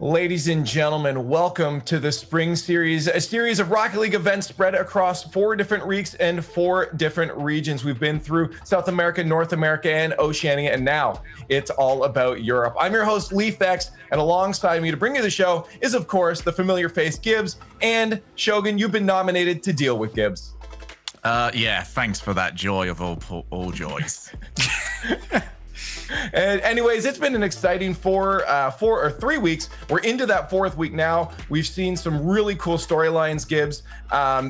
Ladies and gentlemen, welcome to the Spring Series, a series of Rocket League events spread across 4 different weeks and 4 different regions. We've been through South America, North America, and Oceania, and now it's all about Europe. I'm your host, LeafX, and alongside me to bring you the show is, of course, the familiar face, Gibbs, and Shogun, you've been nominated to deal with Gibbs. Yeah, thanks for that joy of all joys. And anyways, it's been an exciting 3 weeks. We're into that 4th week now. We've seen some really cool storylines, Gibbs.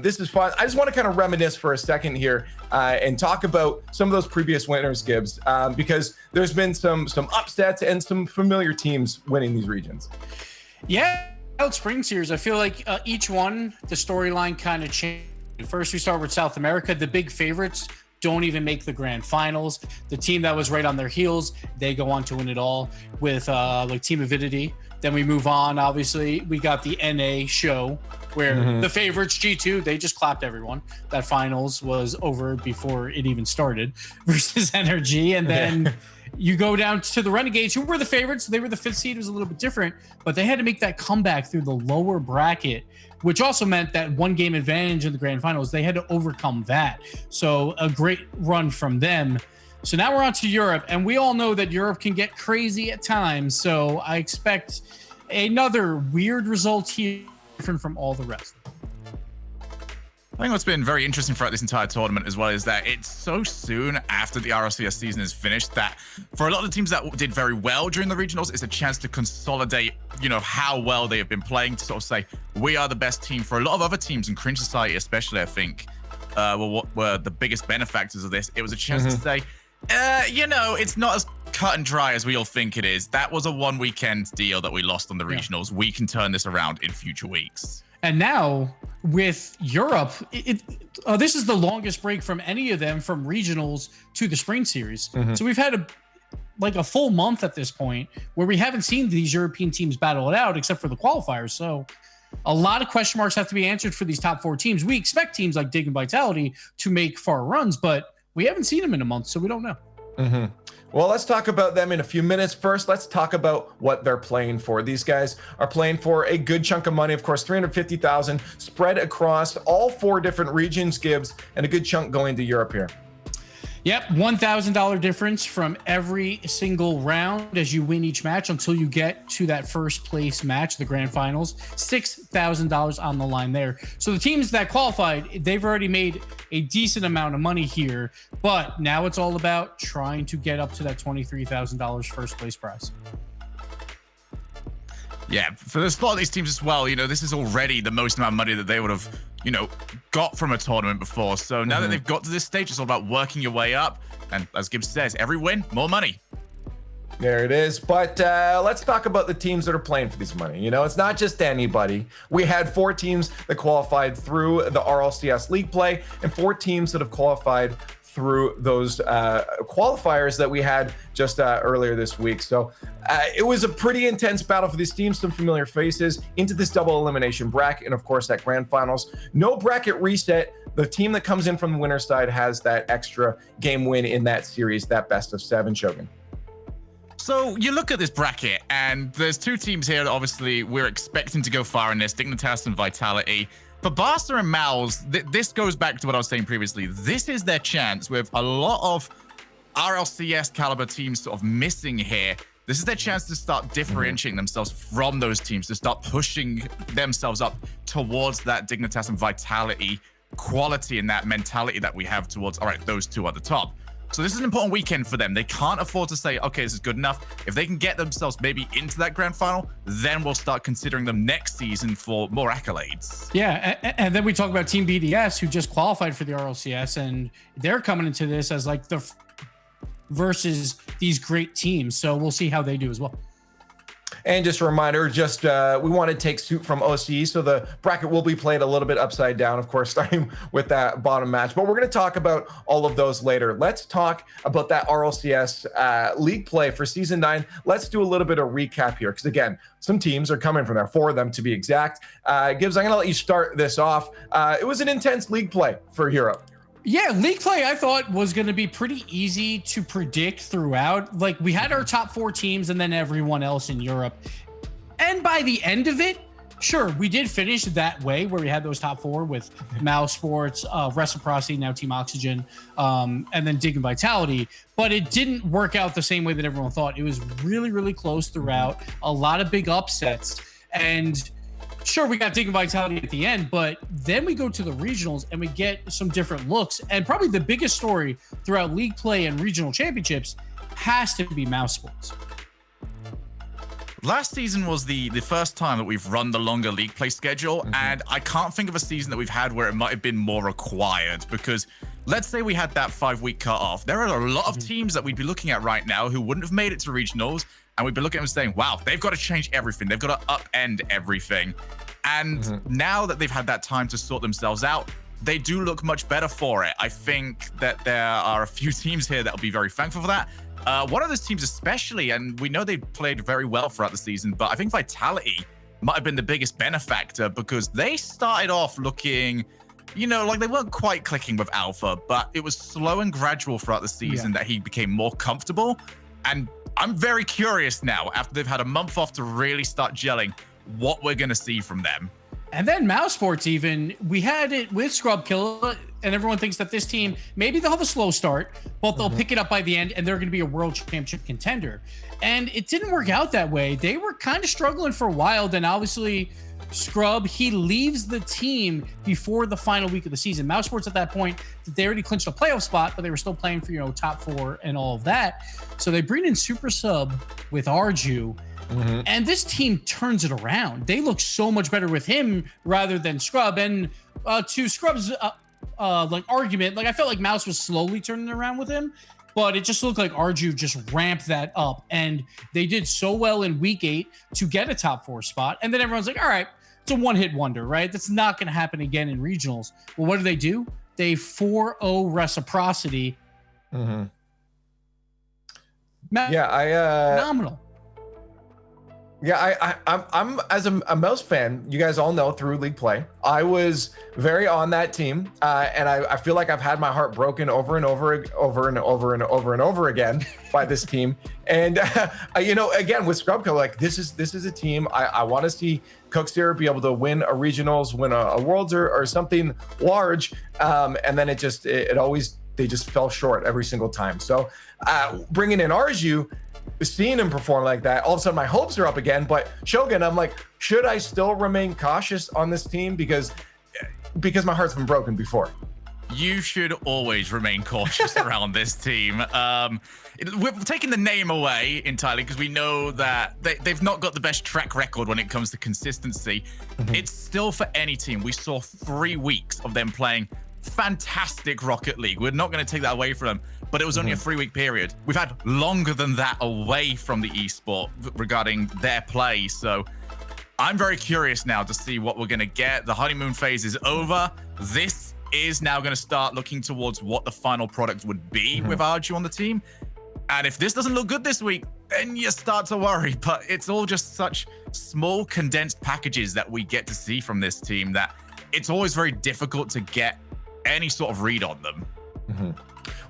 This is fun. I just want to kind of reminisce for a second here and talk about some of those previous winners, Gibbs, because there's been some upsets and some familiar teams winning these regions. Yeah, Spring Series. I feel like each one, the storyline kind of changed. First, we start with South America. The big favorites don't even make the grand finals. The team that was right on their heels, they go on to win it all with like Team Avidity. Then we move on. Obviously, we got the NA show where the favorites, G2, they just clapped everyone. That finals was over before it even started versus Energy. And then you go down to the Renegades, who were the favorites. They were the 5th seed. It was a little bit different, but they had to make that comeback through the lower bracket, which also meant that 1 game advantage in the grand finals. They had to overcome that. So a great run from them. So now we're on to Europe, and we all know that Europe can get crazy at times. So I expect another weird result here, different from all the rest. I think what's been very interesting throughout this entire tournament as well is that it's so soon after the RLCS season is finished that for a lot of the teams that did very well during the regionals, it's a chance to consolidate, how well they have been playing, to sort of say, we are the best team. For a lot of other teams, and Cringe Society especially, I think, what were the biggest benefactors of this. It was a chance to say, it's not as cut and dry as we all think it is. That was a 1 weekend deal that we lost on the regionals. We can turn this around in future weeks. And now with Europe, this is the longest break from any of them from regionals to the Spring Series. So we've had a full month at this point where we haven't seen these European teams battle it out except for the qualifiers. So a lot of question marks have to be answered for these top 4 teams. We expect teams like Dig and Vitality to make far runs, but we haven't seen them in a month, so we don't know. Well, let's talk about them in a few minutes. First, let's talk about what they're playing for. These guys are playing for a good chunk of money, of course, 350,000 spread across all 4 different regions, Gibbs, and a good chunk going to Europe here. Yep, $1,000 difference from every single round as you win each match until you get to that first place match, the grand finals. $6,000 on the line there. So the teams that qualified, they've already made a decent amount of money here, but now it's all about trying to get up to that $23,000 first place prize. Yeah, for a lot of these teams as well, this is already the most amount of money that they would have, got from a tournament before. So now that they've got to this stage, it's all about working your way up. And as Gibbs says, every win, more money. There it is. But let's talk about the teams that are playing for this money. It's not just anybody. We had 4 teams that qualified through the RLCS league play and 4 teams that have qualified through those qualifiers that we had just earlier this week. So it was a pretty intense battle for these teams, some familiar faces into this double elimination bracket, and of course that grand finals. No bracket reset. The team that comes in from the winner's side has that extra game win in that series, that best of 7, Shogun. So you look at this bracket, and there's 2 teams here that obviously we're expecting to go far in this, Dignitas and Vitality. For Barca and Mouse, this goes back to what I was saying previously. This is their chance with a lot of RLCS caliber teams sort of missing here. This is their chance to start differentiating themselves from those teams, to start pushing themselves up towards that Dignitas and Vitality quality and that mentality that we have towards, all right, those 2 at the top. So this is an important weekend for them. They can't afford to say, okay, this is good enough. If they can get themselves maybe into that grand final, then we'll start considering them next season for more accolades. Yeah, and then we talk about Team BDS, who just qualified for the RLCS, and they're coming into this as like versus these great teams. So we'll see how they do as well. And just a reminder, we want to take suit from OCE, so the bracket will be played a little bit upside down, of course, starting with that bottom match. But we're going to talk about all of those later. Let's talk about that RLCS league play for Season 9. Let's do a little bit of recap here, because again, some teams are coming from there, 4 of them to be exact. Gibbs, I'm going to let you start this off. It was an intense league play for Europe. Yeah, league play I thought was going to be pretty easy to predict throughout. Like, we had our top 4 teams and then everyone else in Europe. And by the end of it, sure, we did finish that way where we had those top 4 with Esports, Reciprocity, now Team Oxygen, and then Dig and Vitality. But it didn't work out the same way that everyone thought. It was really, really close throughout. A lot of big upsets. And sure, we got Dig and Vitality at the end, but then we go to the regionals and we get some different looks. And probably the biggest story throughout league play and regional championships has to be Mousesports. Last season was the first time that we've run the longer league play schedule, and I can't think of a season that we've had where it might have been more required, because let's say we had that 5-week cutoff. There are a lot of teams that we'd be looking at right now who wouldn't have made it to regionals, and we'd be looking at them saying, wow, they've got to change everything. They've got to upend everything. And now that they've had that time to sort themselves out, they do look much better for it. I think that there are a few teams here that will be very thankful for that. One of those teams especially, and we know they played very well throughout the season, but I think Vitality might have been the biggest benefactor because they started off looking, you know, like they weren't quite clicking with Alpha, but it was slow and gradual throughout the season that he became more comfortable. And I'm very curious now, after they've had a month off to really start gelling, what we're going to see from them. And then Mousesports even, we had it with Scrub Kill, and everyone thinks that this team, maybe they'll have a slow start, but they'll pick it up by the end, and they're going to be a world championship contender. And it didn't work out that way. They were kind of struggling for a while. Then obviously, Scrub, he leaves the team before the final week of the season. Mousesports at that point, they already clinched a playoff spot, but they were still playing for, you know, top 4 and all of that. So they bring in Super Sub with Arju. And this team turns it around. They look so much better with him rather than Scrub. And to Scrub's like argument, like I felt like Mouse was slowly turning it around with him, but it just looked like Arju just ramped that up. And they did so well in week 8 to get a top 4 spot. And then everyone's like, all right, it's a one-hit wonder, right? That's not going to happen again in regionals. Well, what do? They 4-0 Reciprocity. Phenomenal. Yeah, I'm as a Mouse fan, you guys all know through league play, I was very on that team, and I feel like I've had my heart broken over and over again by this team. And you know, again with Scrubco, like this is a team I want to see Cookster be able to win a regionals, win a worlds or something large, and then it always they just fell short every single time. So bringing in Arju, seeing him perform like that, all of a sudden my hopes are up again. But Shogun, I'm like, should I still remain cautious on this team because my heart's been broken before? You should always remain cautious around this team. We're taking the name away entirely because we know that they've not got the best track record when it comes to consistency. It's still for any team. We saw 3 weeks of them playing fantastic Rocket League. We're not going to take that away from them, but it was only a 3-week period. We've had longer than that away from the esport regarding their play. So I'm very curious now to see what we're going to get. The honeymoon phase is over. This is now going to start looking towards what the final product would be with Arju on the team. And if this doesn't look good this week, then you start to worry. But it's all just such small condensed packages that we get to see from this team that it's always very difficult to get any sort of read on them.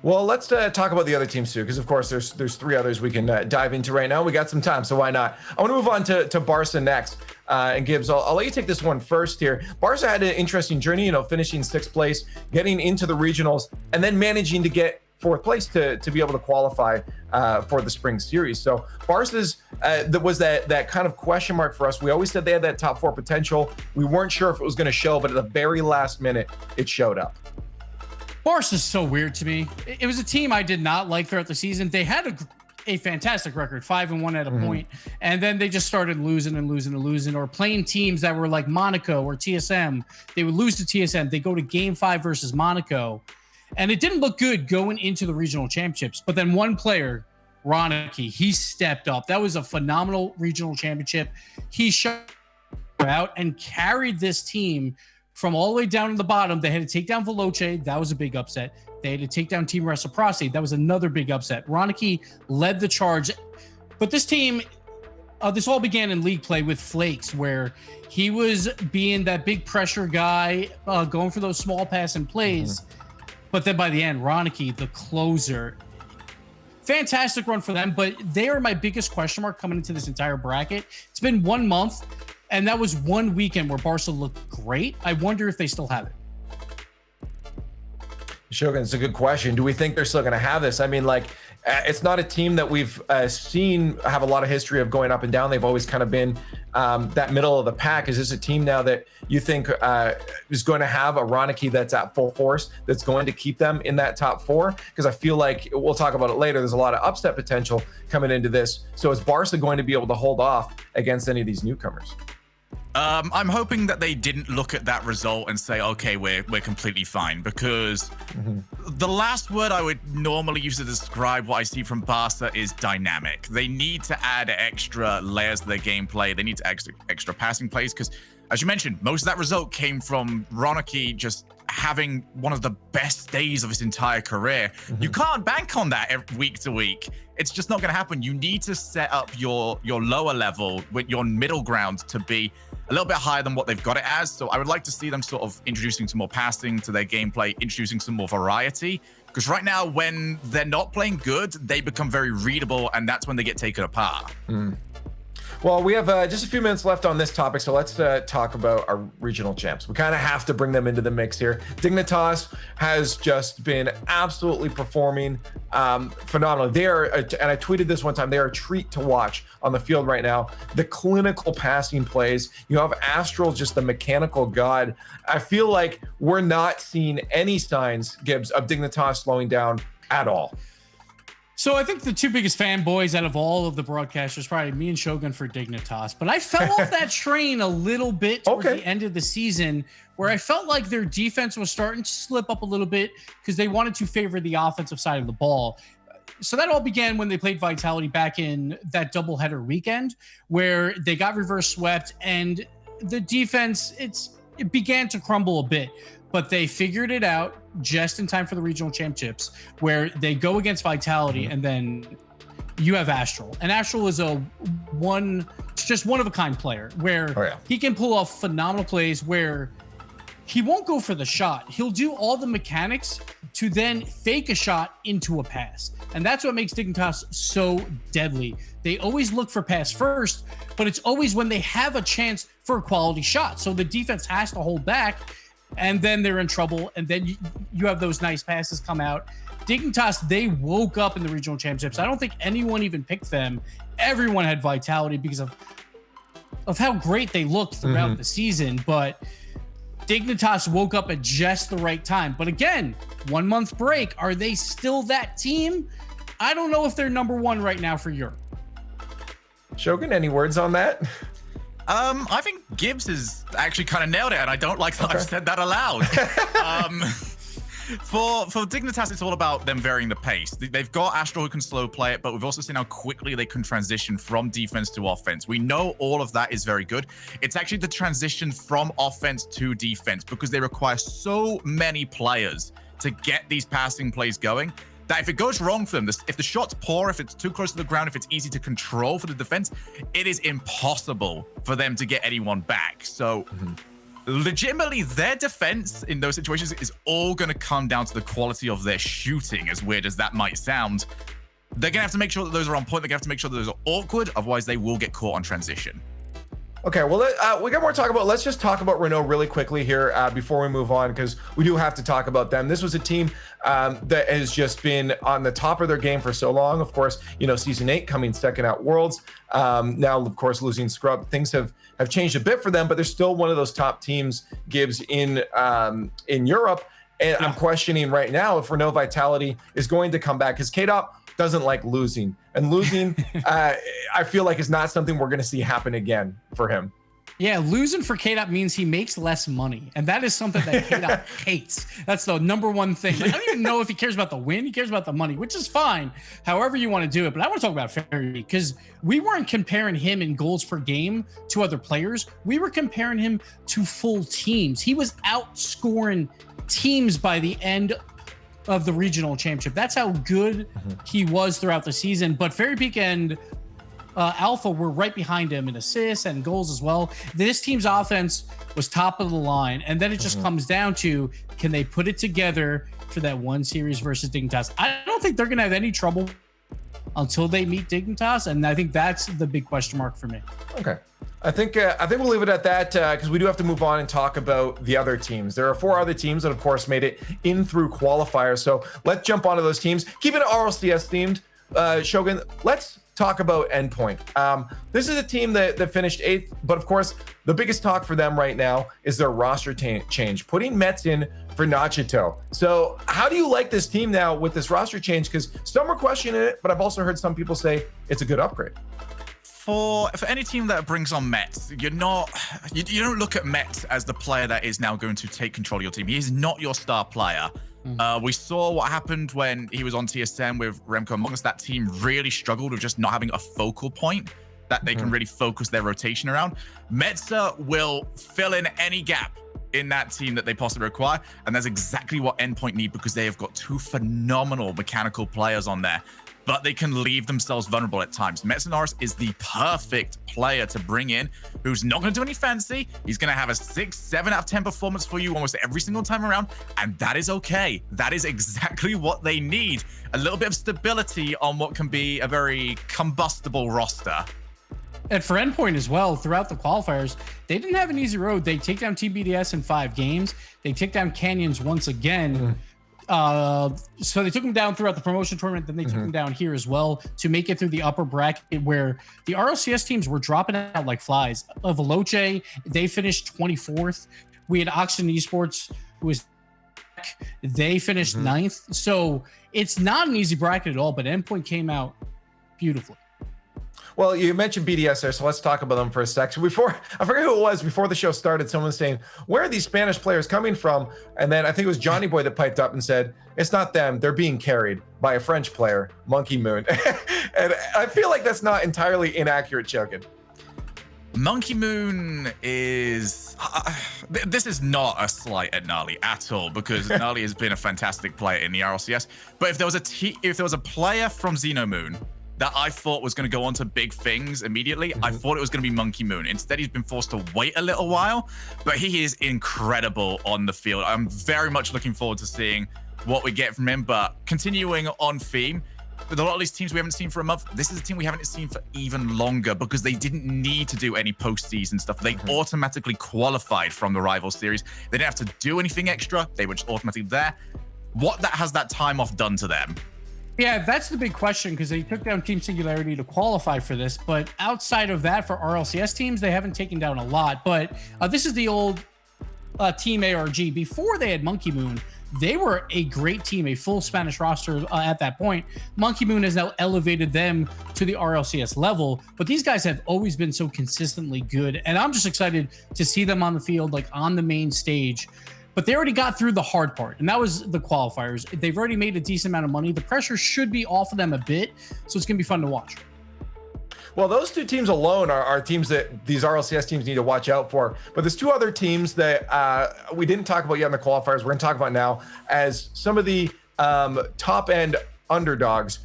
Well, let's talk about the other teams too, because of course there's 3 others we can dive into right now. We got some time, so why not? I want to move on to Barca next. And Gibbs, I'll let you take this one first here. Barca had an interesting journey, you know, finishing 6th place, getting into the regionals, and then managing to get 4th place to be able to qualify for the spring series. So Barca's that was that kind of question mark for us. We always said they had that top 4 potential. We weren't sure if it was going to show, but at the very last minute, it showed up. Barca's so weird to me. It was a team I did not like throughout the season. They had a fantastic record, 5-1 at a point, and then they just started losing, or playing teams that were like Monaco or TSM. They would lose to TSM. They go to Game 5 versus Monaco, and it didn't look good going into the regional championships. But then one player, Ronicky, he stepped up. That was a phenomenal regional championship. He shut out and carried this team from all the way down to the bottom. They had to take down Veloce. That was a big upset. They had to take down Team Reciprocity. That was another big upset. Ronicky led the charge. But this team, this all began in league play with Flakes, where he was being that big pressure guy, going for those small pass and plays. But then by the end, Ronicky, the closer, fantastic run for them, but they are my biggest question mark coming into this entire bracket. It's been 1 month, and that was one weekend where Barca looked great. I wonder if they still have it. Shogun, it's a good question. Do we think they're still going to have this? I mean, like, it's not a team that we've seen have a lot of history of going up and down. They've always kind of been that middle of the pack. Is this a team now that you think is going to have a Ronicky that's at full force, that's going to keep them in that top 4? Because I feel like, we'll talk about it later, there's a lot of upset potential coming into this. So is Barca going to be able to hold off against any of these newcomers? I'm hoping that they didn't look at that result and say, okay, we're completely fine, because the last word I would normally use to describe what I see from Barca is dynamic. They need to add extra layers to their gameplay. They need to extra passing plays, because as you mentioned, most of that result came from Ronicky just having one of the best days of his entire career. You can't bank on that week to week. It's just not going to happen. You need to set up your lower level with your middle ground to be a little bit higher than what they've got it as. So I would like to see them sort of introducing some more passing to their gameplay, introducing some more variety. Because right now, when they're not playing good, they become very readable, and that's when they get taken apart. Well, we have just a few minutes left on this topic, so let's talk about our regional champs. We kind of have to bring them into the mix here. Dignitas has just been absolutely performing phenomenally. They are, and I tweeted this one time, they are a treat to watch on the field right now. The clinical passing plays. You have Astral, just the mechanical god. I feel like we're not seeing any signs, Gibbs, of Dignitas slowing down at all. So I think the two biggest fanboys out of all of the broadcasters, probably me and Shogun for Dignitas, but I fell off that train a little bit towards the end of the season, where I felt like their defense was starting to slip up a little bit because they wanted to favor the offensive side of the ball. So that all began when they played Vitality back in that doubleheader weekend, where they got reverse swept and the defense, it began to crumble a bit. But they figured it out just in time for the regional championships, where they go against Vitality, and then you have Astral. And Astral is just one of a kind player, where he can pull off phenomenal plays where he won't go for the shot. He'll do all the mechanics to then fake a shot into a pass. And that's what makes Dignitas so deadly. They always look for pass first, but it's always when they have a chance for a quality shot. So the defense has to hold back, and then they're in trouble, and then you have those nice passes come out. Dignitas, they woke up in the regional championships. I don't think anyone even picked them. Everyone had Vitality because of how great they looked throughout the season, but Dignitas woke up at just the right time. But again, 1 month break. Are they still that team? I don't know if they're number one right now for Europe. Shogun, any words on that? I think Gibbs has actually kind of nailed it, and I don't like that I've said that aloud. For Dignitas, it's all about them varying the pace. They've got Astral who can slow play it, but we've also seen how quickly they can transition from defense to offense. We know all of that is very good. It's actually the transition from offense to defense, because they require so many players to get these passing plays going, that if it goes wrong for them, if the shot's poor, if it's too close to the ground, if it's easy to control for the defense, it is impossible for them to get anyone back. So legitimately, their defense in those situations is all going to come down to the quality of their shooting, as weird as that might sound. They're going to have to make sure that those are on point. They're going to have to make sure that those are awkward. Otherwise, they will get caught on transition. Okay, well, we got more to talk about. Let's just talk about Renault really quickly here before we move on, because we do have to talk about them. This was a team that has just been on the top of their game for so long. Of course, you know, Season 8 coming second at Worlds. Now, of course, losing Scrub. Things have changed a bit for them, but they're still one of those top teams, Gibbs, in Europe. And I'm questioning right now if Renault Vitality is going to come back, because K-Dop doesn't like losing. And losing, I feel like, is not something we're going to see happen again for him. Yeah, losing for K-Dop means he makes less money. And that is something that K-Dop hates. That's the number one thing. Like, I don't even know if he cares about the win. He cares about the money, which is fine, however you want to do it. But I want to talk about Fairy, because we weren't comparing him in goals per game to other players. We were comparing him to full teams. He was outscoring teams by the end of the regional championship. That's how good he was throughout the season. But Fairy Peak and Alpha were right behind him in assists and goals as well. This team's offense was top of the line. And then it just comes down to, can they put it together for that one series versus Dignitas? I don't think they're going to have any trouble until they meet Dignitas, and I think that's the big question mark for me. Okay. I think we'll leave it at that because we do have to move on and talk about the other teams. There are 4 other teams that, of course, made it in through qualifiers. So let's jump onto those teams. Keep it RLCS themed, Shogun. Let's talk about Endpoint. This is a team that finished 8th, but of course, the biggest talk for them right now is their roster change, putting Mets in for Nachito. So how do you like this team now with this roster change? Because some are questioning it, but I've also heard some people say it's a good upgrade. For any team that brings on Mets, you don't look at Mets as the player that is now going to take control of your team. He is not your star player. We saw what happened when he was on TSM with Remco among us. That team really struggled with just not having a focal point that they can really focus their rotation around. Metza will fill in any gap in that team that they possibly require, and that's exactly what Endpoint need, because they have got 2 phenomenal mechanical players on there, but they can leave themselves vulnerable at times. Metza is the perfect player to bring in, who's not going to do any fancy. He's going to have a 6, 7 out of 10 performance for you almost every single time around, and that is okay. That is exactly what they need. A little bit of stability on what can be a very combustible roster. And for Endpoint as well, throughout the qualifiers, they didn't have an easy road. They take down Team BDS in 5 games. They take down Canyons once again. So they took them down throughout the promotion tournament, then they took them down here as well to make it through the upper bracket, where the RLCS teams were dropping out like flies. Veloce, they finished 24th. We had Oxygen Esports, who was they finished 9th. So it's not an easy bracket at all, but Endpoint came out beautifully. Well, you mentioned BDS there, so let's talk about them for a sec. So before, I forget who it was, before the show started, someone was saying, where are these Spanish players coming from? And then I think it was Johnny Boy that piped up and said, it's not them, they're being carried by a French player, Monkey Moon. And I feel like that's not entirely inaccurate, Chokin. Monkey Moon is... this is not a slight at Gnarly at all, because Gnarly has been a fantastic player in the RLCS. But if there was a player from Xenomoon that I thought was going to go on to big things immediately, I thought it was going to be Monkey Moon. Instead, he's been forced to wait a little while, but he is incredible on the field. I'm very much looking forward to seeing what we get from him. But continuing on theme, with a lot of these teams we haven't seen for a month, this is a team we haven't seen for even longer, because they didn't need to do any postseason stuff. They automatically qualified from the rival series. They didn't have to do anything extra. They were just automatically there. What has that time off done to them? Yeah, that's the big question, because they took down Team Singularity to qualify for this. But outside of that, for RLCS teams, they haven't taken down a lot. But this is the old Team ARG. Before they had Monkey Moon, they were a great team, a full Spanish roster at that point. Monkey Moon has now elevated them to the RLCS level, but these guys have always been so consistently good. And I'm just excited to see them on the field, like on the main stage. But they already got through the hard part, and that was the qualifiers. They've already made a decent amount of money. The pressure should be off of them a bit, so it's going to be fun to watch. Well, those 2 teams alone are teams that these RLCS teams need to watch out for. But there's 2 other teams that we didn't talk about yet in the qualifiers. We're going to talk about now as some of the top-end underdogs.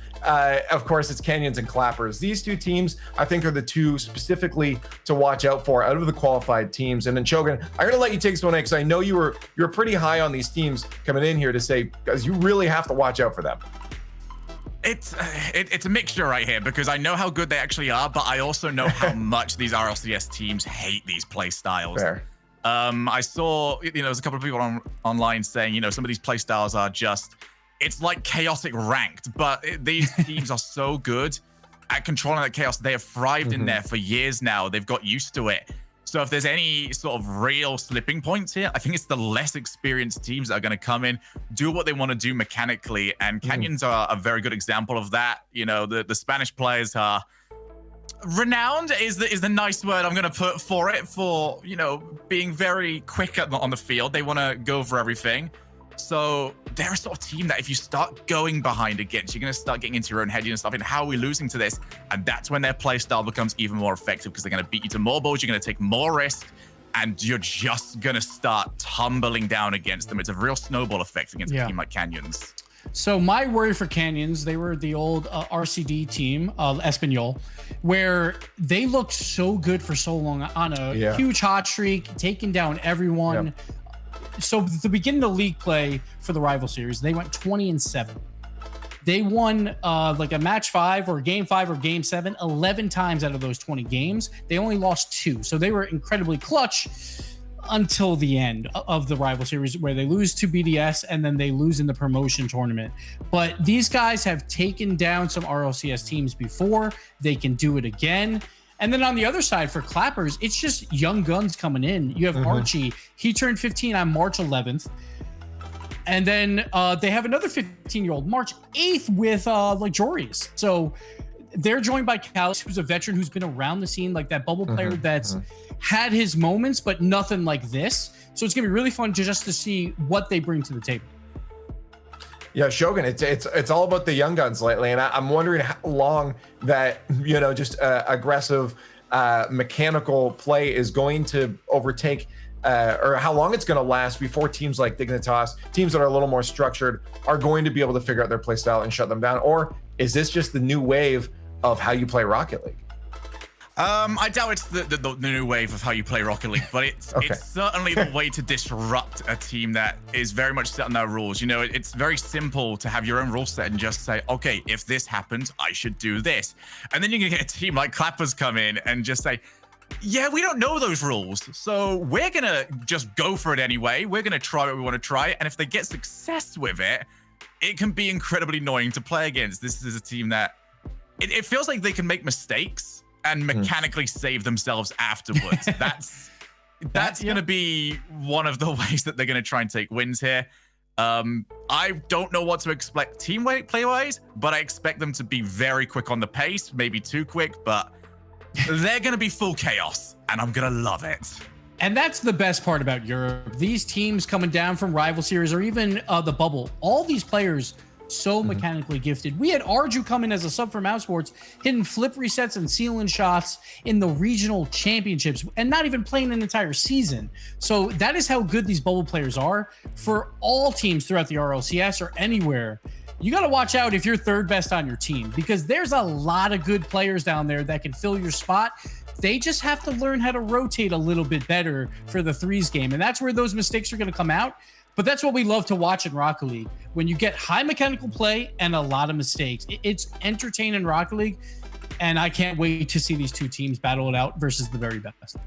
Of course, it's Canyons and Clappers. These 2 teams, I think, are the 2 specifically to watch out for out of the qualified teams. And then Chogan, I'm going to let you take this one in, because I know you're pretty high on these teams coming in here to say, guys, you really have to watch out for them. It's a mixture right here, because I know how good they actually are, but I also know how much these RLCS teams hate these play styles. Fair. I saw, there's a couple of people online saying, some of these play styles are just, it's like chaotic ranked, but these teams are so good at controlling that chaos. They have thrived in there for years now. They've got used to it. So if there's any sort of real slipping points here, I think it's the less experienced teams that are going to come in, do what they want to do mechanically. And Canyons are a very good example of that. The Spanish players are renowned is the nice word I'm going to put for it, for, being very quick on the field. They want to go for everything. So they're a sort of team that if you start going behind against, you're going to start getting into your own head. You're going to start thinking, how are we losing to this? And that's when their play style becomes even more effective, because they're going to beat you to more balls. You're going to take more risk, and you're just going to start tumbling down against them. It's a real snowball effect against a team like Canyons. So my worry for Canyons, they were the old RCD team, Espanol, where they looked so good for so long on a huge hot streak, taking down everyone. Yep. So at the beginning of league play for the rival series, they went 20-7. They won like a match 5 or game 5 or game 7 11 times out of those 20 games. They only lost 2. So they were incredibly clutch until the end of the rival series, where they lose to BDS and then they lose in the promotion tournament. But these guys have taken down some RLCS teams before. They can do it again. And then on the other side for Clappers, it's just young guns coming in. You have Archie. He turned 15 on March 11th. And then they have another 15-year-old, March 8th, with like Joris. So they're joined by Calus, who's a veteran who's been around the scene, like that bubble player that's had his moments, but nothing like this. So it's gonna be really fun just to see what they bring to the table. Yeah, Shogun, it's all about the young guns lately, and I'm wondering how long that, you know, just aggressive mechanical play is going to overtake, or how long it's going to last before teams like Dignitas, teams that are a little more structured, are going to be able to figure out their play style and shut them down. Or is this just the new wave of how you play Rocket League? I doubt it's the new wave of how you play Rocket League, but it's certainly the way to disrupt a team that is very much set on their rules. You know, it's very simple to have your own rule set and just say, okay, if this happens, I should do this. And then you can get a team like Clappers come in and just say, yeah, we don't know those rules, so we're going to just go for it anyway. We're going to try what we want to try. And if they get success with it, it can be incredibly annoying to play against. This is a team that it feels like they can make mistakes and mechanically save themselves afterwards. That's going to be one of the ways that they're going to try and take wins here. I don't know what to expect team play-wise, but I expect them to be very quick on the pace, maybe too quick, but they're going to be full chaos, and I'm going to love it. And that's the best part about Europe. These teams coming down from rival series or even the bubble, all these players so mechanically gifted. We had Arju come in as a sub from Outsports, hitting flip resets and sealing shots in the regional championships and not even playing an entire season. So that is how good these bubble players are for all teams throughout the RLCS or anywhere. You got to watch out if you're third best on your team, because there's a lot of good players down there that can fill your spot. They just have to learn how to rotate a little bit better for the threes game. And that's where those mistakes are going to come out. But that's what we love to watch in Rocket League. When you get high mechanical play and a lot of mistakes, it's entertaining Rocket League. And I can't wait to see these two teams battle it out versus the very best.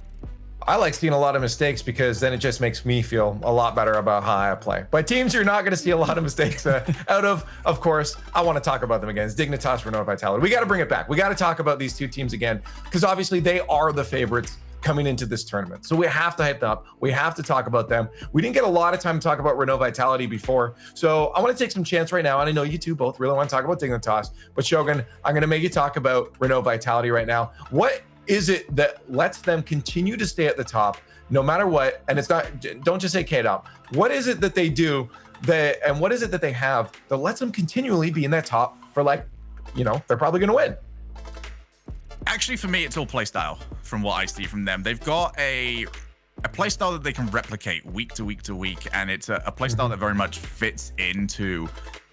I like seeing a lot of mistakes because then it just makes me feel a lot better about how I play. But teams you're not going to see a lot of mistakes out of course, I want to talk about them again. It's Dignitas, Renova, Vitality. We got to bring it back. We got to talk about these two teams again, because obviously they are the favorites coming into this tournament. So we have to hype them up. We have to talk about them. We didn't get a lot of time to talk about Renova Vitality before. So I want to take some chance right now. And I know you two both really want to talk about Dignitas, but Shogun, I'm going to make you talk about Renova Vitality right now. What is it that lets them continue to stay at the top no matter what? And it's not, don't just say K-Dop. What is it that they do and what is it that they have that lets them continually be in that top for, like, you know, they're probably going to win? Actually, for me, it's all playstyle from what I see from them. They've got a playstyle that they can replicate week to week to week, and it's a playstyle that very much fits into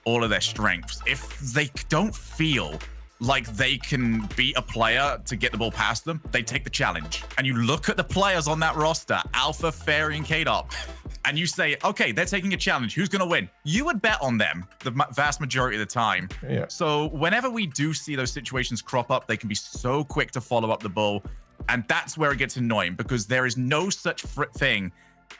all of their strengths. If they don't feel like they can beat a player to get the ball past them, they take the challenge. And you look at the players on that roster, Alpha, Fairy, and K-Dop, and you say, okay, they're taking a challenge. Who's going to win? You would bet on them the vast majority of the time. Yeah. So whenever we do see those situations crop up, they can be so quick to follow up the ball. And that's where it gets annoying, because there is no such thing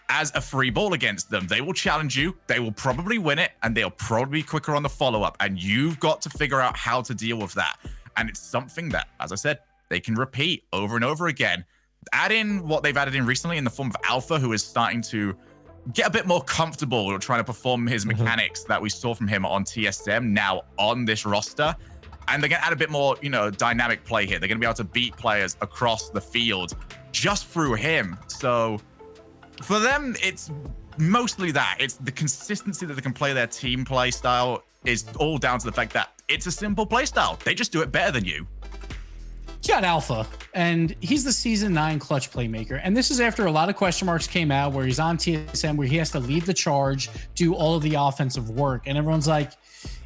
as a free ball against them. They will challenge you, they will probably win it, and they'll probably be quicker on the follow-up. And you've got to figure out how to deal with that. And it's something that, as I said, they can repeat over and over again. Add in what they've added in recently in the form of Alpha, who is starting to get a bit more comfortable trying to perform his mechanics that we saw from him on TSM now on this roster. And they're going to add a bit more, you know, dynamic play here. They're going to be able to beat players across the field just through him. So for them, it's mostly that. It's the consistency that they can play their team play style is all down to the fact that it's a simple play style. They just do it better than you. You got Alpha, and he's the Season 9 clutch playmaker. And this is after a lot of question marks came out where he's on TSM, where he has to lead the charge, do all of the offensive work. And everyone's like,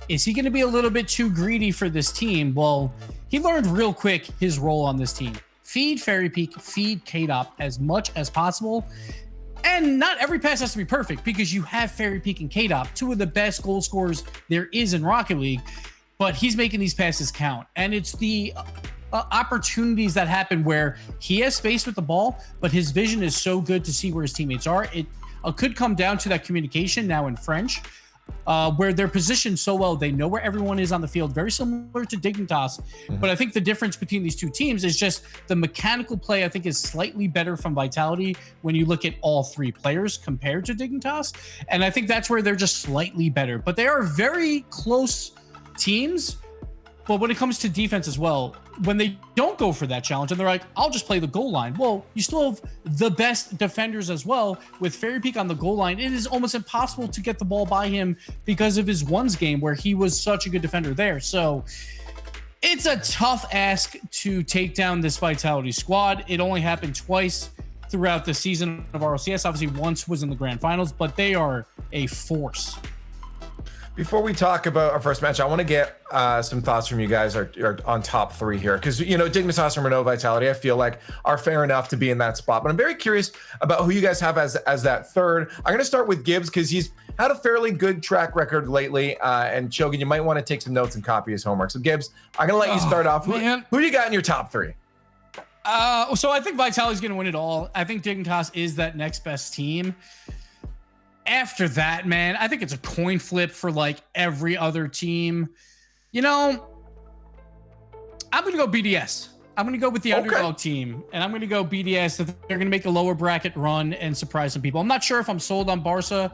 is he going to be a little bit too greedy for this team? Well, he learned real quick his role on this team. Feed Fairy Peak, feed K-Dop as much as possible. And not every pass has to be perfect, because you have Fairy Peak and K-Dop, two of the best goal scorers there is in Rocket League. but he's making these passes count. And it's the opportunities that happen where he has space with the ball, but his vision is so good to see where his teammates are. It could come down to that communication now in French, where they're positioned so well. They know where everyone is on the field, very similar to Dignitas. But I think the difference between these two teams is just the mechanical play, I think, is slightly better from Vitality when you look at all three players compared to Dignitas. And I think that's where they're just slightly better. But they are very close teams. But when it comes to defense as well, when they don't go for that challenge and they're like, I'll just play the goal line. Well, you still have the best defenders as well. With Fairy Peak on the goal line, it is almost impossible to get the ball by him because of his ones game where he was such a good defender there. So it's a tough ask to take down this Vitality squad. It only happened twice throughout the season of RLCS. Obviously, once was in the grand finals, but they are a force. Before we talk about our first match, I want to get some thoughts from you guys are on top three here. Because, you know, Dignitas and Renault Vitality, I feel like are fair enough to be in that spot. But I'm very curious about who you guys have as that third. I'm going to start with Gibbs because he's had a fairly good track record lately. And Shogun, you might want to take some notes and copy his homework. So Gibbs, I'm going to let you start off. Who do you got in your top three? So I think Vitality's going to win it all. I think Dignitas is that next best team. After that, man, I think it's a coin flip for like every other team. You know, I'm going to go BDS. I'm going to go with the underdog team, and I'm going to go BDS. They're going to make a lower bracket run and surprise some people. I'm not sure if I'm sold on Barca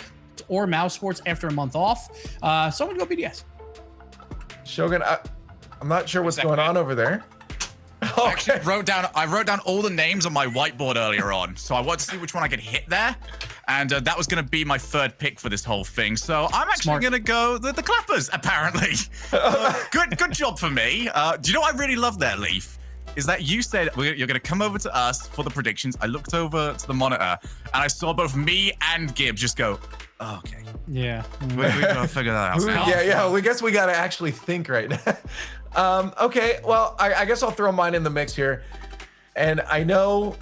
or Mousesports after a month off. So I'm going to go BDS. Shogun, I'm not sure what's going on over there. I actually wrote down all the names on my whiteboard earlier on, so I wanted to see which one I could hit there, and that was going to be my third pick for this whole thing. So I'm actually going to go the Clappers, apparently. Good job for me. Do you know what I really love there, Leaf? Is that you said you're going to come over to us for the predictions. I looked over to the monitor, and I saw both me and Gibbs just go, oh, okay. Yeah. We got to figure that out. Yeah. We guess we got to actually think right now. Okay, well, I guess I'll throw mine in the mix here. And I know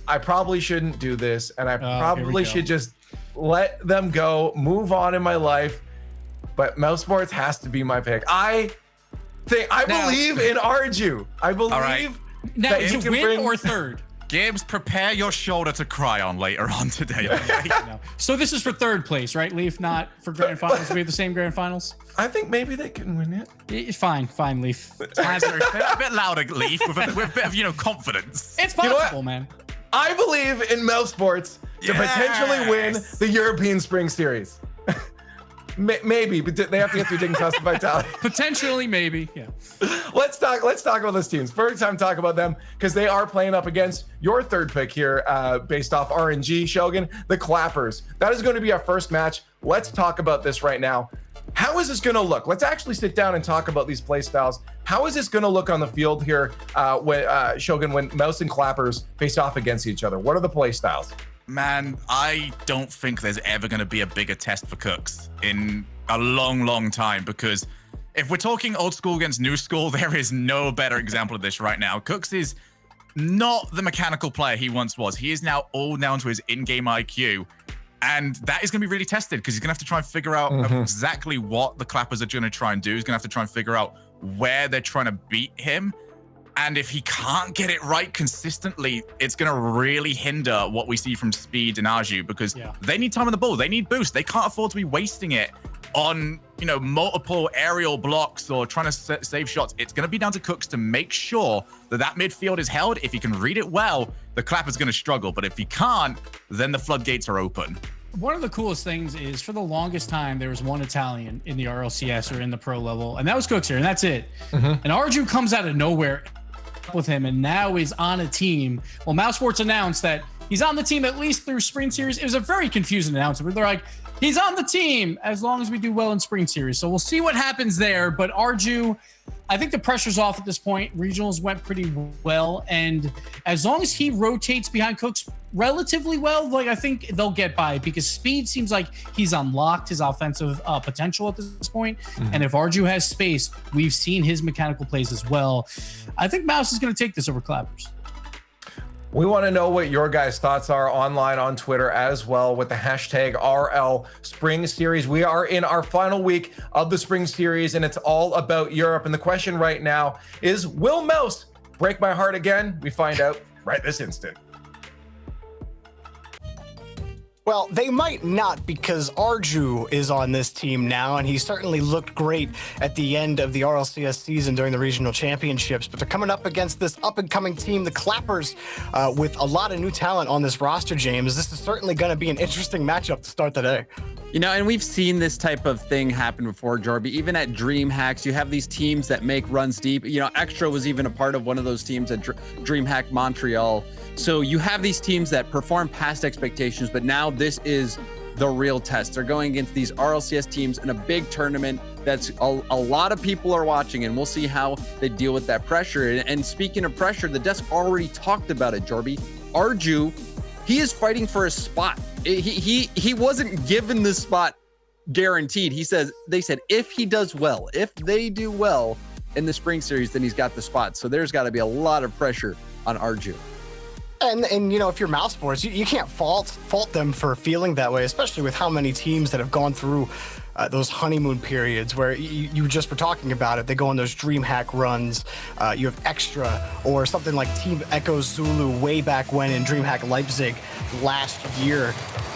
I probably shouldn't do this, and I probably should just let them go, move on in my life. But Mousesports has to be my pick. I believe in Arju. I believe now, that is you it can win bring... or third? Gibbs, prepare your shoulder to cry on later on today. Okay? No. So this is for third place, right, Leaf? Not for grand finals. We have the same grand finals. I think maybe they can win it. It's fine, Leaf. A bit louder, Leaf, with a bit of confidence. It's possible, man. I believe in Mousesports to potentially win the European Spring Series. Maybe, but they have to get through Dignitas and Vitality. Potentially, maybe, yeah. Let's talk about those teams. First time talk about them because they are playing up against your third pick here, based off RNG, Shogun, the Clappers. That is going to be our first match. Let's talk about this right now. How is this going to look? Let's actually sit down and talk about these play styles. How is this going to look on the field here, Shogun, when Mouse and Clappers face off against each other? What are the play styles? Man, I don't think there's ever going to be a bigger test for Cooks in a long, long time, because if we're talking old school against new school, there is no better example of this right now. Cooks is not the mechanical player he once was. He is now all down to his in-game IQ, and that is going to be really tested because he's going to have to try and figure out exactly what the Clappers are going to try and do. He's going to have to try and figure out where they're trying to beat him. And if he can't get it right consistently, it's going to really hinder what we see from Speed and Arju, because they need time on the ball. They need boost. They can't afford to be wasting it on, multiple aerial blocks or trying to save shots. It's going to be down to Cooks to make sure that midfield is held. If he can read it well, the Clapper's going to struggle. But if he can't, then the floodgates are open. One of the coolest things is for the longest time, there was one Italian in the RLCS or in the pro level, and that was Cooks here, and that's it. And Arju comes out of nowhere with him and now is on a team. Well, Mousesports announced that he's on the team at least through Spring Series. It was a very confusing announcement. They're like, he's on the team as long as we do well in Spring Series. So we'll see what happens there. But Arju, I think the pressure's off at this point. Regionals went pretty well. And as long as he rotates behind Cooks relatively well, I think they'll get by, because Speed seems like he's unlocked his offensive potential at this point. And if Arju has space, we've seen his mechanical plays as well. I think Mouse is going to take this over Clappers. We want to know what your guys' thoughts are online on Twitter as well with the hashtag RL Spring Series. We are in our final week of the Spring Series, and it's all about Europe. And the question right now is, will Mouse break my heart again? We find out right this instant. Well, they might not, because Arju is on this team now, and he certainly looked great at the end of the RLCS season during the regional championships. But they're coming up against this up-and-coming team, the Clappers, with a lot of new talent on this roster, James. This is certainly going to be an interesting matchup to start the day. You know, and we've seen this type of thing happen before, Jorby. Even at DreamHacks, you have these teams that make runs deep. You know, Extra was even a part of one of those teams at DreamHack Montreal. So you have these teams that perform past expectations, but now this is the real test. They're going against these RLCS teams in a big tournament that's a lot of people are watching, and we'll see how they deal with that pressure. And speaking of pressure, the desk already talked about it, Jorby. Arju, he is fighting for a spot. He wasn't given the spot guaranteed. They said if he does well, if they do well in the Spring Series, then he's got the spot. So there's got to be a lot of pressure on Arju. And you know, if you're Mouse Sports, you can't fault them for feeling that way, especially with how many teams that have gone through those honeymoon periods where you just were talking about it. They go on those DreamHack runs. You have Extra or something like Team Echo Zulu way back when in DreamHack Leipzig last year.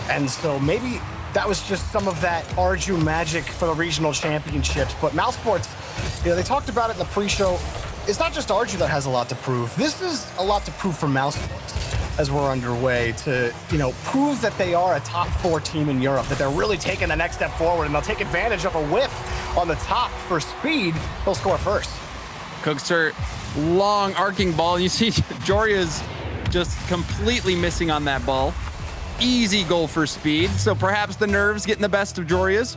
And so maybe that was just some of that Arju magic for the regional championships. But Mouse Sports, you know, they talked about it in the pre-show. It's not just Arju that has a lot to prove. This is a lot to prove for Mouse Sports as we're underway to, you know, prove that they are a top 4 team in Europe, that they're really taking the next step forward, and they'll take advantage of a whiff on the top for speed. They'll score first. Cookster, long arcing ball. You see Joria's just completely missing on that ball. Easy goal for speed. So perhaps the nerves getting the best of Joria's.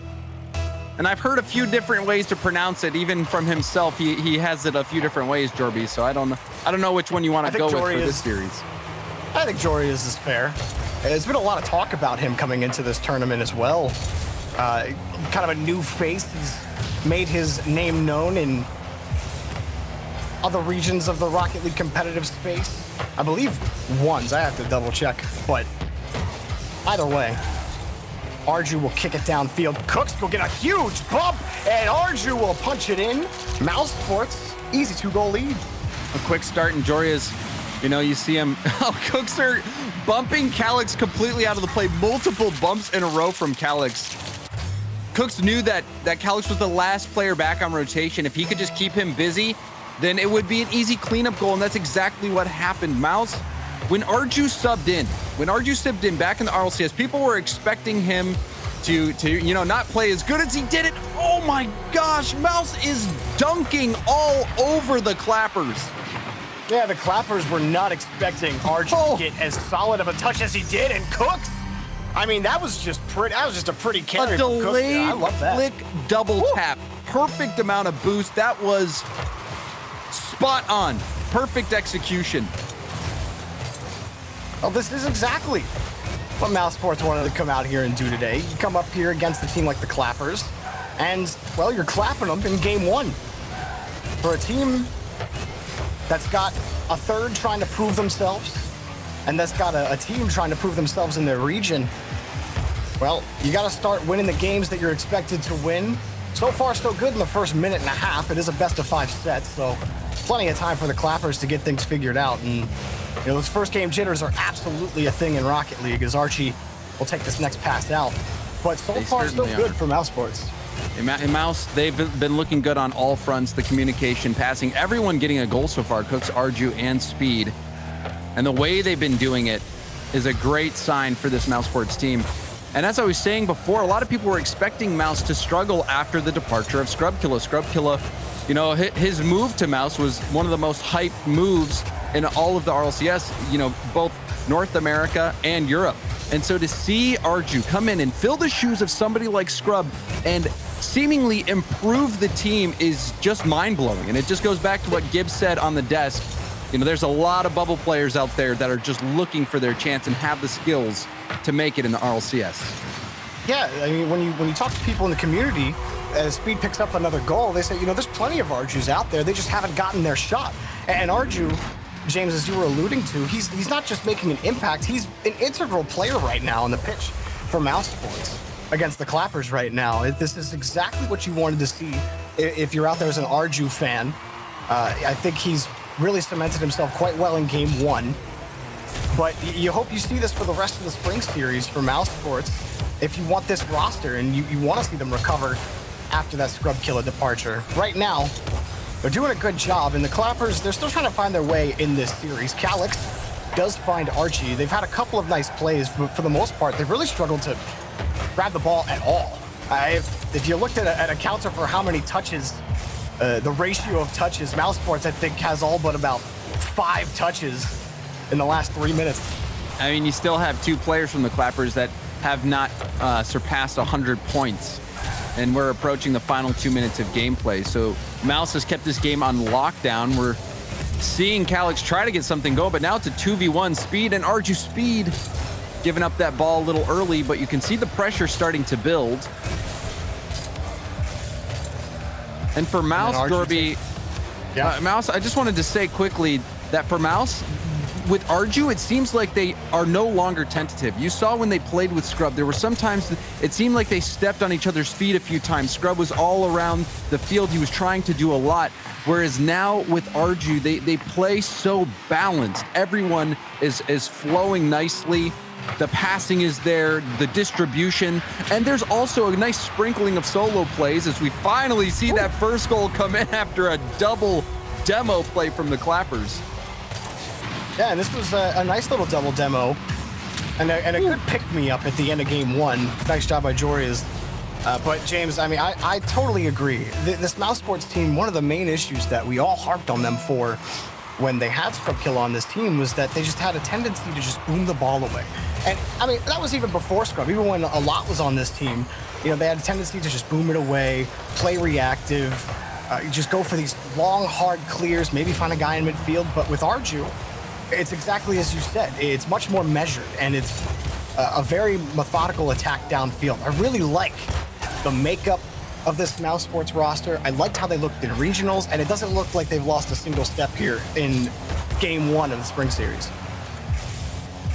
And I've heard a few different ways to pronounce it, even from himself. He has it a few different ways, Jorby. So I don't know which one you want to go with for this series. I think Joria's is fair. There's been a lot of talk about him coming into this tournament as well. Kind of a new face. He's made his name known in other regions of the Rocket League competitive space. I believe once. I have to double check, but either way, Arju will kick it downfield. Cooks will get a huge bump, and Arju will punch it in. Mouse Sports, easy 2-goal lead. A quick start in Joria's. You know, you see him. Oh, Cooks are bumping Calyx completely out of the play. Multiple bumps in a row from Calyx. Cooks knew that Calyx was the last player back on rotation. If he could just keep him busy, then it would be an easy cleanup goal, and that's exactly what happened. Mouse, when Arju subbed in back in the RLCS, people were expecting him to you know, not play as good as he did it. Oh my gosh, Mouse is dunking all over the Clappers. Yeah, the Clappers were not expecting Arju to get as solid of a touch as he did, and Cooks, I mean, that was just a pretty carry. A delayed I love that. flick double tap. Perfect amount of boost. That was spot on. Perfect execution. Well, this is exactly what Mouse Sports wanted to come out here and do today. You come up here against a team like the Clappers, and, well, you're clapping them in game 1. For a team that's got a third trying to prove themselves, and that's got a team trying to prove themselves in their region, well, you got to start winning the games that you're expected to win. So far, so good in the first minute and a half. It is a best-of-5 set, so plenty of time for the Clappers to get things figured out. And, you know, those first-game jitters are absolutely a thing in Rocket League, as Archie will take this next pass out. But so far, so good for Mouse Sports. And Mouse, they've been looking good on all fronts, the communication, passing, everyone getting a goal so far, Cooks, Arju, and Speed. And the way they've been doing it is a great sign for this Mouse Sports team. And as I was saying before, a lot of people were expecting Mouse to struggle after the departure of Scrubkilla. Scrubkilla, you know, his move to Mouse was one of the most hyped moves in all of the RLCS, you know, both North America and Europe. And so to see Arju come in and fill the shoes of somebody like Scrub and seemingly improve the team is just mind-blowing. And it just goes back to what Gibbs said on the desk. You know, there's a lot of bubble players out there that are just looking for their chance and have the skills to make it in the RLCS. Yeah, I mean, when you talk to people in the community, as Speed picks up another goal, they say, you know, there's plenty of Arjus out there. They just haven't gotten their shot. And Arju, James, as you were alluding to, he's not just making an impact, he's an integral player right now on the pitch for Mouse Sports against the Clappers right now. This is exactly what you wanted to see if you're out there as an Arju fan. I think he's really cemented himself quite well in game 1. But you hope you see this for the rest of the spring series for Mouse Sports if you want this roster and you want to see them recover after that Scrub Killer departure. Right now, they're doing a good job, and the Clappers, they're still trying to find their way in this series. Calix does find Archie. They've had a couple of nice plays, but for the most part, they've really struggled to grab the ball at all. If you looked at a counter for how many touches, the ratio of touches, Mouse Sports, I think, has all but about 5 touches in the last 3 minutes. I mean, you still have 2 players from the Clappers that have not surpassed 100 points. And we're approaching the final 2 minutes of gameplay. So Mouse has kept this game on lockdown. We're seeing Calix try to get something going, but now it's a 2v1. Speed and Arju Speed giving up that ball a little early, but you can see the pressure starting to build. And for Mouse, Dorby, Mouse, I just wanted to say quickly that for Mouse, with Arju, it seems like they are no longer tentative. You saw when they played with Scrub, there were sometimes it seemed like they stepped on each other's feet a few times. Scrub was all around the field. He was trying to do a lot. Whereas now with Arju, they play so balanced. Everyone is flowing nicely. The passing is there, the distribution, and there's also a nice sprinkling of solo plays as we finally see that first goal come in after a double demo play from the Clappers. Yeah, and this was a nice little double demo and a good pick-me-up at the end of game 1. Nice job by Jorias. But James, I mean, I totally agree. This Mouse Sports team, one of the main issues that we all harped on them for when they had Scrub Kill on this team was that they just had a tendency to just boom the ball away. And I mean, that was even before Scrub, even when a lot was on this team, you know, they had a tendency to just boom it away, play reactive, just go for these long, hard clears, maybe find a guy in midfield. But with Arju, it's exactly as you said. It's much more measured, and it's a very methodical attack downfield. I really like the makeup of this Mouse Sports roster. I liked how they looked in regionals, and it doesn't look like they've lost a single step here in game 1 of the spring series.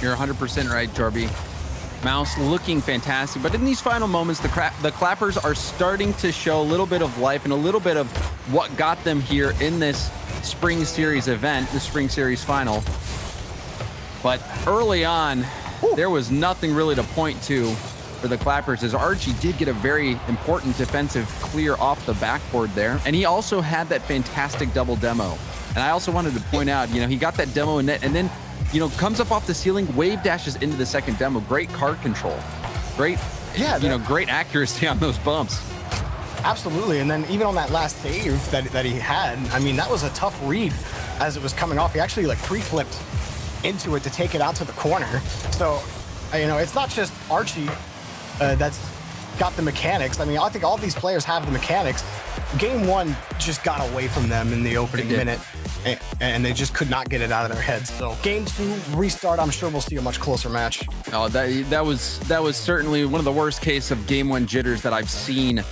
You're 100% right, Jorby. Mouse looking fantastic, but in these final moments, the Clappers are starting to show a little bit of life and a little bit of what got them here in this spring series event, the spring series final. But early on, there was nothing really to point to for the Clappers, as Archie did get a very important defensive clear off the backboard there. And he also had that fantastic double demo. And I also wanted to point out, you know, he got that demo in net and then, you know, comes up off the ceiling, wave dashes into the second demo. Great card control. Great, great accuracy on those bumps. Absolutely, and then even on that last save that he had, I mean, that was a tough read as it was coming off. He actually like pre-flipped into it to take it out to the corner. So, you know, it's not just Archie that's got the mechanics. I mean, I think all these players have the mechanics. Game 1 just got away from them in the opening minute, and they just could not get it out of their heads. So game 2 restart, I'm sure we'll see a much closer match. Oh, that was certainly one of the worst case of game 1 jitters that I've seen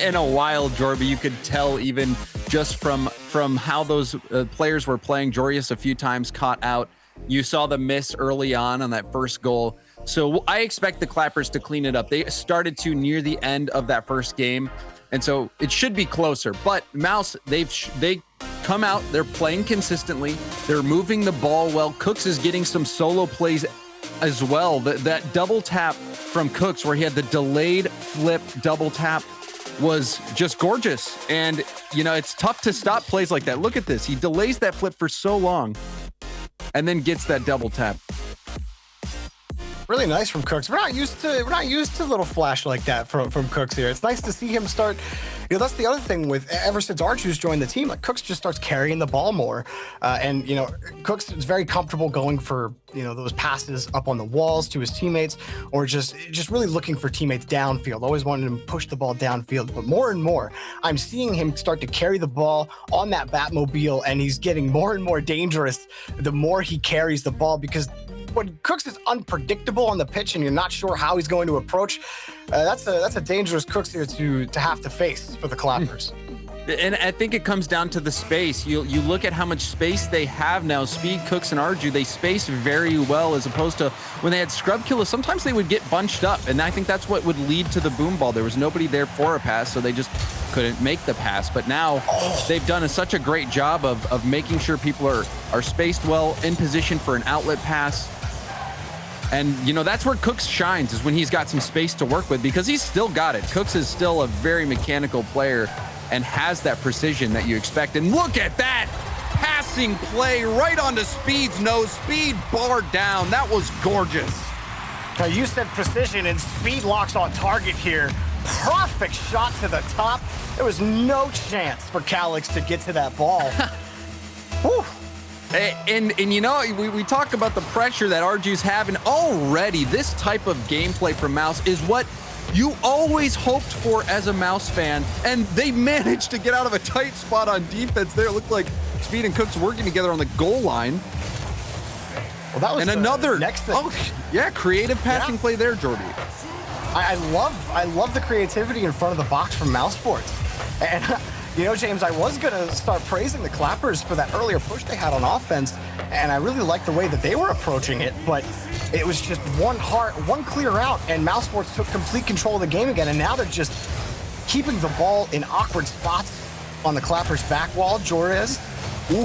in a while, Jorby. You could tell even just from how those players were playing. Jorius a few times caught out. You saw the miss early on that first goal. So I expect the Clappers to clean it up. They started to near the end of that first game, and so it should be closer. But Mouse, they come out, they're playing consistently, they're moving the ball well. Cooks is getting some solo plays as well. That double tap from Cooks, where he had the delayed flip double tap, was just gorgeous. And you know, it's tough to stop plays like that. Look at this. He delays that flip for so long and then gets that double tap. Really nice from Cooks. We're not used to a little flash like that from Cooks here. It's nice to see him start. You know, that's the other thing with ever since Archu's joined the team, like Cooks just starts carrying the ball more, and you know, Cooks is very comfortable going for, you know, those passes up on the walls to his teammates, or just really looking for teammates downfield. Always wanted him to push the ball downfield, but more and more, I'm seeing him start to carry the ball on that Batmobile, and he's getting more and more dangerous the more he carries the ball, because when Cooks is unpredictable on the pitch and you're not sure how he's going to approach, that's a dangerous Cooks here to have to face for the Clappers. And I think it comes down to the space. You look at how much space they have now. Speed, Cooks, and Arju, they space very well, as opposed to when they had Scrub Killers, sometimes they would get bunched up. And I think that's what would lead to the boom ball. There was nobody there for a pass, so they just couldn't make the pass. But now they've done such a great job of making sure people are spaced well, in position for an outlet pass. And, you know, that's where Cooks shines, is when he's got some space to work with, because he's still got it. Cooks is still a very mechanical player and has that precision that you expect. And look at that passing play right onto Speed's nose. Speed barred down. That was gorgeous. Now, you said precision, and Speed locks on target here. Perfect shot to the top. There was no chance for Calix to get to that ball. Whew. And you know, we talk about the pressure that Arju's having already. This type of gameplay from Mouse is what you always hoped for as a Mouse fan, and they managed to get out of a tight spot on defense there. It looked like Speed and Cooks working together on the goal line. Well, that was and another next thing. Oh, yeah, creative passing play there, Jordy. I love the creativity in front of the box from Mouse Sports. And you know, James, I was going to start praising the Clappers for that earlier push they had on offense, and I really liked the way that they were approaching it, but it was just one clear out, and Mouse Sports took complete control of the game again, and now they're just keeping the ball in awkward spots on the Clappers' back wall. Jorez,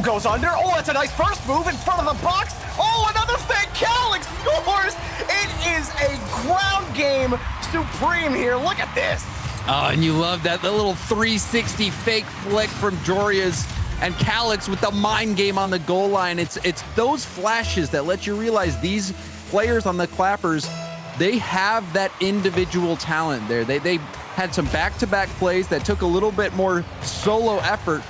goes under. Oh, that's a nice first move in front of the box. Oh, another fake. Calix scores. It is a ground game supreme here. Look at this. Oh, and you love that, the little 360 fake flick from Jorias and Calix with the mind game on the goal line. It's those flashes that let you realize these players on the Clappers, they have that individual talent there. They had some back-to-back plays that took a little bit more solo effort,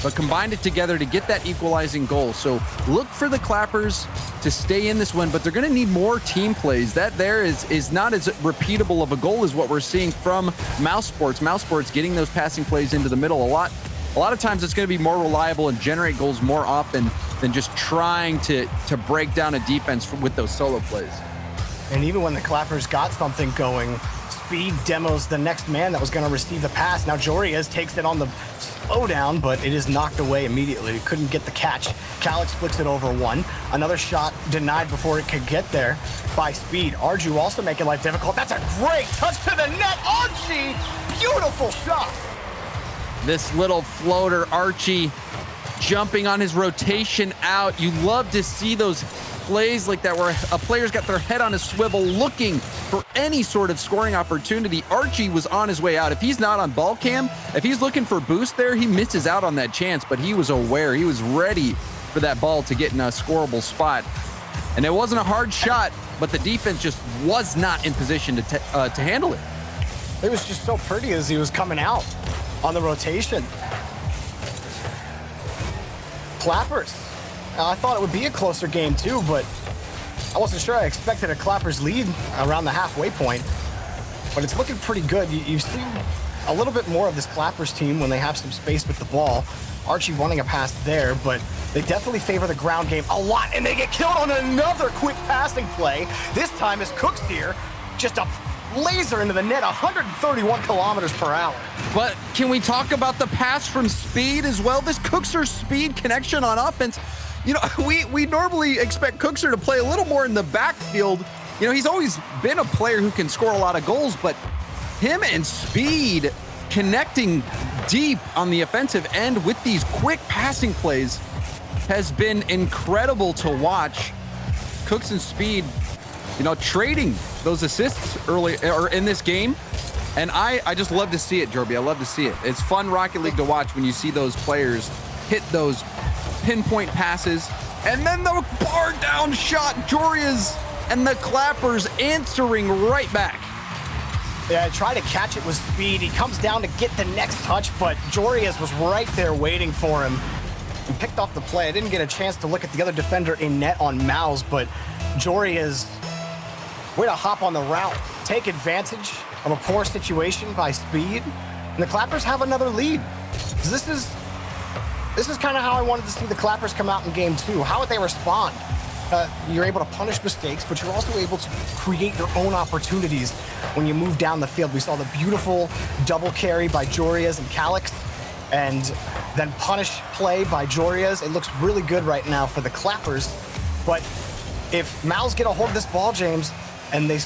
but combined it together to get that equalizing goal. So look for the Clappers to stay in this win, but they're going to need more team plays. That there is not as repeatable of a goal as what we're seeing from Mouse Sports. Mouse Sports getting those passing plays into the middle a lot of times it's going to be more reliable and generate goals more often than just trying to break down a defense with those solo plays. And even when the Clappers got something going, Speed demos the next man that was going to receive the pass. Now Jorias takes it on the slowdown, but it is knocked away immediately. It couldn't get the catch. Calix flicks it over one. Another shot denied before it could get there by Speed. Arju also making life difficult. That's a great touch to the net. Archie, beautiful shot. This little floater, Archie, jumping on his rotation out. You love to see those plays like that where a player's got their head on a swivel looking for any sort of scoring opportunity. Archie was on his way out. If he's not on ball cam, if he's looking for boost there, he misses out on that chance, but he was aware. He was ready for that ball to get in a scoreable spot. And it wasn't a hard shot, but the defense just was not in position to handle it. It was just so pretty as he was coming out on the rotation. Clappers. I thought it would be a closer game too, but I wasn't sure. I expected a Clappers lead around the halfway point, but it's looking pretty good. You've seen a little bit more of this Clappers team when they have some space with the ball. Archie wanting a pass there, but they definitely favor the ground game a lot, and they get killed on another quick passing play. This time is Cooks here, just a laser into the net, 131 kilometers per hour. But can we talk about the pass from Speed as well? This Cookser Speed connection on offense. You know, we normally expect Cookser to play a little more in the backfield. You know, he's always been a player who can score a lot of goals, but him and Speed connecting deep on the offensive end with these quick passing plays has been incredible to watch. Cooks and Speed, you know, trading those assists early or in this game. And I just love to see it, Jorby. I love to see it. It's fun Rocket League to watch when you see those players hit those pinpoint passes. And then the bar down shot, Jorias and the Clappers answering right back. Yeah, I try to catch it with Speed. He comes down to get the next touch, but Jorias was right there waiting for him. He picked off the play. I didn't get a chance to look at the other defender in net on Mouse, but Jorias way to hop on the route, take advantage of a poor situation by Speed, and the Clappers have another lead. This is kind of how I wanted to see the Clappers come out in game two. How would they respond? You're able to punish mistakes, but you're also able to create your own opportunities when you move down the field. We saw the beautiful double carry by Jorias and Calix. and then punish play by Jorias. It looks really good right now for the Clappers. But if Mals get a hold of this ball, James, and they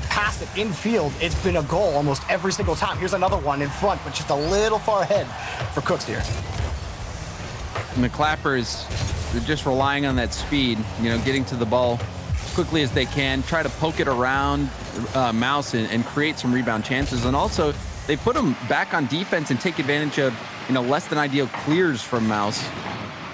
pass it infield, it's been a goal almost every single time. Here's another one in front, but just a little far ahead for Cooks here. And the Clappers, they're just relying on that speed, getting to the ball as quickly as they can, try to poke it around Mouse and create some rebound chances. And also, they put them back on defense and take advantage of, less than ideal clears from Mouse.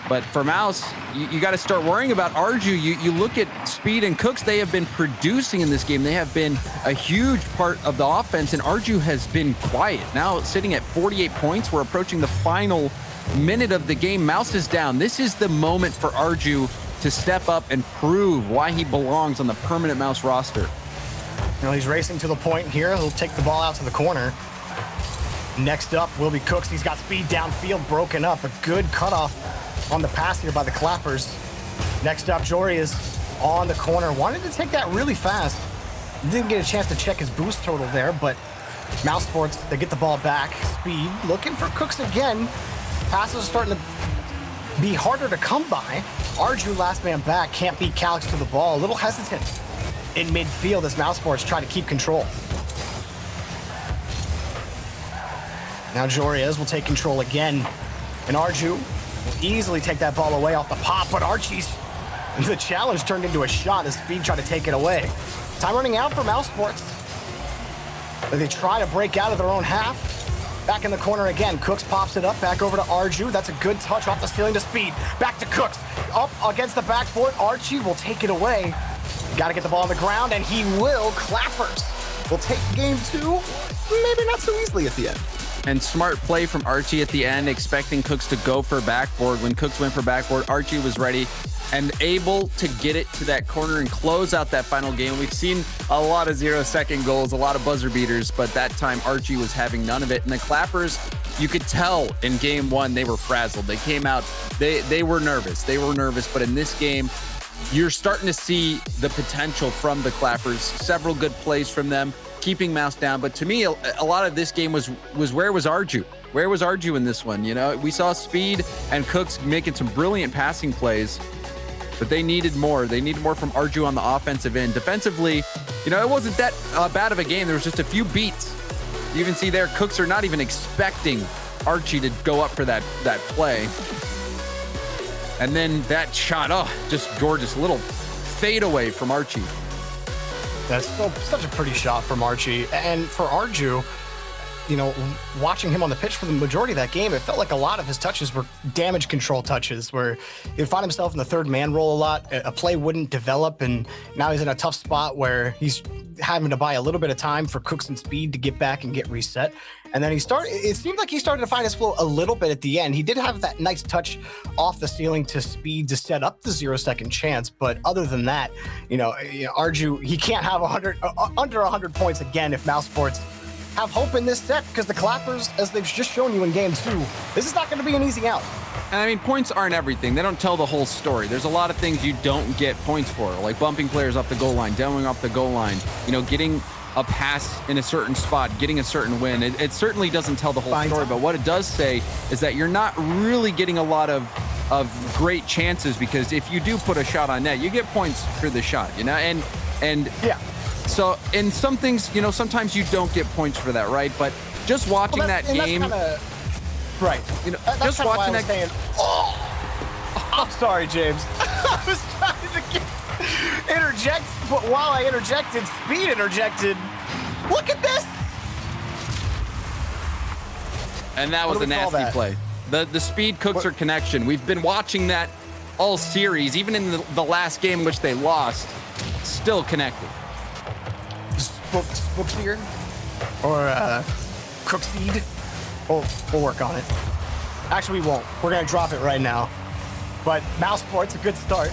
But for Mouse, you got to start worrying about Arju. You look at Speed and Cooks, they have been producing in this game. They have been a huge part of the offense, and Arju has been quiet. Now sitting at 48 points, we're approaching the final minute of the game. Mouse is down. This is the moment for Arju to step up and prove why he belongs on the permanent Mouse roster. He's racing to the point here. He'll take the ball out to the corner. Next up will be Cooks. He's got speed downfield broken up. A good cutoff on the pass here by the Clappers. Next up, Jory is on the corner. Wanted to take that really fast. Didn't get a chance to check his boost total there, but Mouse Sports, they get the ball back. Speed looking for Cooks again. Passes are starting to be harder to come by. Arju, last man back, can't beat Calix to the ball. A little hesitant in midfield as Mouse Sports try to keep control. Now Jorias will take control again. And Arju will easily take that ball away off the pop, but the challenge turned into a shot as Speed tried to take it away. Time running out for Mouse Sports. They try to break out of their own half. Back in the corner again. Cooks pops it up, back over to Arju. That's a good touch off the ceiling to Speed. Back to Cooks. Up against the backboard. Archie will take it away. Got to get the ball on the ground, and he will. Clappers will take game 2. Maybe not so easily at the end. And smart play from Archie at the end, expecting Cooks to go for backboard. When Cooks went for backboard, Archie was ready and able to get it to that corner and close out that final game. We've seen a lot of 0-second goals, a lot of buzzer beaters, but that time Archie was having none of it. And the Clappers, you could tell in game 1, they were frazzled. They came out, they were nervous. They were nervous, but in this game, you're starting to see the potential from the Clappers. Several good plays from them, keeping Mouse down. But to me, a lot of this game was where was Arju? Where was Arju in this one? We saw Speed and Cooks making some brilliant passing plays, but they needed more. They needed more from Arju on the offensive end. Defensively, it wasn't that bad of a game. There was just a few beats. You even see there, Cooks are not even expecting Archie to go up for that play. And then that shot, just gorgeous little fade away from Archie. That's such a pretty shot from Archie. And for Arju, watching him on the pitch for the majority of that game, it felt like a lot of his touches were damage control touches where he'd find himself in the third man role a lot. A play wouldn't develop, and now he's in a tough spot where he's having to buy a little bit of time for Cooks and Speed to get back and get reset. And then it seemed like he started to find his flow a little bit at the end. He did have that nice touch off the ceiling to Speed to set up the 0-second chance. But other than that, Arju, he can't have under 100 points again if Mouse Sports have hope in this set, because the Clappers, as they've just shown you in game 2, this is not going to be an easy out. And I mean, points aren't everything. They don't tell the whole story. There's a lot of things you don't get points for, like bumping players off the goal line, demoing off the goal line, getting a pass in a certain spot, getting a certain win. It certainly doesn't tell the whole story, but what it does say is that you're not really getting a lot of great chances, because if you do put a shot on net, you get points for the shot, and yeah. So in some things, sometimes you don't get points for that, right? But just watching that game, right? That's just watching that game. I'm sorry, James. I was trying to interject, but while I interjected, Speed interjected. Look at this. And that was a nasty play. The Speed Cookser connection. We've been watching that all series, even in the last game, which they lost, still connected. Spooksier or Crookseed. We'll work on it. Actually, we won't. We're going to drop it right now. But Mouse Sports, a good start.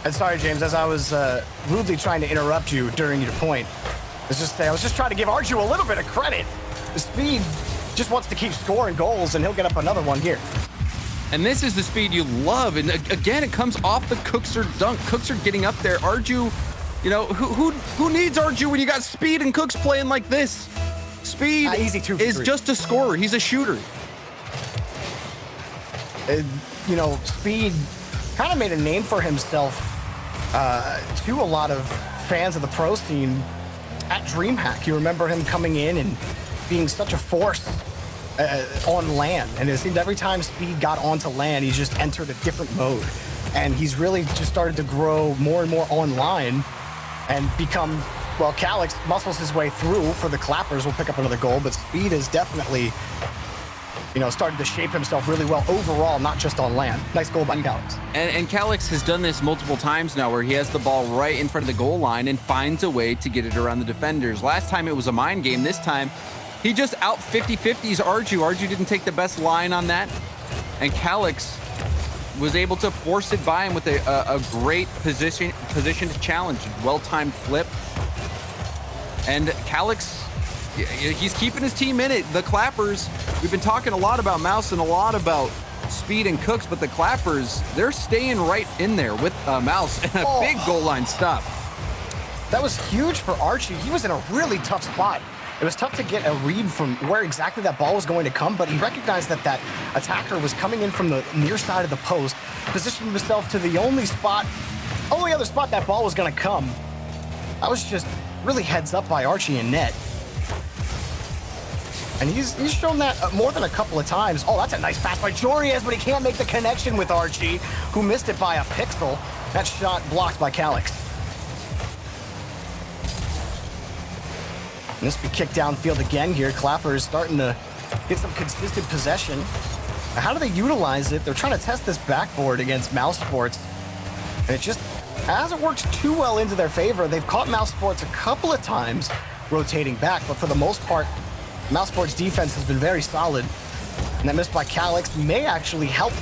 And sorry, James, as I was rudely trying to interrupt you during your point, I was just trying to give Arju a little bit of credit. The Speed just wants to keep scoring goals, and he'll get up another one here. And this is the Speed you love. And again, it comes off the Cookser dunk. Cookser getting up there. Arju, who needs Arju when you got Speed and Cooks playing like this? Speed easy 2 for is 3. just a scorer. He's a shooter. You know, Speed kind of made a name for himself to a lot of fans of the pro scene at DreamHack. You remember him coming in and being such a force on LAN, and it seemed every time Speed got onto LAN, he just entered a different mode, and he's really just started to grow more and more online and become, well, Calyx muscles his way through for the Clappers. Will pick up another goal, but Speed is definitely, you know, started to shape himself really well overall, not just on LAN. Nice goal by Calyx. And Calyx has done this multiple times now where he has the ball right in front of the goal line and finds a way to get it around the defenders. Last time it was a mind game. This time he just out 50-50s Arju. Arju didn't take the best line on that, and Calyx was able to force it by him with a great positioned challenge. Well-timed flip. And Calyx, he's keeping his team in it. The Clappers, we've been talking a lot about Mouse and a lot about Speed and Cooks, but the Clappers, they're staying right in there with Mouse and a big goal line stop. That was huge for Archie. He was in a really tough spot. It was tough to get a read from where exactly that ball was going to come, but he recognized that that attacker was coming in from the near side of the post, positioned himself to the only other spot that ball was going to come. That was just really heads up by Archie and net. And he's shown that more than a couple of times. Oh, that's a nice pass by Joriez, but he can't make the connection with Archie, who missed it by a pixel. That shot blocked by Calyx. And this will be kicked downfield again here. Clappers starting to get some consistent possession. Now, how do they utilize it? They're trying to test this backboard against Mouse Sports, and it just hasn't worked too well into their favor. They've caught Mouse Sports a couple of times rotating back, but for the most part, Mouse Sports defense has been very solid. And that miss by Calyx may actually help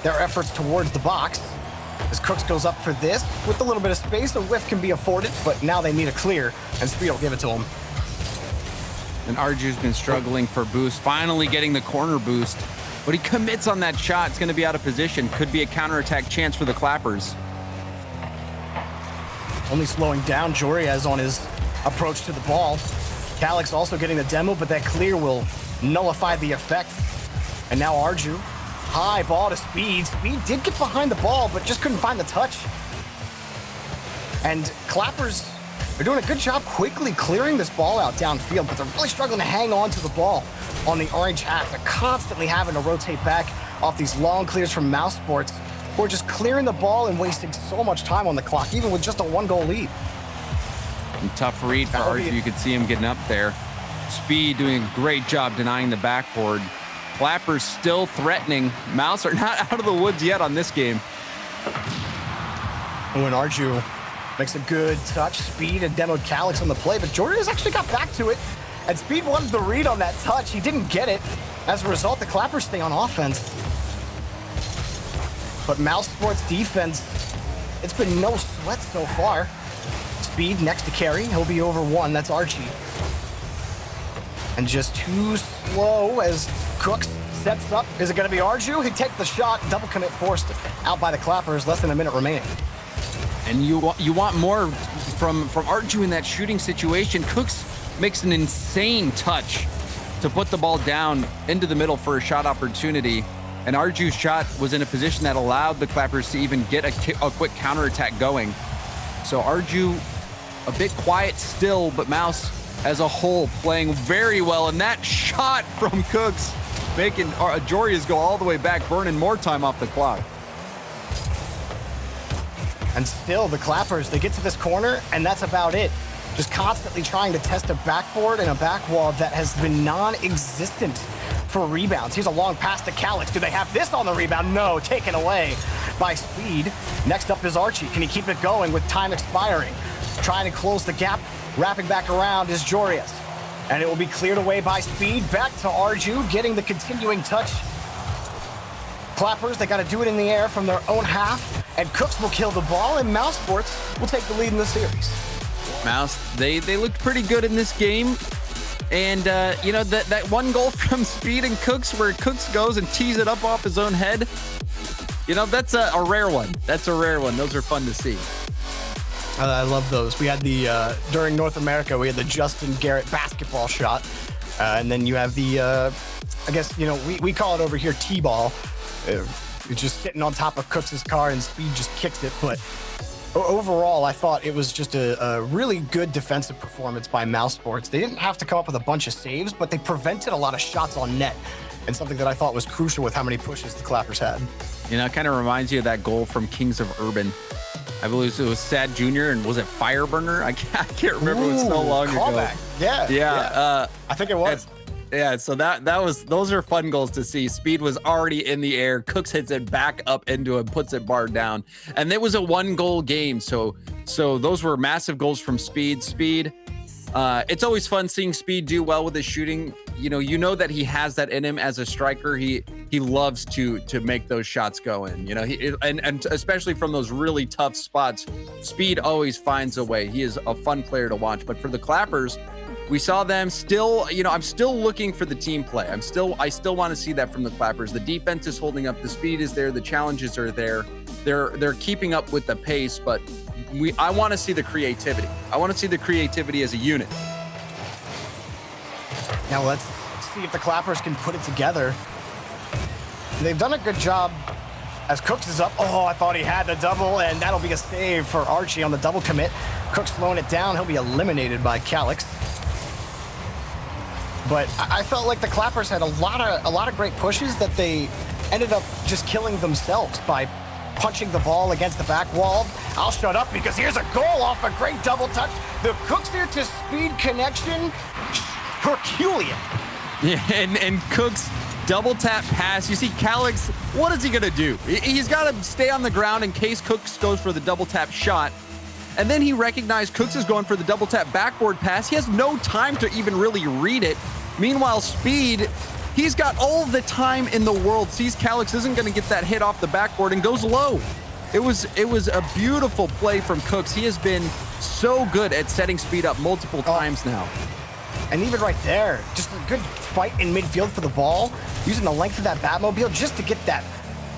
their efforts towards the box. As Cooks goes up for this, with a little bit of space, a whiff can be afforded, but now they need a clear, and Speed will give it to him. And Arju's been struggling for boost, finally getting the corner boost, but he commits on that shot. It's going to be out of position. Could be a counterattack chance for the Clappers. Only slowing down Joriez on his approach to the ball. Calyx also getting the demo, but that clear will nullify the effect. And now Arju, high ball to Speed. Speed did get behind the ball, but just couldn't find the touch. And Clappers are doing a good job quickly clearing this ball out downfield, but they're really struggling to hang on to the ball on the orange half. They're constantly having to rotate back off these long clears from Mouse Sports, who are just clearing the ball and wasting so much time on the clock, even with just a 1-goal lead. And tough read for Arju. You could see him getting up there. Speed doing a great job denying the backboard. Clappers still threatening. Mouse are not out of the woods yet on this game. And when Arju makes a good touch, Speed and demoed Calyx on the play, but Joriez actually got back to it, and Speed wanted the read on that touch. He didn't get it. As a result, the Clappers stay on offense. But Mouse Sports defense, it's been no sweat so far. Speed next to carry. He'll be over one. That's Archie. And just too slow as Cooks sets up. Is it going to be Arju? He takes the shot. Double commit forced out by the Clappers. Less than a minute remaining. And you want more from Arju in that shooting situation. Cooks makes an insane touch to put the ball down into the middle for a shot opportunity. And Arju's shot was in a position that allowed the Clappers to even get a quick counterattack going. So Arju a bit quiet still, but Mouse as a whole playing very well. And that shot from Cooks making Joriez go all the way back, burning more time off the clock. And still, the Clappers, they get to this corner, and that's about it. Just constantly trying to test a backboard and a back wall that has been non-existent for rebounds. Here's a long pass to Calyx. Do they have this on the rebound? No, taken away by Speed. Next up is Archie. Can he keep it going with time expiring? Trying to close the gap. Wrapping back around is Joriez. And it will be cleared away by Speed. Back to Arju, getting the continuing touch. Clappers, they got to do it in the air from their own half. And Cooks will kill the ball, and Mouse Sports will take the lead in the series. Mouse, they looked pretty good in this game. And, you know, that one goal from Speed and Cooks where Cooks goes and tees it up off his own head, you know, that's a rare one. That's a rare one. Those are fun to see. I love those. We had the, during North America, we had the Justin Garrett basketball shot. And then you have the, I guess, you know, we call it over here T-ball. He's just sitting on top of Cooks' car and Speed just kicked it. But overall, I thought it was just a really good defensive performance by Mousesports. They didn't have to come up with a bunch of saves, but they prevented a lot of shots on net, and something that I thought was crucial with how many pushes the Clappers had. You know, it kind of reminds you of that goal from Kings of Urban. I believe it was Sad Jr. and was it Fireburner? I can't remember. It was so long callback. ago. Yeah. I think it was. Yeah, so those are fun goals to see. Speed was already in the air. Cooks hits it back up into him, puts it bar down. And it was a 1-goal game. So those were massive goals from Speed. It's always fun seeing Speed do well with his shooting. You know that he has that in him as a striker. He loves to make those shots go in. You know, and especially from those really tough spots, Speed always finds a way. He is a fun player to watch. But for the Clappers, we saw them still, I'm still looking for the team play. I still want to see that from the Clappers. The defense is holding up, the speed is there, the challenges are there. They're keeping up with the pace, but I want to see the creativity. I want to see the creativity as a unit. Now let's see if the Clappers can put it together. They've done a good job as Cooks is up. Oh, I thought he had the double, and that'll be a save for Archie on the double commit. Cooks slowing it down. He'll be eliminated by Calix. But I felt like the Clappers had a lot of great pushes that they ended up just killing themselves by punching the ball against the back wall. I'll shut up because here's a goal off a great double touch. The Cooks here to Speed connection, Herculean. Yeah, and Cooks double tap pass. You see Calix, what is he gonna do? He's gotta stay on the ground in case Cooks goes for the double tap shot. And then he recognized Cooks is going for the double tap backboard pass. He has no time to even really read it. Meanwhile, Speed, he's got all the time in the world, sees Calix isn't going to get that hit off the backboard and goes low. It was a beautiful play from Cooks. He has been so good at setting Speed up multiple times now. And even right there, just a good fight in midfield for the ball, using the length of that Batmobile just to get that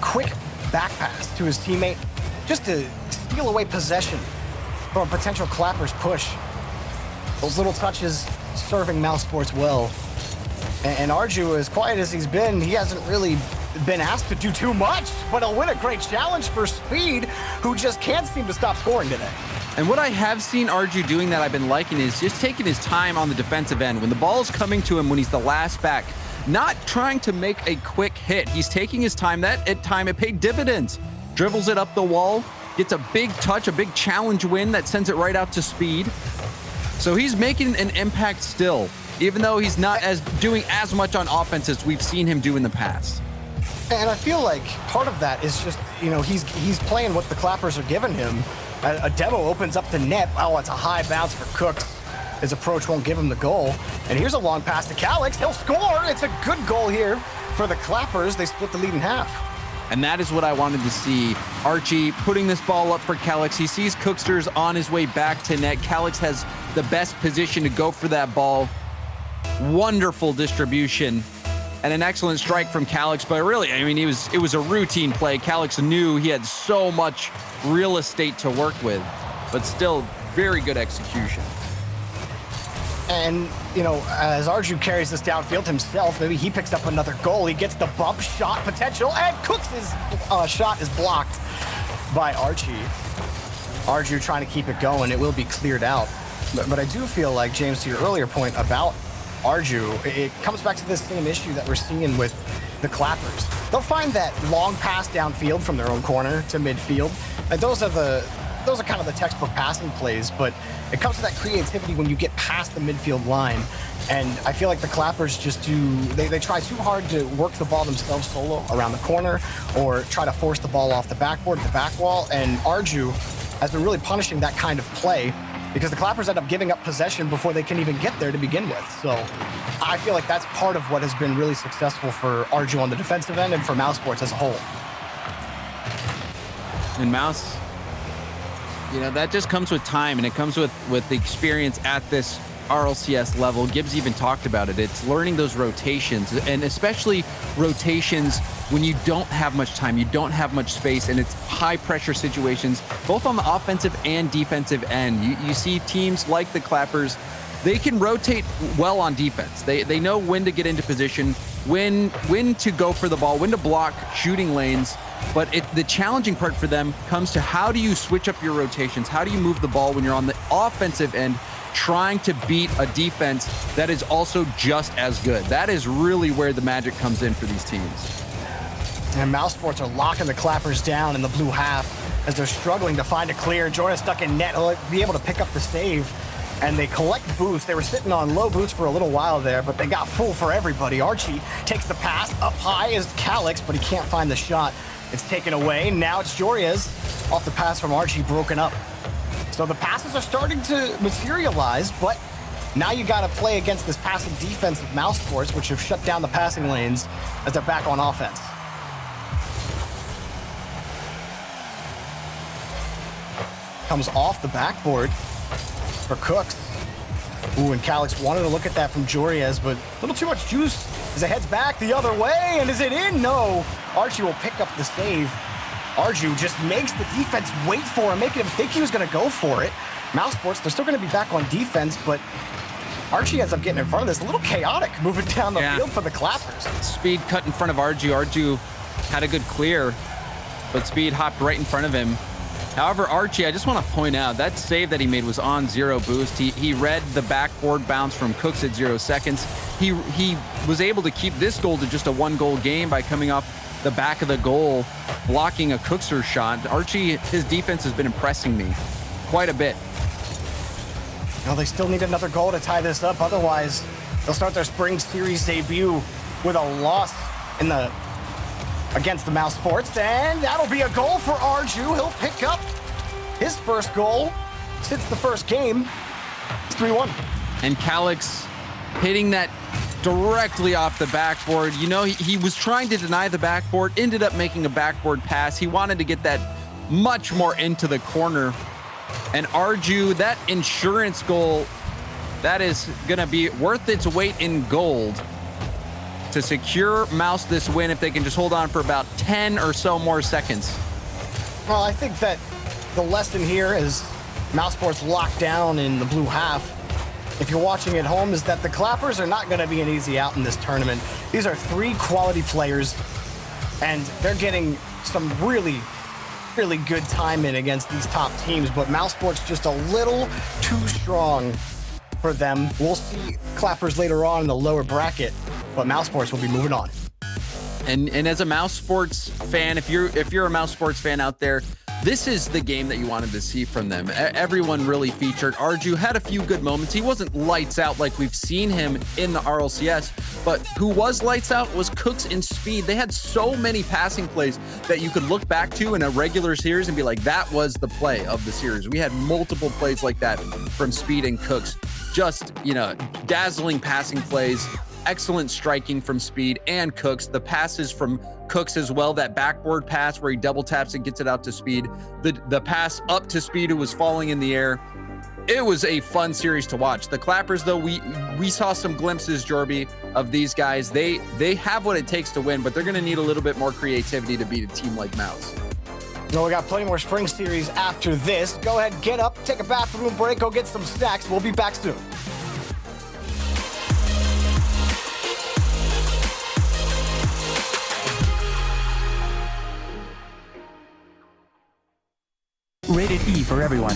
quick back pass to his teammate, just to steal away possession from a potential Clappers push. Those little touches serving Mousesports well. And Arju, as quiet as he's been, he hasn't really been asked to do too much, but he'll win a great challenge for Speed, who just can't seem to stop scoring today. And what I have seen Arju doing that I've been liking is just taking his time on the defensive end. When the ball is coming to him, when he's the last back, not trying to make a quick hit. He's taking his time. That time it paid dividends. Dribbles it up the wall, gets a big touch, a big challenge win that sends it right out to Speed. So he's making an impact still, even though he's not doing as much on offense as we've seen him do in the past. And I feel like part of that is just, he's playing what the Clappers are giving him. A demo opens up the net. Oh, it's a high bounce for Cooks. His approach won't give him the goal. And here's a long pass to Calix. He'll score. It's a good goal here for the Clappers. They split the lead in half. And that is what I wanted to see. Archie putting this ball up for Calix. He sees Cooksters on his way back to net. Calix has the best position to go for that ball. Wonderful distribution and an excellent strike from Calix. But really, it was a routine play. Calix knew he had so much real estate to work with, but still very good execution. And, as Arju carries this downfield himself, maybe he picks up another goal. He gets the bump shot potential, and Cooks' shot is blocked by Archie. Arju trying to keep it going. It will be cleared out. But I do feel like, James, to your earlier point about Arju, it comes back to this same issue that we're seeing with the Clappers. They'll find that long pass downfield from their own corner to midfield. And those are kind of the textbook passing plays, but it comes to that creativity when you get past the midfield line. And I feel like the Clappers they try too hard to work the ball themselves solo around the corner or try to force the ball off the backboard, the back wall. And Arju has been really punishing that kind of play because the Clappers end up giving up possession before they can even get there to begin with. So I feel like that's part of what has been really successful for Arju on the defensive end and for Mousesports as a whole. And Mouse, that just comes with time, and it comes with the experience at this RLCS level. Gibbs even talked about it. It's learning those rotations, and especially rotations when you don't have much time, you don't have much space, and it's high pressure situations, both on the offensive and defensive end. You see teams like the Clappers, they can rotate well on defense. They know when to get into position, when to go for the ball, when to block shooting lanes. But the challenging part for them comes to how do you switch up your rotations? How do you move the ball when you're on the offensive end trying to beat a defense that is also just as good? That is really where the magic comes in for these teams. And Mousesports are locking the Clappers down in the blue half as they're struggling to find a clear. Jordan stuck in net. He'll be able to pick up the save. And they collect boosts. They were sitting on low boosts for a little while there, but they got full for everybody. Archie takes the pass. Up high is Calix, but he can't find the shot. It's taken away. Now it's Jorias off the pass from Archie, broken up. So the passes are starting to materialize, but now you got to play against this passive defense of Mousesports, which have shut down the passing lanes as they're back on offense. Comes off the backboard for Cooks. Ooh, and Calix wanted to look at that from Jorias, but a little too much juice as it heads back the other way. And is it in? No. Archie will pick up the save. Arju just makes the defense wait for him, making him think he was going to go for it. Mousesports, they're still going to be back on defense, but Archie ends up getting in front of this. A little chaotic moving down the field for the Clappers. Speed cut in front of Arju. Arju had a good clear, but Speed hopped right in front of him. However, Archie, I just want to point out that save that he made was on 0 boost. He read the backboard bounce from Cooks at 0 seconds. He was able to keep this goal to just a 1-goal game by coming off the back of the goal, blocking a Cookser shot. Archie, his defense has been impressing me quite a bit. Well, they still need another goal to tie this up. Otherwise, they'll start their spring series debut with a loss against the Mousesports, and that'll be a goal for Arju. He'll pick up his first goal since the first game. It's 3-1. And Calix hitting that directly off the backboard. You know, he was trying to deny the backboard, ended up making a backboard pass. He wanted to get that much more into the corner. And Arju, that insurance goal, that is going to be worth its weight in gold to secure Mouse this win if they can just hold on for about 10 or so more seconds. Well, I think that the lesson here is Mousesports locked down in the blue half. If you're watching at home, is that the Clappers are not going to be an easy out in this tournament. These are 3 quality players, and they're getting some really, really good time in against these top teams, but Mousesports just a little too strong for them. We'll see Clappers later on in the lower bracket, but Mousesports will be moving on. And as a Mousesports fan, if you're a Mousesports fan out there, this is the game that you wanted to see from them. Everyone really featured. Arju had a few good moments. He wasn't lights out like we've seen him in the RLCS, but who was lights out was Cooks and Speed. They had so many passing plays that you could look back to in a regular series and be like, that was the play of the series. We had multiple plays like that from Speed and Cooks. Just, you know, dazzling passing plays. Excellent striking from Speed and Cooks. The passes from Cooks as well. That backboard pass where he double taps and gets it out to Speed. The pass up to Speed who was falling in the air. It was a fun series to watch. The Clappers, though, we saw some glimpses, Jorby, of these guys. They have what it takes to win, but they're going to need a little bit more creativity to beat a team like Mouse. No, we got plenty more spring series after this. Go ahead, get up, take a bathroom break, go get some snacks. We'll be back soon. Rated E for everyone.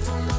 From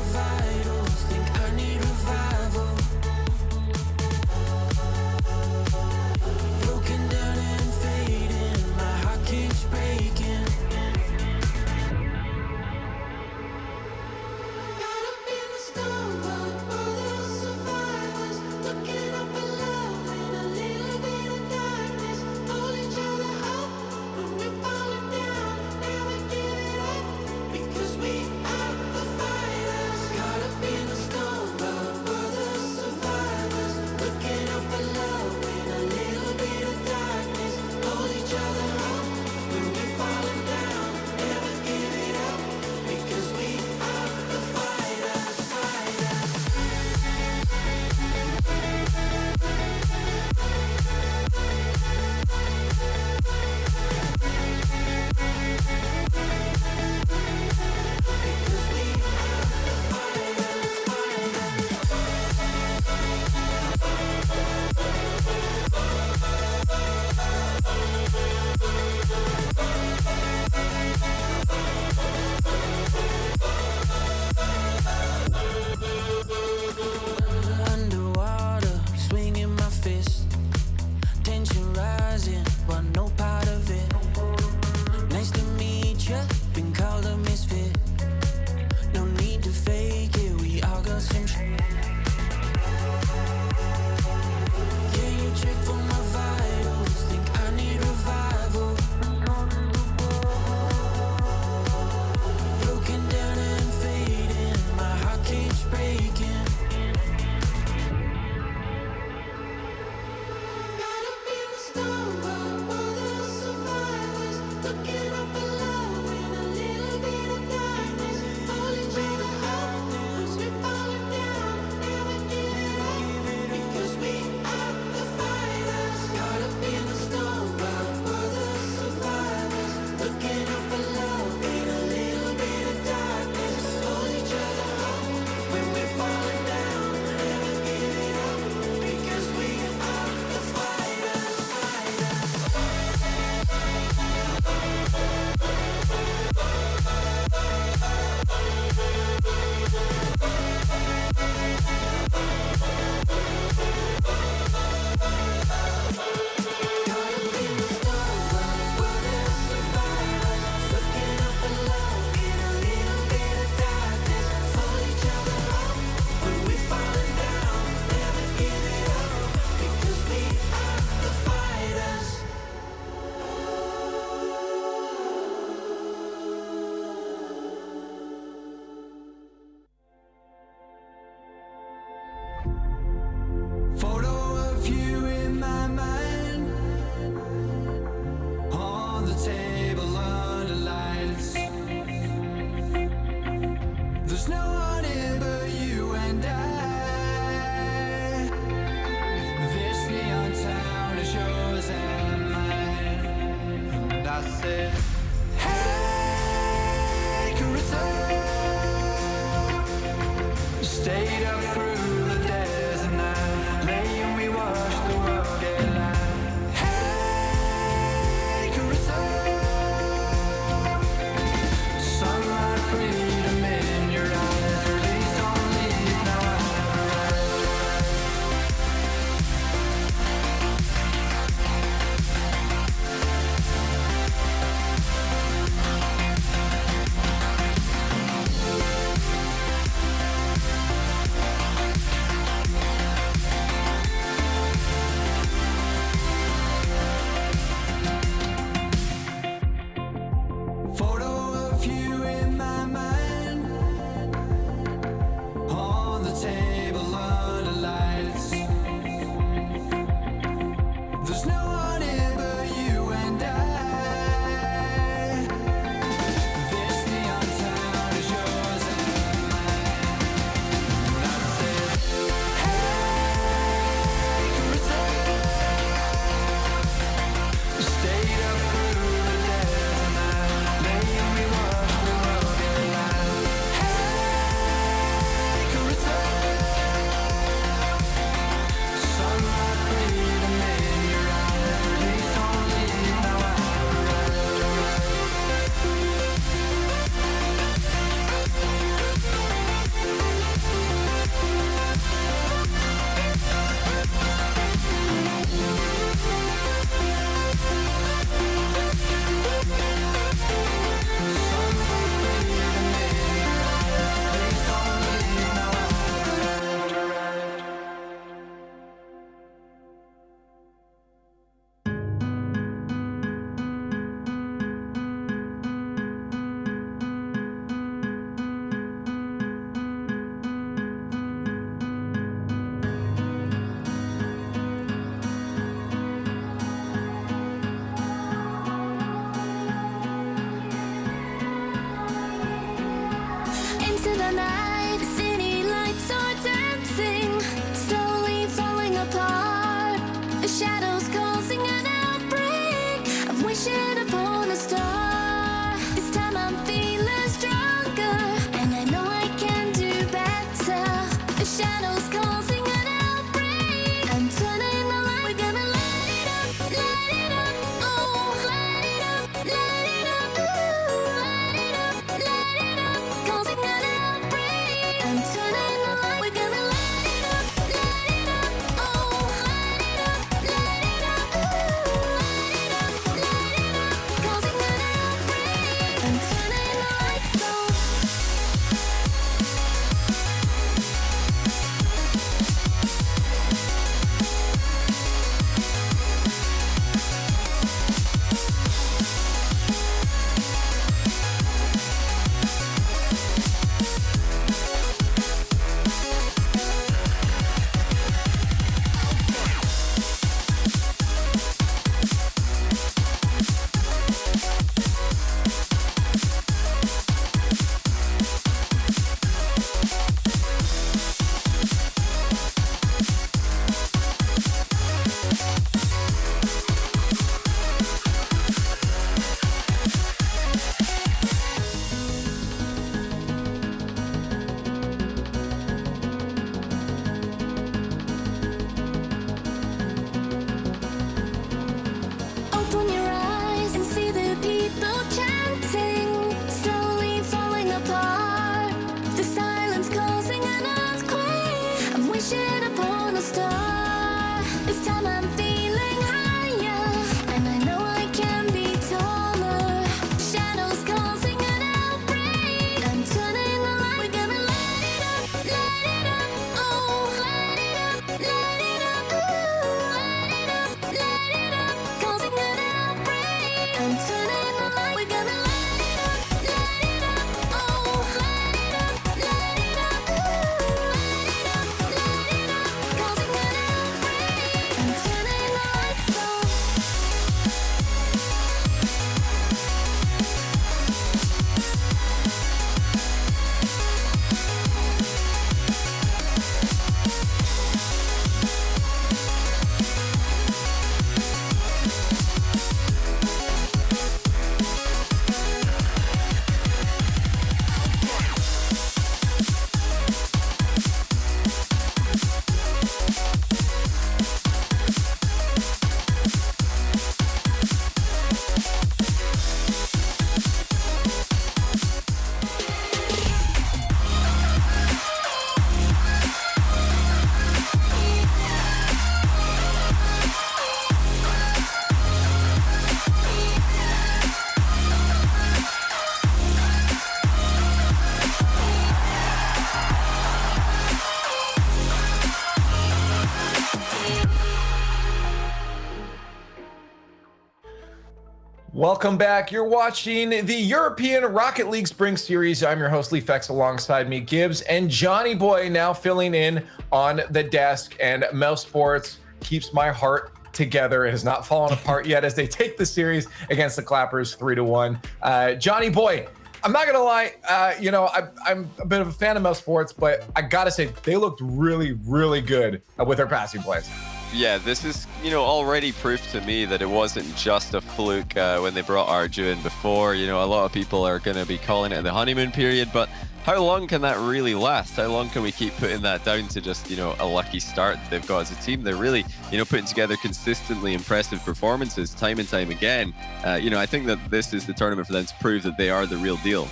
Welcome back. You're watching the European Rocket League Spring Series. I'm your host, Leafex, alongside me, Gibbs and Johnny Boy, now filling in on the desk. And Mouse Sports keeps my heart together. It has not fallen apart yet as they take the series against the Clappers 3-1. Johnny Boy, I'm not gonna lie, I'm a bit of a fan of Mouse Sports, but I gotta say they looked really, really good with their passing plays. Yeah, this is, already proof to me that it wasn't just a fluke when they brought Arju in before. A lot of people are going to be calling it the honeymoon period, but how long can that really last? How long can we keep putting that down to just, a lucky start that they've got as a team? They're really, putting together consistently impressive performances time and time again. I think that this is the tournament for them to prove that they are the real deal.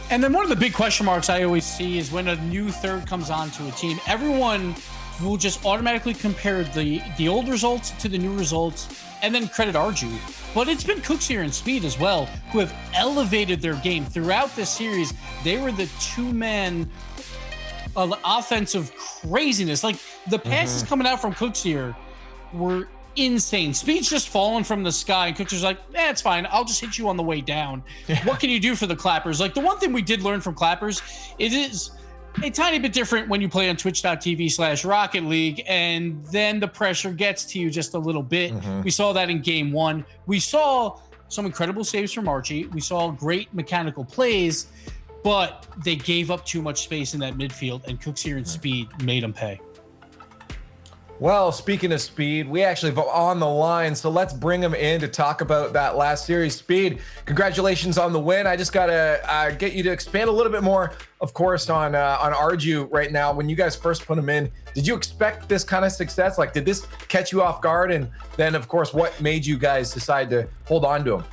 And then one of the big question marks I always see is when a new third comes on to a team, everyone will just automatically compare the old results to the new results and then credit Arju. But it's been Cooksier and Speed as well who have elevated their game throughout this series. They were the two-man offensive craziness. Like the passes coming out from Cooksier were insane. Speed's just falling from the sky and Cooksier's like, it's fine. I'll just hit you on the way down. What can you do for the Clappers? Like the one thing we did learn from Clappers, it is a tiny bit different when you play on twitch.tv/Rocket League, and then the pressure gets to you just a little bit. We saw that in game one. We saw some incredible saves from Archie. We saw great mechanical plays, but they gave up too much space in that midfield, and Cooksier and Speed made them pay. Well, speaking of Speed, we actually have on the line, so let's bring him in to talk about that last series. Speed, congratulations on the win. I just gotta get you to expand a little bit more, of course, on Arju right now. When you guys first put him in, did you expect this kind of success? Like, did this catch you off guard? And then, of course, what made you guys decide to hold on to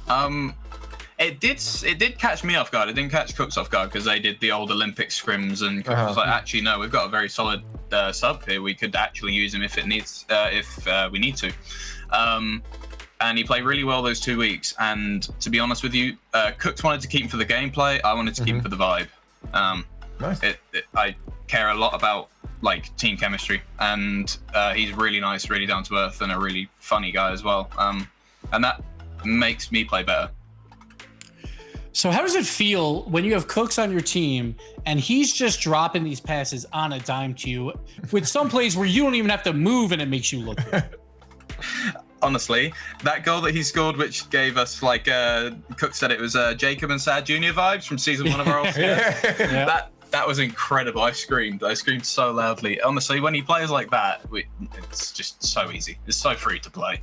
him? It did catch me off guard. It didn't catch Cooks off guard because they did the old Olympic scrims, and Cooks was like, actually, no, we've got a very solid sub here. We could actually use him if we need to. And he played really well those 2 weeks. And to be honest with you, Cooks wanted to keep him for the gameplay. I wanted to keep him for the vibe. Nice. I care a lot about team chemistry, and he's really nice, really down to earth, and a really funny guy as well. And that makes me play better. So how does it feel when you have Cooks on your team and he's just dropping these passes on a dime to you with some plays where you don't even have to move and it makes you look good? Honestly, that goal that he scored, which gave us Cook said it was Jacob and Sad Junior vibes from season 1 of RLCS. That was incredible. I screamed so loudly. Honestly, when he plays like that, it's just so easy. It's so free to play.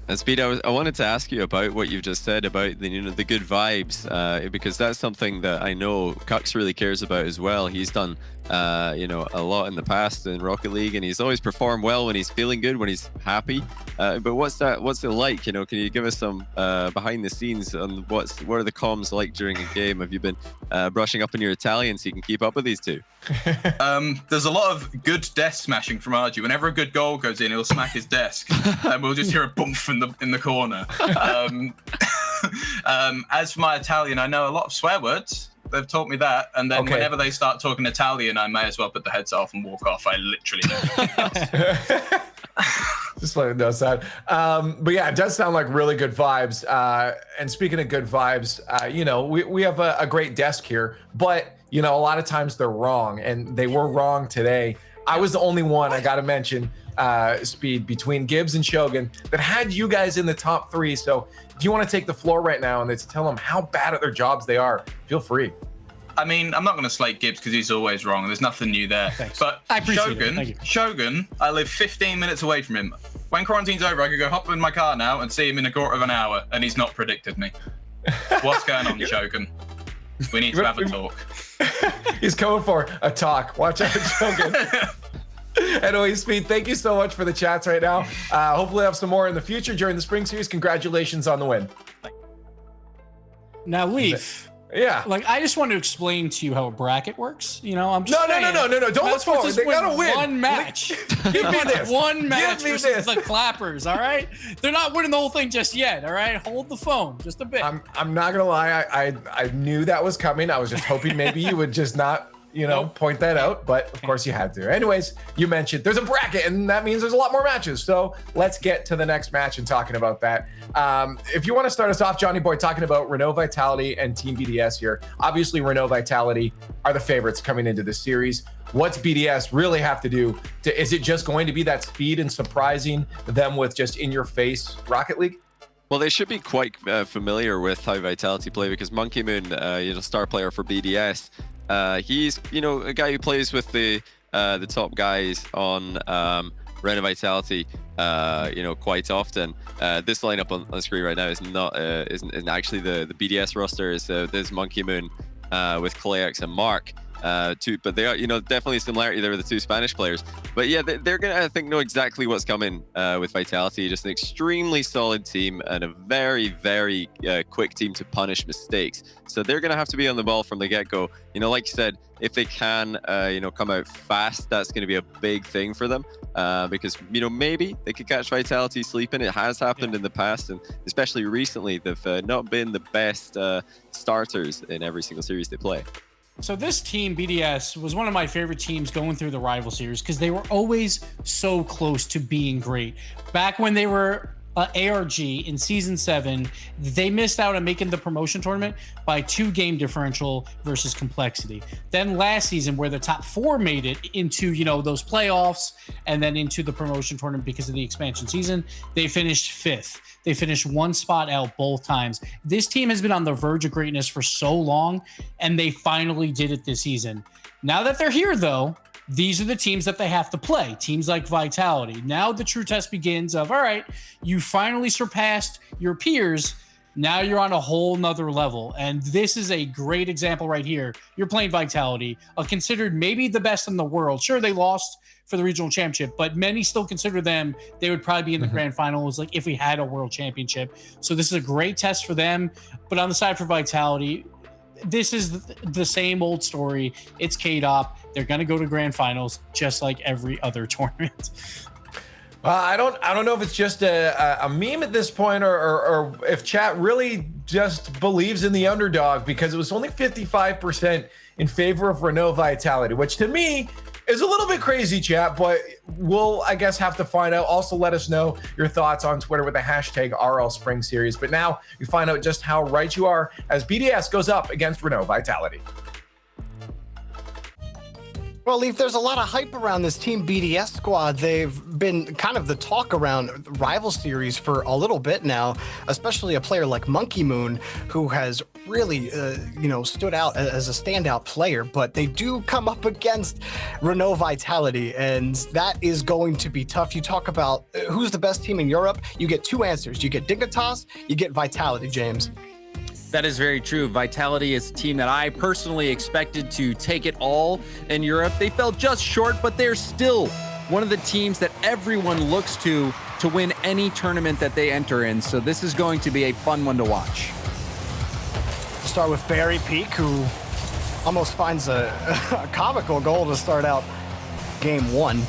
And Speed, I wanted to ask you about what you've just said about the good vibes, because that's something that I know Cucks really cares about as well. He's done a lot in the past in Rocket League, and he's always performed well when he's feeling good, when he's happy. But what's it like? Can you give us some behind the scenes on what are the comms like during a game? Have you been brushing up on your Italian so you can keep up with these two? There's a lot of good desk smashing from Arju. Whenever a good goal goes in, he'll smack his desk, and we'll just hear a bump in the corner. As for my Italian, I know a lot of swear words. They've taught me that, and then whenever they start talking Italian, I may as well put the headset off and walk off. I literally don't. Just let it know that. But yeah, it does sound like really good vibes. And speaking of good vibes, we have a great desk here, but a lot of times they're wrong, and they were wrong today. I was the only one, I got to mention, Speed, between Gibbs and Shogun that had you guys in the top 3. So if you want to take the floor right now and to tell them how bad at their jobs they are, feel free. I mean, I'm not going to slate Gibbs because he's always wrong. There's nothing new there. Thanks. But I appreciate it. Thank you. Shogun, I live 15 minutes away from him. When quarantine's over, I could go hop in my car now and see him in a quarter of an hour, and he's not predicted me. What's going on, Shogun? We need to have a talk. He's coming for a talk. Watch out, Shogun. Anyway, Speed, thank you so much for the chats right now. Hopefully we'll have some more in the future during the spring series. Congratulations on the win. Now, Leaf. Yeah. I just want to explain to you how a bracket works. I'm just saying. No. Don't look forward. They gotta win. One match. Give me this. One match Give me versus this. the Clappers, all right? They're not winning the whole thing just yet, all right? Hold the phone just a bit. I'm not gonna lie. I knew that was coming. I was just hoping maybe you would just not point that out, but of course you had to. Anyways, you mentioned there's a bracket, and that means there's a lot more matches. So let's get to the next match and talking about that. If you want to start us off, Johnny Boy, talking about Renault Vitality and Team BDS here. Obviously, Renault Vitality are the favorites coming into this series. What's BDS really have to do? Is it just going to be that speed and surprising them with just in-your-face Rocket League? Well, they should be quite familiar with how Vitality play, because Monkey Moon, star player for BDS, he's a guy who plays with the top guys on Renault Vitality quite often. This lineup on the screen right now is not isn't actually the BDS roster. Is there's Monkey Moon with Clayx and Mark. But they are, definitely similarity there with the two Spanish players. But yeah, they're gonna, I think, know exactly what's coming with Vitality. Just an extremely solid team and a very, very quick team to punish mistakes. So they're gonna have to be on the ball from the get-go. Like you said, if they can, come out fast, that's gonna be a big thing for them. Because maybe they could catch Vitality sleeping. It has happened in the past, and especially recently, they've not been the best starters in every single series they play. So this team, BDS, was one of my favorite teams going through the rival series because they were always so close to being great. Back when they were ARG in season 7, they missed out on making the promotion tournament by 2 game differential versus complexity. Then last season, where the top 4 made it into those playoffs and then into the promotion tournament because of the expansion season, they finished 5th. They finished 1 spot out both times. This team has been on the verge of greatness for so long, and they finally did it this season. Now that they're here, though, these are the teams that they have to play. Teams like Vitality. Now the true test begins of, all right, you finally surpassed your peers. Now you're on a whole nother level. And this is a great example right here. You're playing Vitality, considered maybe the best in the world. Sure, they lost for the regional championship, but many still consider them, they would probably be in the grand finals, like if we had a world championship. So this is a great test for them. But on the side for Vitality, this is the same old story. It's KDOP. They're going to go to grand finals just like every other tournament. I don't know if it's just a meme at this point or if chat really just believes in the underdog, because it was only 55% in favor of Renault Vitality, which to me is a little bit crazy, chat, but we'll, I guess, have to find out. Also, let us know your thoughts on Twitter with the hashtag RL Spring Series. But now you find out just how right you are as BDS goes up against Renault Vitality. Well, Leaf, there's a lot of hype around this Team BDS squad. They've been kind of the talk around rival series for a little bit now, especially a player like Monkey Moon, who has really, stood out as a standout player. But they do come up against Renault Vitality, and that is going to be tough. You talk about who's the best team in Europe, you get 2 answers. You get Dignitas, you get Vitality, James. That is very true. Vitality is a team that I personally expected to take it all in Europe. They fell just short, but they're still one of the teams that everyone looks to win any tournament that they enter in. So this is going to be a fun one to watch. Start with Barry Peak, who almost finds a comical goal to start out game 1.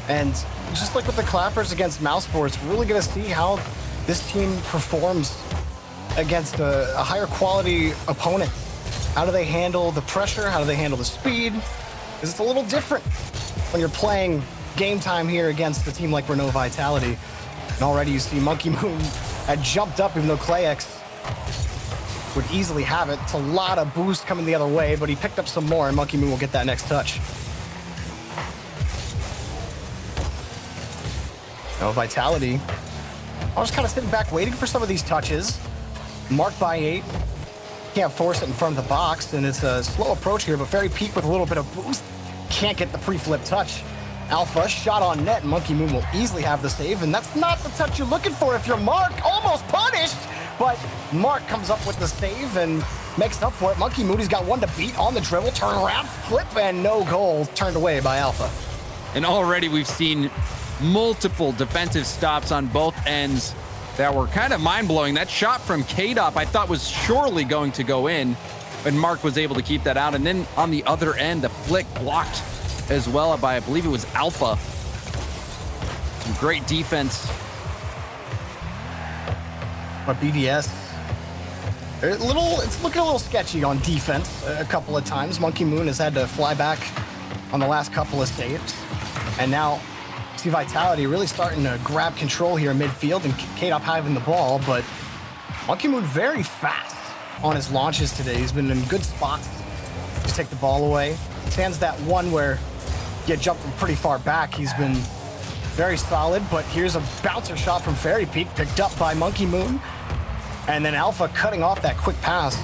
And just like with the Clappers against Mouse Sports, we're really going to see how this team performs against a higher quality opponent. How do they handle the pressure? How do they handle the speed? Because it's a little different when you're playing game time here against a team like Renault Vitality. And already you see Monkey Moon had jumped up, even though Clayx would easily have it. It's a lot of boost coming the other way, but he picked up some more, and Monkey Moon will get that next touch. Now Vitality, I was kind of sitting back waiting for some of these touches. Marked by 8. Can't force it in front of the box, and it's a slow approach here, but very Peak with a little bit of boost. Can't get the pre-flip touch. Alpha shot on net. Monkey Moon will easily have the save, and that's not the touch you're looking for if you're Mark. Almost punished, but Mark comes up with the save and makes up for it. Monkey Moon, he's got one to beat on the dribble, turn around, flip, and no goal, turned away by Alpha. And already we've seen multiple defensive stops on both ends that were kind of mind-blowing. That shot from KDOP I thought was surely going to go in, and Mark was able to keep that out. And then on the other end, the flick blocked as well by, I believe it was Alpha. Some great defense. But BDS It's looking a little sketchy on defense a couple of times. Monkey Moon has had to fly back on the last couple of saves. And now see Vitality really starting to grab control here in midfield and K-Dop having the ball, but Monkey Moon very fast on his launches today. He's been in good spots to take the ball away. Stands that one where you jump from pretty far back. He's been very solid, but here's a bouncer shot from Fairy Peak picked up by Monkey Moon. And then Alpha cutting off that quick pass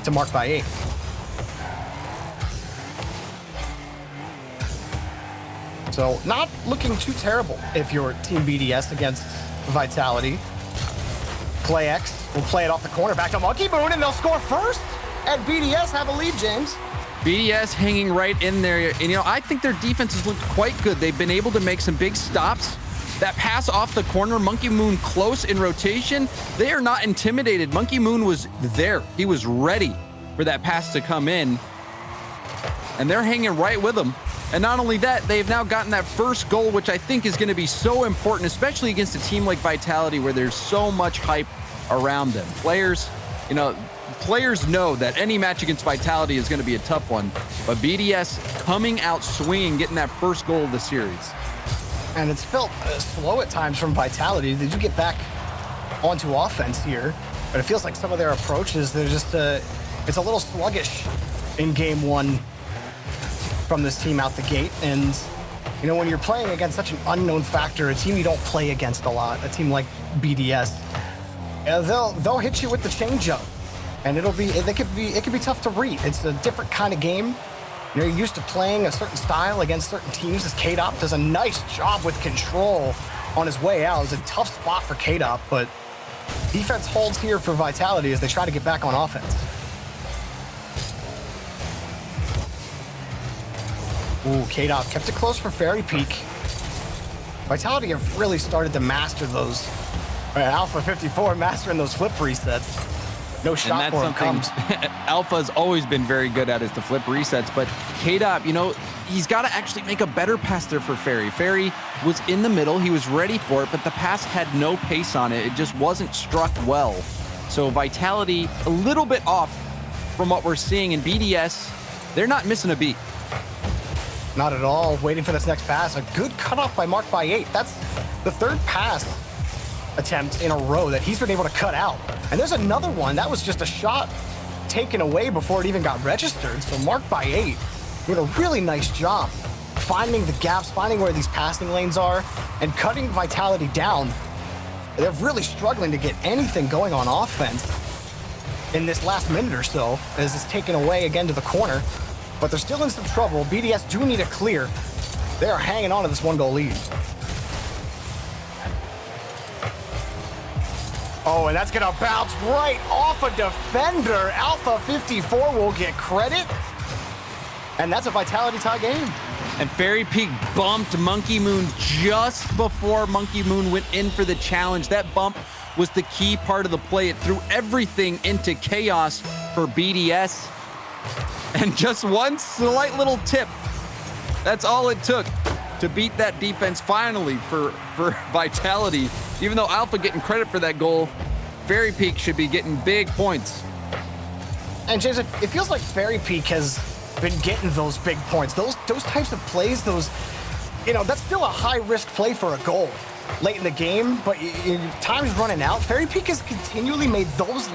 to Mark by 8. So not looking too terrible if you're Team BDS against Vitality. PlayX will play it off the corner back to Monkey Moon, and they'll score first. And BDS have a lead, James. BDS hanging right in there. And, I think their defense has looked quite good. They've been able to make some big stops. That pass off the corner, Monkey Moon close in rotation. They are not intimidated. Monkey Moon was there. He was ready for that pass to come in. And they're hanging right with him. And not only that, they've now gotten that first goal, which I think is going to be so important, especially against a team like Vitality where there's so much hype around them. Players know that any match against Vitality is going to be a tough one. But BDS coming out swinging, getting that first goal of the series. And it's felt slow at times from Vitality. They do get back onto offense here, but it feels like some of their approaches, they're just, it's a little sluggish in game one from this team out the gate. And, when you're playing against such an unknown factor, a team you don't play against a lot, a team like BDS, they'll hit you with the changeup, and it could be tough to read. It's a different kind of game. You're used to playing a certain style against certain teams, as K-Dop does a nice job with control on his way out. It's a tough spot for K-Dop, but defense holds here for Vitality as they try to get back on offense. Ooh, K-Dop kept it close for Fairy Peak. Vitality have really started to master those. Alpha 54 mastering those flip resets. No shot for him comes. Alpha's always been very good at is the flip resets, but K-Dop, he's got to actually make a better pass there for Fairy. Fairy was in the middle, he was ready for it, but the pass had no pace on it. It just wasn't struck well. So Vitality a little bit off from what we're seeing in BDS. They're not missing a beat. Not at all. Waiting for this next pass. A good cutoff by Mark by 8. That's the third pass attempt in a row that he's been able to cut out. And there's another one. That was just a shot taken away before it even got registered. So Mark by 8 did a really nice job finding the gaps, finding where these passing lanes are, and cutting Vitality down. They're really struggling to get anything going on offense in this last minute or so, as it's taken away again to the corner. But they're still in some trouble. BDS do need a clear. They are hanging on to this 1-goal lead. Oh, and that's gonna bounce right off a defender. Alpha 54 will get credit. And that's a Vitality tie game. And Fairy Peak bumped Monkey Moon just before Monkey Moon went in for the challenge. That bump was the key part of the play. It threw everything into chaos for BDS. And just one slight little tip. That's all it took to beat that defense finally for Vitality. Even though Alpha getting credit for that goal, Fairy Peak should be getting big points. And James, it feels like Fairy Peak has been getting those big points. Those types of plays, that's still a high-risk play for a goal late in the game, but time's running out. Fairy Peak has continually made those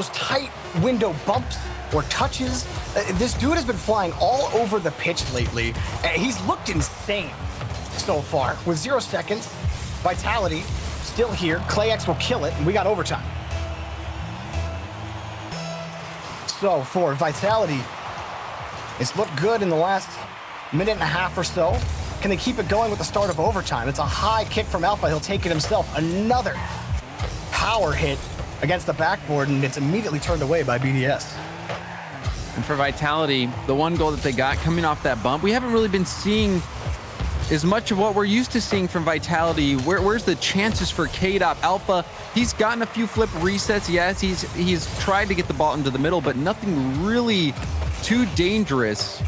tight window bumps or touches. This dude has been flying all over the pitch lately. He's looked insane so far. With 0 seconds, Vitality still here. ClayX will kill it, and we got overtime. So for Vitality, it's looked good in the last minute and a half or so. Can they keep it going with the start of overtime? It's a high kick from Alpha. He'll take it himself. Another power hit against the backboard, and it's immediately turned away by BDS. And for Vitality, the one goal that they got coming off that bump, we haven't really been seeing as much of what we're used to seeing from Vitality. Where's the chances for K-Dop? Alpha, he's gotten a few flip resets. Yes, he's tried to get the ball into the middle, but nothing really too dangerous.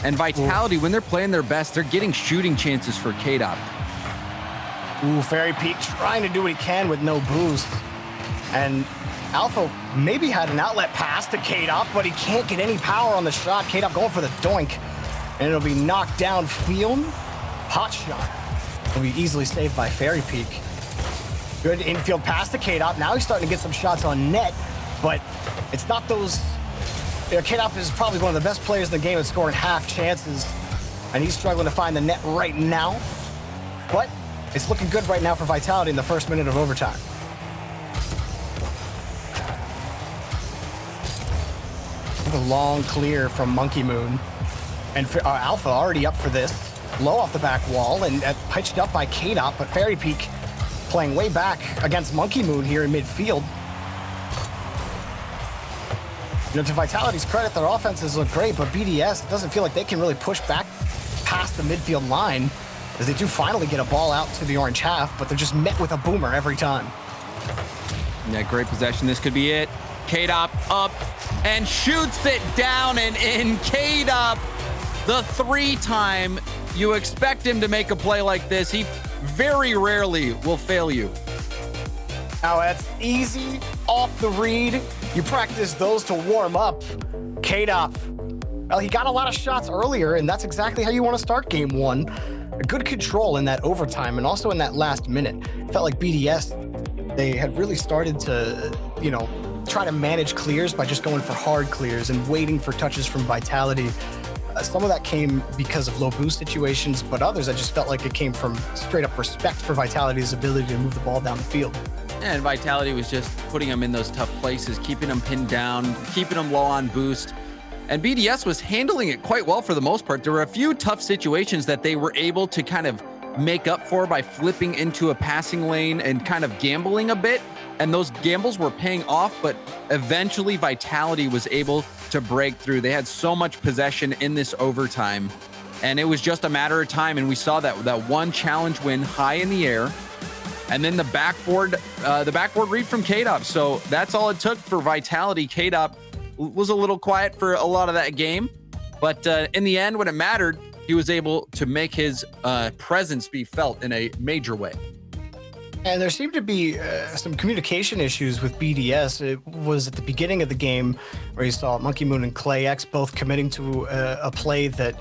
And Vitality, when they're playing their best, they're getting shooting chances for K-Dop. Fairy Peak trying to do what he can with no boost. And Alpha maybe had an outlet pass to K-Dop, but he can't get any power on the shot. K-Dop going for the doink, and it'll be knocked down field. Hot shot will be easily saved by Fairy Peak. Good infield pass to K-Dop. Now he's starting to get some shots on net, but it's not those. K-Dop is probably one of the best players in the game at scoring half chances, and he's struggling to find the net right now. But it's looking good right now for Vitality in the first minute of overtime. A long clear from Monkey Moon, and Alpha already up for this. Low off the back wall and pitched up by K-Dop, but Fairy Peak playing way back against Monkey Moon here in midfield. You know, to Vitality's credit, their offenses look great, but BDS, it doesn't feel like they can really push back past the midfield line, as they do finally get a ball out to the orange half, but they're just met with a boomer every time. Yeah, great possession. This could be it. K-Dop up and shoots it down and in. K-Dop, the 3-time. You expect him to make a play like this. He very rarely will fail you. Now that's easy off the read. You practice those to warm up. K-Dop, well, he got a lot of shots earlier, and that's exactly how you want to start game one. A good control in that overtime and also in that last minute. Felt like BDS, they had really started to, you know, try to manage clears by just going for hard clears and waiting for touches from Vitality. Some of that came because of low boost situations, but others I just felt like it came from straight up respect for Vitality's ability to move the ball down the field. And Vitality was just putting them in those tough places, keeping them pinned down, keeping them low on boost. And BDS was handling it quite well for the most part. There were a few tough situations that they were able to kind of make up for by flipping into a passing lane and kind of gambling a bit. And those gambles were paying off, but eventually Vitality was able to break through. They had so much possession in this overtime, and it was just a matter of time. And we saw that one challenge win high in the air, and then the backboard read from K-Dop. So that's all it took for Vitality. K-Dop was a little quiet for a lot of that game, but in the end, when it mattered, he was able to make his presence be felt in a major way. And there seemed to be some communication issues with BDS. It was at the beginning of the game where you saw Monkey Moon and Clay X both committing to a play that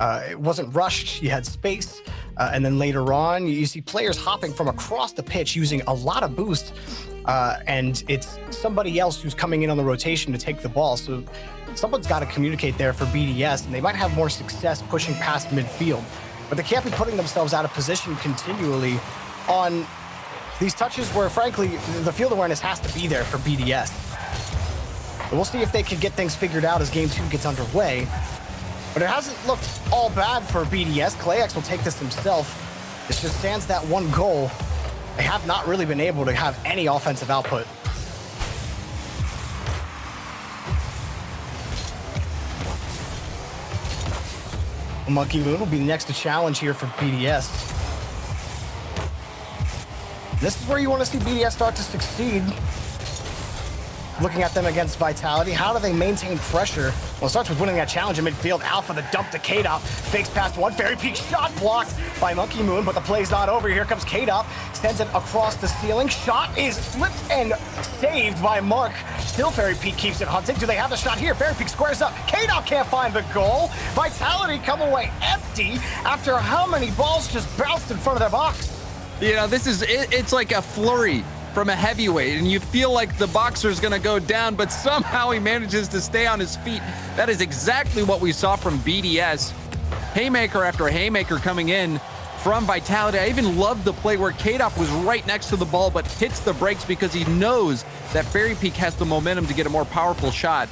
it wasn't rushed. You had space. And then later on, you see players hopping from across the pitch using a lot of boost. And it's somebody else who's coming in on the rotation to take the ball. So someone's got to communicate there for BDS, and they might have more success pushing past midfield. But they can't be putting themselves out of position continually on these touches where, frankly, the field awareness has to be there for BDS. But we'll see if they can get things figured out as game 2 gets underway. But it hasn't looked all bad for BDS. ClayX will take this himself. It just stands that one goal. They have not really been able to have any offensive output. Monkey Moon will be next to challenge here for BDS. This is where you want to see BDS start to succeed. Looking at them against Vitality, how do they maintain pressure? Well, it starts with winning that challenge in midfield. Alpha, the dump to K-Dop. Fakes past one. Fairy Peak shot blocked by Monkey Moon, but the play's not over. Here comes K-Dop. Sends it across the ceiling. Shot is flipped and saved by Mark. Still Fairy Peak keeps it hunting. Do they have the shot here? Fairy Peak squares up. K-Dop can't find the goal. Vitality come away empty after how many balls just bounced in front of their box? You know, it's like a flurry from a heavyweight, and you feel like the boxer's gonna go down, but somehow he manages to stay on his feet. That is exactly what we saw from BDS. Haymaker after haymaker coming in from Vitality. I even loved the play where K-Dop was right next to the ball, but hits the brakes because he knows that Fairy Peak has the momentum to get a more powerful shot.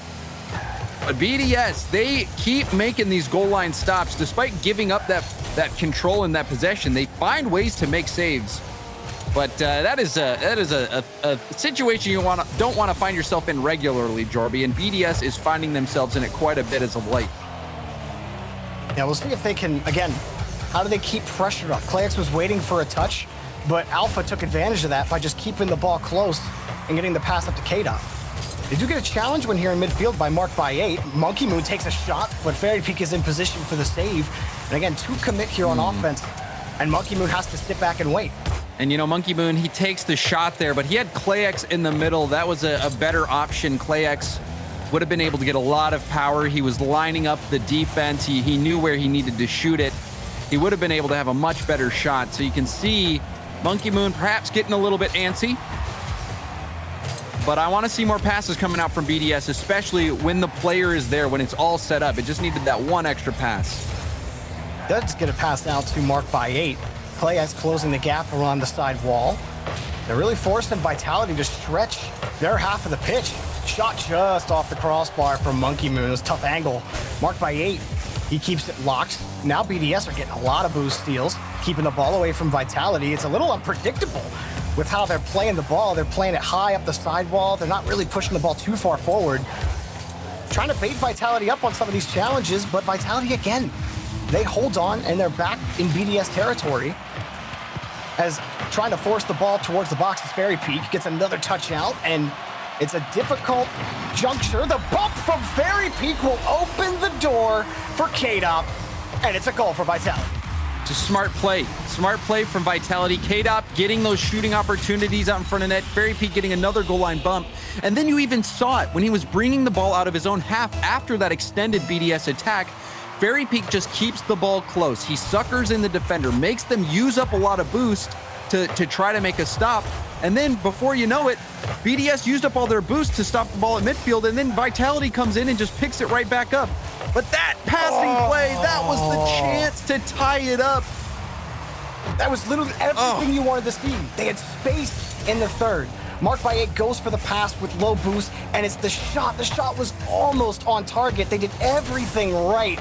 But BDS, they keep making these goal line stops despite giving up that control and that possession. They find ways to make saves. But that is a situation you don't want to find yourself in regularly, Jorby, and BDS is finding themselves in it quite a bit as of late. Yeah, we'll see if they can, again, how do they keep pressure up? ClayX was waiting for a touch, but Alpha took advantage of that by just keeping the ball close and getting the pass up to K-Dop. They do get a challenge when here in midfield by Mark by 8. Monkey Moon takes a shot, but Fairy Peak is in position for the save. And again, 2 commit here on offense, and Monkey Moon has to sit back and wait. And, Monkey Moon, he takes the shot there, but he had ClayX in the middle. That was a better option. ClayX would have been able to get a lot of power. He was lining up the defense. He knew where he needed to shoot it. He would have been able to have a much better shot. So you can see Monkey Moon perhaps getting a little bit antsy. But I want to see more passes coming out from BDS, especially when the player is there, when it's all set up. It just needed that one extra pass. Does get a pass out to Mark by 8. ClayX closing the gap around the side wall. They're really forcing Vitality to stretch their half of the pitch. Shot just off the crossbar from Monkey Moon. It was a tough angle. Mark by 8. He keeps it locked. Now BDS are getting a lot of boost steals, keeping the ball away from Vitality. It's a little unpredictable with how they're playing the ball. They're playing it high up the sidewall. They're not really pushing the ball too far forward. Trying to bait Vitality up on some of these challenges, but Vitality again, they hold on and they're back in BDS territory. As trying to force the ball towards the box is Fairy Peak, gets another touch out, and it's a difficult juncture. The bump from Fairy Peak will open the door for K-Dop, and it's a goal for Vitality. It's a smart play from Vitality. K-Dop getting those shooting opportunities out in front of net. Fairy Peak getting another goal line bump. And then you even saw it when he was bringing the ball out of his own half after that extended BDS attack. Fairy Peak just keeps the ball close. He suckers in the defender, makes them use up a lot of boost to try to make a stop. And then before you know it, BDS used up all their boost to stop the ball at midfield, and then Vitality comes in and just picks it right back up. But that passing play, that was the chance to tie it up. That was literally everything you wanted to see. They had space in the third. Mark by 8 goes for the pass with low boost, and it's the shot. The shot was almost on target. They did everything right.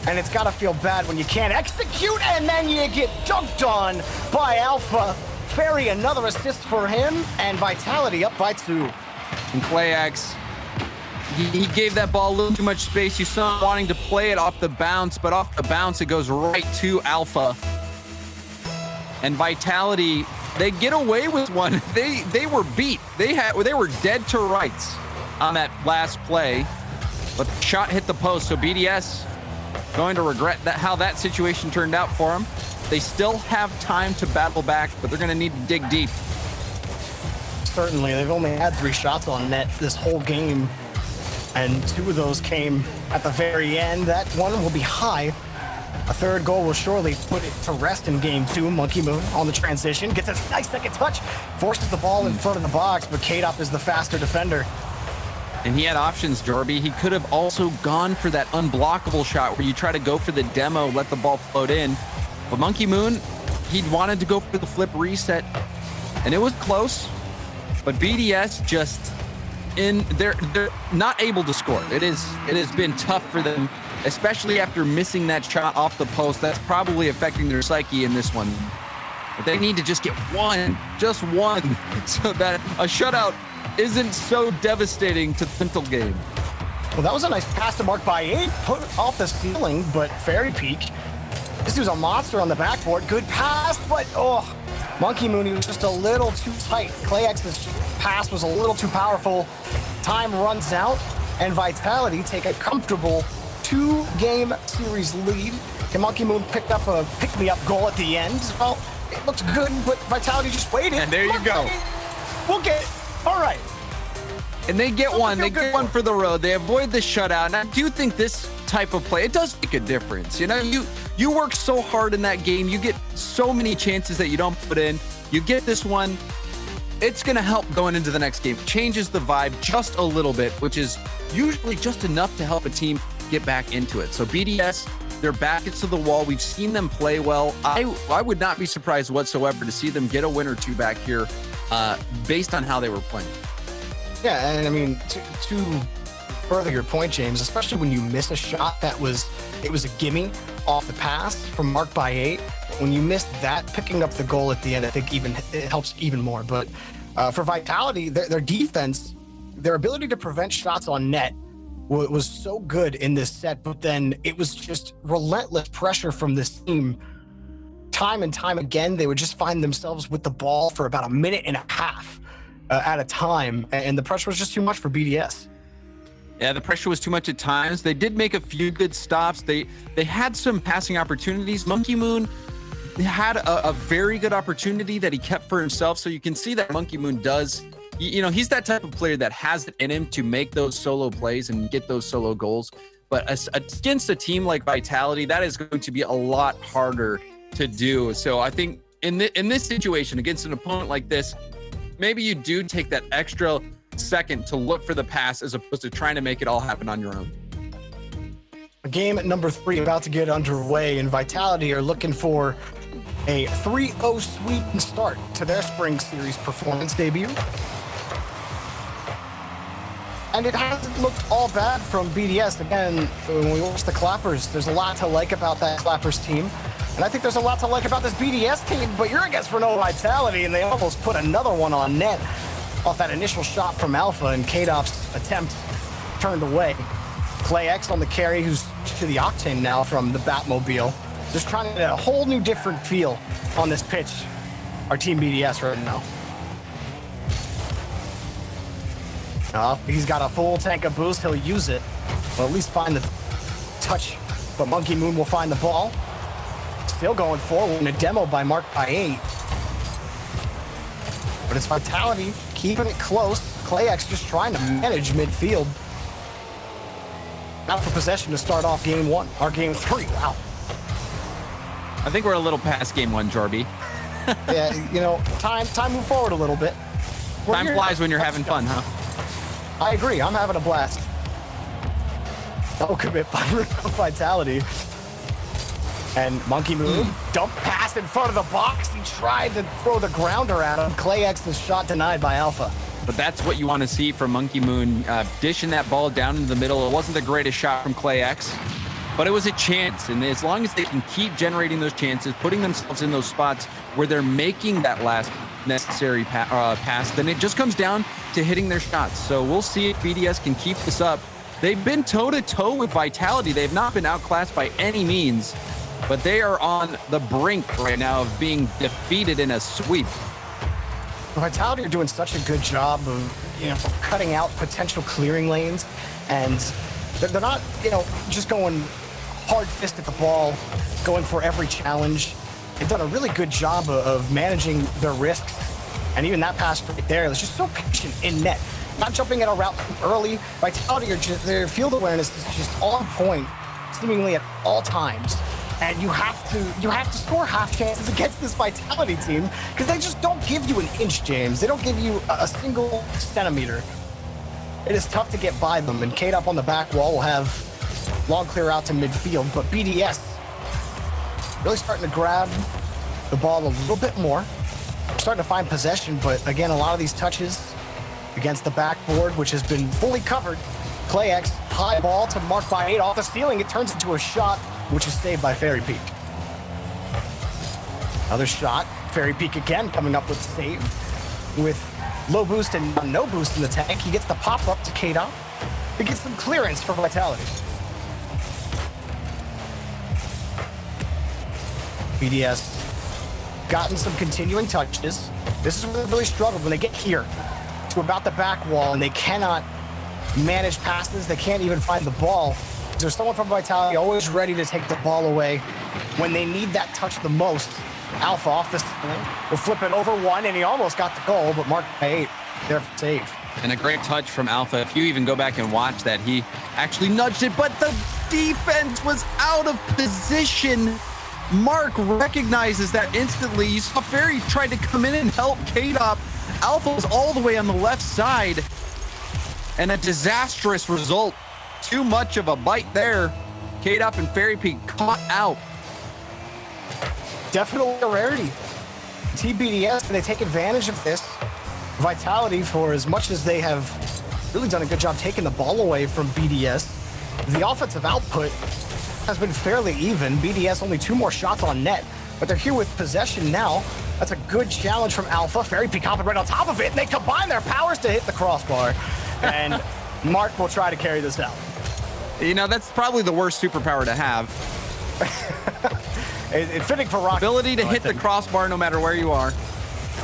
And it's got to feel bad when you can't execute, and then you get dunked on by Alpha. Fairy, another assist for him, and Vitality up by 2. And ClayX, he gave that ball a little too much space. You saw him wanting to play it off the bounce, but off the bounce, it goes right to Alpha. And Vitality, they get away with one. They were beat. They were dead to rights on that last play, but the shot hit the post. So BDS going to regret how that situation turned out for them. They still have time to battle back, but they're going to need to dig deep. Certainly, they've only had 3 shots on net this whole game, and 2 of those came at the very end. That one will be high. A third goal will surely put it to rest in game 2. Monkey Moon on the transition, gets a nice second touch, forces the ball in front of the box, but K-Dop is the faster defender. And he had options, Jorby. He could have also gone for that unblockable shot where you try to go for the demo, let the ball float in. But Monkey Moon, he wanted to go for the flip reset, and it was close. But BDS just they're not able to score. It has been tough for them, especially after missing that shot off the post. That's probably affecting their psyche in this one. But they need to just get just one, so that a shutout isn't so devastating to the mental game. Well, that was a nice pass to Mark by 8, put off the ceiling, but Fairy Peak, this dude's a monster on the backboard. Good pass, but Monkey Moon, he was just a little too tight. ClayX's pass was a little too powerful. Time runs out, and Vitality take a comfortable 2-game series lead. Can Monkey Moon pick up a pick-me-up goal at the end? Well, it looked good, but Vitality just waited. And there you go. We'll get it. All right. And they get one. They get one for the road. They avoid the shutout. And I do think this type of play, it does make a difference. You know, you work so hard in that game. You get so many chances that you don't put in. You get this one. It's going to help going into the next game. Changes the vibe just a little bit, which is usually just enough to help a team get back into it. So BDS, their back is to the wall. We've seen them play well. I would not be surprised whatsoever to see them get a win or 2 back here based on how they were playing. Yeah, and I mean, to further your point, James, especially when you miss a shot it was a gimme off the pass from Mark by 8. When you miss that, picking up the goal at the end, I think it helps even more. But for Vitality, their defense, their ability to prevent shots on net was so good in this set, but then it was just relentless pressure from this team. Time and time again, they would just find themselves with the ball for about a minute and a half at a time, and the pressure was just too much for BDS. Yeah, the pressure was too much at times. They did make a few good stops. They had some passing opportunities. Monkey Moon had a very good opportunity that he kept for himself. So you can see that Monkey Moon does, you know, he's that type of player that has it in him to make those solo plays and get those solo goals. But against a team like Vitality, that is going to be a lot harder to do. So I think in this situation against an opponent like this, maybe you do take that extra second to look for the pass as opposed to trying to make it all happen on your own. Game number 3 about to get underway, and Vitality are looking for a 3-0 sweep and start to their Spring Series performance debut. And it hasn't looked all bad from BDS. Again, when we watch the Clappers, there's a lot to like about that Clappers team. And I think there's a lot to like about this BDS team, but you're against Renault Vitality, and they almost put another one on net off that initial shot from Alpha, and K-Dop's attempt turned away. PlayX on the carry, who's to the Octane now from the Batmobile. Just trying to get a whole new different feel on this pitch. Our team BDS right now. He's got a full tank of boost. He'll use it. Well, at least find the touch. But Monkey Moon will find the ball. Still going forward in a demo by Mark by 8. But it's Vitality keeping it close. ClayX just trying to manage midfield. Out for possession to start off game 1, or game 3. Wow. I think we're a little past game 1, Jorby. Yeah, you know, time move forward a little bit. Time flies when you're having fun, huh? I agree. I'm having a blast. Double commit by Vitality. And Monkey Moon, dump pass in front of the box. He tried to throw the grounder at him. ClayX's shot denied by Alpha. But that's what you want to see from Monkey Moon, dishing that ball down in the middle. It wasn't the greatest shot from ClayX, but it was a chance. And as long as they can keep generating those chances, putting themselves in those spots where they're making that last necessary pass, then it just comes down to hitting their shots. So we'll see if BDS can keep this up. They've been toe-to-toe with Vitality. They've not been outclassed by any means, but they are on the brink right now of being defeated in a sweep. Vitality are doing such a good job of, you know, cutting out potential clearing lanes, and they're not, you know, just going hard fist at the ball, going for every challenge. They've done a really good job of managing their risks, and even that pass right there was just so patient in net, not jumping at a route early. Vitality are just, their field awareness is just on point, seemingly at all times. And you have to score half chances against this Vitality team because they just don't give you an inch, James. They don't give you a single centimeter. It is tough to get by them. And K-Dop on the back wall will have long clear out to midfield. But BDS really starting to grab the ball a little bit more. Starting to find possession, but again, a lot of these touches against the backboard, which has been fully covered. ClayX, high ball to Mark by 8 off the ceiling. It turns into a shot, which is saved by Fairy Peak. Another shot. Fairy Peak again coming up with save. With low boost and no boost in the tank, he gets the pop up to K-Dop. He gets some clearance for Vitality. BDS gotten some continuing touches. This is where they really struggled when they get here to about the back wall and they cannot manage passes. They can't even find the ball. There's someone from Vitality always ready to take the ball away when they need that touch the most. Alpha off the ceiling. We'll flip it over one, and he almost got the goal, but marked by 8. There for save. And a great touch from Alpha. If you even go back and watch that, he actually nudged it, but the defense was out of position. Mark recognizes that instantly. You saw Fairy tried to come in and help K-Dop. Alpha was all the way on the left side. And a disastrous result. Too much of a bite there. K-Dop and Fairy Peak caught out. Definitely a rarity. TBDS, and they take advantage of this. Vitality, for as much as they have really done a good job taking the ball away from BDS, the offensive output has been fairly even. BDS only 2 more shots on net, but they're here with possession now. That's a good challenge from Alpha. Fairy Peak hopping right on top of it, and they combine their powers to hit the crossbar. And Mark will try to carry this out. You know, that's probably the worst superpower to have. It's fitting for Rocket. Ability to hit the crossbar no matter where you are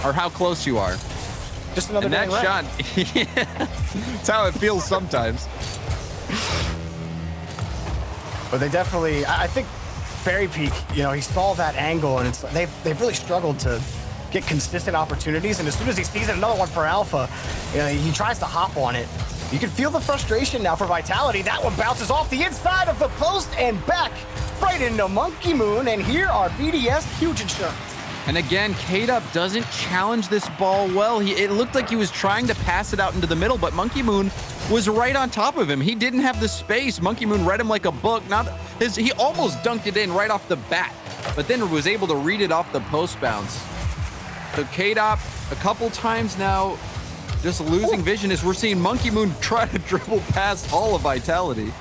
or how close you are. Just another and that shot, that's how it feels sometimes. But they definitely, I think Fairy Peak, you know, he saw that angle, and it's they've really struggled to get consistent opportunities. And as soon as he sees it, another one for Alpha, you know, he tries to hop on it. You can feel the frustration now for Vitality. That one bounces off the inside of the post and back right into Monkey Moon. And here are BDS, huge insurance. And again, K-Dub doesn't challenge this ball well. It looked like he was trying to pass it out into the middle, but Monkey Moon was right on top of him. He didn't have the space. Monkey Moon read him like a book. He almost dunked it in right off the bat, but then was able to read it off the post bounce. So K-Dub a couple times now just losing vision as we're seeing Monkey Moon try to dribble past all of Vitality.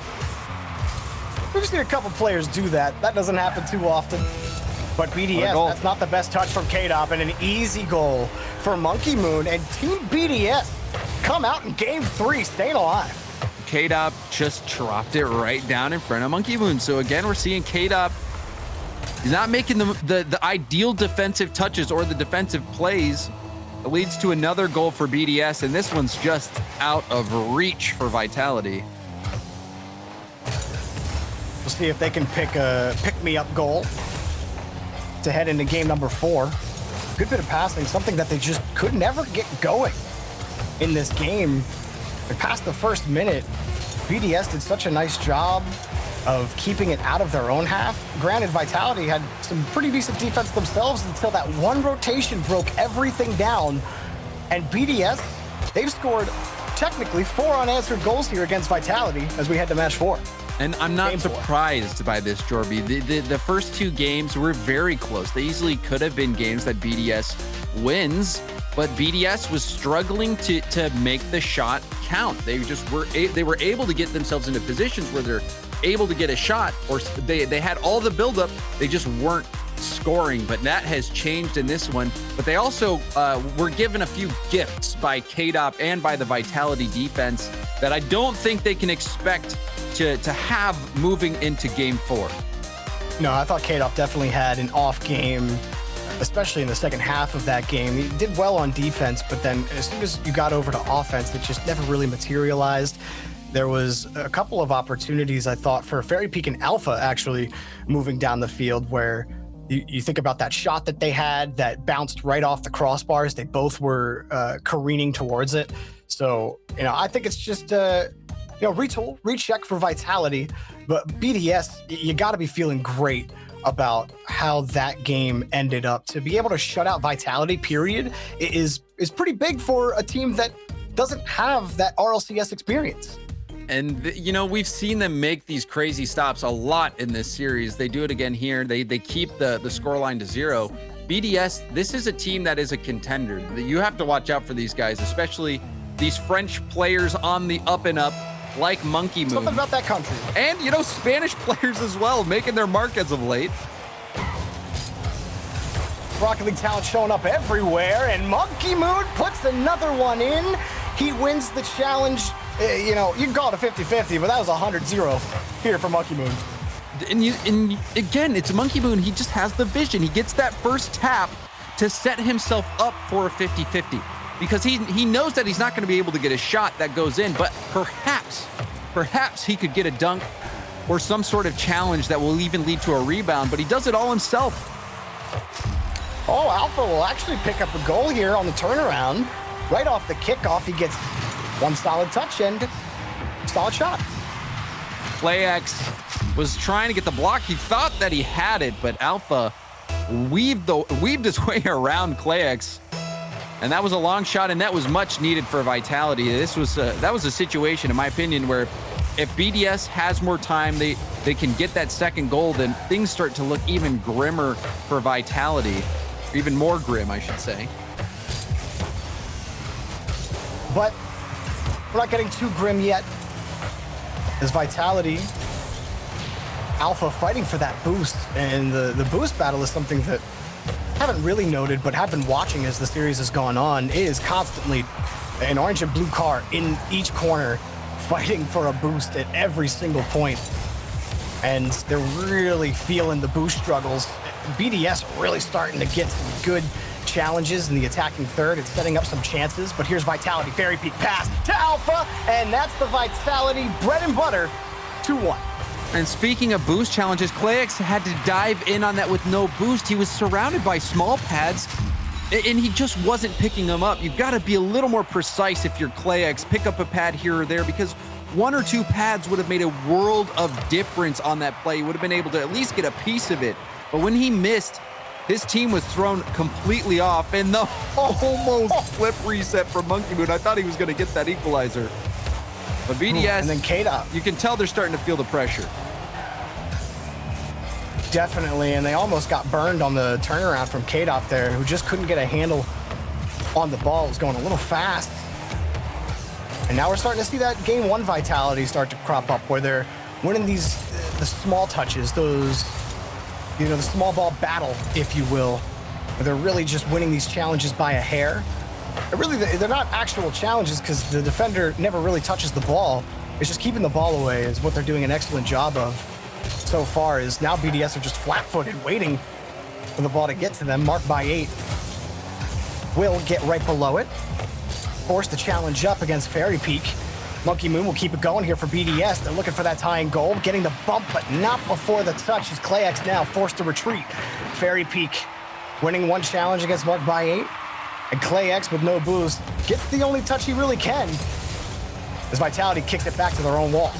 We've seen a couple players do that. That doesn't happen too often. But BDS, that's not the best touch from K-Dub, and an easy goal for Monkey Moon. And Team BDS come out in game 3, staying alive. K-Dub just dropped it right down in front of Monkey Moon. So again, we're seeing K-Dub, he's not making the ideal defensive touches or the defensive plays. It leads to another goal for BDS, and this one's just out of reach for Vitality. We'll see if they can pick a pick-me-up goal to head into game number 4. Good bit of passing, something that they just could never get going in this game. And past the first minute, BDS did such a nice job of keeping it out of their own half. Granted, Vitality had some pretty decent defense themselves until that one rotation broke everything down. And BDS, they've scored technically 4 unanswered goals here against Vitality as we head to match 4. And I'm not surprised by this, Jorby. The first 2 games were very close. They easily could have been games that BDS wins, but BDS was struggling to make the shot count. They just were able to get themselves into positions where they're able to get a shot, or they had all the buildup. They just weren't scoring, but that has changed in this one. But they also were given a few gifts by K-Dub and by the Vitality defense that I don't think they can expect to have moving into game 4. No, I thought K-Dub definitely had an off game, especially in the second half of that game. He did well on defense, but then as soon as you got over to offense, it just never really materialized. There was a couple of opportunities, I thought, for Fairy Peak and Alpha actually moving down the field, where you think about that shot that they had that bounced right off the crossbars. They both were careening towards it. So, you know, I think it's just retool, recheck for Vitality, but BDS, you got to be feeling great about how that game ended up. To be able to shut out Vitality, period, is pretty big for a team that doesn't have that RLCS experience. And, you know, we've seen them make these crazy stops a lot in this series. They do it again here. They keep the scoreline to 0. BDS, this is a team that is a contender. You have to watch out for these guys, especially these French players on the up and up, like Monkey Moon. Something about that country. And, you know, Spanish players as well, making their mark as of late. Rocket League talent showing up everywhere, and Monkey Moon puts another one in. He wins the challenge. You know, you can call it a 50-50, but that was 100-0 here for Monkey Moon. And again, it's Monkey Moon. He just has the vision. He gets that first tap to set himself up for a 50-50 because he knows that he's not going to be able to get a shot that goes in, but perhaps he could get a dunk or some sort of challenge that will even lead to a rebound, but he does it all himself. Oh, Alpha will actually pick up a goal here on the turnaround. Right off the kickoff, he gets one solid touch and solid shot. ClayX was trying to get the block. He thought that he had it, but Alpha weaved his way around ClayX. And that was a long shot, and that was much needed for Vitality. That was a situation, in my opinion, where if BDS has more time, they can get that second goal, then things start to look even grimmer for Vitality. Even more grim, I should say. But we're not getting too grim yet. As Vitality, Alpha fighting for that boost. And the boost battle is something that I haven't really noted, but have been watching as the series has gone on. It is constantly an orange and blue car in each corner fighting for a boost at every single point. And they're really feeling the boost struggles. BDS really starting to get some good challenges in the attacking third. It's setting up some chances, but here's Vitality. Fairy Peak pass to Alpha, and that's the Vitality bread and butter, 2-1. And speaking of boost challenges, Clayx had to dive in on that with no boost. He was surrounded by small pads, and he just wasn't picking them up. You've got to be a little more precise if you're Clayx. Pick up a pad here or there, because 1 or 2 pads would have made a world of difference on that play. You would have been able to at least get a piece of it. But when he missed, his team was thrown completely off, and the almost flip reset from Monkey Moon. I thought he was going to get that equalizer. But BDS, and then KDOT. You can tell they're starting to feel the pressure. Definitely, and they almost got burned on the turnaround from KDOT there, who just couldn't get a handle on the ball. It was going a little fast. And now we're starting to see that game 1 vitality start to crop up, where they're winning the small touches, those, the small ball battle, if you will. Where they're really just winning these challenges by a hair. Really, they're not actual challenges because the defender never really touches the ball. It's just keeping the ball away is what they're doing an excellent job of so far. Is now BDS are just flat-footed, waiting for the ball to get to them. Marked by 8. Will get right below it. Force the challenge up against Fairy Peak. Monkey Moon will keep it going here for BDS. They're looking for that tying goal, getting the bump, but not before the touch. As Clayx now forced to retreat. Fairy Peak winning 1 challenge against Marked by 8. And Clayx with no boost gets the only touch he really can, as Vitality kicks it back to their own wall.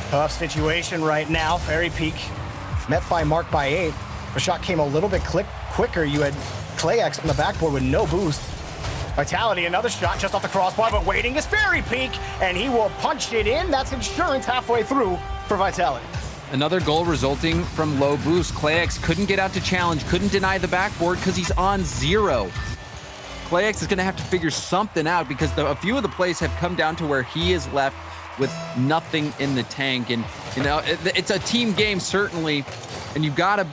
Tough situation right now. Fairy Peak met by Marked by 8. The shot came a little bit quicker. You had Clayx on the backboard with no boost. Vitality, another shot just off the crossbar, but waiting is Fairy Peak, and he will punch it in. That's insurance halfway through for Vitality. Another goal resulting from low boost. Clayx couldn't get out to challenge, couldn't deny the backboard because he's on 0. Clayx is going to have to figure something out, because a few of the plays have come down to where he is left with nothing in the tank. And, it's a team game, certainly, and you've got to,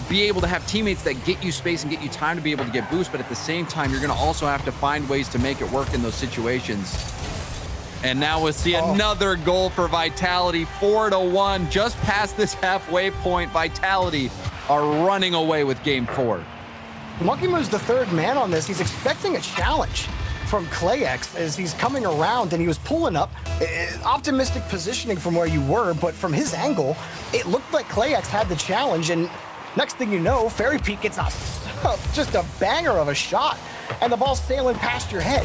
be able to have teammates that get you space and get you time to be able to get boost, but at the same time, you're going to also have to find ways to make it work in those situations. And now we'll see another goal for Vitality, 4-1, just past this halfway point. Vitality are running away with game 4. Monkey Moon's the 3rd man on this. He's expecting a challenge from Clayx as he's coming around, and he was pulling up. Optimistic positioning from where you were, but from his angle, it looked like Clayx had the challenge, and next thing you know, Fairy Peak gets just a banger of a shot, and the ball's sailing past your head.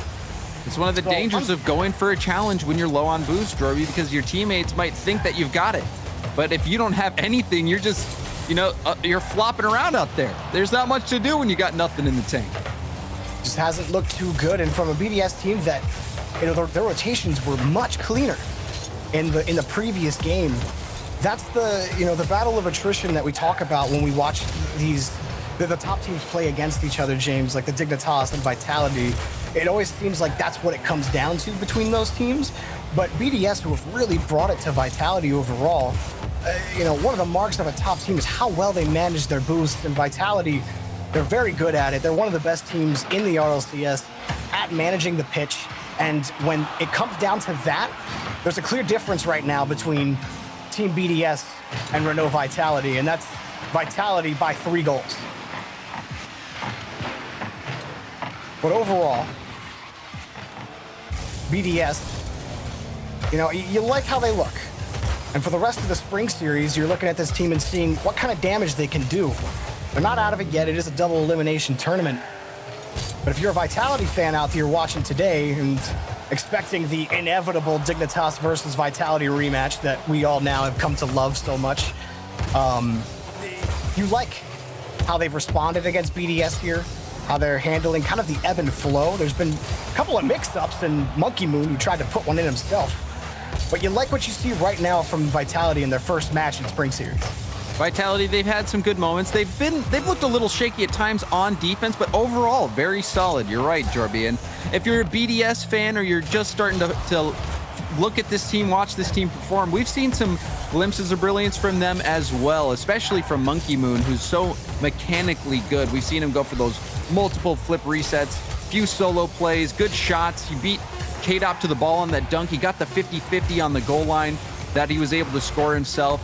It's one of the dangers of going for a challenge when you're low on boost, Jorby, because your teammates might think that you've got it. But if you don't have anything, you're just, you're flopping around out there. There's not much to do when you got nothing in the tank. Just hasn't looked too good, and from a BDS team that, their rotations were much cleaner in the previous game. That's the battle of attrition that we talk about when we watch the top teams play against each other, James, like the Dignitas and Vitality. It always seems like that's what it comes down to between those teams. But BDS, who have really brought it to Vitality overall, one of the marks of a top team is how well they manage their boosts. And Vitality, they're very good at it. They're one of the best teams in the RLCS at managing the pitch. And when it comes down to that, there's a clear difference right now between Team BDS and Renault Vitality, and that's Vitality by 3 goals. But overall, BDS, you like how they look. And for the rest of the spring series, you're looking at this team and seeing what kind of damage they can do. They're not out of it yet. It is a double elimination tournament. But if you're a Vitality fan out there watching today and expecting the inevitable Dignitas versus Vitality rematch that we all now have come to love so much, you like how they've responded against BDS here, how they're handling kind of the ebb and flow. There's been a couple of mix-ups, and Monkey Moon, who tried to put one in himself. But you like what you see right now from Vitality in their first match in Spring Series. Vitality, they've had some good moments. They've looked a little shaky at times on defense, but overall, very solid. You're right, Jorby. And if you're a BDS fan or you're just starting to look at this team, watch this team perform, we've seen some glimpses of brilliance from them as well, especially from Monkey Moon, who's so mechanically good. We've seen him go for those multiple flip resets, few solo plays, good shots. He beat KDOP to the ball on that dunk. He got the 50-50 on the goal line that he was able to score himself.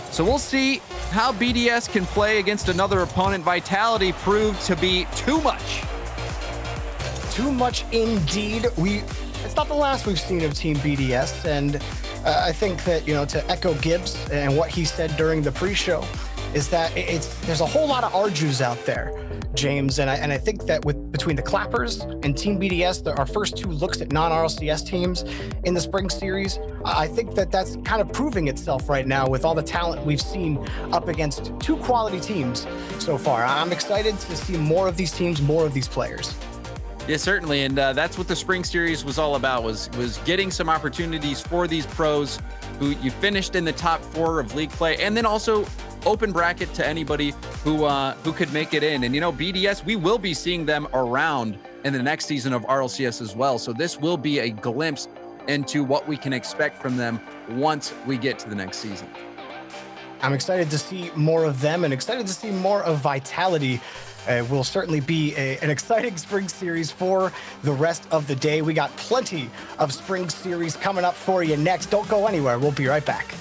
So we'll see how BDS can play against another opponent. Vitality proved to be too much. Too much indeed. it's not the last we've seen of Team BDS, and I think that, to echo Gibbs and what he said during the pre-show, is that there's a whole lot of Arjus out there, James, and I think that between the Clappers and Team BDS, our first 2 looks at non-RLCS teams in the spring series, I think that that's kind of proving itself right now with all the talent we've seen up against 2 quality teams so far. I'm excited to see more of these teams, more of these players. Yeah, certainly, and that's what the spring series was all about, was getting some opportunities for these pros who you finished in the top 4 of league play, and then also open bracket to anybody who could make it in. And BDS, we will be seeing them around in the next season of RLCS as well. So this will be a glimpse into what we can expect from them once we get to the next season. I'm excited to see more of them and excited to see more of Vitality. Will certainly be an exciting spring series for the rest of the day. We got plenty of spring series coming up for you next. Don't go anywhere. We'll be right back.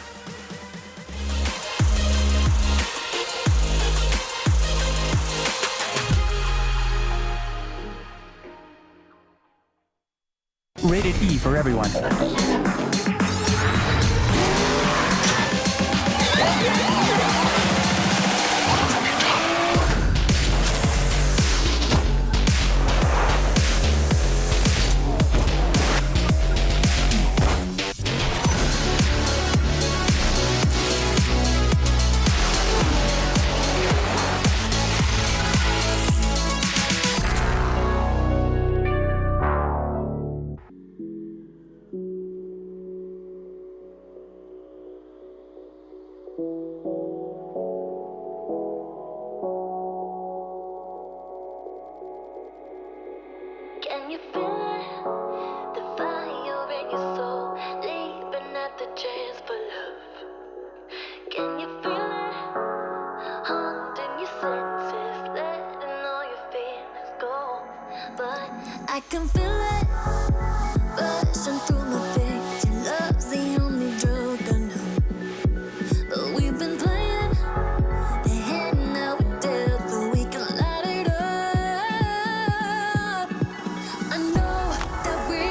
Rated E for everyone. Can you feel it? The fire in your soul, leaping at the chance for love. Can you feel it? Haunting your senses, letting all your feelings go. But I can feel it rushing through my veins. Your love's the only drug I know. But we've been playing the hand now we're dealt, but we can light it up. I know that we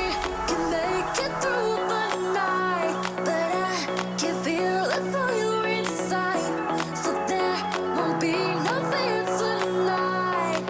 can make it through the night, but I can feel the fire inside, so there won't be nothing tonight.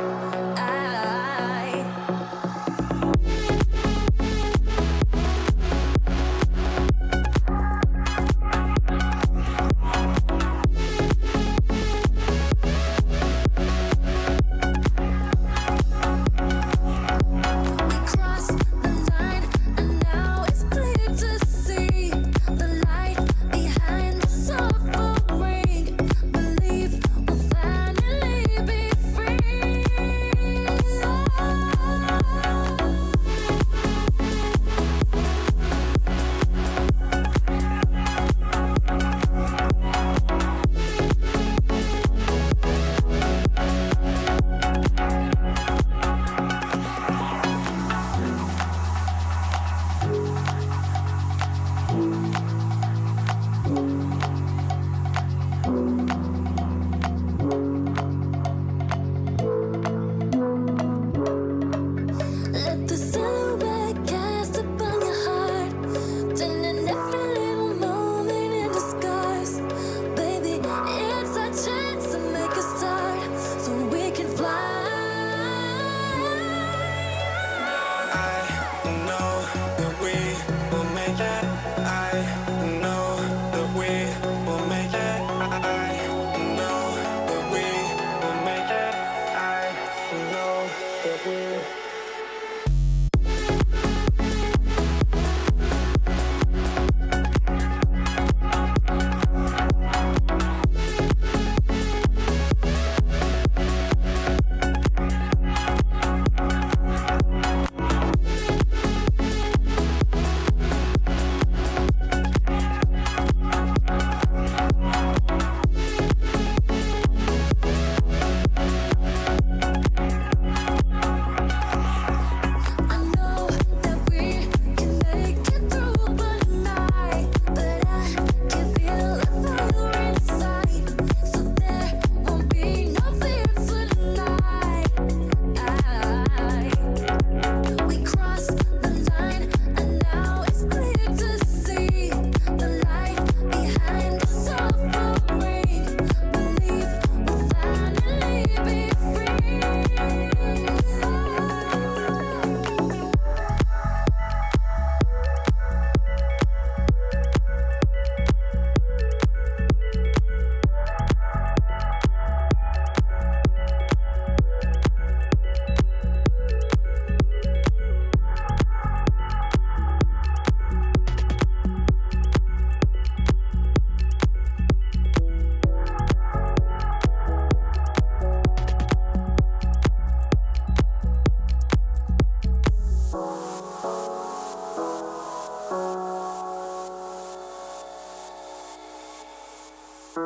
Did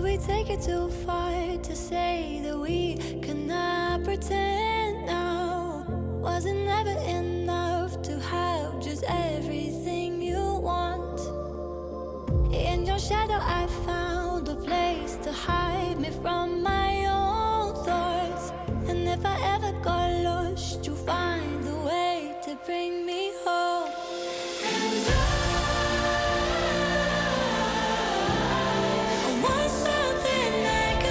we take it too far to say that we could not pretend now? Was it never enough to have just everything you want? In your shadow I found a place to hide me from my own thoughts. And if I ever got lost, you find a way to bring me home. And I want something that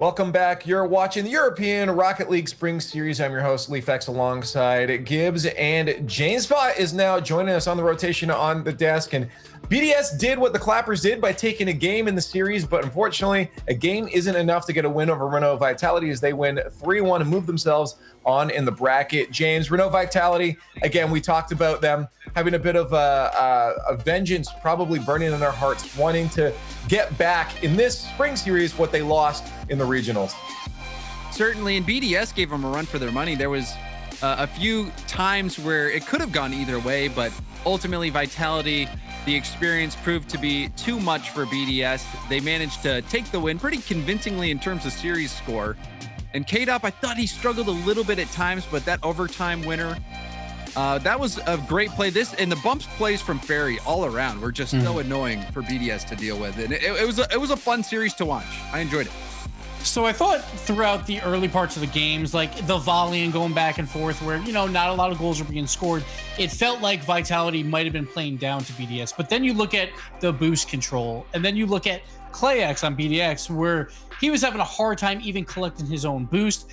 Welcome back. You're watching the European Rocket League Spring Series. I'm your host, LeafX, alongside Gibbs, and James Spot is now joining us on the rotation on the desk. And BDS did what the Clappers did by taking a game in the series, but unfortunately, a game isn't enough to get a win over Renault Vitality as they win 3-1 and move themselves on in the bracket. James, Renault Vitality, again, we talked about them having a bit of a vengeance, probably burning in their hearts, wanting to get back in this spring series what they lost in the regionals. Certainly, and BDS gave them a run for their money. There was a few times where it could have gone either way, but ultimately Vitality, the experience proved to be too much for BDS. They managed to take the win pretty convincingly in terms of series score. And K-Dop, I thought he struggled a little bit at times, but that overtime winner, that was a great play. This and the bumps plays from Ferry all around were just so annoying for BDS to deal with. And it was a fun series to watch. I enjoyed it. So I thought throughout the early parts of the games, like the volleying going back and forth where, not a lot of goals were being scored, it felt like Vitality might have been playing down to BDS. But then you look at the boost control, and then you look at ClayX on BDX, where he was having a hard time even collecting his own boost.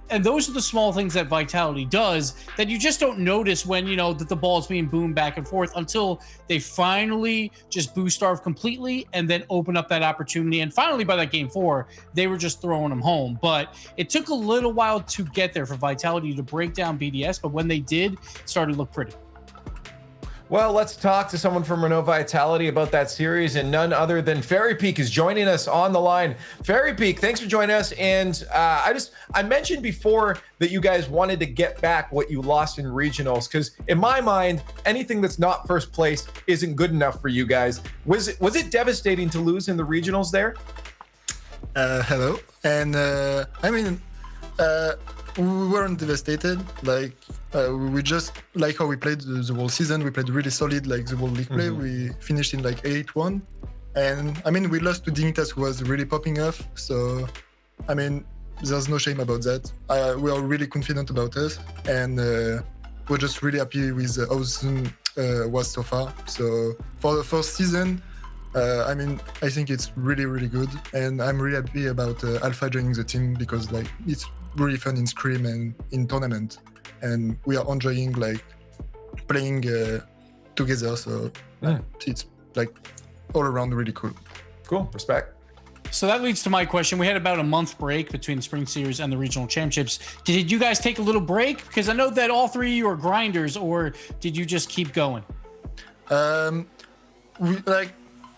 And those are the small things that Vitality does that you just don't notice when, that the ball is being boomed back and forth until they finally just boost starve completely and then open up that opportunity. And finally, by that game 4, they were just throwing them home. But it took a little while to get there for Vitality to break down BDS. But when they did, it started to look pretty. Well, let's talk to someone from Renault Vitality about that series, and none other than Fairy Peak is joining us on the line. Fairy Peak, thanks for joining us. And I mentioned before that you guys wanted to get back what you lost in regionals, because in my mind, anything that's not first place isn't good enough for you guys. Was it devastating to lose in the regionals there? Hello, and we weren't devastated. We just like how we played the whole season. We played really solid, like the whole league play. We finished in 8-1, and we lost to Dignitas, who was really popping off. So, there's no shame about that. We are really confident about us, and we're just really happy with how the season was so far. So for the first season, I think it's really, really good, and I'm really happy about Alpha joining the team because it's really fun in Scrim and in tournament, and we are enjoying playing together. So it's all around really cool. Cool, respect. So that leads to my question. We had about a month break between the Spring Series and the Regional Championships. Did you guys take a little break? Because I know that all three of you are grinders, or did you just keep going?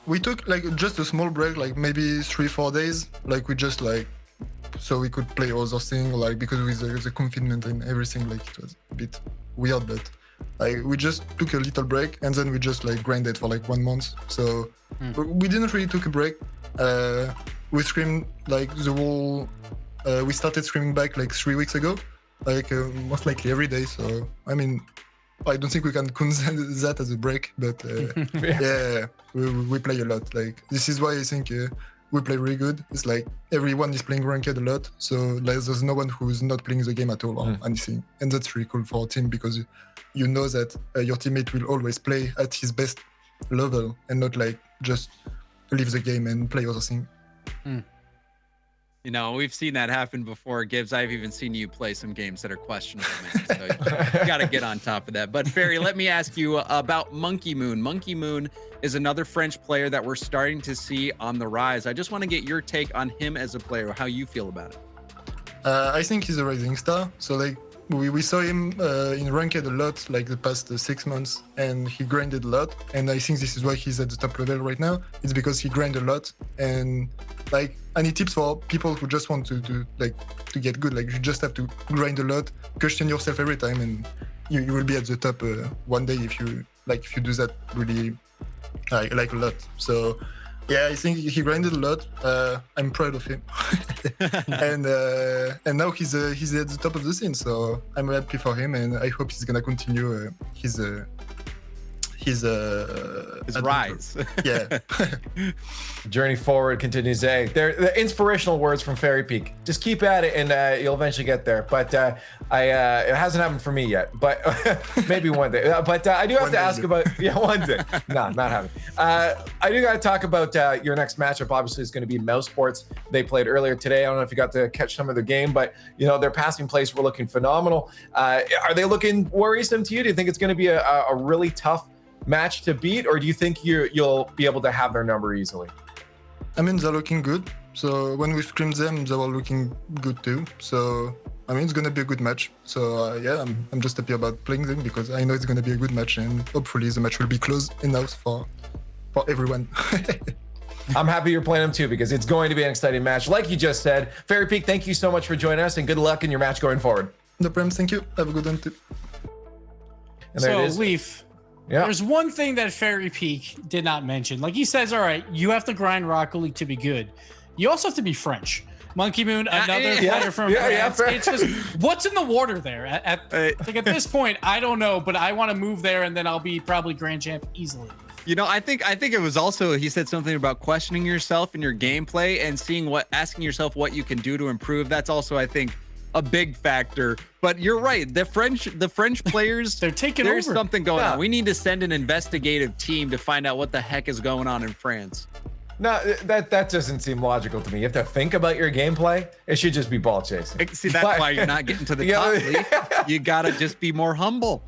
We took just a small break, maybe 3-4 days. We just so we could play other things, because with the confinement and everything, it was a bit weird, but we just took a little break and then we just grinded for 1 month. So we didn't really took a break. We screamed the whole. We started screaming back 3 weeks ago, most likely every day. So I don't think we can consider that as a break, but yeah, we play a lot. This is why I think we play really good. It's everyone is playing ranked a lot, so there's no one who's not playing the game at all or anything, and that's really cool for our team because you know that your teammate will always play at his best level and not just leave the game and play other thing. We've seen that happen before, Gibbs. I've even seen you play some games that are questionable, man. So you got to get on top of that. But Ferry, let me ask you about Monkey Moon. Monkey Moon is another French player that we're starting to see on the rise. I just want to get your take on him as a player, how you feel about it. I think he's a rising star. So we saw him in ranked a lot the past 6 months, and he grinded a lot. And I think this is why he's at the top level right now. It's because he grinded a lot, and any tips for people who just want to get good? You just have to grind a lot, question yourself every time, and you will be at the top one day if you do that really a lot. So yeah, I think he grinded a lot. I'm proud of him, and now he's at the top of the scene. So I'm happy for him, and I hope he's gonna continue his his rise. Yeah. Journey forward continues. They're the inspirational words from Fairy Peak. Just keep at it, and you'll eventually get there. But it hasn't happened for me yet. But maybe one day. But I do have to ask about one day. No, not happening. I do got to talk about your next matchup. Obviously, it's going to be Esports. They played earlier today. I don't know if you got to catch some of the game, but their passing plays were looking phenomenal. Are they looking worrisome to you? Do you think it's going to be a really tough match to beat, or do you think you'll be able to have their number easily? I mean, they're looking good. So when we scrimmed them, they were looking good too. So I mean, it's gonna be a good match. So yeah, I'm just happy about playing them because I know it's gonna be a good match, and hopefully the match will be close enough for everyone. I'm happy you're playing them too because it's going to be an exciting match. Like you just said, Fairy Peak, thank you so much for joining us, and good luck in your match going forward. No problem. Thank you. Have a good one too. And there so it is. Leaf. Yeah. There's one thing that Fairy Peak did not mention. Like he says, all right, you have to grind Rocket League to be good. You also have to be French. Monkey Moon, another player from France. It's just, what's in the water there? At this point, I don't know, but I want to move there, and then I'll be probably Grand Champ easily. I think it was also, he said something about questioning yourself in your gameplay and asking yourself what you can do to improve. That's also, I think, a big factor. But you're right, the French players, they're taking there's over. something going on. We need to send an investigative team to find out what the heck is going on in France. No, that doesn't seem logical to me. You have to think about your gameplay. It should just be ball chasing. See, that's why you're not getting to the top league. You gotta just be more humble.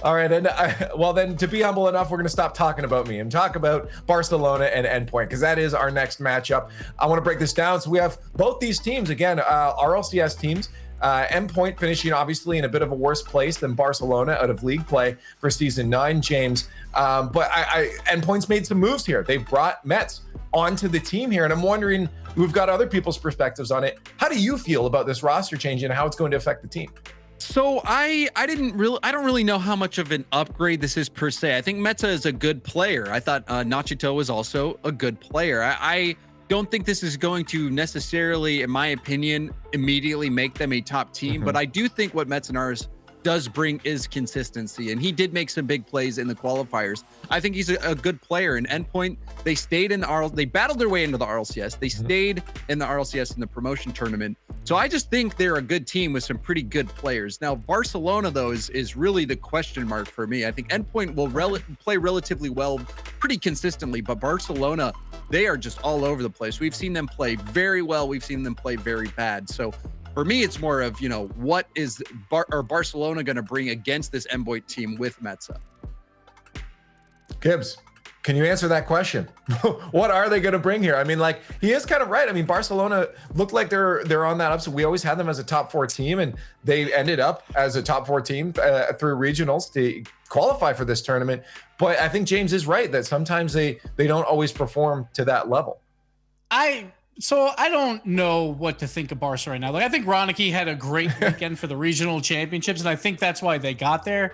All right, and well then, to be humble enough, we're going to stop talking about me and talk about Barcelona and Endpoint, because that is our next matchup. I want to break this down. So we have both these teams, again, RLCS teams. Endpoint finishing obviously in a bit of a worse place than Barcelona out of league play for season 9, James. But Endpoint's made some moves here. They've brought Mets onto the team here, and I'm wondering, we've got other people's perspectives on it. How do you feel about this roster change and how it's going to affect the team? So I don't really know how much of an upgrade this is per se. I think Meta is a good player. I thought Nachito was also a good player. I don't think this is going to necessarily, in my opinion, immediately make them a top team, but I do think what Metzenars does bring is consistency, and he did make some big plays in the qualifiers. I think he's a good player. In Endpoint, they stayed in the they battled their way into the RLCS. They stayed in the RLCS in the promotion tournament. So I just think they're a good team with some pretty good players. Now, Barcelona, though, is really the question mark for me. I think Endpoint will play relatively well, pretty consistently, but Barcelona, they are just all over the place. We've seen them play very well. We've seen them play very bad. So for me, it's more of, what is Barcelona going to bring against this Endpoint team with Metza? Gibbs, can you answer that question? What are they going to bring here? I mean, like, he is kind of right. I mean, Barcelona looked like they're on that up. So we always had them as a top 4 team, and they ended up as a top 4 team through regionals to qualify for this tournament. But I think James is right that sometimes they don't always perform to that level. So I don't know what to think of Barca right now. Like, I think Ronicky had a great weekend for the regional championships, and I think that's why they got there.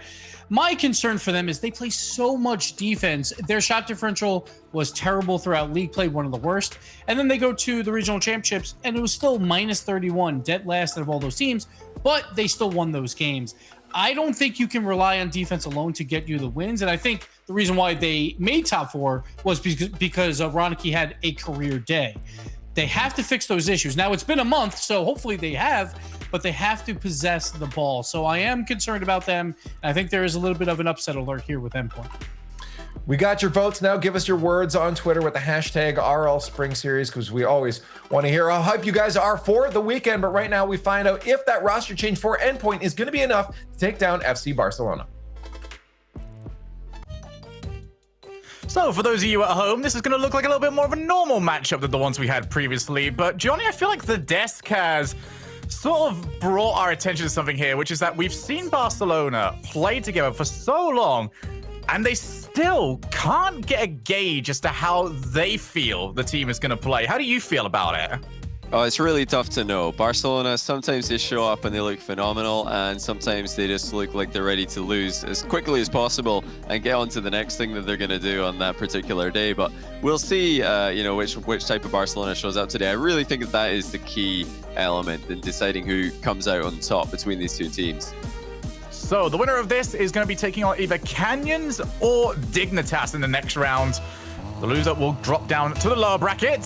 My concern for them is they play so much defense. Their shot differential was terrible throughout league play, one of the worst. And then they go to the regional championships, and it was still minus 31, dead last out of all those teams, but they still won those games. I don't think you can rely on defense alone to get you the wins. And I think the reason why they made top 4 was because Ronicky had a career day. They have to fix those issues. Now, it's been a month, so hopefully they have, but they have to possess the ball. So I am concerned about them. And I think there is a little bit of an upset alert here with Endpoint. We got your votes now. Give us your words on Twitter with the hashtag RL Spring Series, because we always want to hear how hype you guys are for the weekend. But right now, we find out if that roster change for Endpoint is going to be enough to take down FC Barcelona. So for those of you at home, this is going to look like a little bit more of a normal matchup than the ones we had previously. But Johnny, I feel like the desk has sort of brought our attention to something here, which is that we've seen Barcelona play together for so long, and they still can't get a gauge as to how they feel the team is going to play. How do you feel about it? Oh, it's really tough to know. Barcelona, sometimes they show up and they look phenomenal, and sometimes they just look like they're ready to lose as quickly as possible and get on to the next thing that they're going to do on that particular day. But we'll see, which type of Barcelona shows up today. I really think that is the key element in deciding who comes out on top between these two teams. So the winner of this is going to be taking on either Canyons or Dignitas in the next round. The loser will drop down to the lower bracket.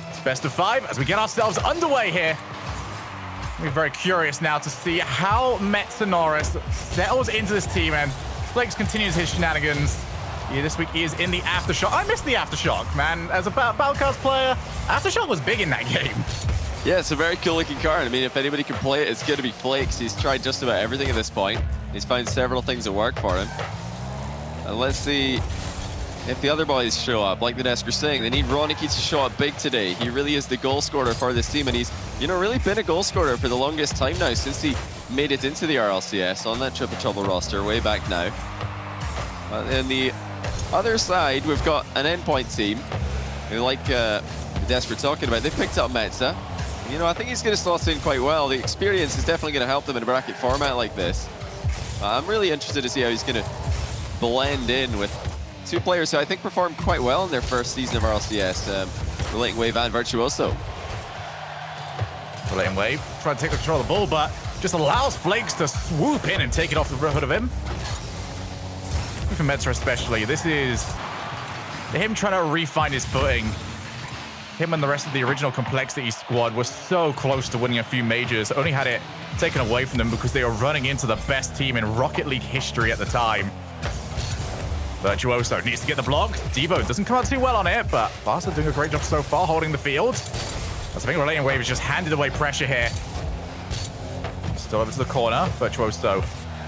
It's best of 5 as we get ourselves underway here. We're very curious now to see how Metanoris settles into this team, and Flakes continues his shenanigans. This week he is in the Aftershock. I missed the Aftershock, man. As a Balcast player, Aftershock was big in that game. Yeah, it's a very cool looking card. I mean, if anybody can play it, it's going to be Flakes. He's tried just about everything at this point. He's found several things that work for him. And let's see if the other boys show up. Like the desk are saying, they need Ronicky to show up big today. He really is the goal scorer for this team, and he's, you know, really been a goal scorer for the longest time now, since he made it into the RLCS on that Triple Trouble roster way back now. And the other side, we've got an Endpoint team who, like the desk we're talking about, they've picked up Metza. You know, I think he's going to slot in quite well. The experience is definitely going to help them in a bracket format like this. I'm really interested to see how he's going to blend in with two players who I think performed quite well in their first season of RLCS, Relating Wave and Virtuoso. Relating Wave trying to take control of the ball, but just allows Flakes to swoop in and take it off the hood of him. For Metza especially, this is him trying to re-find his footing. Him and the rest of the original Complexity squad were so close to winning a few majors, only had it taken away from them because they were running into the best team in Rocket League history at the time. Virtuoso needs to get the block. Devo doesn't come out too well on it, but Barca doing a great job so far holding the field. I think Relating Wave has just handed away pressure here. Still over to the corner. Virtuoso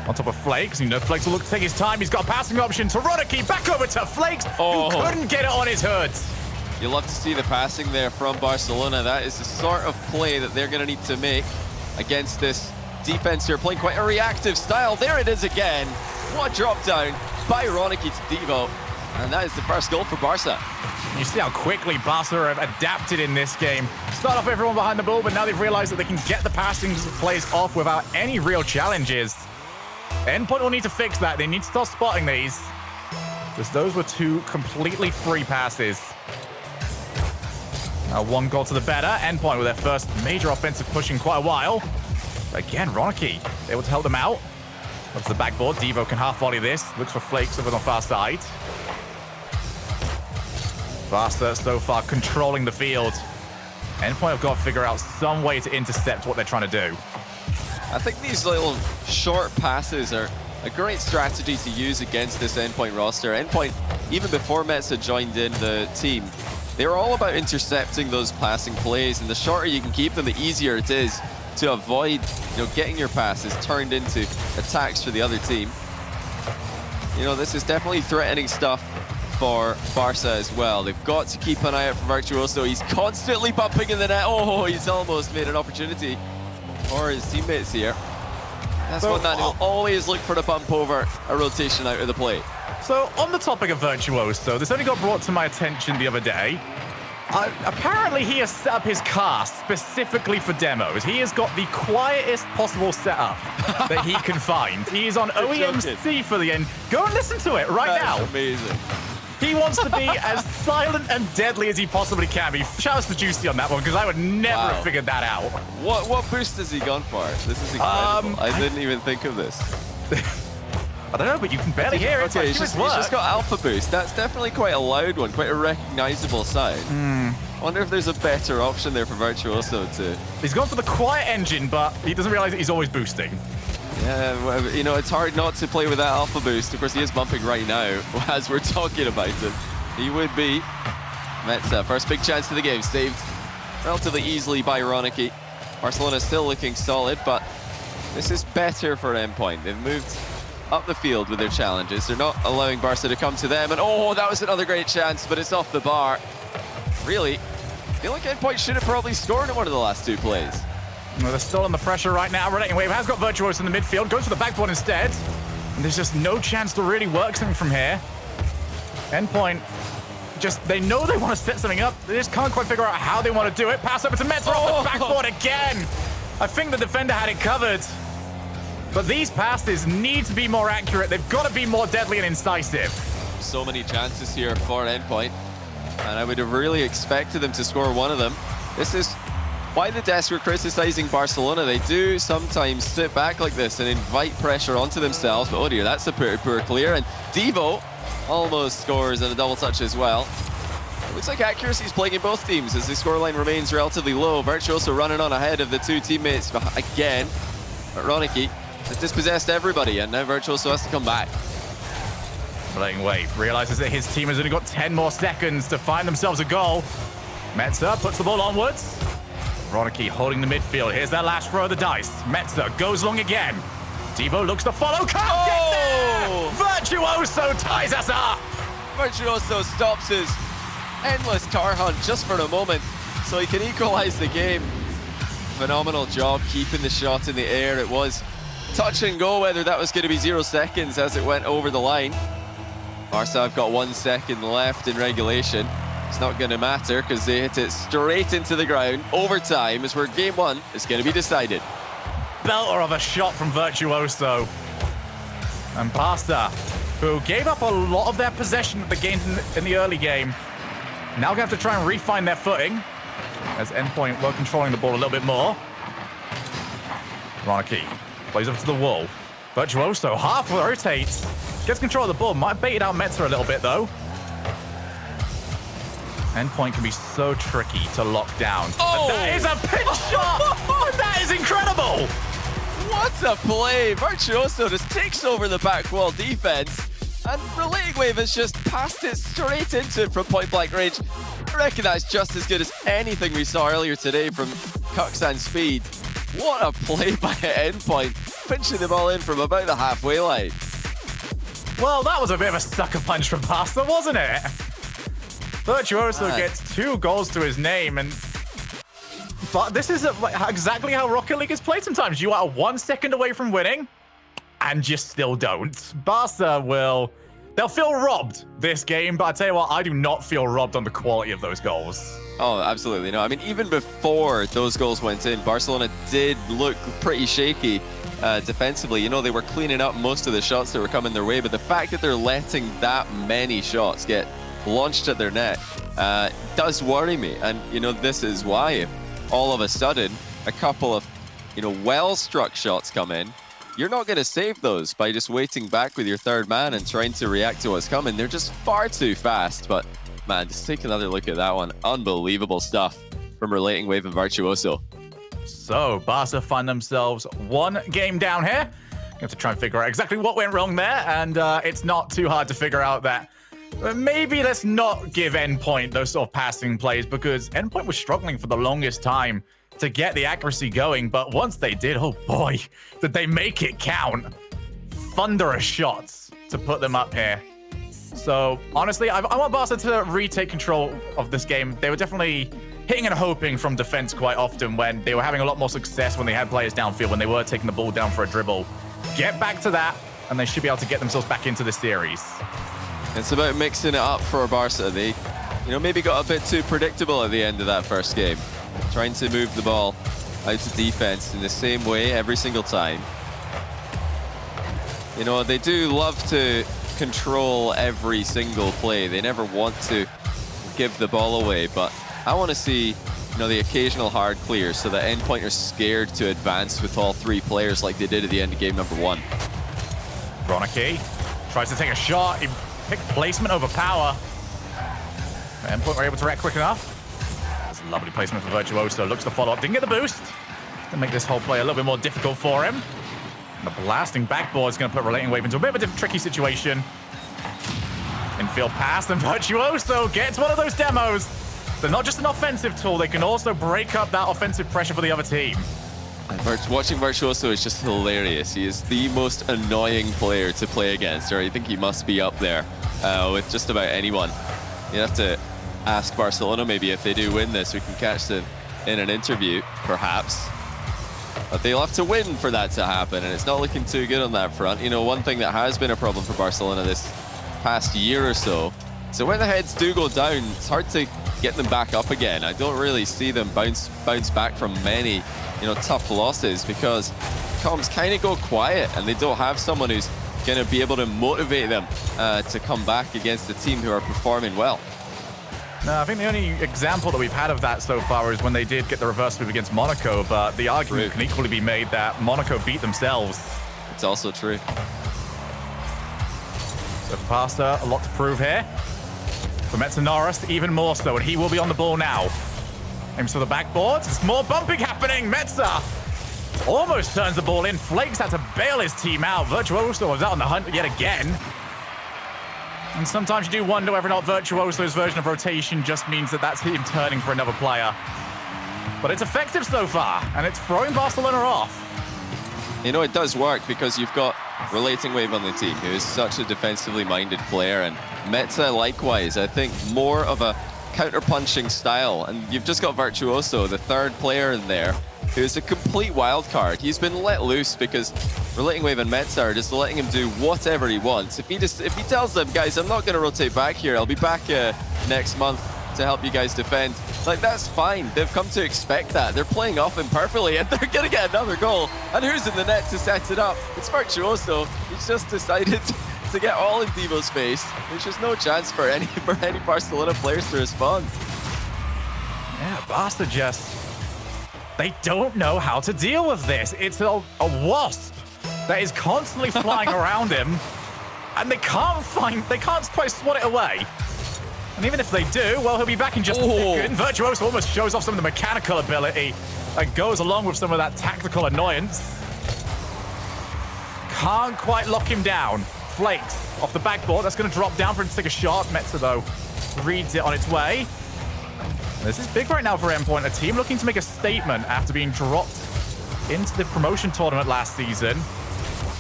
on top of Flakes. You know, Flakes will look to take his time. He's got a passing option to Ronicky. Back over to Flakes, who couldn't get it on his hood. You love to see the passing there from Barcelona. That is the sort of play that they're going to need to make against this defense here, playing quite a reactive style. There it is again. What a drop down by Ronicky to Devo. And that is the first goal for Barca. You see how quickly Barca have adapted in this game. Start off everyone behind the ball, but now they've realized that they can get the passing plays off without any real challenges. Endpoint will need to fix that. They need to start spotting these, because those were two completely free passes. Now one goal to the better. Endpoint with their first major offensive push in quite a while. Again, Ronicky able to help them out. Up to the backboard. Devo can half volley this. Looks for Flakes over on the far side. Barca so far controlling the field. Endpoint have got to figure out some way to intercept what they're trying to do. I think these little short passes are a great strategy to use against this Endpoint roster. Endpoint, even before Metza joined in the team, they were all about intercepting those passing plays, and the shorter you can keep them, the easier it is to avoid, you know, getting your passes turned into attacks for the other team. You know, this is definitely threatening stuff for Barca as well. They've got to keep an eye out for Virtuoso. He's constantly bumping in the net. Oh, he's almost made an opportunity for his teammates here. That's one that he'll always look for the bump over a rotation out of the play. So on the topic of Virtuoso, this only got brought to my attention the other day. Apparently he has set up his cast specifically for demos. He has got the quietest possible setup that he can find. He is on OEMC for the end. Go and listen to it right now. That's amazing. He wants to be as silent and deadly as he possibly can be. Shout out to Juicy on that one, because I would never have figured that out. What boost has he gone for? This is incredible. I didn't even think of this. I don't know, but you can barely hear it. Okay, he's just got Alpha Boost. That's definitely quite a loud one, quite a recognizable sound. I wonder if there's a better option there for Virtuoso to... He's gone for the quiet engine, but he doesn't realize that he's always boosting. Yeah, you know, it's hard not to play with that Alpha Boost. Of course, he is bumping right now as we're talking about it. He would be. Metza, first big chance to the game, saved relatively easily by Ronicky. Barcelona still looking solid, but this is better for Endpoint. They've moved up the field with their challenges. They're not allowing Barca to come to them. And oh, that was another great chance, but it's off the bar. Really, I feel like Endpoint should have probably scored in one of the last two plays. Well, they're still under pressure right now. Relating Wave has got Virtuoso in the midfield, goes for the backboard instead. And there's just no chance to really work something from here. Endpoint, they know they want to set something up. They just can't quite figure out how they want to do it. Pass over to Metza off the backboard again. I think the defender had it covered. But these passes need to be more accurate. They've got to be more deadly and incisive. So many chances here for Endpoint, and I would have really expected them to score one of them. This is why the devs were criticizing Barcelona. They do sometimes sit back like this and invite pressure onto themselves. But oh dear, that's a pretty poor clear. And Devo almost scores at a double touch as well. It looks like accuracy is plaguing both teams as the scoreline remains relatively low. Virtuoso running on ahead of the two teammates again. But Ronicky has dispossessed everybody, and now Virtuoso has to come back. Playing Wave realizes that his team has only got 10 more seconds to find themselves a goal. Metzer puts the ball onwards. Ronicky holding the midfield. Here's their last throw of the dice. Metzer goes long again. Devo looks to follow. Can't get there! Virtuoso ties us up! Virtuoso stops his endless car hunt just for a moment so he can equalize the game. Phenomenal job keeping the shot in the air. It was touch and go whether that was going to be 0 seconds as it went over the line. Barca have got 1 second left in regulation. It's not going to matter because they hit it straight into the ground. Overtime is where game 1 is going to be decided. Belter of a shot from Virtuoso. And Barca, who gave up a lot of their possession of the game in the early game, now going to have to try and refine their footing as Endpoint were controlling the ball a little bit more. Ronicky plays up to the wall. Virtuoso half rotates, gets control of the ball. Might bait out Metzer a little bit though. Endpoint can be so tricky to lock down. Oh! And that is a pinch shot! That is incredible! What a play! Virtuoso just takes over the back wall defense, and Relating Wave has just passed it straight into it from point blank range. I reckon that's just as good as anything we saw earlier today from Cux and Speed. What a play by Endpoint, pinching the ball in from about the halfway line. Well, that was a bit of a sucker punch from Barca, wasn't it? Virtuoso gets 2 goals to his name, but this is exactly how Rocket League is played sometimes. You are 1 second away from winning, and you still don't. Barca they'll feel robbed this game, but I tell you what, I do not feel robbed on the quality of those goals. Oh, absolutely no. I mean, even before those goals went in, Barcelona did look pretty shaky defensively. You know, they were cleaning up most of the shots that were coming their way, but the fact that they're letting that many shots get launched at their net does worry me. And, you know, this is why if all of a sudden a couple of, you know, well-struck shots come in, you're not going to save those by just waiting back with your third man and trying to react to what's coming. They're just far too fast. But, man, just take another look at that one. Unbelievable stuff from Relating Wave and Virtuoso. So, Barca find themselves 1 game down here. You have to try and figure out exactly what went wrong there, and it's not too hard to figure out that maybe let's not give Endpoint those sort of passing plays, because Endpoint was struggling for the longest time to get the accuracy going, but once they did, oh boy, did they make it count. Thunderous shots to put them up here. So, honestly, I want Barca to retake control of this game. They were definitely hitting and hoping from defense quite often when they were having a lot more success when they had players downfield, when they were taking the ball down for a dribble. Get back to that, and they should be able to get themselves back into the series. It's about mixing it up for Barca. They, you know, maybe got a bit too predictable at the end of that first game. Trying to move the ball out to defense in the same way every single time. You know, they do love to control every single play. They never want to give the ball away, but I want to see, you know, the occasional hard clears so that Endpoint are scared to advance with all 3 players like they did at the end of game number 1. Ronicky tries to take a shot. He picked placement over power. Endpoint were able to react quick enough. That's a lovely placement for Virtuoso. Looks to follow up. Didn't get the boost. To make this whole play a little bit more difficult for him. And the blasting backboard is going to put Relating Wave into a bit of a tricky situation. Infield pass, and Virtuoso gets one of those demos. They're not just an offensive tool, they can also break up that offensive pressure for the other team. And watching Virtuoso is just hilarious. He is the most annoying player to play against, or I think he must be up there with just about anyone. You have to ask Barcelona maybe if they do win this, we can catch them in an interview, perhaps. But they'll have to win for that to happen, and it's not looking too good on that front. You know, one thing that has been a problem for Barcelona this past year or so, so when the heads do go down, it's hard to get them back up again. I don't really see them bounce back from many, you know, tough losses, because comms kind of go quiet and they don't have someone who's going to be able to motivate them to come back against a team who are performing well. No, I think the only example that we've had of that so far is when they did get the reverse move against Monaco, but the argument can equally be made that Monaco beat themselves. It's also true. So for Barca, a lot to prove here. For Metza even more so, and he will be on the ball now. Aims for the backboard. There's more bumping happening. Metza almost turns the ball in. Flakes had to bail his team out. Virtuoso was out on the hunt yet again. And sometimes you do wonder whether or not Virtuoso's version of rotation just means that that's him turning for another player. But it's effective so far, and it's throwing Barcelona off. You know, it does work because you've got Relating Wave on the team, who is such a defensively minded player, and Metza likewise. I think more of a counter-punching style, and you've just got Virtuoso, the third player in there, who's a complete wild card. He's been let loose because Relating Wave and Metza are just letting him do whatever he wants. If he tells them, guys, I'm not going to rotate back here, I'll be back next month to help you guys defend, like, that's fine. They've come to expect that. They're playing off him perfectly, and they're going to get another goal. And who's in the net to set it up? It's Virtuoso. He's just decided to get all in Devo's face. There's just no chance for any Barcelona players to respond. Yeah, Barca they don't know how to deal with this. It's a wasp that is constantly flying around him, and they can't quite swat it away. And even if they do, well, he'll be back in just a second. Virtuoso almost shows off some of the mechanical ability that goes along with some of that tactical annoyance. Can't quite lock him down. Flakes off the backboard. That's going to drop down for him to take a shot. Metza, though, reads it on its way. This is big right now for Endpoint, a team looking to make a statement after being dropped into the promotion tournament last season.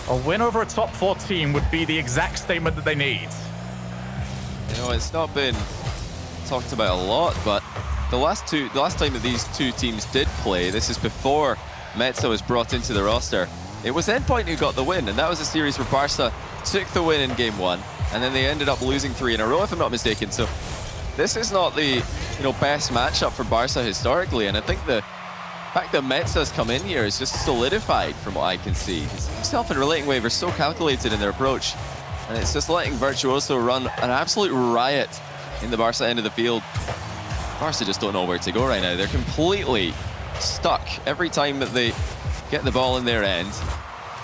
A win over a top 4 team would be the exact statement that they need. You know, it's not been talked about a lot, but the last time that these two teams did play, this is before Metza was brought into the roster, it was Endpoint who got the win, and that was a series where Barca took the win in game 1, and then they ended up losing 3 in a row, if I'm not mistaken. So this is not the best matchup for Barca historically, and I think the fact that Metza's come in here is just solidified from what I can see. Himself and Relating Wave are so calculated in their approach, and it's just letting Virtuoso run an absolute riot in the Barca end of the field. Barca just don't know where to go right now. They're completely stuck every time that they get the ball in their end,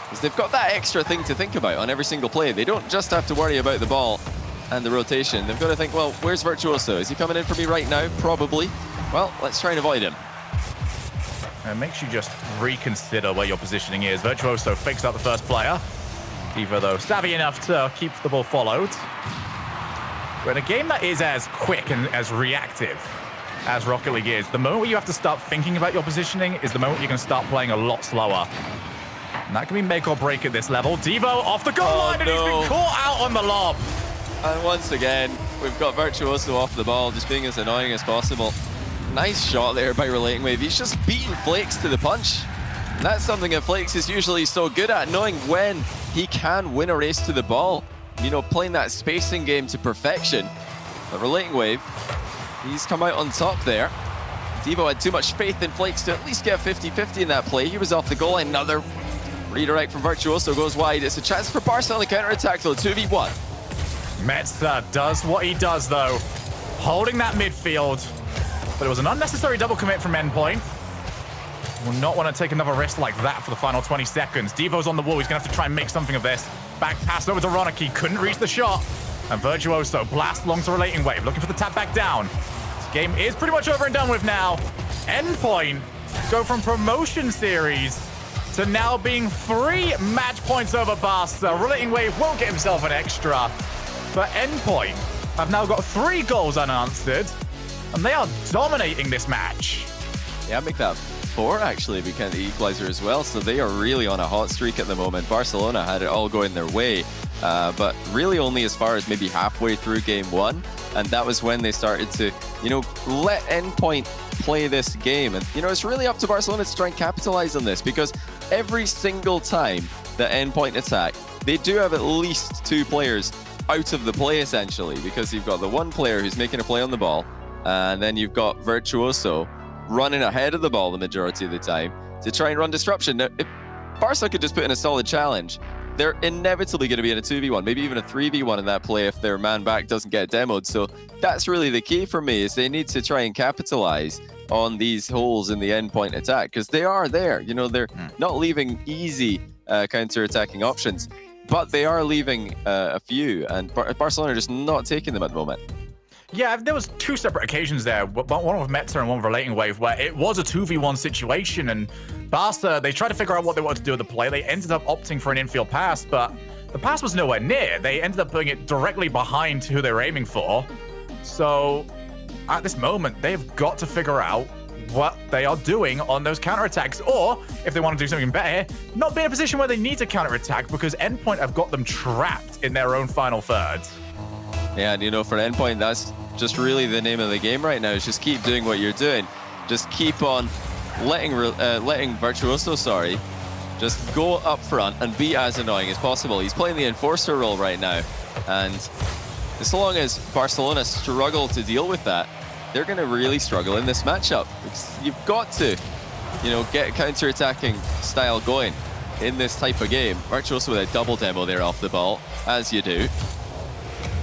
because they've got that extra thing to think about on every single play. They don't just have to worry about the ball and the rotation. They've got to think, well, where's Virtuoso? Is he coming in for me right now? Probably. Well, let's try and avoid him. It makes you just reconsider where your positioning is. Virtuoso fakes out the first player. Divo, though, savvy enough to keep the ball followed. But in a game that is as quick and as reactive as Rocket League is, the moment where you have to start thinking about your positioning is the moment you're going to start playing a lot slower. And that can be make or break at this level. Devo off the goal line, and he's been caught out on the lob. And once again, we've got Virtuoso off the ball, just being as annoying as possible. Nice shot there by Relating Wave. He's just beating Flakes to the punch. And that's something that Flakes is usually so good at, knowing when he can win a race to the ball. Playing that spacing game to perfection. But Relating Wave, he's come out on top there. Devo had too much faith in Flakes to at least get 50-50 in that play. He was off the goal line. Another redirect from Virtuoso goes wide. It's a chance for Barca on the counter-attack, though, 2v1. Metza does what he does, though. Holding that midfield. But it was an unnecessary double commit from Endpoint. Will not want to take another risk like that for the final 20 seconds. Devo's on the wall. He's going to have to try and make something of this. Back pass over to Ronicky. Couldn't reach the shot. And Virtuoso blast along to Relating Wave. Looking for the tap back down. This game is pretty much over and done with now. Endpoint go from promotion series to now being 3 match points over Barca. Relating Wave will get himself an extra. But Endpoint have now got 3 goals unanswered. And they are dominating this match. Yeah, make that 4 actually, we count the equalizer as well, so they are really on a hot streak at the moment. Barcelona had it all going their way, but really only as far as maybe halfway through game 1, and that was when they started to, let Endpoint play this game. And, it's really up to Barcelona to try and capitalize on this, because every single time that Endpoint attack, they do have at least 2 players out of the play, essentially, because you've got the one player who's making a play on the ball, and then you've got Virtuoso running ahead of the ball the majority of the time to try and run disruption. Now, if Barca could just put in a solid challenge, they're inevitably going to be in a 2v1, maybe even a 3v1 in that play if their man back doesn't get demoed. So that's really the key for me, is they need to try and capitalize on these holes in the endpoint attack, because they are there. You know, they're not leaving easy counter-attacking options, but they are leaving a few, and Barcelona are just not taking them at the moment. Yeah, there was 2 separate occasions there, one with Meta and one with Relating Wave, where it was a 2v1 situation, and Barca, they tried to figure out what they wanted to do with the play. They ended up opting for an infield pass, but the pass was nowhere near. They ended up putting it directly behind who they were aiming for. So at this moment, they've got to figure out what they are doing on those counterattacks, or if they want to do something better, not be in a position where they need to counterattack, because Endpoint have got them trapped in their own final third. Yeah, and you know, for Endpoint, that's just really the name of the game right now, is just keep doing what you're doing. Just keep on letting Virtuoso, just go up front and be as annoying as possible. He's playing the enforcer role right now, and as long as Barcelona struggle to deal with that, they're going to really struggle in this matchup. Because you've got to, you know, get counter-attacking style going in this type of game. Virtuoso with a double demo there off the ball, as you do.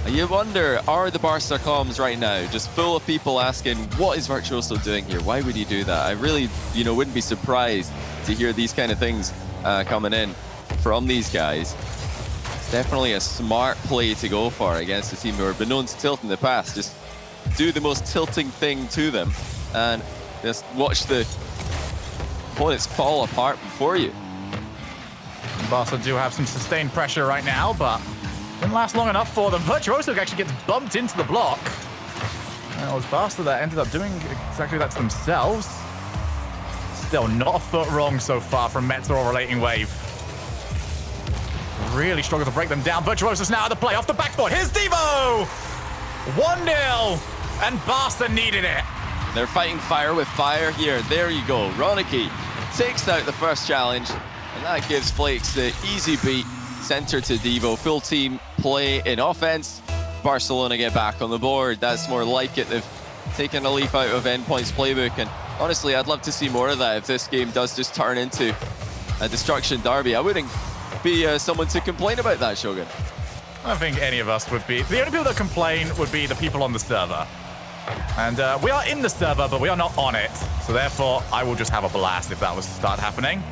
You wonder, are the Barca comms right now just full of people asking, what is Virtuoso doing here? Why would he do that? I really, you know, wouldn't be surprised to hear these kind of things coming in from these guys. It's definitely a smart play to go for against a team who have been known to tilt in the past. Just do the most tilting thing to them and just watch the opponents fall apart before you. Barca do have some sustained pressure right now, but didn't last long enough for them. Virtuoso actually gets bumped into the block. And it was Barca that ended up doing exactly that to themselves. Still not a foot wrong so far from Meta or Relating Wave. Really struggle to break them down. Virtuoso's now at the play off the backboard. Here's Devo! 1-0, and Barca needed it. They're fighting fire with fire here. There you go. Ronicky takes out the first challenge, and that gives Flakes the easy beat. Center to Devo, full team play in offense. Barcelona get back on the board. That's more like it. They've taken a leaf out of Endpoint's playbook, and honestly, I'd love to see more of that if this game does just turn into a destruction derby. I wouldn't be someone to complain about that, Shogun. I don't think any of us would be. The only people that complain would be the people on the server. And we are in the server, but we are not on it. So therefore, I will just have a blast if that was to start happening.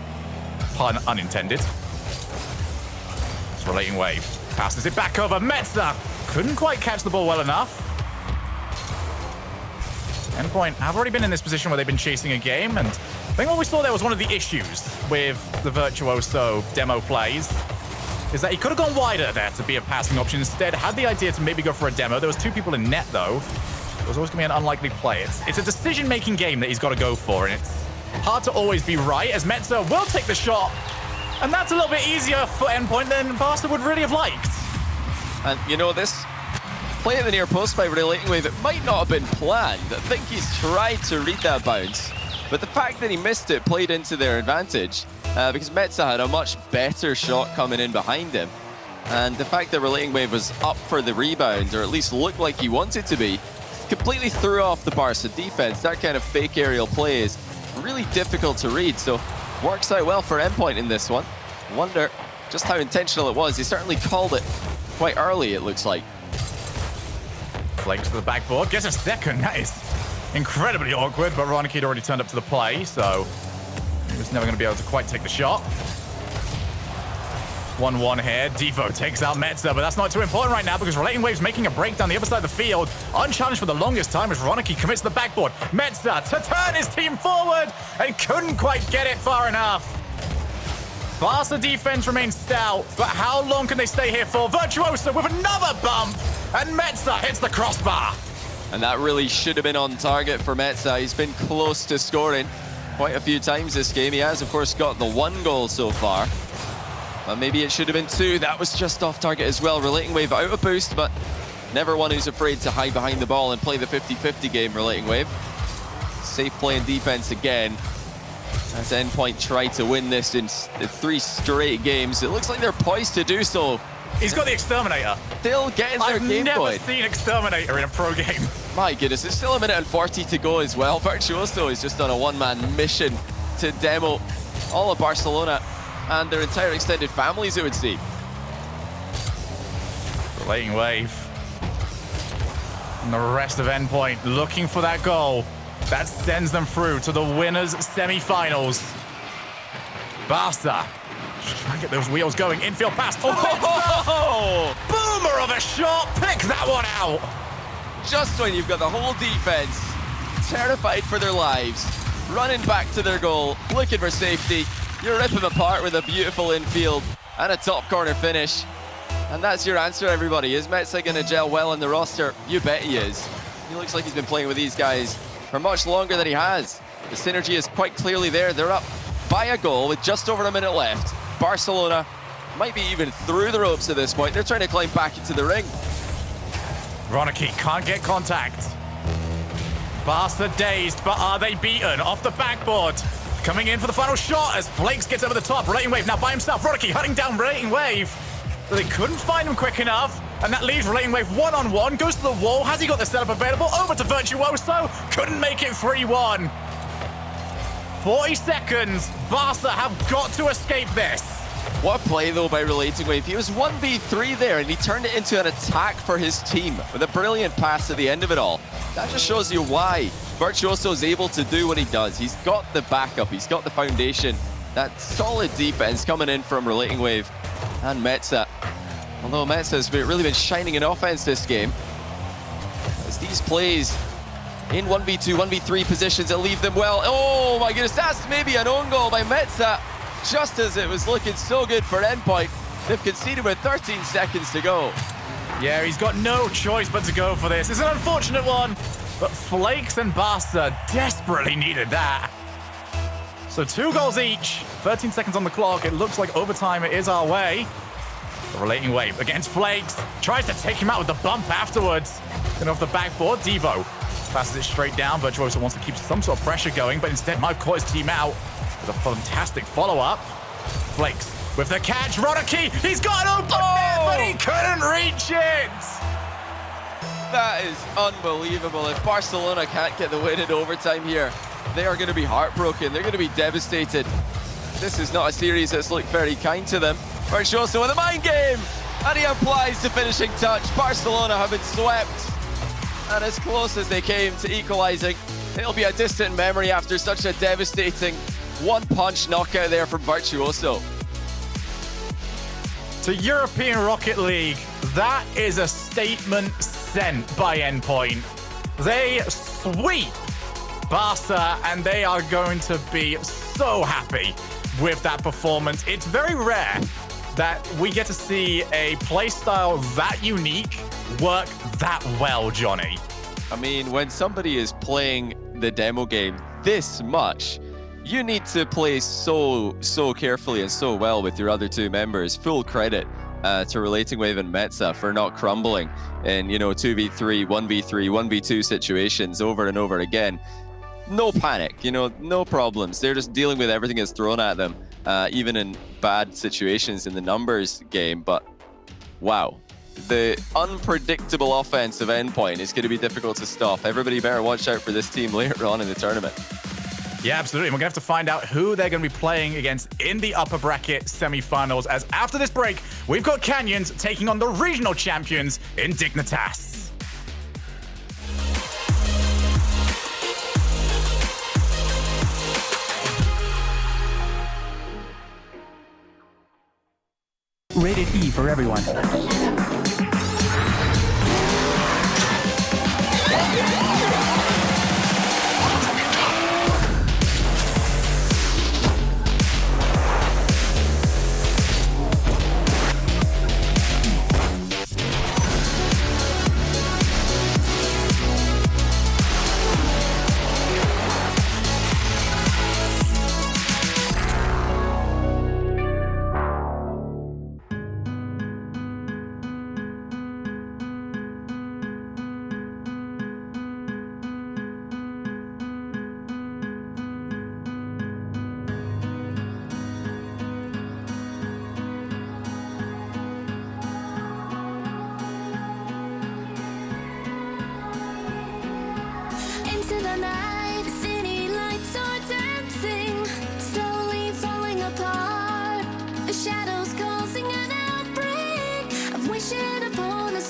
Pun unintended. Relating Wave passes it back over. Metza couldn't quite catch the ball well enough. Endpoint have already been in this position where they've been chasing a game, and I think what we saw there was one of the issues with the Virtuoso demo plays, is that he could have gone wider there to be a passing option. Instead, had the idea to maybe go for a demo. There was 2 people in net, though. It was always going to be an unlikely play. It's a decision-making game that he's got to go for, and it's hard to always be right, as Metza will take the shot. And that's a little bit easier for Endpoint than Barca would really have liked. And you know, this play at the near post by Relating Wave, it might not have been planned. I think he's tried to read that bounce, but the fact that he missed it played into their advantage because Metza had a much better shot coming in behind him. And the fact that Relating Wave was up for the rebound, or at least looked like he wanted to be, completely threw off the Barca defense. That kind of fake aerial play is really difficult to read, so works out well for Endpoint in this one. Wonder just how intentional it was. He certainly called it quite early, it looks like. Flakes to the backboard, gets a second. That is incredibly awkward, but Ronicky had already turned up to the play, so he was never going to be able to quite take the shot. 1-1 here. Devo takes out Metza, but that's not too important right now because Relating Wave's making a break down the other side of the field. Unchallenged for the longest time as Ronicky commits to the backboard. Metza to turn his team forward and couldn't quite get it far enough. Barca defense remains stout, but how long can they stay here for? Virtuoso with another bump, and Metza hits the crossbar. And that really should have been on target for Metza. He's been close to scoring quite a few times this game. He has, of course, got the 1 goal so far. But maybe it should have been 2. That was just off target as well. Relating Wave out of boost, but never one who's afraid to hide behind the ball and play the 50-50 game, Relating Wave. Safe play and defense again. As Endpoint tried to win this in 3 straight games. It looks like they're poised to do so. He's got the Exterminator. Still getting their game going. I've never seen Exterminator in a pro game. My goodness, it's still 1 minute and 40 to go as well. Virtuoso is just on a one-man mission to demo all of Barcelona and their entire extended families, it would seem. Relating wave. And the rest of Endpoint looking for that goal. That sends them through to the winners semi-finals. Barca. Try and get those wheels going. Infield pass. Oh! Boomer of a shot. Pick that one out. Just when you've got the whole defense terrified for their lives, running back to their goal, looking for safety, you rip them apart with a beautiful infield and a top corner finish. And that's your answer, everybody. Is Metza going to gel well in the roster? You bet he is. He looks like he's been playing with these guys for much longer than he has. The synergy is quite clearly there. They're up by a goal with just over a minute left. Barcelona might be even through the ropes at this point. They're trying to climb back into the ring. Ronaki can't get contact. Barca dazed, but are they beaten? Off the backboard. Coming in for the final shot as Flakes gets over the top. Relating Wave now by himself. Ronaki hunting down Relating Wave. But they couldn't find him quick enough. And that leaves Relating Wave one-on-one. Goes to the wall. Has he got the setup available? Over to Virtuoso. Couldn't make it 3-1. 40 seconds. Barca have got to escape this. What a play, though, by Relating Wave. He was 1v3 there, and he turned it into an attack for his team with a brilliant pass at the end of it all. That just shows you why Virtuoso is able to do what he does. He's got the backup. He's got the foundation. That solid defense coming in from Relating Wave and Metza. Although Metza has really been shining in offense this game. As these plays in 1v2, 1v3 positions that leave them well. Oh my goodness, that's maybe an own goal by Metza. Just as it was looking so good for Endpoint, they've conceded with 13 seconds to go. Yeah, he's got no choice but to go for this. It's an unfortunate one, but Flakes and Barca desperately needed that. So 2 goals each, 13 seconds on the clock. It looks like overtime is our way. The Relating Wave against Flakes. Tries to take him out with the bump afterwards. And off the backboard, Devo passes it straight down. Virtuoso wants to keep some sort of pressure going, but instead might caught his team out with a fantastic follow-up. Flakes with the catch. Ronaki, he's got an open net, but he couldn't reach it. That is unbelievable. If Barcelona can't get the win in overtime here, they are going to be heartbroken. They're going to be devastated. This is not a series that's looked very kind to them. Virtuoso with a mind game, and he applies the finishing touch. Barcelona have been swept, and as close as they came to equalizing, it'll be a distant memory after such a devastating one-punch knockout there from Virtuoso. To European Rocket League, that is a statement sent by Endpoint. They sweep Barca, and they are going to be so happy with that performance. It's very rare that we get to see a playstyle that unique work that well, Johnny. I mean, when somebody is playing the demo game this much, you need to play so carefully and so well with your other 2 members. Full credit to Relating Wave and Metza for not crumbling in, 2v3, 1v3, 1v2 situations over and over again. No panic, no problems. They're just dealing with everything that's thrown at them, even in bad situations in the numbers game. But wow, the unpredictable offense of Endpoint is going to be difficult to stop. Everybody better watch out for this team later on in the tournament. Yeah, absolutely. We're going to have to find out who they're going to be playing against in the upper bracket semi-finals, as after this break, we've got Canyons taking on the regional champions in Dignitas. Rated E for everyone. Into the night, city lights are dancing, slowly falling apart. The shadows causing an outbreak of wishing upon a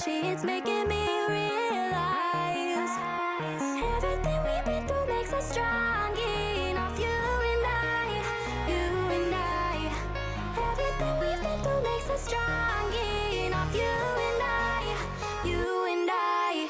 energy, it's making me realize everything we've been through makes us strong enough. You and I, everything we've been through makes us strong enough. You and I, you and I.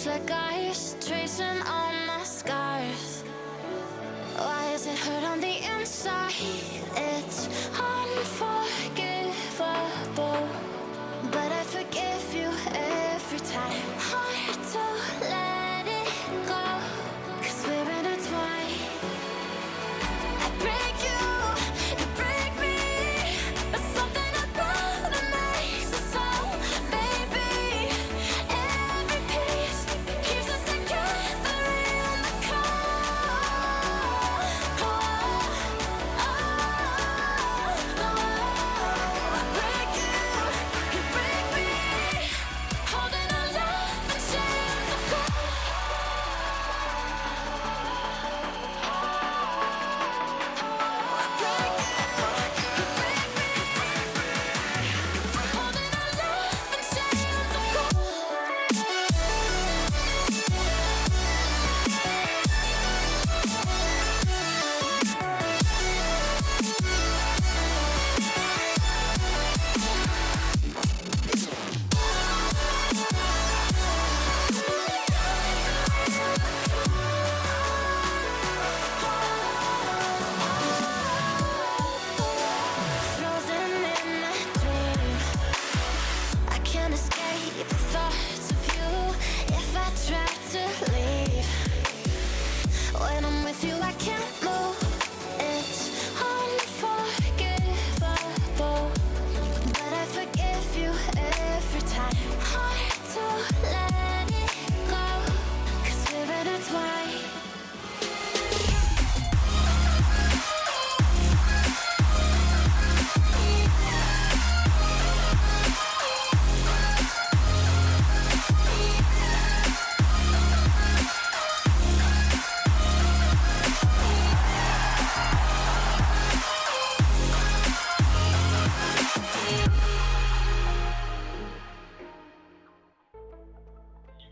like ice, tracing all my scars. Why is it hurt on the inside? It's unforgivable, but I forgive you every time. Hard to let it go, 'cause we're intertwined. I break you, you break me, but something about it makes us whole, baby. Every piece keeps us together in the cold.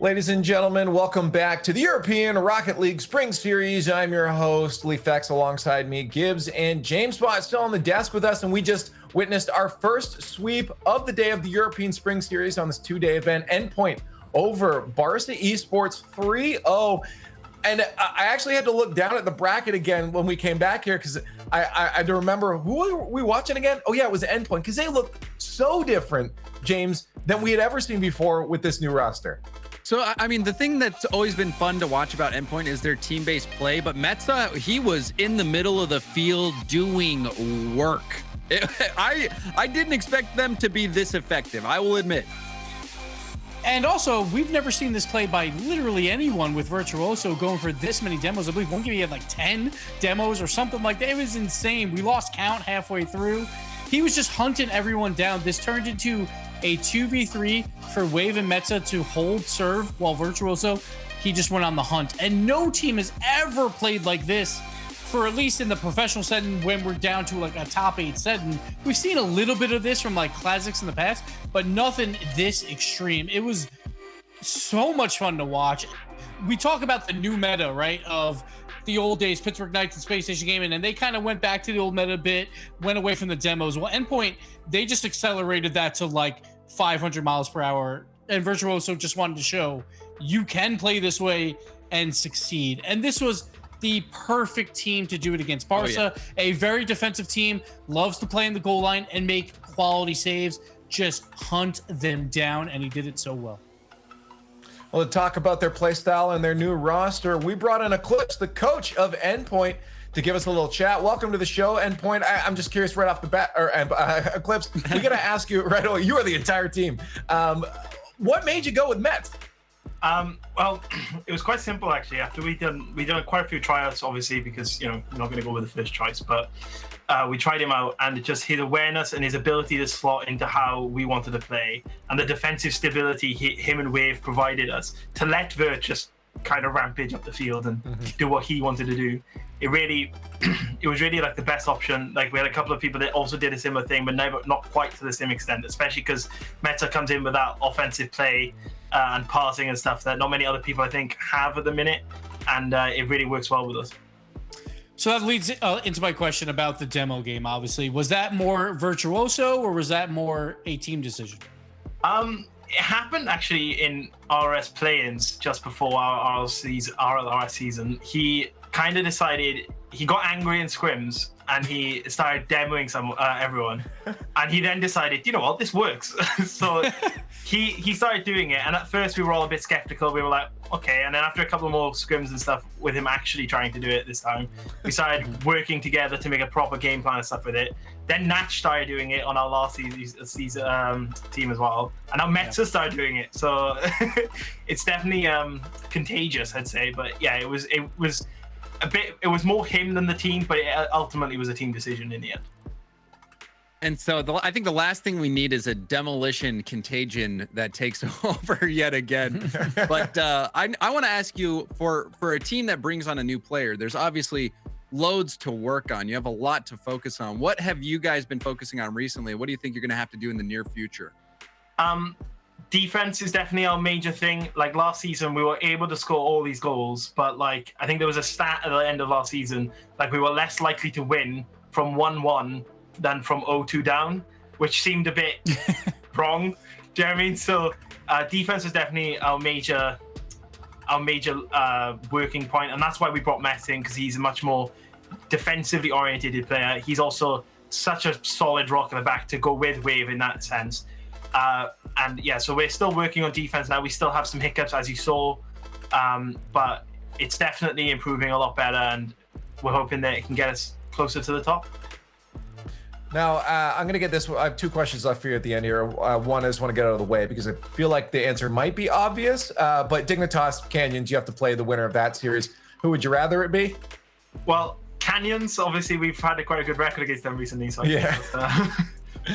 Ladies and gentlemen, welcome back to the European Rocket League Spring Series. I'm your host, Leafex, alongside me, Gibbs and James Spot still on the desk with us, and we just witnessed our first sweep of the day of the European Spring Series on this two-day event. Endpoint over Barca Esports 3-0. And I actually had to look down at the bracket again when we came back here because I had to remember, who were we watching again? Oh yeah, it was Endpoint, because they look so different, James, than we had ever seen before with this new roster. So, I mean, the thing that's always been fun to watch about Endpoint is their team-based play, but Metza, he was in the middle of the field doing work. I didn't expect them to be this effective, I will admit. And also, we've never seen this play by literally anyone with Virtuoso going for this many demos. I believe one game he had like 10 demos or something like that. It was insane. We lost count halfway through. He was just hunting everyone down. This turned into a 2v3 for Wave and Metza to hold serve while Virtuoso, he just went on the hunt. And no team has ever played like this for, at least in the professional setting, when we're down to like a top 8 setting. We've seen a little bit of this from like classics in the past, but nothing this extreme. It was so much fun to watch. We talk about the new meta, right, of the old days, Pittsburgh Knights and Space Station Gaming, and they kind of went back to the old meta a bit, went away from the demos. Well, Endpoint, they just accelerated that to like 500 miles per hour, and Virtuoso just wanted to show you can play this way and succeed. And this was the perfect team to do it against. Barca, a very defensive team, loves to play in the goal line and make quality saves, just hunt them down, and he did it so well. Well, to talk about their play style and their new roster, we brought in Eclipse, the coach of Endpoint, to give us a little chat. Welcome to the show, Endpoint. I'm just curious right off the bat, or Eclipse, we got to ask you right away, you are the entire team. What made you go with Mets? Well, it was quite simple actually. After we done quite a few tryouts, obviously, because we're not going to go with the first choice, but we tried him out, and just his awareness and his ability to slot into how we wanted to play, and the defensive stability him and Wave provided us to let Vert just kind of rampage up the field and do what he wanted to do. It was really like the best option. Like, we had a couple of people that also did a similar thing, but not quite to the same extent, especially because Meta comes in with that offensive play and passing and stuff that not many other people, I think, have at the minute, and it really works well with us. So that leads into my question about the demo game, obviously. Was that more Virtuoso, or was that more a team decision? It happened actually in RS play-ins just before our RLCS season. He kind of decided, he got angry in scrims, and he started demoing everyone. And he then decided, you know what, this works. So he started doing it. And at first we were all a bit skeptical. We were like, okay. And then after a couple more scrims and stuff with him actually trying to do it this time, we started working together to make a proper game plan and stuff with it. Then Natch started doing it on our last season team as well. And now Metza started doing it. So it's definitely contagious, I'd say. But yeah, it was more him than the team, but it ultimately was a team decision in the end. And so I think the last thing we need is a demolition contagion that takes over yet again. But I want to ask you, for a team that brings on a new player, there's obviously loads to work on. You have a lot to focus on. What have you guys been focusing on recently? What do you think you're going to have to do in the near future? Defense is definitely our major thing. Like, last season, we were able to score all these goals, but like, I think there was a stat at the end of last season, like, we were less likely to win from 1-1 than from 0-2 down, which seemed a bit wrong. Do you know what I mean? So defense is definitely our major working point, and that's why we brought Met in, because he's a much more defensively oriented player. He's also such a solid rock at the back to go with Wave in that sense. And yeah, so we're still working on defense now. We still have some hiccups, as you saw, but it's definitely improving a lot better, and we're hoping that it can get us closer to the top. Now, I'm going to get this. I have two questions left for you at the end here. One, I just want to get out of the way because I feel like the answer might be obvious, but Dignitas, Canyons, you have to play the winner of that series. Who would you rather it be? Well, Canyons, obviously, we've had quite a good record against them recently. So yeah.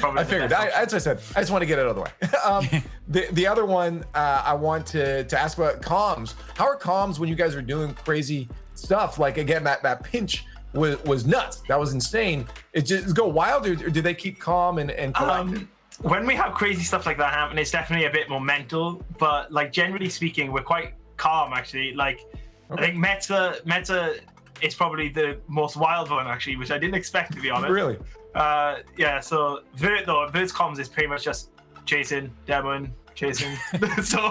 I figured. As I said, I just want to get it out of the way. The other one I want to ask about comms. How are comms when you guys are doing crazy stuff? Like, again, that pinch was nuts. That was insane. It just go wild, or do they keep calm and collected? when we have crazy stuff like that happen, it's definitely a bit more mental. But like generally speaking, we're quite calm actually. Like I think Meta is probably the most wild one actually, which I didn't expect, to be honest. Really? Yeah. So Vert though, Vert's comms is pretty much just chasing, demoing, chasing. so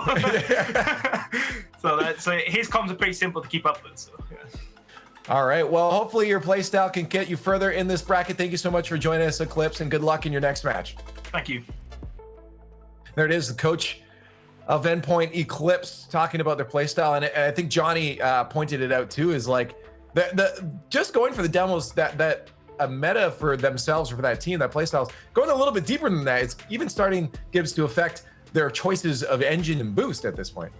his comms are pretty simple to keep up with. So yeah. All right. Well, hopefully your playstyle can get you further in this bracket. Thank you so much for joining us, Eclipse, and good luck in your next match. Thank you. There it is, the coach of Endpoint, Eclipse, talking about their playstyle, and I think Johnny pointed it out too. Is like the just going for the demos that a meta for themselves or for that team, that playstyle is going a little bit deeper than that. It's even starting, Gibbs, to affect their choices of engine and boost at this point.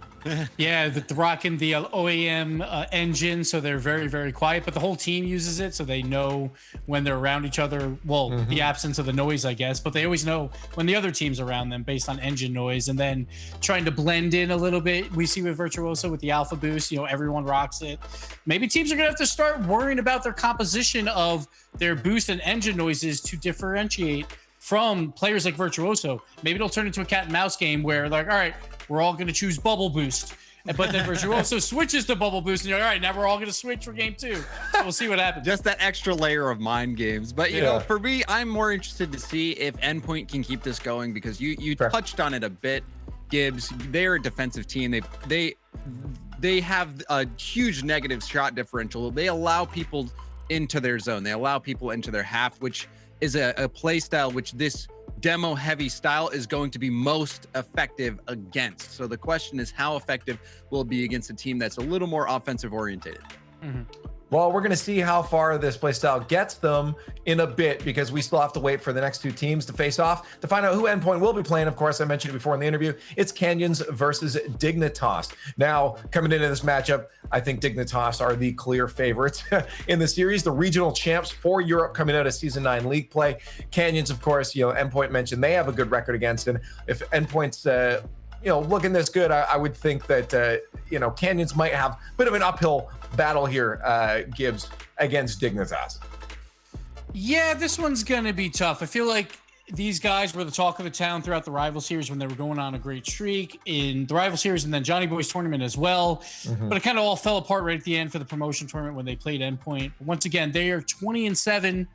Yeah, the rocking the OEM engine, so they're very, very quiet, but the whole team uses it, so they know when they're around each other. Well, the absence of the noise, I guess, but they always know when the other team's around them based on engine noise, and then trying to blend in a little bit. We see with Virtuoso with the alpha boost, everyone rocks it. Maybe teams are gonna have to start worrying about their composition of their boost and engine noises to differentiate from players like Virtuoso. Maybe it'll turn into a cat and mouse game where like, all right, we're all going to choose bubble boost. But then Virtuoso switches to bubble boost and you're all right, now we're all going to switch for game 2. So we'll see what happens. Just that extra layer of mind games. But you know, for me, I'm more interested to see if Endpoint can keep this going, because you touched on it a bit, Gibbs. They're a defensive team. They have a huge negative shot differential. They allow people into their zone. They allow people into their half, which is a play style which this demo heavy style is going to be most effective against. So the question is, how effective will it be against a team that's a little more offensive orientated? Well, we're going to see how far this playstyle gets them in a bit, because we still have to wait for the next two teams to face off to find out who Endpoint will be playing. Of course, I mentioned it before in the interview. It's Canyons versus Dignitas. Now, coming into this matchup, I think Dignitas are the clear favorites in the series, the regional champs for Europe coming out of Season 9 League play. Canyons, of course, Endpoint mentioned they have a good record against, and if Endpoint's looking this good, I would think that Canyons might have a bit of an uphill battle here, Gibbs, against Dignitas. Yeah, this one's gonna be tough. I feel like these guys were the talk of the town throughout the rival series when they were going on a great streak in the rival series, and then Johnny Boy's tournament as well. But it kind of all fell apart right at the end for the promotion tournament when they played Endpoint. Once again, they are 20-7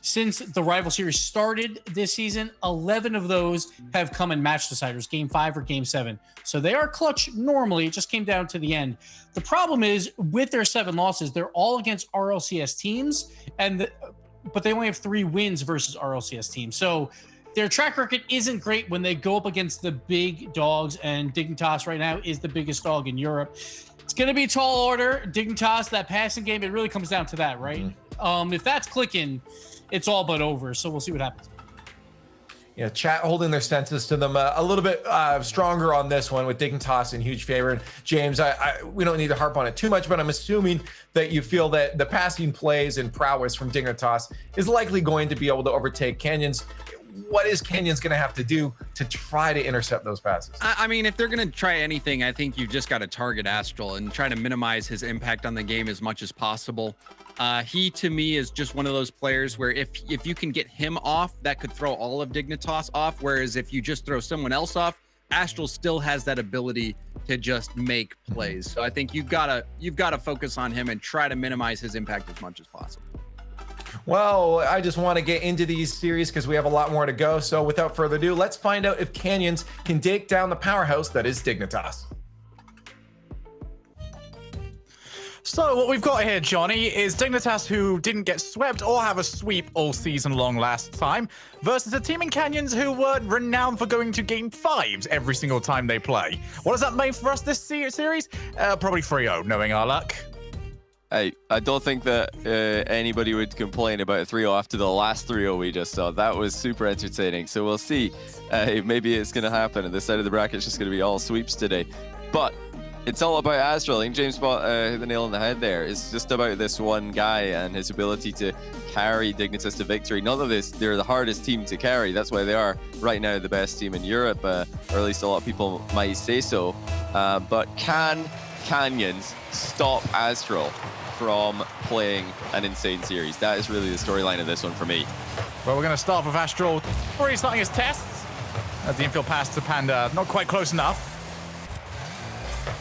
since the rival series started this season. 11 of those have come in match deciders, game 5 or game 7. So they are clutch normally. It just came down to the end. The problem is with their 7 losses, they're all against RLCS teams, but they only have 3 wins versus RLCS teams. So their track record isn't great when they go up against the big dogs, and Dignitas right now is the biggest dog in Europe. It's going to be a tall order. Dignitas, that passing game, it really comes down to that, right? If that's clicking, it's all but over. So we'll see what happens. Yeah, chat holding their senses to them a little bit stronger on this one, with Dignitas in huge favor. And James, we don't need to harp on it too much, but I'm assuming that you feel that the passing plays and prowess from Dignitas is likely going to be able to overtake Canyons. What is Canyons going to have to do to try to intercept those passes? I mean, if they're going to try anything, I think you've just got to target Astral and try to minimize his impact on the game as much as possible. He, to me, is just one of those players where if you can get him off, that could throw all of Dignitas off. Whereas if you just throw someone else off, Astral still has that ability to just make plays. So I think you've got to focus on him and try to minimize his impact as much as possible. Well, I just want to get into these series because we have a lot more to go. So without further ado, let's find out if Canyons can take down the powerhouse that is Dignitas. So what we've got here, Johnny, is Dignitas, who didn't get swept or have a sweep all season long last time, versus a team in Canyons who were renowned for going to game 5s every single time they play. What does that mean for us this series? Probably 3-0, knowing our luck. I don't think that anybody would complain about a 3-0 after the last 3-0 we just saw. That was super entertaining. So we'll see. Maybe it's going to happen, and this side of the bracket is just going to be all sweeps today. But it's all about Astral. I think James hit the nail on the head there. It's just about this one guy and his ability to carry Dignitas to victory. Not that they're the hardest team to carry. That's why they are right now the best team in Europe, or at least a lot of people might say so. But can Canyons stop Astral from playing an insane series? That is really the storyline of this one for me. Well, we're going to start with Astral restarting his tests. As the infield pass to Panda, not quite close enough.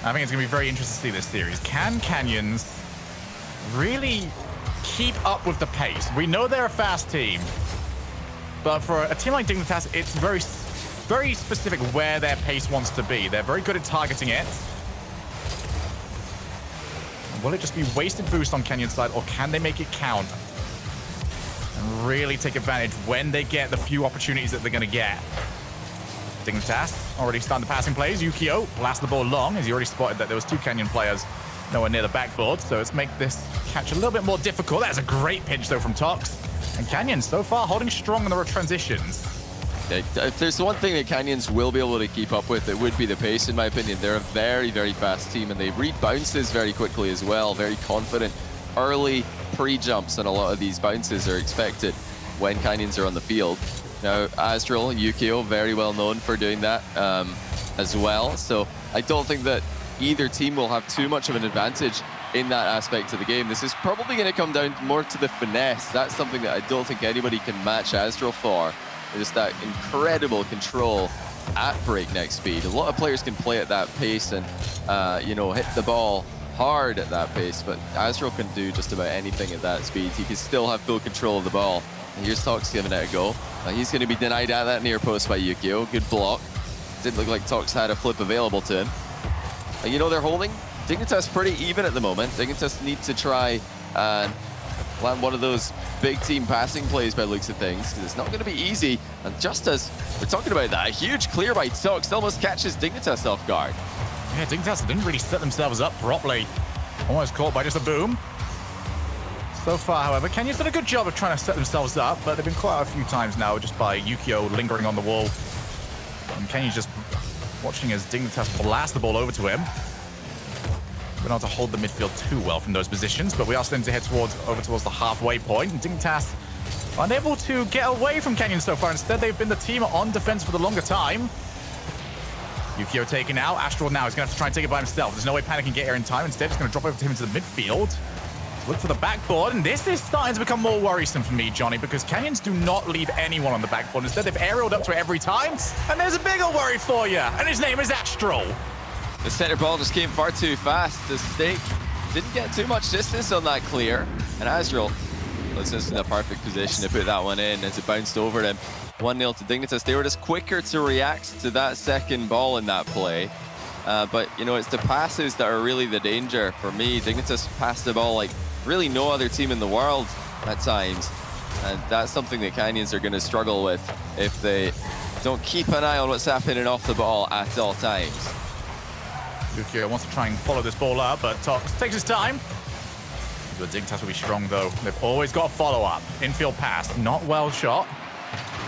I think it's going to be very interesting to see this series. Can Canyons really keep up with the pace? We know they're a fast team, but for a team like Dignitas, it's very, very specific where their pace wants to be. They're very good at targeting it. Will it just be wasted boost on Canyon's side, or can they make it count and really take advantage when they get the few opportunities that they're going to get? Dignitas already starting the passing plays. Yukio blasts the ball long, as he already spotted that there was 2 Canyon players nowhere near the backboard, so let's make this catch a little bit more difficult. That's a great pinch, though, from Tox. And Canyon, so far, holding strong on the transitions. If there's one thing that Canyons will be able to keep up with, it would be the pace, in my opinion. They're a very, very fast team, and they read bounces very quickly as well. Very confident. Early pre-jumps on a lot of these bounces are expected when Canyons are on the field. Now, Astral, Yukio, very well known for doing that as well. So I don't think that either team will have too much of an advantage in that aspect of the game. This is probably going to come down more to the finesse. That's something that I don't think anybody can match Astral for. Just that incredible control at breakneck speed. A lot of players can play at that pace and, you know, hit the ball hard at that pace, but Astral can do just about anything at that speed. He can still have full control of the ball. And here's Tox giving it a go. He's going to be denied at that near post by Yukio. Good block. Didn't look like Tox had a flip available to him. And you know, they're holding Dignitas pretty even at the moment. Dignitas need to try and land one of those big team passing plays by looks of things, because it's not going to be easy. And just as we're talking about that, a huge clear by Tox almost catches Dignitas off guard. Yeah, Dignitas didn't really set themselves up properly. Almost caught by just a boom. So far, however, Kenyon's done a good job of trying to set themselves up, but they've been caught out a few times now just by Yukio lingering on the wall. And Kenyon's just watching as Dignitas blast the ball over to him. Been able to hold the midfield too well from those positions, but we are starting to head over towards the halfway point. And Dignitas unable to get away from Canyon so far. Instead, they've been the team on defense for the longer time. Yukio taken out. Astral now is going to have to try and take it by himself. There's no way Panda can get here in time. Instead, he's going to drop over to him into the midfield. Look for the backboard, and this is starting to become more worrisome for me, Johnny, because Canyons do not leave anyone on the backboard. Instead, they've aerialed up to it every time, and there's a bigger worry for you, and his name is Astral. The center ball just came far too fast. The Stake didn't get too much distance on that clear, and Astral was just in a perfect position to put that one in as it bounced over them. 1-0 to Dignitas. They were just quicker to react to that second ball in that play. But, you know, it's the passes that are really the danger for me. Dignitas passed the ball like really no other team in the world at times. And that's something that Canyons are going to struggle with if they don't keep an eye on what's happening off the ball at all times. Yukio wants to try and follow this ball up, but Tox takes his time. The Dignitas will be strong, though. They've always got a follow-up. Infield pass, not well shot.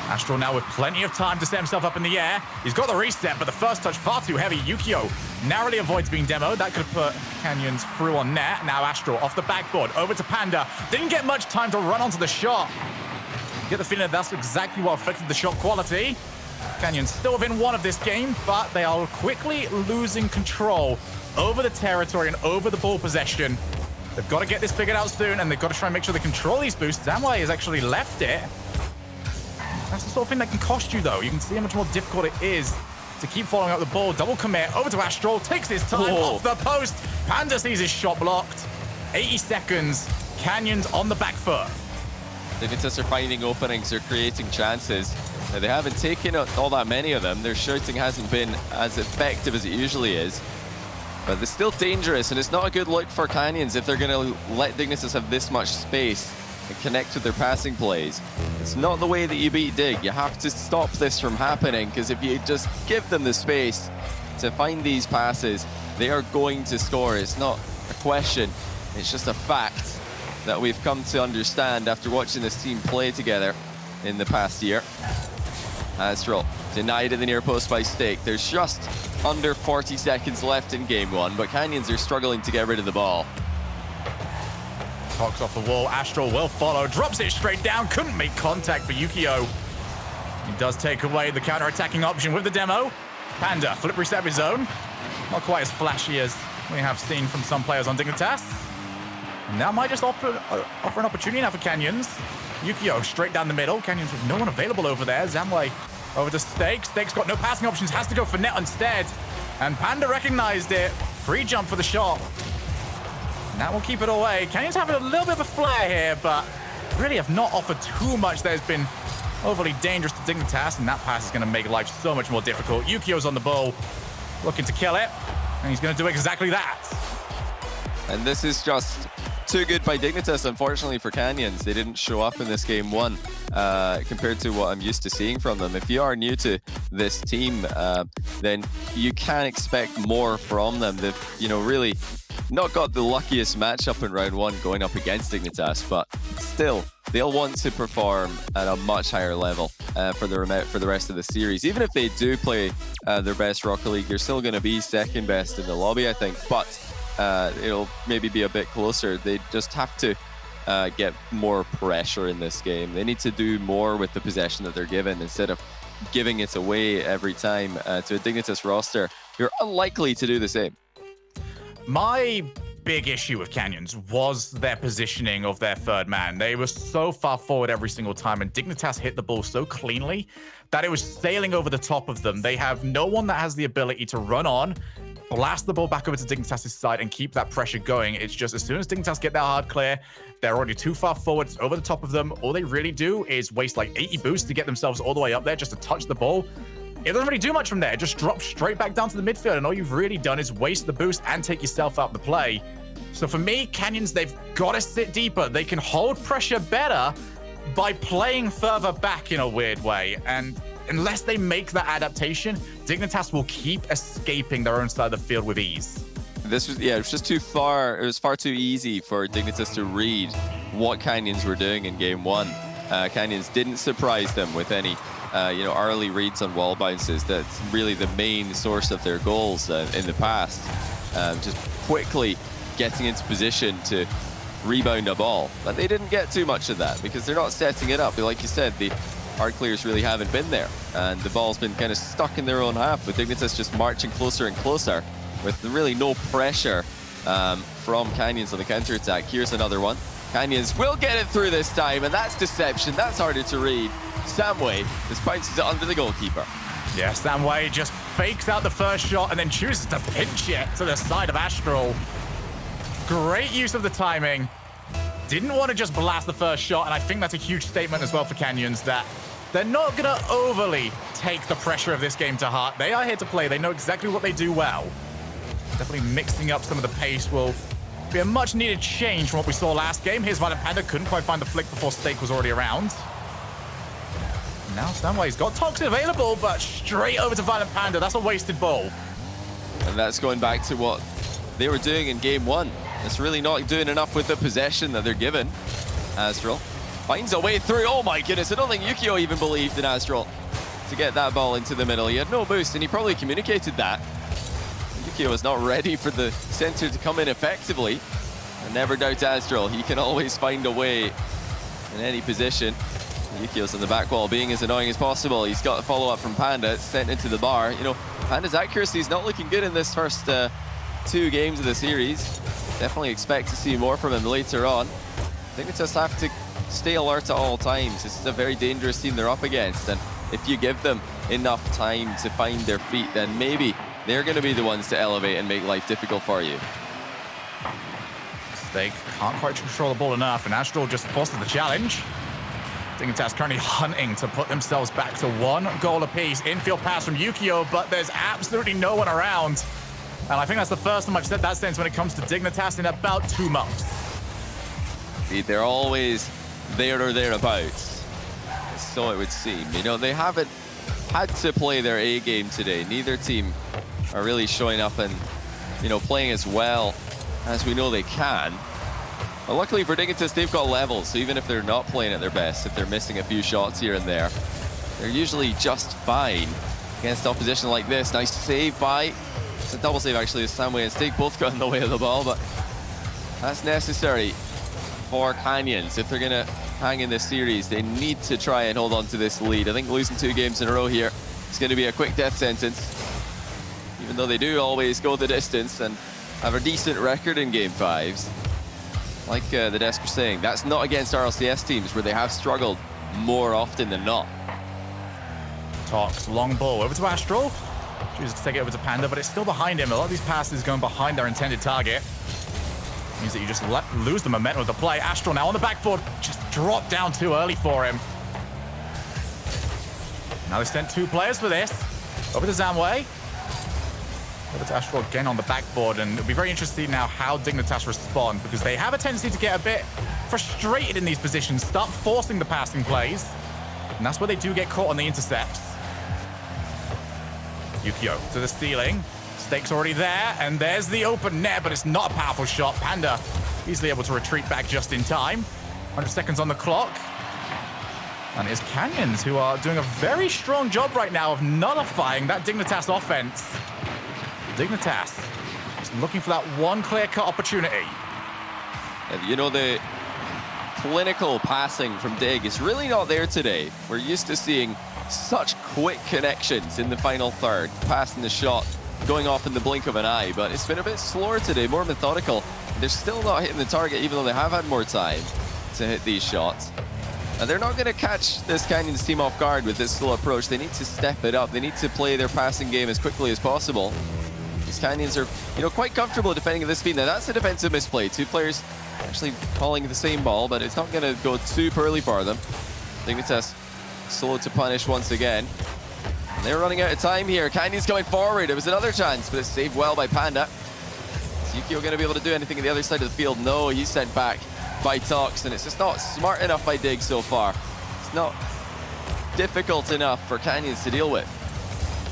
Astral now with plenty of time to set himself up in the air. He's got the reset, but the first touch far too heavy. Yukio narrowly avoids being demoed. That could have put Canyons through on net. Now Astral off the backboard, over to Panda. Didn't get much time to run onto the shot. Get the feeling that that's exactly what affected the shot quality. Canyons still within one of this game, but they are quickly losing control over the territory and over the ball possession. They've got to get this figured out soon, and they've got to try and make sure they control these boosts. Zamway has actually left it. That's the sort of thing that can cost you, though. You can see how much more difficult it is to keep following up the ball. Double commit over to Astral, takes his time off the post. Panda sees his shot blocked. 80 seconds. Canyons on the back foot. Dignitas are finding openings, they're creating chances. Now, they haven't taken all that many of them. Their shooting hasn't been as effective as it usually is. But it's still dangerous, and it's not a good look for Canyons if they're going to let Dignitas have this much space and connect with their passing plays. It's not the way that you beat Dig. You have to stop this from happening, because if you just give them the space to find these passes, they are going to score. It's not a question, it's just a fact that we've come to understand after watching this team play together in the past year. Astral denied at the near post by Stake. There's just under 40 seconds left in game one, but Canyons are struggling to get rid of the ball. Tox off the wall. Astral will follow. Drops it straight down. Couldn't make contact for Yukio. He does take away the counter-attacking option with the demo. Panda, flip reset of his own. Not quite as flashy as we have seen from some players on Dignitas. And that might just offer an opportunity now for Canyons. Yukio straight down the middle. Canyons with no one available over there. Zamway Over to Steak. Steak's got no passing options, has to go for net instead. And Panda recognized it. Free jump for the shot. And that will keep it away. Canyon's having a little bit of a flare here, but really have not offered too much that has been overly dangerous to Dignitas, and that pass is going to make life so much more difficult. Yukio's on the ball, looking to kill it, and he's going to do exactly that. And this is just too good by Dignitas, unfortunately, for Canyons. They didn't show up in this game one compared to what I'm used to seeing from them. If you are new to this team, then you can expect more from them. They've, really not got the luckiest matchup in round one going up against Dignitas, but still, they'll want to perform at a much higher level for the rest of the series. Even if they do play their best Rocket League, they're still going to be second best in the lobby, I think, but it'll maybe be a bit closer. They just have to get more pressure in this game. They need to do more with the possession that they're given instead of giving it away every time to a Dignitas roster. You're unlikely to do the same. My big issue with Canyons was their positioning of their third man. They were so far forward every single time, and Dignitas hit the ball so cleanly that it was sailing over the top of them. They have no one that has the ability to run on, blast the ball back over to Dignitas' side, and keep that pressure going. It's just as soon as Dignitas get that hard clear, they're already too far forward. It's over the top of them. All they really do is waste like 80 boosts to get themselves all the way up there just to touch the ball. It doesn't really do much from there. It just drops straight back down to the midfield, and all you've really done is waste the boost and take yourself out the play. So for me, Canyons, they've got to sit deeper. They can hold pressure better by playing further back in a weird way. And unless they make that adaptation, Dignitas will keep escaping their own side of the field with ease. This was, it was just too far. It was far too easy for Dignitas to read what Canyons were doing in game one. Canyons didn't surprise them with any early reads on wall bounces. That's really the main source of their goals in the past. Just quickly getting into position to rebound a ball. But they didn't get too much of that because they're not setting it up. Like you said, the hard clears really haven't been there. And the ball's been kind of stuck in their own half, with Dignitas just marching closer and closer with really no pressure from Canyons on the counter-attack. Here's another one. Canyons will get it through this time, and that's deception. That's harder to read. Samway just bounces it under the goalkeeper. Yeah, Samway just fakes out the first shot and then chooses to pinch it to the side of Astral. Great use of the timing. Didn't want to just blast the first shot, and I think that's a huge statement as well for Canyons that they're not going to overly take the pressure of this game to heart. They are here to play. They know exactly what they do well. Definitely mixing up some of the pace will be a much needed change from what we saw last game. Here's Violent Panda, couldn't quite find the flick before Steak was already around. Now Stanway's got Toxic available, but straight over to Violent Panda. That's a wasted ball. And that's going back to what they were doing in game one. It's really not doing enough with the possession that they're given. Astral finds a way through. Oh my goodness, I don't think Yukio even believed in Astral to get that ball into the middle. He had no boost, and he probably communicated that. Yukio is not ready for the center to come in effectively. And never doubt Astral. He can always find a way in any position. Yukio's on the back wall, being as annoying as possible. He's got a follow-up from Panda. It's sent into the bar. Panda's accuracy is not looking good in this first 2 games of the series. Definitely expect to see more from him later on. I think we just have to stay alert at all times. This is a very dangerous team they're up against, and if you give them enough time to find their feet, then maybe they're going to be the ones to elevate and make life difficult for you. Steak can't quite control the ball enough, and Astral just forces the challenge. Dignitas currently hunting to put themselves back to 1 goal apiece. Infield pass from Yukio, but there's absolutely no one around. And I think that's the first time I've said that since when it comes to Dignitas in about 2 months. They're always there or thereabouts, so it would seem. They haven't had to play their A game today. Neither team are really showing up and, playing as well as we know they can. But luckily for Dignitas, they've got levels, so even if they're not playing at their best, if they're missing a few shots here and there, they're usually just fine against opposition like this. Nice save by... It's a double save, actually. Samway and Steak both got in the way of the ball, but that's necessary for Canyons. If they're going to hang in this series, they need to try and hold on to this lead. I think losing 2 games in a row here is going to be a quick death sentence, even though they do always go the distance and have a decent record in Game 5s. Like the desk was saying, that's not against RLCS teams where they have struggled more often than not. Tox, long ball over to Astral. Chooses to take it over to Panda, but it's still behind him. A lot of these passes going behind their intended target. Means that you just lose the momentum of the play. Astral now on the backboard, just dropped down too early for him. Now they sent 2 players for this. Over to Zamway. Over to Astral again on the backboard, and it'll be very interesting now how Dignitas respond, because they have a tendency to get a bit frustrated in these positions, start forcing the passing plays, and that's where they do get caught on the intercepts. Yukio to the ceiling. Stakes already there, and there's the open net, but it's not a powerful shot. Panda easily able to retreat back just in time. 100 seconds on the clock. And it's Canyons who are doing a very strong job right now of nullifying that Dignitas offense. Dignitas is looking for that one clear-cut opportunity. You know, the clinical passing from Dig is really not there today. We're used to seeing such quick connections in the final third, passing the shot, going off in the blink of an eye, but it's been a bit slower today, more methodical. They're still not hitting the target, even though they have had more time to hit these shots. And they're not going to catch this Canyons team off guard with this slow approach. They need to step it up. They need to play their passing game as quickly as possible. These Canyons are, you know, quite comfortable defending at this speed. Now, that's a defensive misplay. 2 players actually calling the same ball, but it's not going to go too poorly for them. Dignitas slow to punish once again. And they're running out of time here. Canyons going forward. It was another chance, but it's saved well by Panda. Is Yukio going to be able to do anything on the other side of the field? No, he's sent back by Tox, and it's just not smart enough by Dig so far. It's not difficult enough for Canyons to deal with.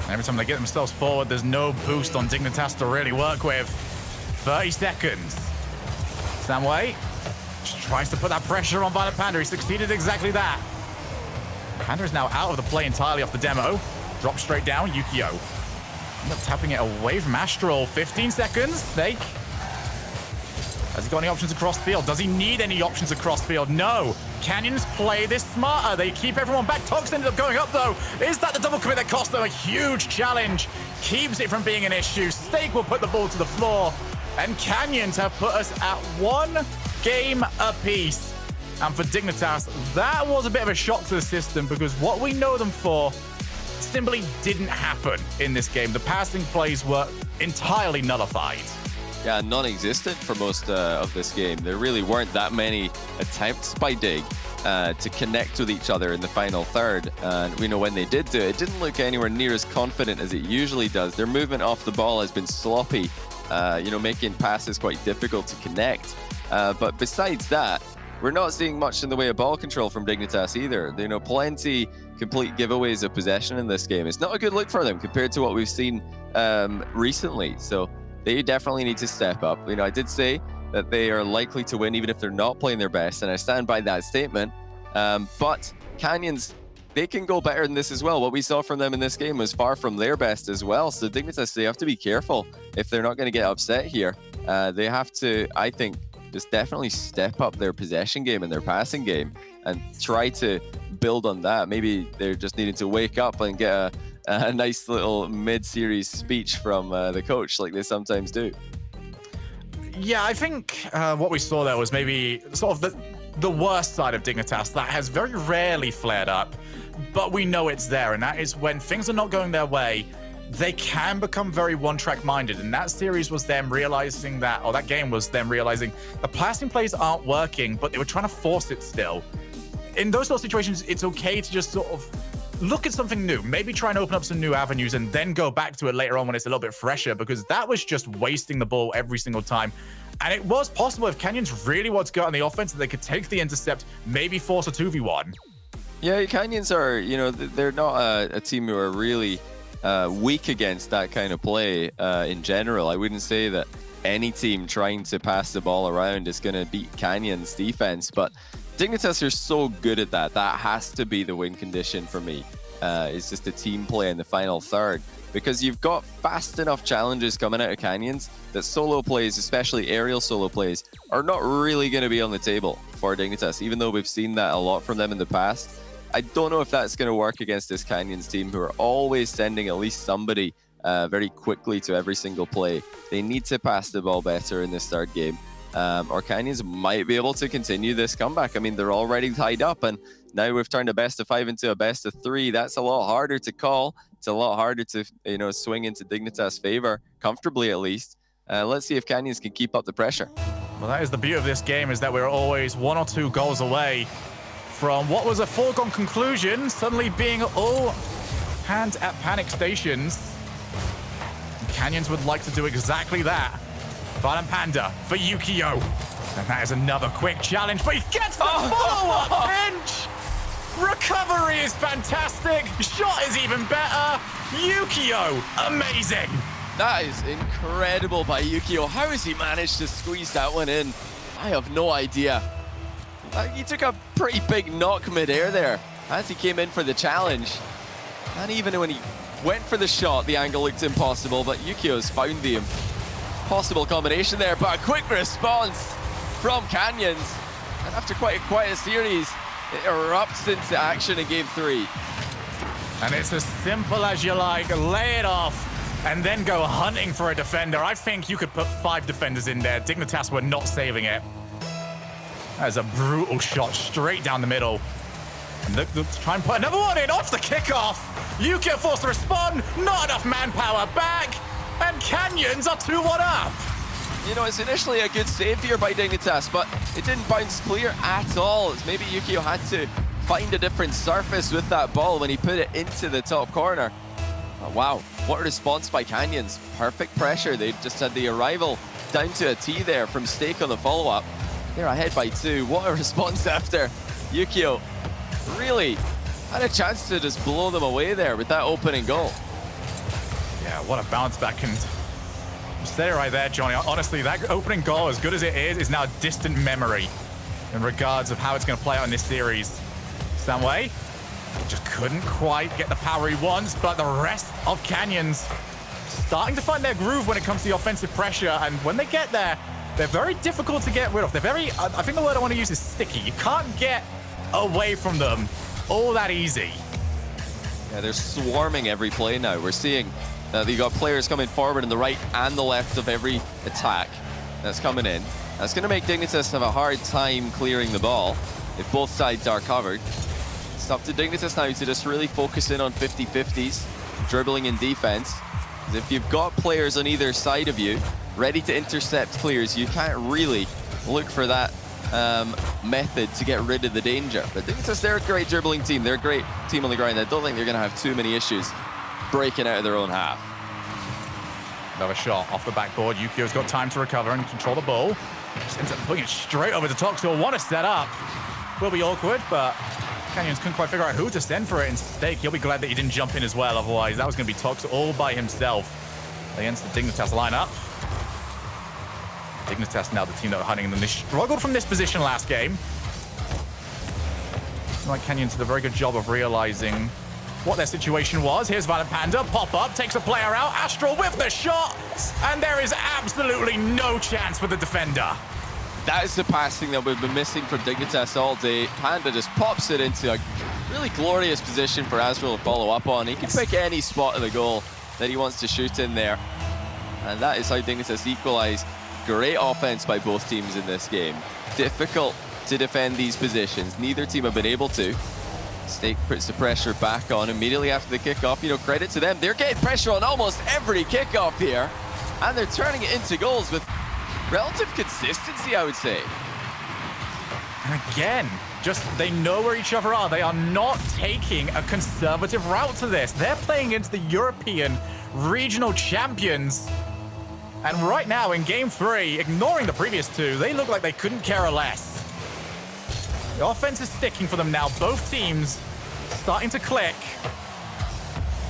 Every time they get themselves forward, there's no boost on Dignitas to really work with. 30 seconds. Samway just tries to put that pressure on Violet Panda. He succeeded exactly that. Panda is now out of the play entirely off the demo. Drop straight down, Yukio. End up tapping it away from Astral. 15 seconds, Snake. Has he got any options across field? Does he need any options across field? No. Canyons play this smarter. They keep everyone back. Tox ended up going up, though. Is that the double commit that cost them a huge challenge? Keeps it from being an issue. Stake will put the ball to the floor. And Canyons have put us at 1 game apiece. And for Dignitas, that was a bit of a shock to the system, because what we know them for simply didn't happen in this game. The passing plays were entirely nullified. Yeah, non-existent for most of this game. There really weren't that many attempts by Dig to connect with each other in the final third. And we know when they did do it, it didn't look anywhere near as confident as it usually does. Their movement off the ball has been sloppy, you know, making passes quite difficult to connect. But besides that, we're not seeing much in the way of ball control from Dignitas either. You know, plenty complete giveaways of possession in this game. It's not a good look for them compared to what we've seen recently. So they definitely need to step up. You know, I did say that they are likely to win even if they're not playing their best, and I stand by that statement. But Canyons, they can go better than this as well. What we saw from them in this game was far from their best as well. So Dignitas, they have to be careful if they're not going to get upset here. They have to, I think, just definitely step up their possession game and their passing game and try to build on that. Maybe they're just needing to wake up and get a nice little mid-series speech from the coach like they sometimes do. Yeah, I think what we saw there was maybe sort of the worst side of Dignitas that has very rarely flared up, but we know it's there, and that is when things are not going their way, they can become very one-track minded. And that series was them realizing that, or that game was them realizing the passing plays aren't working, but they were trying to force it still. In those sort of situations, it's okay to just sort of look at something new, maybe try and open up some new avenues and then go back to it later on when it's a little bit fresher, because that was just wasting the ball every single time. And it was possible if Canyons really wanted to go on the offense, that they could take the intercept, maybe force a 2v1. Yeah, Canyons are, you know, they're not a team who are really weak against that kind of play in general. I wouldn't say that any team trying to pass the ball around is going to beat Canyons defense, but Dignitas are so good at that. That has to be the win condition for me. It's just a team play in the final third, because you've got fast enough challenges coming out of Canyons that solo plays, especially aerial solo plays, are not really going to be on the table for Dignitas, even though we've seen that a lot from them in the past. I don't know if that's going to work against this Canyons team, who are always sending at least somebody very quickly to every single play. They need to pass the ball better in this third game, or Canyons might be able to continue this comeback. I mean, they're already tied up, and Now we've turned a best of 5 into a best of 3. That's a lot harder to call. It's a lot harder to, you know, swing into Dignitas' favor, comfortably at least. Let's see if Canyons can keep up the pressure. Well, that is the beauty of this game, is that we're always 1 or 2 goals away from what was a foregone conclusion suddenly being all hands at panic stations. And Canyons would like to do exactly that. Violent Panda for Yukio. And that is another quick challenge, but he gets the follow-up pinch! Recovery is fantastic. Shot is even better. Yukio, amazing. That is incredible by Yukio. How has he managed to squeeze that one in? I have no idea. He took a pretty big knock mid-air there as he came in for the challenge. And even when he went for the shot, the angle looked impossible, but Yukio's found the impossible combination there. But a quick response from Canyons. And after quite a series, it erupts into action in game 3. And it's as simple as you like. Lay it off and then go hunting for a defender. I think you could put 5 defenders in there. Dignitas were not saving it. That is a brutal shot straight down the middle. And let's try and put another one in off the kickoff. Yukio forced to respond. Not enough manpower back. And Canyons are 2-1 up. You know, it's initially a good save here by Dignitas, but it didn't bounce clear at all. It's maybe Yukio had to find a different surface with that ball when he put it into the top corner. Oh, wow, what a response by Canyons. Perfect pressure. They just had the arrival down to a T there from Stake on the follow-up. They're ahead by 2. What a response after Yukio really had a chance to just blow them away there with that opening goal. Yeah, what a bounce back. And stay right there, Johnny. Honestly, that opening goal, as good as it is now a distant memory in regards of how it's going to play out in this series. Samway just couldn't quite get the power he wants, but the rest of Canyons starting to find their groove when it comes to the offensive pressure. And when they get there, they're very difficult to get rid of. They're very, I think the word I want to use is sticky. You can't get away from them all that easy. Yeah, they're swarming every play now. We're seeing that you got players coming forward on the right and the left of every attack that's coming in. That's going to make Dignitas have a hard time clearing the ball if both sides are covered. It's up to Dignitas now to just really focus in on 50-50s, dribbling and defense. Because if you've got players on either side of you ready to intercept clears, you can't really look for that method to get rid of the danger. But Dignitas, they're a great dribbling team. They're a great team on the ground. I don't think they're going to have too many issues breaking out of their own half. Another shot off the backboard. Yukio's got time to recover and control the ball. Just ends up putting it straight over the top. So want to set up. Will be awkward, but Canyons couldn't quite figure out who to send for it. And Stake, he'll be glad that he didn't jump in as well. Otherwise, that was going to be Tox all by himself against the Dignitas lineup. Dignitas now the team that were hunting, and then they struggled from this position last game. Like Canyons did a very good job of realizing what their situation was. Here's Violent Panda, pop up, takes a player out, Astral with the shot, and there is absolutely no chance for the defender. That is the passing that we've been missing from Dignitas all day. Panda just pops it into a really glorious position for Astral to follow up on. He can pick any spot of the goal that he wants to shoot in there. And that is how Dignitas equalize. Great offense by both teams in this game. Difficult to defend these positions. Neither team have been able to. Stake puts the pressure back on immediately after the kickoff. You know, credit to them. They're getting pressure on almost every kickoff here. And they're turning it into goals with relative consistency, I would say. And again, just they know where each other are. They are not taking a conservative route to this. They're playing against the European regional champions. And right now in game 3, ignoring the previous 2, they look like they couldn't care less. The offense is sticking for them now. Both teams starting to click.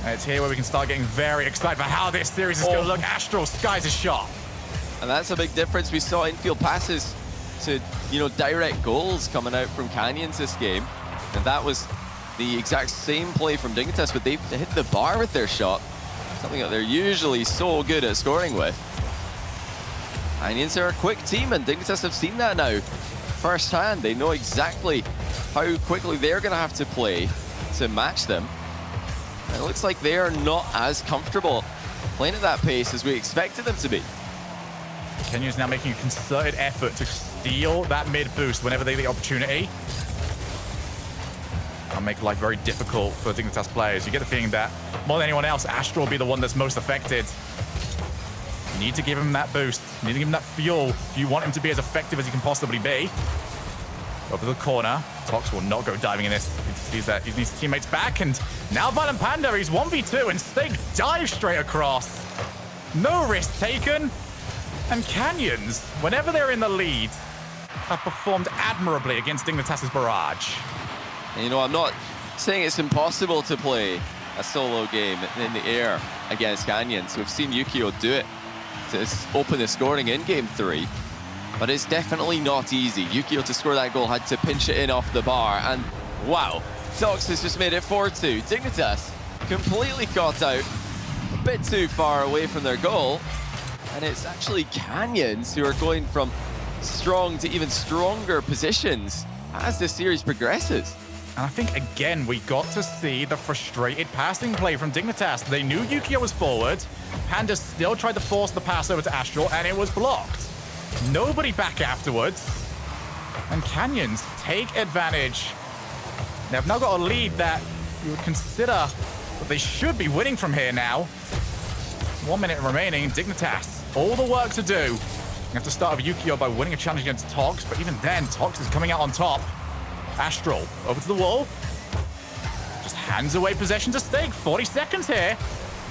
And it's here where we can start getting very excited for how this series is going to look. Astral skies a shot. And that's a big difference. We saw infield passes to, you know, direct goals coming out from Canyons this game. And that was the exact same play from Dignitas, but they've hit the bar with their shot. Something that they're usually so good at scoring with. Canyons are a quick team, and Dignitas have seen that now firsthand. They know exactly how quickly they're going to have to play to match them. And it looks like they are not as comfortable playing at that pace as we expected them to be. Kenya's now making a concerted effort to steal that mid boost whenever they get the opportunity. That'll make life very difficult for Dignitas players. You get the feeling that more than anyone else, Astral will be the one that's most affected. You need to give him that boost. You need to give him that fuel if you want him to be as effective as he can possibly be. Over the corner. Tox will not go diving in this. He sees his teammates back, and now Violent Panda, he's 1v2, and Steak dives straight across. No risk taken. And Canyons, whenever they're in the lead, have performed admirably against Dignitas' barrage. And, you know, I'm not saying it's impossible to play a solo game in the air against Canyons. We've seen Yukio do it to open the scoring in Game 3. But it's definitely not easy. Yukio, to score that goal, had to pinch it in off the bar. And wow, Tox has just made it 4-2. Dignitas completely caught out, a bit too far away from their goal. And it's actually Canyons who are going from strong to even stronger positions as this series progresses. And I think, again, we got to see the frustrated passing play from Dignitas. They knew Yukio was forward. Panda still tried to force the pass over to Astral, and it was blocked. Nobody back afterwards. And Canyons take advantage. They've now got a lead that you would consider that they should be winning from here now. 1 minute remaining. Dignitas, all the work to do. You have to start with Yukio by winning a challenge against Tox, but even then, Tox is coming out on top. Astral, over to the wall. Just hands away possession to Steak. 40 seconds here.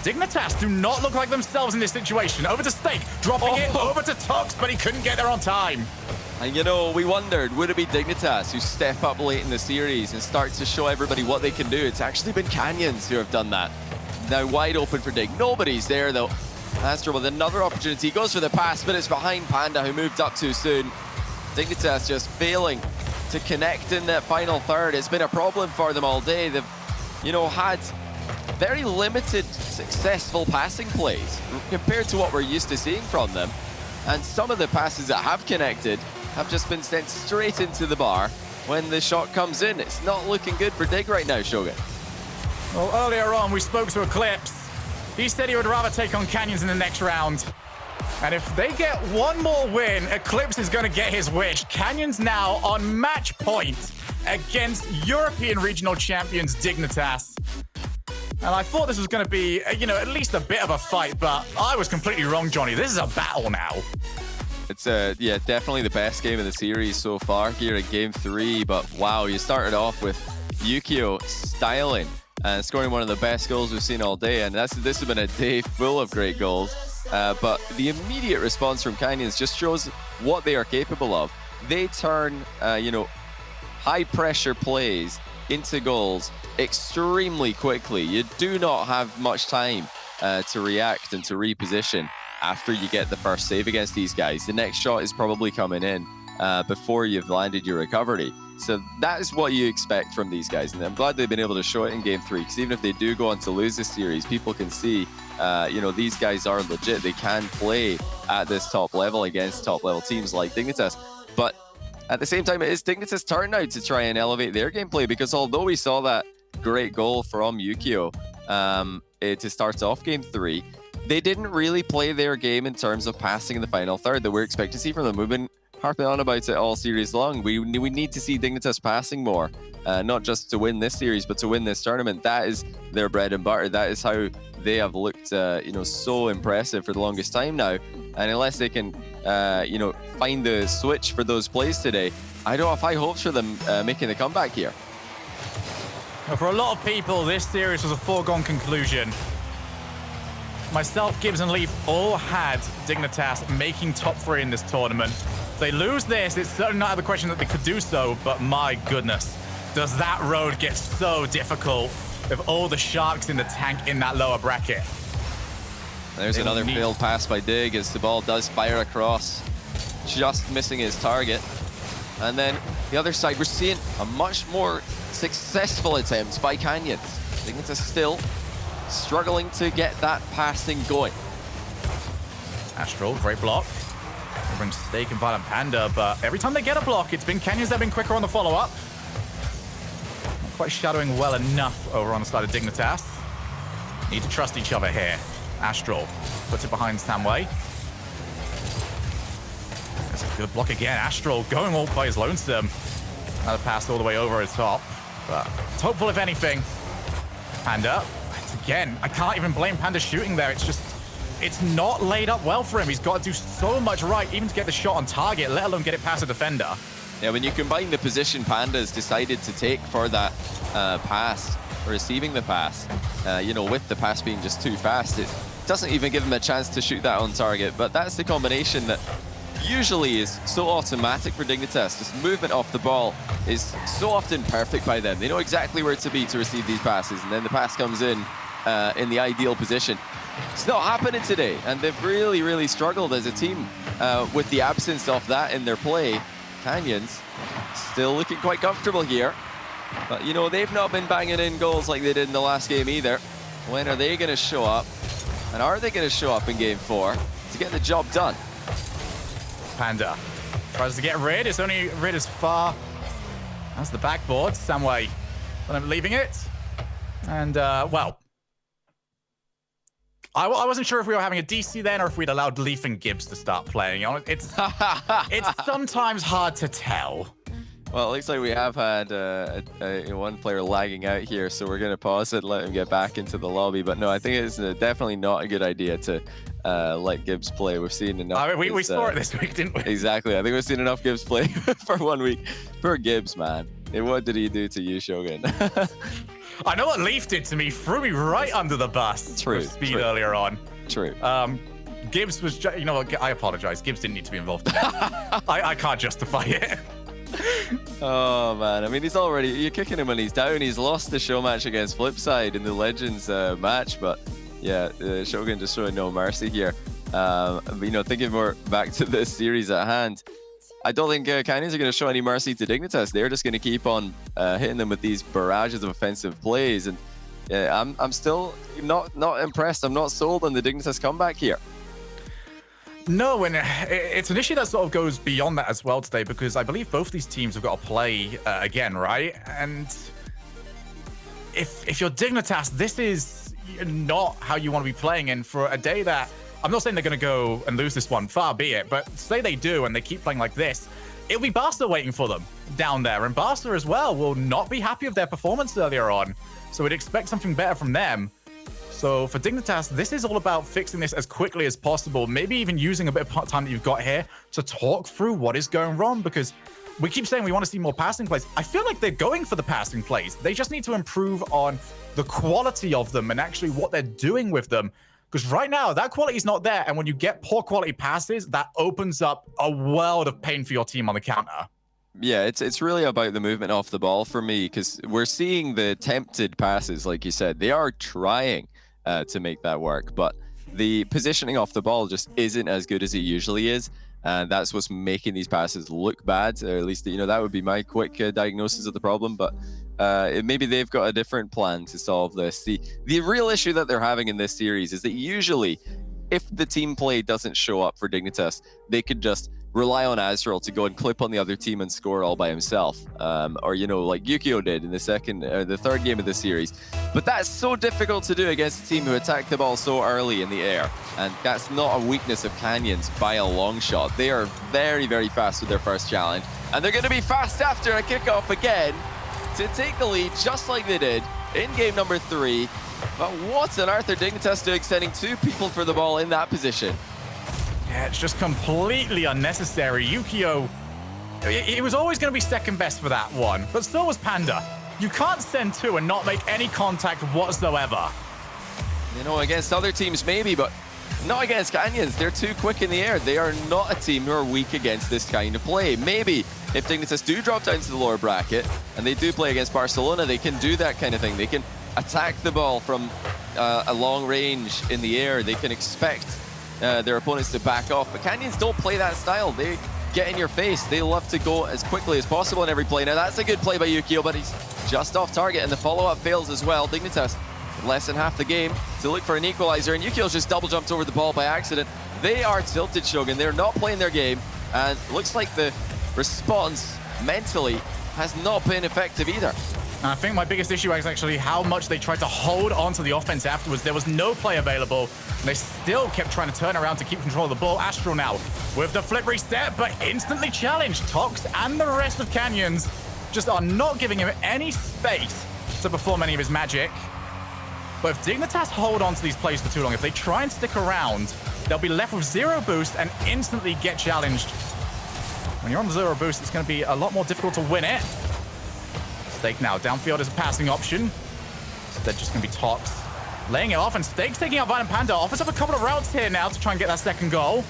Dignitas do not look like themselves in this situation. Over to Steak, dropping it over to Tox, but he couldn't get there on time. And you know, we wondered, would it be Dignitas who step up late in the series and start to show everybody what they can do? It's actually been Canyons who have done that. Now wide open for Dig. Nobody's there though. Astral with another opportunity, goes for the pass, but it's behind Panda, who moved up too soon. Dignitas just failing to connect in that final third. It's been a problem for them all day. They've, you know, had very limited successful passing plays compared to what we're used to seeing from them. And some of the passes that have connected have just been sent straight into the bar when the shot comes in. It's not looking good for Dig right now, Shogun. Well, earlier on, we spoke to Eclipse. He said he would rather take on Canyons in the next round. And if they get one more win, Eclipse is going to get his wish. Canyons now on match point against European regional champions Dignitas. And I thought this was going to be, you know, at least a bit of a fight, but I was completely wrong, Johnny. This is a battle now. It's, yeah, definitely the best game of the series so far here at Game 3. But wow, you started off with Yukio styling and scoring one of the best goals we've seen all day. And this has been a day full of great goals. But the immediate response from Canyons just shows what they are capable of. They turn, you know, high-pressure plays into goals extremely quickly. You do not have much time to react and to reposition after you get the first save against these guys. The next shot is probably coming in before you've landed your recovery. So that is what you expect from these guys. And I'm glad they've been able to show it in Game 3, because even if they do go on to lose this series, people can see, you know, these guys are legit. They can play at this top level against top level teams like Dignitas. But at the same time, it is Dignitas' turn now to try and elevate their gameplay, because although we saw that great goal from Yukio to start off Game 3, they didn't really play their game in terms of passing in the final third that we're expecting to see from them. We've been harping on about it all series long. We need to see Dignitas passing more, not just to win this series, but to win this tournament. That is their bread and butter. That is how they have looked, you know, so impressive for the longest time now. And unless they can, you know, find the switch for those plays today, I don't have high hopes for them making the comeback here. Well, for a lot of people, this series was a foregone conclusion. Myself, Gibbs, and Leaf all had Dignitas making top 3 in this tournament. If they lose this, it's certainly not out of the question that they could do so, but my goodness, does that road get so difficult with all the sharks in the tank in that lower bracket. There's another failed pass by Dig as the ball does fire across, just missing his target. And then the other side, we're seeing a much more successful attempt by Canyons. Dignitas still struggling to get that passing going. Astral, great block. They bring Steak and Violent Panda, but every time they get a block, it's been Canyons that have been quicker on the follow-up. Not quite shadowing well enough over on the side of Dignitas. Need to trust each other here. Astral puts it behind Samway. That's a good block again. Astral going all by his lonesome. Another pass all the way over his top. But it's hopeful, if anything. Panda, again, I can't even blame Panda shooting there. It's just, it's not laid up well for him. He's got to do so much right, even to get the shot on target, let alone get it past a defender. Yeah, when you combine the position Panda's decided to take for that pass, receiving the pass, you know, with the pass being just too fast, it doesn't even give him a chance to shoot that on target. But that's the combination that usually is so automatic for Dignitas. Just movement off the ball is so often perfect by them. They know exactly where to be to receive these passes, and then the pass comes in the ideal position. It's not happening today, and they've really, really struggled as a team with the absence of that in their play. Canyons still looking quite comfortable here, but you know, they've not been banging in goals like they did in the last game either. When are they going to show up, and are they going to show up in game 4 to get the job done? Panda tries to get rid. It's only rid as far as the backboard. Samway, but I'm leaving it. And, well, I wasn't sure if we were having a DC then or if we'd allowed Leaf and Gibbs to start playing. It's sometimes hard to tell. Well, it looks like we have had one player lagging out here, so we're going to pause it, let him get back into the lobby. But no, I think it's definitely not a good idea to let Gibbs play. We've seen enough. I mean, we saw it this week, didn't we? Exactly. I think we've seen enough Gibbs play for 1 week. Poor Gibbs, man. What did he do to you, Shogun? I know what Leaf did to me. Threw me right under the bus. True. With speed earlier on. True. Gibbs was, you know what? I apologize. Gibbs didn't need to be involved in that. I can't justify it. Oh man, I mean, you're kicking him when he's down. He's lost the show match against Flipside in the Legends match, but yeah, Shogun just showing no mercy here. But, you know, thinking more back to the series at hand, I don't think Canyons are going to show any mercy to Dignitas. They're just going to keep on hitting them with these barrages of offensive plays, and I'm still not impressed. I'm not sold on the Dignitas comeback here. No, and it's an issue that sort of goes beyond that as well today, because I believe both these teams have got to play again, right? And if you're Dignitas, this is not how you want to be playing. And for a day that, I'm not saying they're going to go and lose this one, far be it, but say they do and they keep playing like this, it'll be Barca waiting for them down there. And Barca as well will not be happy with their performance earlier on. So we'd expect something better from them. So for Dignitas, this is all about fixing this as quickly as possible, maybe even using a bit of time that you've got here to talk through what is going wrong, because we keep saying we want to see more passing plays. I feel like they're going for the passing plays. They just need to improve on the quality of them and actually what they're doing with them, because right now that quality is not there. And when you get poor quality passes, that opens up a world of pain for your team on the counter. Yeah, it's really about the movement off the ball for me, because we're seeing the attempted passes, like you said. They are trying to make that work, but the positioning off the ball just isn't as good as it usually is, and that's what's making these passes look bad. Or at least, you know, that would be my quick diagnosis of the problem. But maybe they've got a different plan to solve this. The real issue that they're having in this series is that usually, if the team play doesn't show up for Dignitas, they could just rely on Azrael to go and clip on the other team and score all by himself, or you know, like Yukio did in the third game of the series. But that's so difficult to do against a team who attack the ball so early in the air, and that's not a weakness of Canyons by a long shot. They are very, very fast with their first challenge, and they're going to be fast after a kickoff again to take the lead, just like they did in game number 3. But what on earth are Dignitas doing, sending 2 people for the ball in that position? Yeah, it's just completely unnecessary. Yukio, it was always going to be second best for that one, but so was Panda. You can't send 2 and not make any contact whatsoever. You know, against other teams maybe, but not against Canyons. They're too quick in the air. They are not a team who are weak against this kind of play. Maybe if Dignitas do drop down to the lower bracket and they do play against Barcelona, they can do that kind of thing. They can attack the ball from a long range in the air. They can expect their opponents to back off, but Canyons don't play that style. They get in your face. They love to go as quickly as possible in every play. Now that's a good play by Yukio, but he's just off target, and the follow-up fails as well. Dignitas less than half the game to look for an equalizer, and Yukio's just double jumped over the ball by accident. They are tilted, Shogun. They're not playing their game, and looks like the response mentally has not been effective either. I think my biggest issue is actually how much they tried to hold on to the offense afterwards. There was no play available, and they still kept trying to turn around to keep control of the ball. Astral now with the flip reset, but instantly challenged. Tox and the rest of Canyons just are not giving him any space to perform any of his magic. But if Dignitas hold on to these plays for too long, if they try and stick around, they'll be left with 0 boost and instantly get challenged. When you're on 0 boost, it's going to be a lot more difficult to win it. Stake now. Downfield is a passing option. They're just going to be Tox laying it off, and Stake's taking out Violent Panda. Offers up a couple of routes here now to try and get that second goal.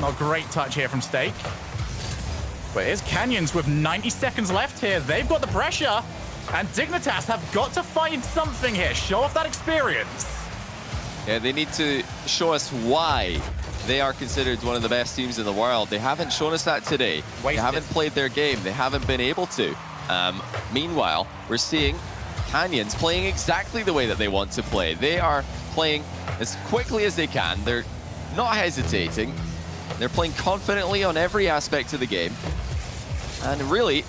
Not a great touch here from Stake. But here's Canyons with 90 seconds left here. They've got the pressure, and Dignitas have got to find something here. Show off that experience. Yeah, they need to show us why they are considered one of the best teams in the world. They haven't shown us that today. They haven't played their game. They haven't been able to. Meanwhile, we're seeing Canyons playing exactly the way that they want to play. They are playing as quickly as they can. They're not hesitating. They're playing confidently on every aspect of the game. And really,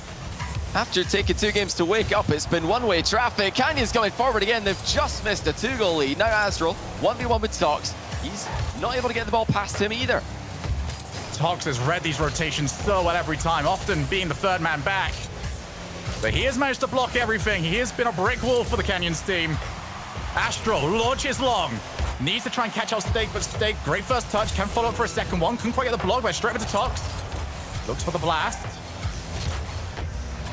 after taking 2 games to wake up, it's been one-way traffic. Canyons coming forward again. They've just missed a 2-goal lead. Now Astral, 1v1 with Tox. He's not able to get the ball past him either. Tox has read these rotations so well every time, often being the 3rd man back. But he has managed to block everything. He has been a brick wall for the Canyons team. Astral launches long. Needs to try and catch out Stake, but Stake, great first touch. Can follow up for a second one. Couldn't quite get the block, but straight over to Tox. Looks for the blast.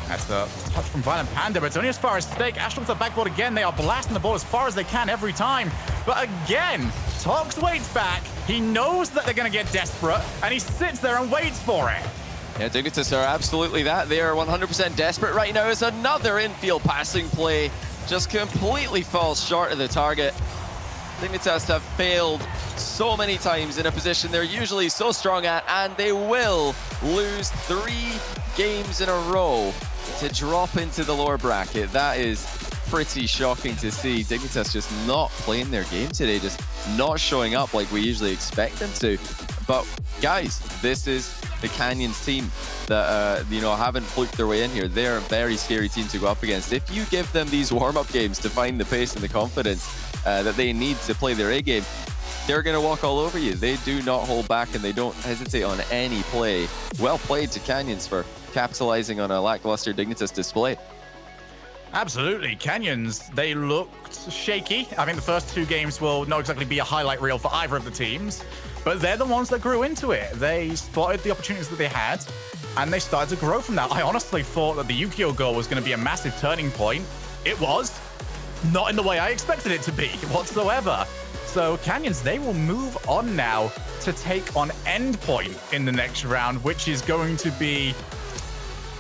That's the touch from Violent Panda, but it's only as far as Stake. Astral to the backboard again. They are blasting the ball as far as they can every time. But again, Tox waits back. He knows that they're going to get desperate, and he sits there and waits for it. Yeah, Dignitas are absolutely that. They are 100% desperate right now. It's another infield passing play. Just completely falls short of the target. Dignitas have failed so many times in a position they're usually so strong at, and they will lose 3 games in a row to drop into the lower bracket. That is pretty shocking to see. Dignitas just not playing their game today, just not showing up like we usually expect them to. But guys, this is the Canyons team that haven't fluked their way in here. They're a very scary team to go up against. If you give them these warm-up games to find the pace and the confidence that they need to play their A game, they're going to walk all over you. They do not hold back, and they don't hesitate on any play. Well played to Canyons for capitalizing on a lackluster Dignitas display. Absolutely. Canyons, they looked shaky. I think the first 2 games will not exactly be a highlight reel for either of the teams, but they're the ones that grew into it. They spotted the opportunities that they had, and they started to grow from that. I honestly thought that the Yukio goal was going to be a massive turning point. It was. Not in the way I expected it to be whatsoever. So Canyons, they will move on now to take on Endpoint in the next round, which is going to be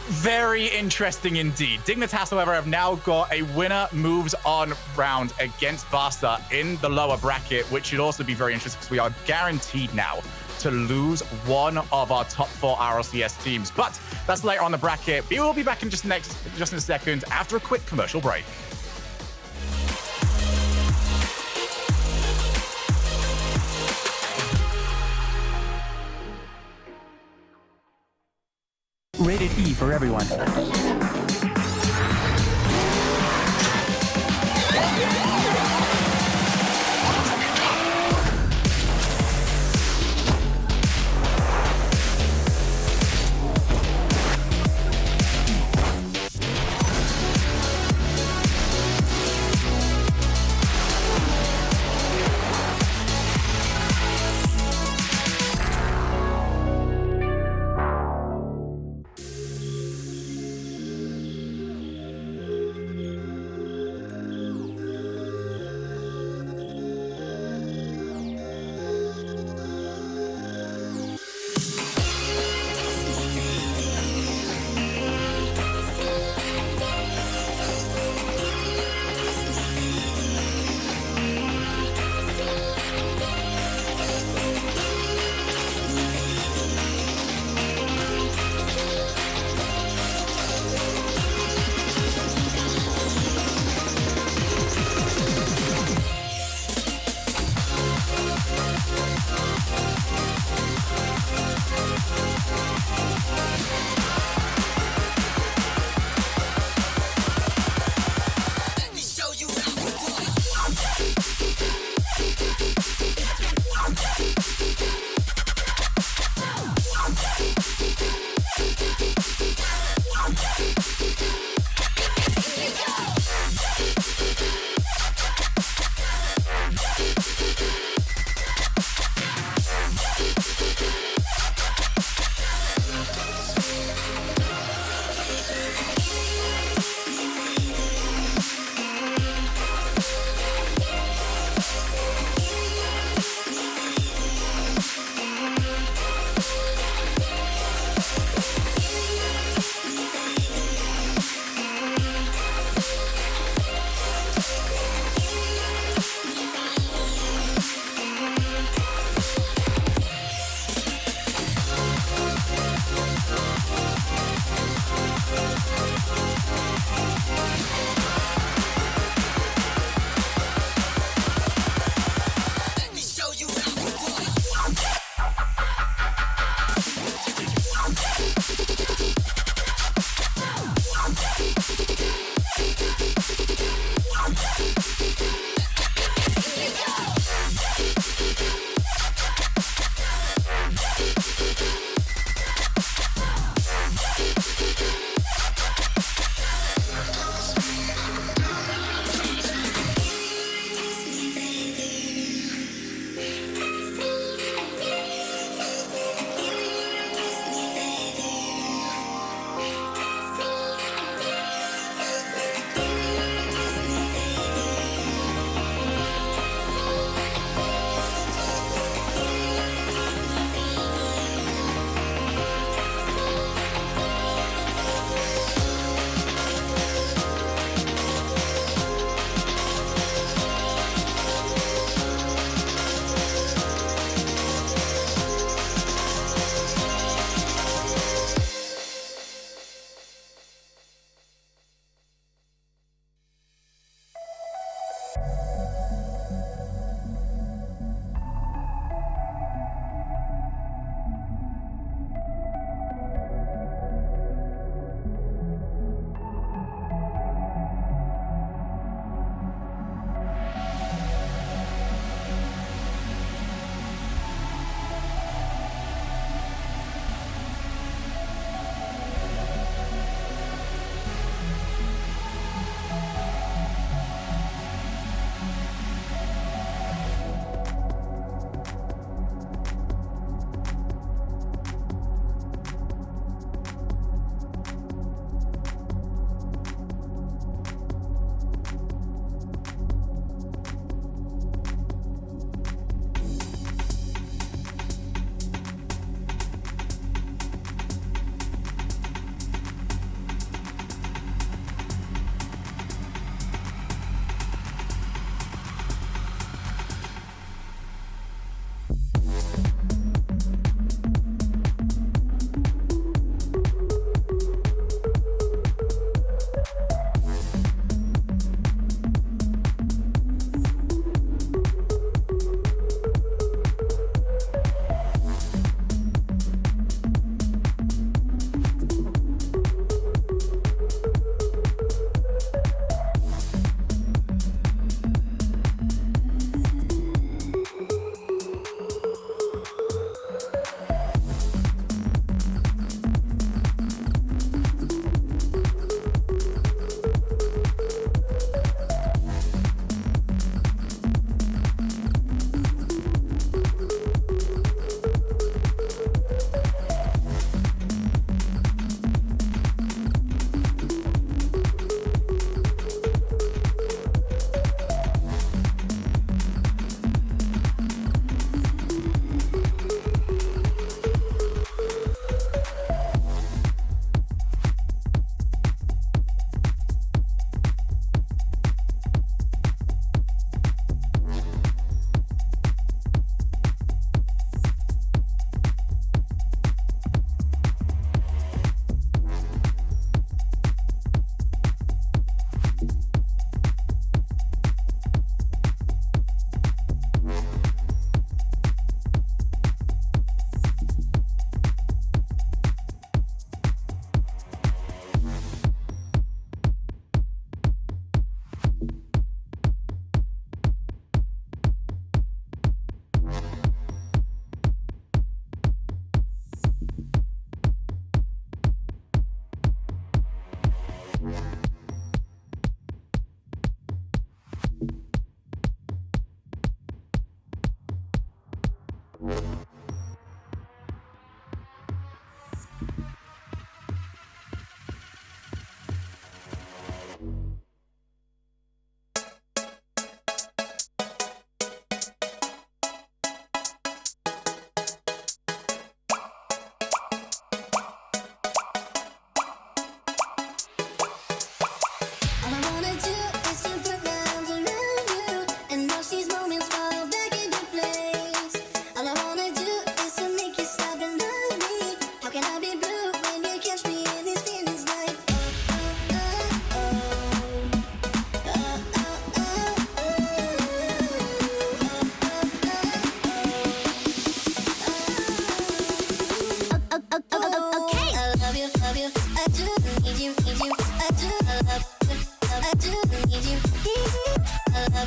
very interesting indeed. Dignitas, however, have now got a winner moves on round against Barca in the lower bracket, which should also be very interesting because we are guaranteed now to lose one of our top 4 RLCS teams. But that's later on the bracket. We will be back in just in a second after a quick commercial break. Rated E for everyone.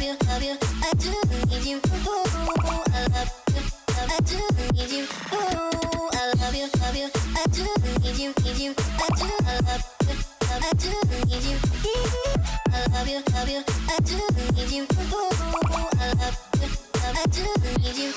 you, love you. I do need you. Ooh, I love you. I do need you. Ooh, I love you, love you. I do need you, need you. I do, I love you. I do need you. I love you, love you. I do need you. Ooh, I love you. I do need you.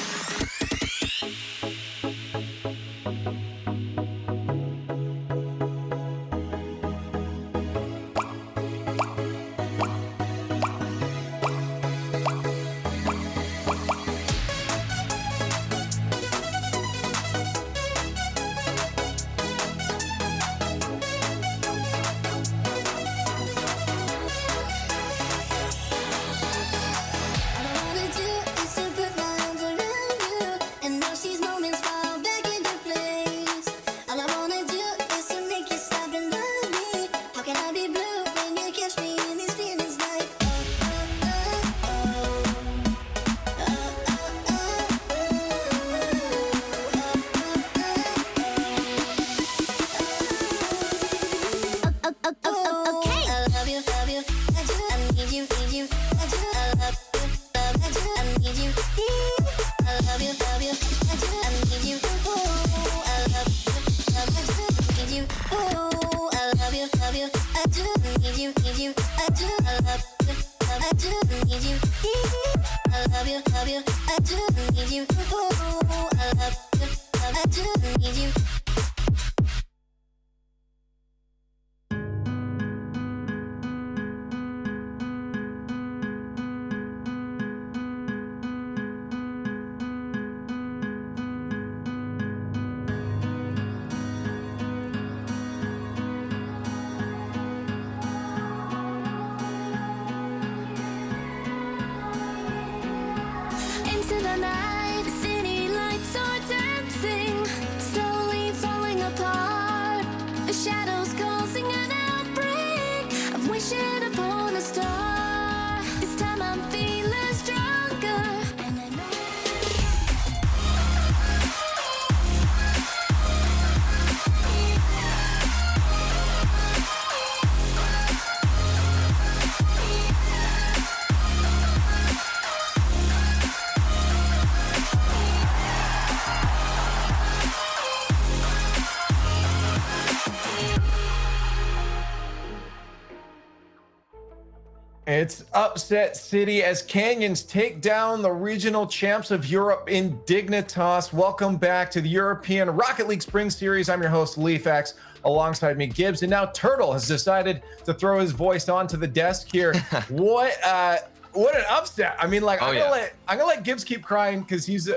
It's upset city as Canyons take down the regional champs of Europe in Dignitas. Welcome back to the European Rocket League Spring Series. I'm your host, LeafX. Alongside me, Gibbs, and now Turtle has decided to throw his voice onto the desk here. What an upset! I mean, like, I'm gonna let Gibbs keep crying because he's,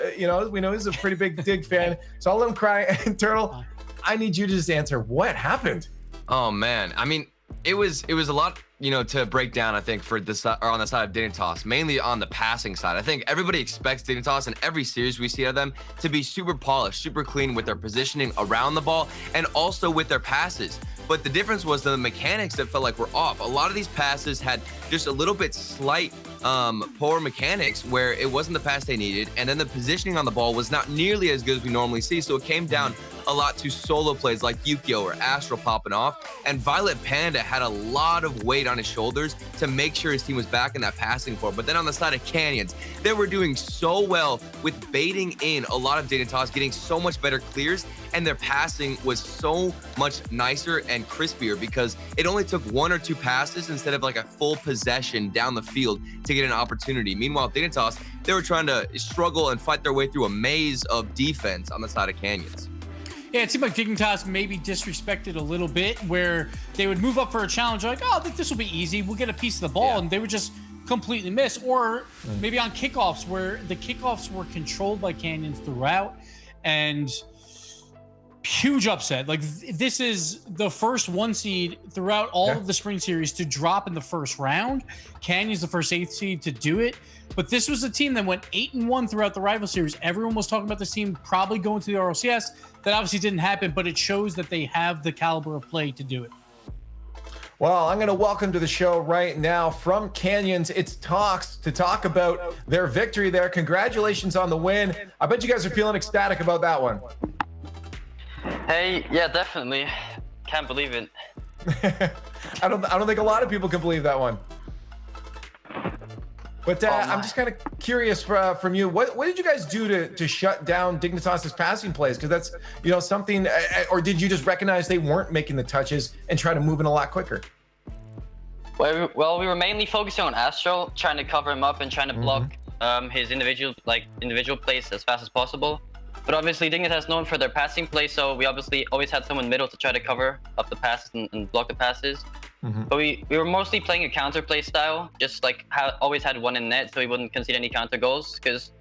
we know he's a pretty big Dig fan, so I'll let him cry. And Turtle, I need you to just answer what happened. Oh man, I mean, it was a lot, to break down, I think, for this or on the side of Dignitas, mainly on the passing side. I think everybody expects Dignitas in every series we see of them to be super polished, super clean with their positioning around the ball and also with their passes. But the difference was the mechanics that felt like were off. A lot of these passes had just a little bit slight poor mechanics where it wasn't the pass they needed, and then the positioning on the ball was not nearly as good as we normally see. So it came down a lot to solo plays like Yukio or Astral popping off, and Violet Panda had a lot of weight on his shoulders to make sure his team was back in that passing form. But then on the side of Canyons, they were doing so well with baiting in a lot of Dignitas, getting so much better clears, and their passing was so much nicer and crispier because it only took 1 or 2 passes instead of like a full possession down the field to get an opportunity. Meanwhile, Dignitas, they were trying to struggle and fight their way through a maze of defense on the side of Canyons. Yeah, it seemed like Dignitas maybe disrespected a little bit where they would move up for a challenge like, oh, this will be easy. We'll get a piece of the ball. Yeah. And they would just completely miss. Or maybe on kickoffs where the kickoffs were controlled by Canyons throughout. And huge upset. Like, this is the first 1 seed throughout all of the spring series to drop in the first round. Canyons the first 8th seed to do it. But this was a team that went 8-1 throughout the rival series. Everyone was talking about this team probably going to the RLCS. That obviously didn't happen, but it shows that they have the caliber of play to do it. Well, I'm going to welcome to the show right now from Canyons. It's Talks to talk about their victory there. Congratulations on the win. I bet you guys are feeling ecstatic about that one. Hey, yeah, definitely. Can't believe it. I don't think a lot of people can believe that one. But I'm just kind of curious from you. What did you guys do to shut down Dignitas's passing plays? Because that's something. Or did you just recognize they weren't making the touches and try to move in a lot quicker? Well, we were mainly focusing on Astro, trying to cover him up and trying to block his individual plays as fast as possible. But obviously, Dignitas is known for their passing play, so we obviously always had someone middle to try to cover up the passes and block the passes. But we were mostly playing a counter play style, just like always had one in net, so we wouldn't concede any counter goals. Because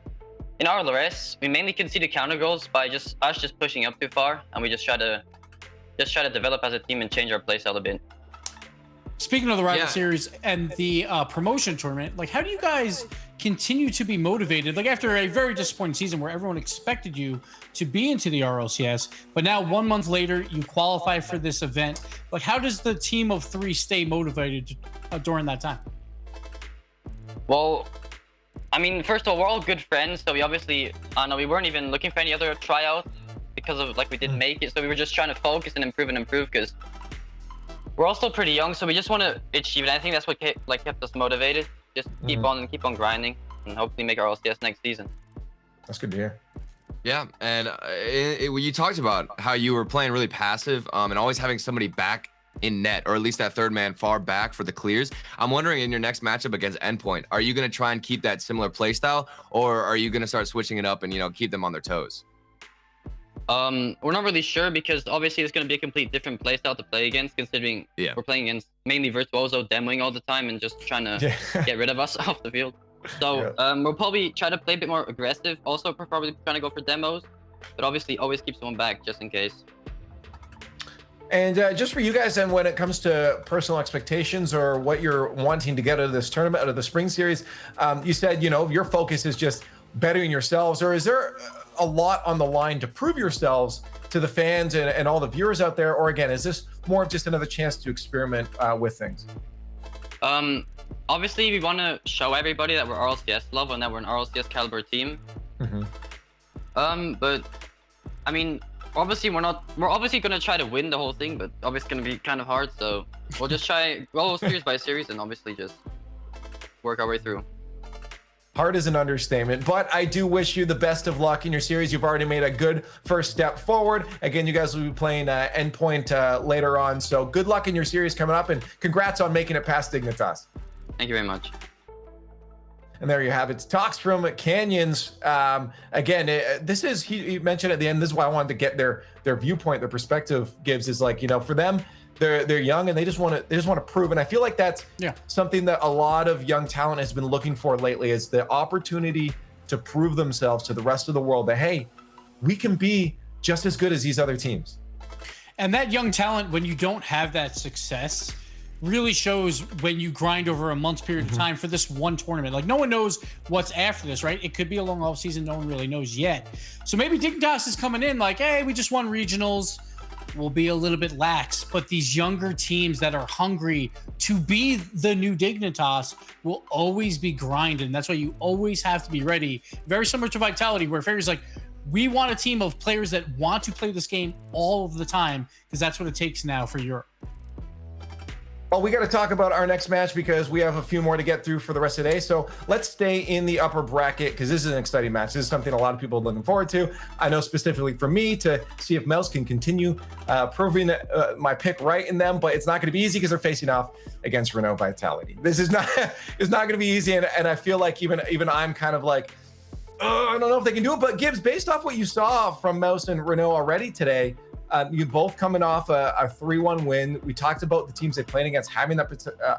in RLCS, we mainly conceded counter goals by us just pushing up too far, and we just try to develop as a team and change our play style a bit. Speaking of the rival series and the promotion tournament, like how do you guys continue to be motivated? Like after a very disappointing season where everyone expected you to be into the RLCS, but now 1 month later you qualify for this event. Like how does the team of 3 stay motivated during that time? Well, I mean, first of all, we're all good friends, so we obviously, we weren't even looking for any other tryout because of we didn't make it, so we were just trying to focus and improve because we're all still pretty young, so we just want to achieve it. I think that's what kept us motivated. Just keep on grinding and hopefully make our RLCS next season. That's good to hear. Yeah, and you talked about how you were playing really passive and always having somebody back in net, or at least that third man far back for the clears. I'm wondering, in your next matchup against Endpoint, are you going to try and keep that similar play style, or are you going to start switching it up and keep them on their toes? We're not really sure because obviously it's going to be a complete different playstyle to play against, considering we're playing against mainly Virtuoso demoing all the time and just trying to get rid of us off the field. So we'll probably try to play a bit more aggressive, also probably trying to go for demos, but obviously always keep someone back just in case. And just for you guys, then, when it comes to personal expectations or what you're wanting to get out of this tournament, out of the spring series, you said, your focus is just bettering yourselves, or is there a lot on the line to prove yourselves to the fans and all the viewers out there? Or again, is this more of just another chance to experiment with things? Obviously, we want to show everybody that we're RLCS level and that we're an RLCS caliber team. But I mean, obviously we're obviously going to try to win the whole thing, but obviously going to be kind of hard. So we'll just try go series by series and obviously just work our way through. Hard is an understatement, but I do wish you the best of luck in your series. You've already made a good first step forward. Again, you guys will be playing Endpoint later on, so good luck in your series coming up, and congrats on making it past Dignitas. Thank you very much. And there you have it. Talks from Canyons. Again, he mentioned at the end, this is why I wanted to get their viewpoint, their perspective. Gives is for them, they're young and they just want to prove. And I feel like that's something that a lot of young talent has been looking for lately, is the opportunity to prove themselves to the rest of the world that, hey, we can be just as good as these other teams. And that young talent, when you don't have that success, really shows when you grind over a month's period of time for this one tournament. Like, no one knows what's after this, right? It could be a long off season. No one really knows yet. So maybe Dignitas is coming in like, hey, we just won regionals. We'll be a little bit lax. But these younger teams that are hungry to be the new Dignitas will always be grinding. That's why you always have to be ready. Very similar to Vitality, where Fairy's like, we want a team of players that want to play this game all of the time, because that's what it takes now for Europe. Well, we got to talk about our next match because we have a few more to get through for the rest of the day. So let's stay in the upper bracket because this is an exciting match. This is something a lot of people are looking forward to. I know specifically for me to see if Mouse can continue proving my pick right in them, but it's not going to be easy because they're facing off against Renault Vitality. This is not it's not going to be easy, and I feel like even I'm kind of like, I don't know if they can do it. But Gibbs, based off what you saw from Mouse and Renault already today, you both coming off a 3-1 win. We talked about the teams they played against having that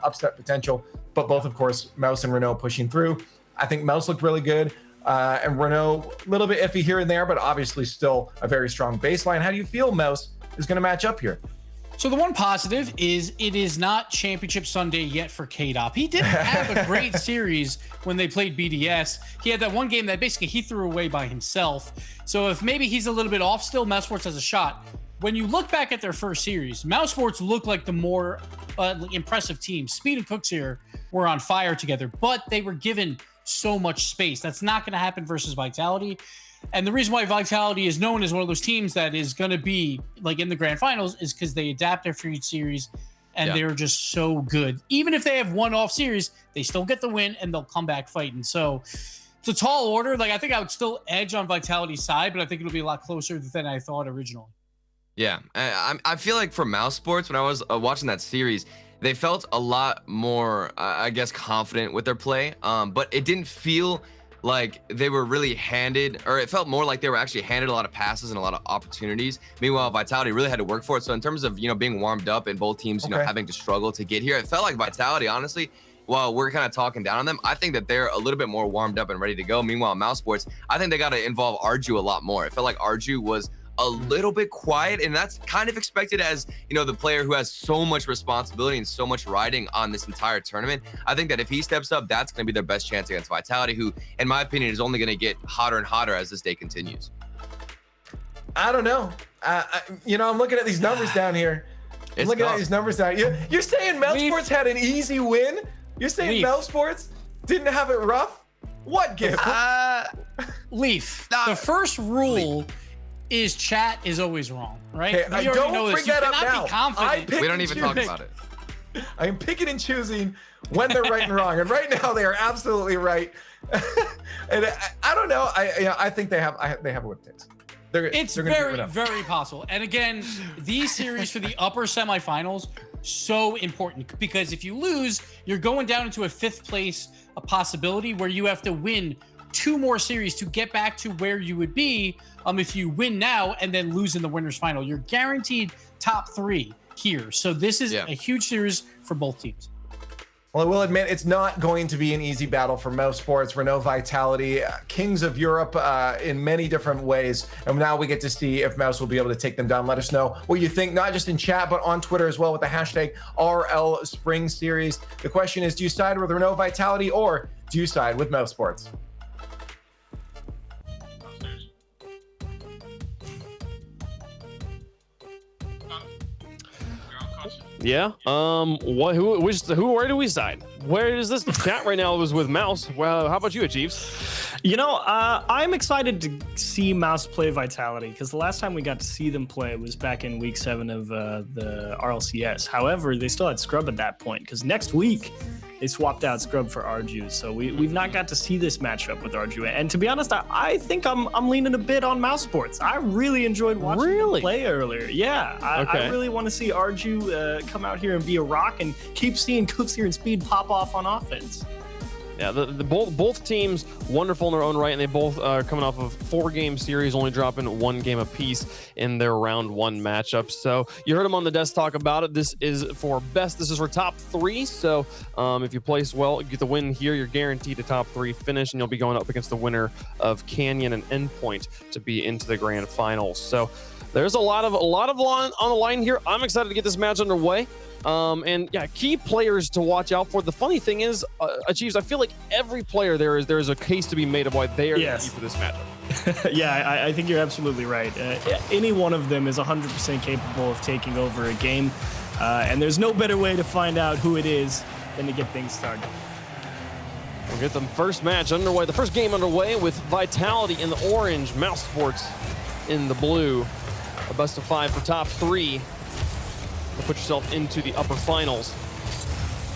upset potential, but both, of course, Mouse and Renault pushing through. I think Mouse looked really good, and Renault a little bit iffy here and there, but obviously still a very strong baseline. How do you feel Mouse is going to match up here? So the one positive is it is not Championship Sunday yet for K-Dop. He didn't have a great series when they played BDS. He had that one game that basically he threw away by himself. So if maybe he's a little bit off still, Mousesports has a shot. When you look back at their first series, Mousesports looked like the more impressive team. Speed and Cooks here were on fire together, but they were given so much space. That's not going to happen versus Vitality. And the reason why Vitality is known as one of those teams that is going to be like in the grand finals is because they adapt after each series and they're just so good. Even if they have one-off series, they still get the win, and they'll come back fighting. So it's a tall order. Like, I think I would still edge on Vitality's side, but I think it'll be a lot closer than I thought originally. Yeah, I feel like for Mouse Sports, when I was watching that series, they felt a lot more, I guess, confident with their play. But it didn't feel like they were really handed, or it felt more like they were actually handed a lot of passes and a lot of opportunities. Meanwhile, Vitality really had to work for it. So in terms of, being warmed up and both teams, having to struggle to get here, it felt like Vitality, honestly, while we're kind of talking down on them, I think that they're a little bit more warmed up and ready to go. Meanwhile, Mouse Sports, I think they got to involve Arju a lot more. It felt like Arju was a little bit quiet, and that's kind of expected as, the player who has so much responsibility and so much riding on this entire tournament. I think that if he steps up, that's going to be their best chance against Vitality, who, in my opinion, is only going to get hotter and hotter as this day continues. I don't know. I'm looking at these numbers down here. I'm looking at these numbers down here. You're saying Mouse Sports had an easy win? You're saying Mouse Sports didn't have it rough? What gift? Leaf. The first rule is chat is always wrong, right? Okay, I don't bring that up now. We don't even talk about it. I am picking and choosing when they're right and wrong, and right now they are absolutely right. And I don't know. I think they have what it takes. It's very possible. And again, these series for the upper semifinals, so important, because if you lose, you're going down into a 5th place, a possibility where you have to win 2 more series to get back to where you would be if you win now and then lose in the winners final. You're guaranteed top 3 here. So this is a huge series for both teams. Well, I will admit it's not going to be an easy battle for Mouse Sports. Renault Vitality, kings of Europe in many different ways. And now we get to see if Mouse will be able to take them down. Let us know what you think, not just in chat, but on Twitter as well with the hashtag RL Spring Series. The question is, do you side with Renault Vitality or do you side with Mouse Sports? Yeah. Where do we side? Where is this chat right now? Is with Mouse. Well, how about you, Achieves? I'm excited to see Mouse play Vitality, because the last time we got to see them play was back in week 7 of the RLCS. However, they still had Scrub at that point, because next week they swapped out Scrub for Arju. So we've not got to see this matchup with Arju. And to be honest, I think I'm leaning a bit on Mouse Sports. I really enjoyed watching them play earlier. Yeah, I really want to see Arju come out here and be a rock and keep seeing Cooksier and Speed pop off on offense. Yeah, both teams wonderful in their own right, and they both are coming off of 4-game series, only dropping 1 game apiece in their round 1 matchup. So you heard them on the desk talk about it. This is for best. This is for top 3. So if you place well, you get the win here, you're guaranteed a top 3 finish, and you'll be going up against the winner of Canyon and Endpoint to be into the grand finals. So there's a lot of line on the line here. I'm excited to get this match underway. And yeah, key players to watch out for. The funny thing is, Achieves, I feel like every player there is a case to be made of why they are key for this matchup. Yeah, I think you're absolutely right. Any one of them is 100% capable of taking over a game, and there's no better way to find out who it is than to get things started. We'll get the first match underway, the first game underway with Vitality in the orange, Mouse Sports in the blue. A best of 5 for top 3. To put yourself into the upper finals.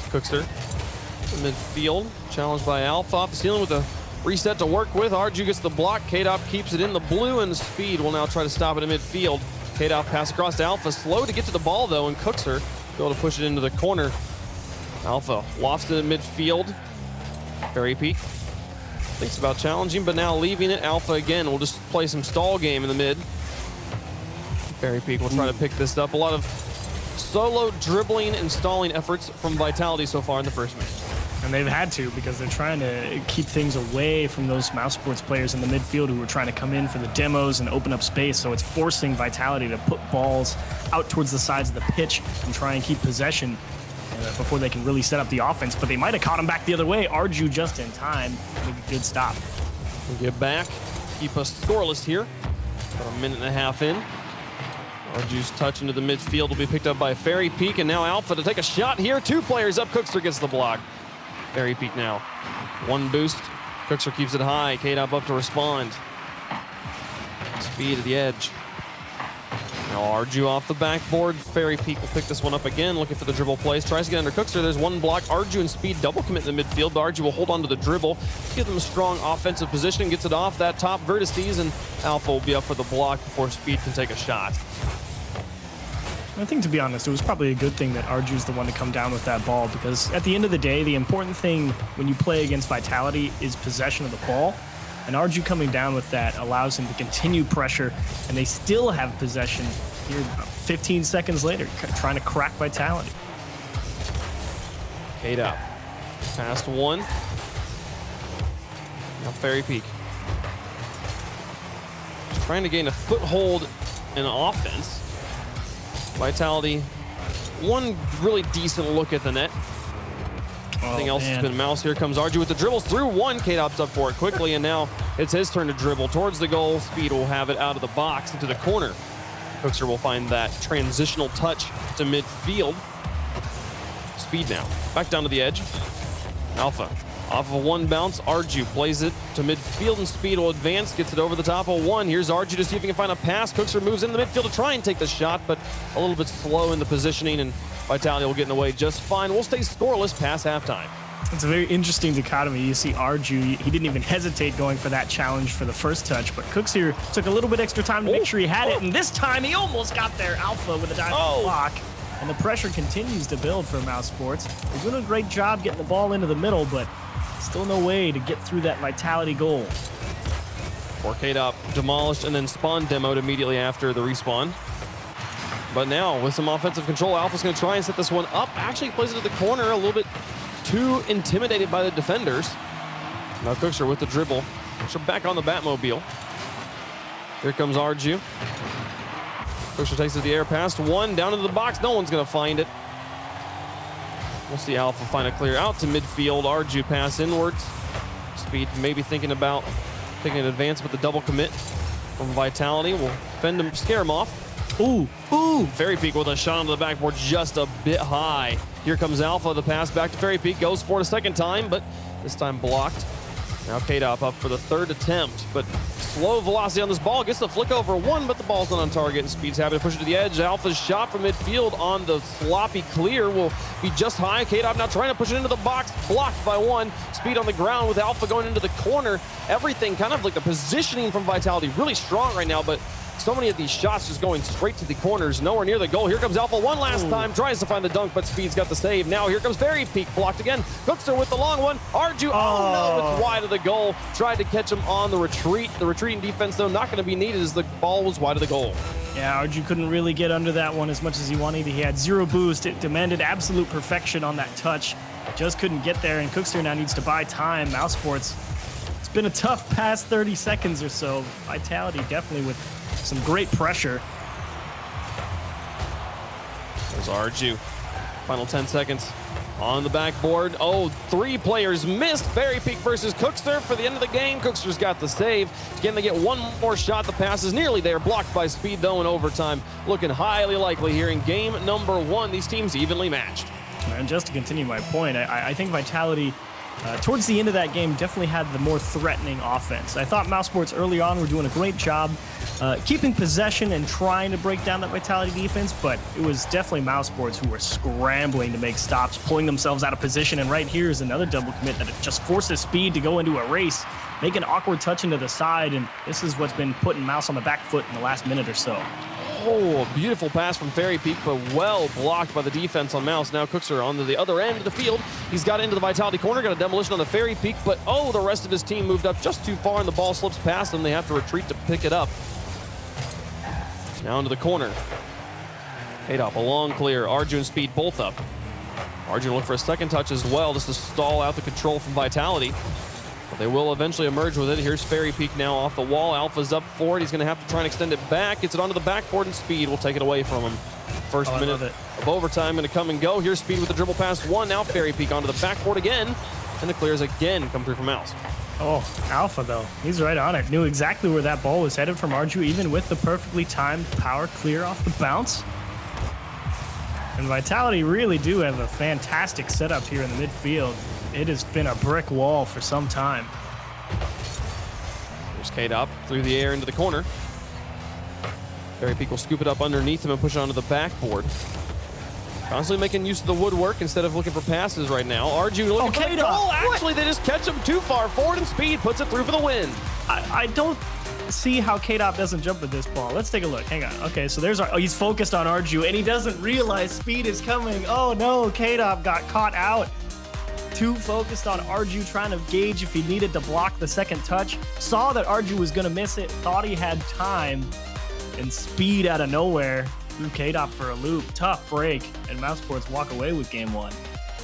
Cookster in midfield, challenged by Alpha off the ceiling with a reset to work with. Arju gets the block. K-Dop keeps it in the blue, and Speed will now try to stop it in midfield. K-Dop pass across to Alpha, slow to get to the ball though, and Cookster able to push it into the corner. Alpha lofts it in midfield. Fairy Peak thinks about challenging, but now leaving it. Alpha again will just play some stall game in the mid. Fairy Peak will try to pick this up. A lot of solo dribbling and stalling efforts from Vitality so far in the first match. And they've had to, because they're trying to keep things away from those Mouse Sports players in the midfield who are trying to come in for the demos and open up space. So it's forcing Vitality to put balls out towards the sides of the pitch and try and keep possession before they can really set up the offense. But they might have caught him back the other way. Arju just in time. Make a good stop. We'll get back. Keep us scoreless here. About a minute and a half in. Arju's touch into the midfield will be picked up by Fairy Peak, and now Alpha to take a shot here. 2 players up. Cookster gets the block. Fairy Peak now. 1 boost. Cookster keeps it high. K-Dop up to respond. Speed at the edge. Now Arju off the backboard. Fairy Peak will pick this one up again, looking for the dribble plays. Tries to get under Cookster. There's one block. Arju and Speed double commit in the midfield, but Arju will hold on to the dribble, give them a strong offensive position, gets it off that top vertices, and Alpha will be up for the block before Speed can take a shot. I think, to be honest, it was probably a good thing that Arju's the one to come down with that ball, because at the end of the day, the important thing when you play against Vitality is possession of the ball. And Arju coming down with that allows him to continue pressure, and they still have possession here 15 seconds later, trying to crack Vitality. Kate up. Past one. Now Fairy Peak. Trying to gain a foothold in offense. Vitality, one really decent look at the net. Everything else has been Mouse. Here comes Arju with the dribbles through one. K-Dop's up for it quickly, and now it's his turn to dribble towards the goal. Speed will have it out of the box into the corner. Cookster will find that transitional touch to midfield. Speed now, back down to the edge. Alpha, off of a one bounce, Arju plays it to midfield, and Speed will advance, gets it over the top of one. Here's Arju to see if he can find a pass. Cookster moves into the midfield to try and take the shot, but a little bit slow in the positioning, and Vitality will get in the way just fine. We'll stay scoreless past halftime. It's a very interesting dichotomy. You see Arju, he didn't even hesitate going for that challenge for the first touch, but Cooks here took a little bit extra time to make sure he had it, and this time he almost got there. Alpha with a diving block, and the pressure continues to build for Mouse Sports. They're doing a great job getting the ball into the middle, but still no way to get through that Vitality goal. 4K up, demolished, and then spawn demoed immediately after the respawn. But now, with some offensive control, Alpha's going to try and set this one up. Actually plays it to the corner, a little bit too intimidated by the defenders. Now Cookster with the dribble. Cookster back on the Batmobile. Here comes Arju. Cookster takes it to the air, past one, down into the box. No one's going to find it. We'll see Alpha find a clear out to midfield. Arju pass inwards. Speed maybe thinking about taking an advance with the double commit from Vitality. Will fend him, scare him off. Ooh. Fairy Peak with a shot onto the backboard just a bit high. Here comes Alpha, the pass back to Fairy Peak. Goes for it a second time, but this time blocked. Now K-Dop up for the third attempt, but slow velocity on this ball. Gets the flick over one, but the ball's not on target, and Speed's happy to push it to the edge. Alpha's shot from midfield on the sloppy clear will be just high. K-Dop now trying to push it into the box, blocked by one. Speed on the ground with Alpha going into the corner. Everything kind of like the positioning from Vitality really strong right now, but so many of these shots just going straight to the corners, nowhere near the goal. Here comes Alpha one last time, tries to find the dunk, but Speed's got the save. Now here comes Fairy Peak, blocked again. Cookster with the long one. Arju, oh no, it's wide of the goal. Tried to catch him on the retreat. The retreating defense, though, not going to be needed as the ball was wide of the goal. Yeah, Arju couldn't really get under that one as much as he wanted. He had zero boost. It demanded absolute perfection on that touch. Just couldn't get there, and Cookster now needs to buy time. Mouse Sports, it's been a tough past 30 seconds or so. Vitality definitely with some great pressure. There's Arju. Final 10 seconds on the backboard. Oh, three players missed. Fairy Peak versus Cookster for the end of the game. Cookster's got the save. Again, they get one more shot. The pass is nearly there. Blocked by Speed, though, in overtime. Looking highly likely here in game number one. These teams evenly matched. And just to continue my point, I think Vitality, towards the end of that game, definitely had the more threatening offense. I thought Mouse Sports early on were doing a great job keeping possession and trying to break down that Vitality defense, but it was definitely Mouse Sports who were scrambling to make stops, pulling themselves out of position, and right here is another double commit that just forces Speed to go into a race, make an awkward touch into the side, and this is what's been putting Mouse on the back foot in the last minute or so. Oh, a beautiful pass from Fairy Peak, but well blocked by the defense on Mouse. Now Cookster on to the other end of the field. He's got into the Vitality corner, got a demolition on the Fairy Peak, but oh, the rest of his team moved up just too far, and the ball slips past them. They have to retreat to pick it up. Now into the corner. K-Dop, a long clear. Arju and Speed both up. Arju will look for a second touch as well, just to stall out the control from Vitality. But they will eventually emerge with it. Here's Fairy Peak now off the wall. Alpha's up for it. He's going to have to try and extend it back. Gets it onto the backboard, and Speed will take it away from him. First minute of overtime going to come and go. Here's Speed with the dribble past one. Now Fairy Peak onto the backboard again. And the clears again come through from Mouse. Oh, Alpha, though. He's right on it. Knew exactly where that ball was headed from Arju, even with the perfectly timed power clear off the bounce. And Vitality really do have a fantastic setup here in the midfield. It has been a brick wall for some time. There's K-Dop through the air into the corner. Fairy Peak will scoop it up underneath him and push it onto the backboard. Constantly making use of the woodwork instead of looking for passes right now. Arju looking for the goal. Actually, they just catch him too far forward, and Speed puts it through for the win. I don't see how K-Dop doesn't jump with this ball. Let's take a look. Hang on. Okay, so there's he's focused on Arju, and he doesn't realize Speed is coming. Oh no, K-Dop got caught out. Too focused on Arju, trying to gauge if he needed to block the second touch. Saw that Arju was gonna miss it, thought he had time, and Speed out of nowhere threw K-Dop for a loop. Tough break, and Mousesports walk away with game 1.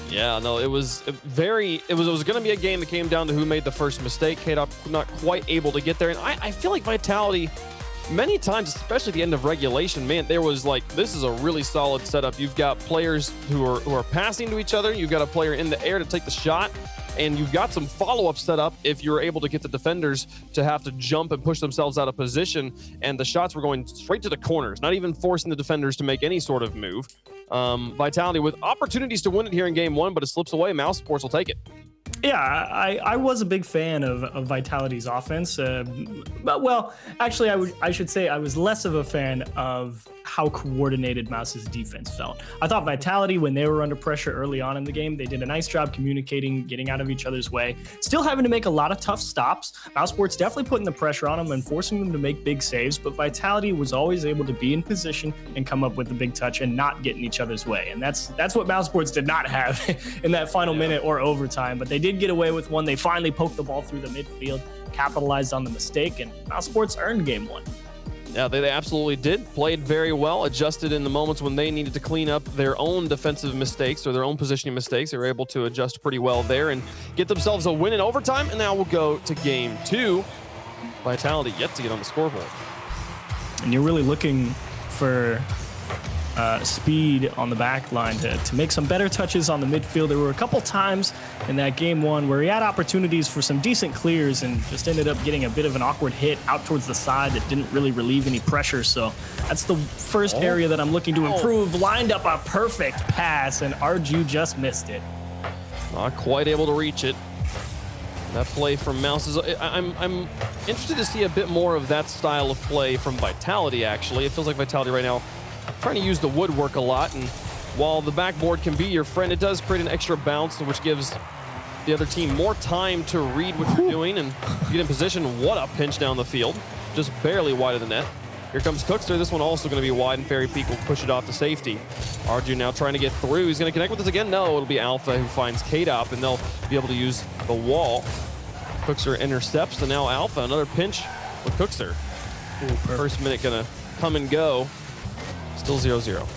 Yeah, no, it was going to be a game that came down to who made the first mistake. K-Dop not quite able to get there. And I feel like Vitality, many times, especially at the end of regulation, man, there was like, this is a really solid setup. You've got players who are passing to each other. You've got a player in the air to take the shot. And you've got some follow-up set up if you're able to get the defenders to have to jump and push themselves out of position. And the shots were going straight to the corners, not even forcing the defenders to make any sort of move. Vitality with opportunities to win it here in game 1, but it slips away. Mousesports will take it. Yeah, I was a big fan of Vitality's offense. But, well, actually, I should say I was less of a fan of how coordinated Mouse's defense felt. I thought Vitality, when they were under pressure early on in the game, they did a nice job communicating, getting out of each other's way, still having to make a lot of tough stops. Mousesports definitely putting the pressure on them and forcing them to make big saves, but Vitality was always able to be in position and come up with the big touch and not get in each other's way. And that's what Mousesports did not have in that final minute or overtime, but they did get away with one. They finally poked the ball through the midfield, capitalized on the mistake, and Mousesports earned game 1. Yeah, they absolutely did. Played very well, adjusted in the moments when they needed to clean up their own defensive mistakes or their own positioning mistakes. They were able to adjust pretty well there and get themselves a win in overtime. And now we'll go to game 2. Vitality yet to get on the scoreboard. And you're really looking for Speed on the back line to make some better touches on the midfield. There were a couple times in that game 1 where he had opportunities for some decent clears and just ended up getting a bit of an awkward hit out towards the side that didn't really relieve any pressure. So that's the first area that I'm looking to improve. Lined up a perfect pass, and Arju just missed it. Not quite able to reach it. That play from Mouse is... I'm interested to see a bit more of that style of play from Vitality, actually. It feels like Vitality right now trying to use the woodwork a lot, and while the backboard can be your friend, it does create an extra bounce, which gives the other team more time to read what you're doing and get in position. What a pinch down the field. Just barely wide of the net. Here comes Cookster. This one also going to be wide, and Fairy Peak will push it off to safety. Arju now trying to get through. He's going to connect with this again. No, it'll be Alpha who finds K-Dop, and they'll be able to use the wall. Cookster intercepts, and now Alpha, another pinch with Cookster. First minute going to come and go. Still 0-0.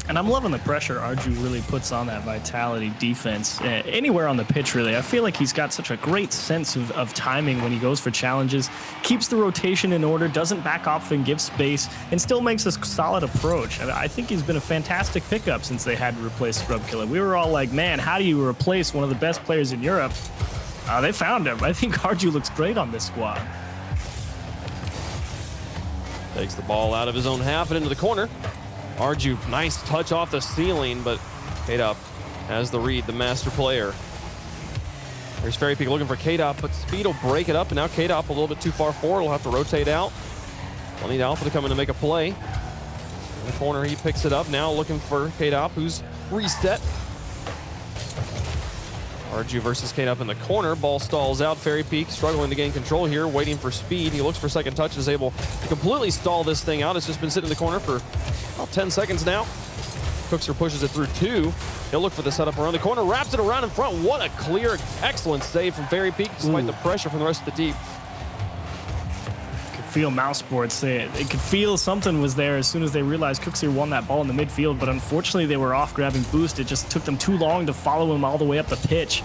And I'm loving the pressure Arju really puts on that Vitality defense. Anywhere on the pitch, really. I feel like he's got such a great sense of timing when he goes for challenges, keeps the rotation in order, doesn't back off and give space, and still makes a solid approach. I think he's been a fantastic pickup since they had to replace Scrubkiller. We were all like, man, how do you replace one of the best players in Europe? They found him. I think Arju looks great on this squad. Takes the ball out of his own half and into the corner. Arju, nice touch off the ceiling, but K-Dop has the read, the master player. There's Fairy Peak looking for K-Dop, but Speed will break it up, and now K-Dop a little bit too far forward. He'll have to rotate out. They'll need Alpha to come in to make a play. In the corner, he picks it up. Now looking for K-Dop, who's reset. Arju versus K-Dop in the corner. Ball stalls out. Fairy Peak struggling to gain control here, waiting for Speed. He looks for second touch, is able to completely stall this thing out. It's just been sitting in the corner for about 10 seconds now. Cookster pushes it through 2. He'll look for the setup around the corner, wraps it around in front. What a clear, excellent save from Fairy Peak, despite the pressure from the rest of the team. Feel Mousesports. They could feel something was there as soon as they realized Cookster won that ball in the midfield, but unfortunately they were off grabbing Boost. It just took them too long to follow him all the way up the pitch.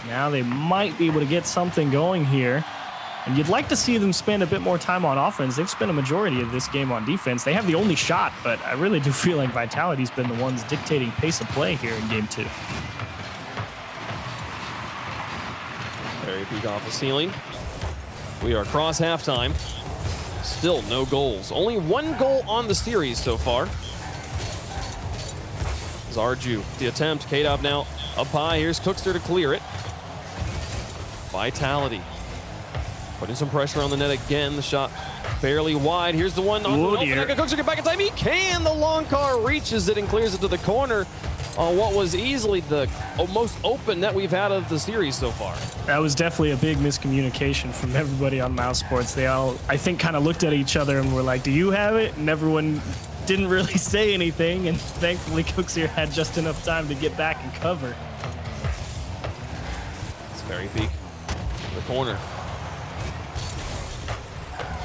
Now they might be able to get something going here, and you'd like to see them spend a bit more time on offense. They've spent a majority of this game on defense. They have the only shot, but I really do feel like Vitality's been the ones dictating pace of play here in game 2. Fairy Peak off the ceiling. We are across halftime. Still no goals. Only 1 goal on the series so far. Arju, the attempt. K-Dop now up high. Here's Cookster to clear it. Vitality putting some pressure on the net again. The shot barely wide. Here's the one on the open. Cooks get back in time. He can. The long car reaches it and clears it to the corner on what was easily the most open net we've had of the series so far. That was definitely a big miscommunication from everybody on Mouse Sports. They all, I think, kind of looked at each other and were like, do you have it? And everyone didn't really say anything. And thankfully, Cooks here had just enough time to get back and cover. It's Fairy Peak. The corner.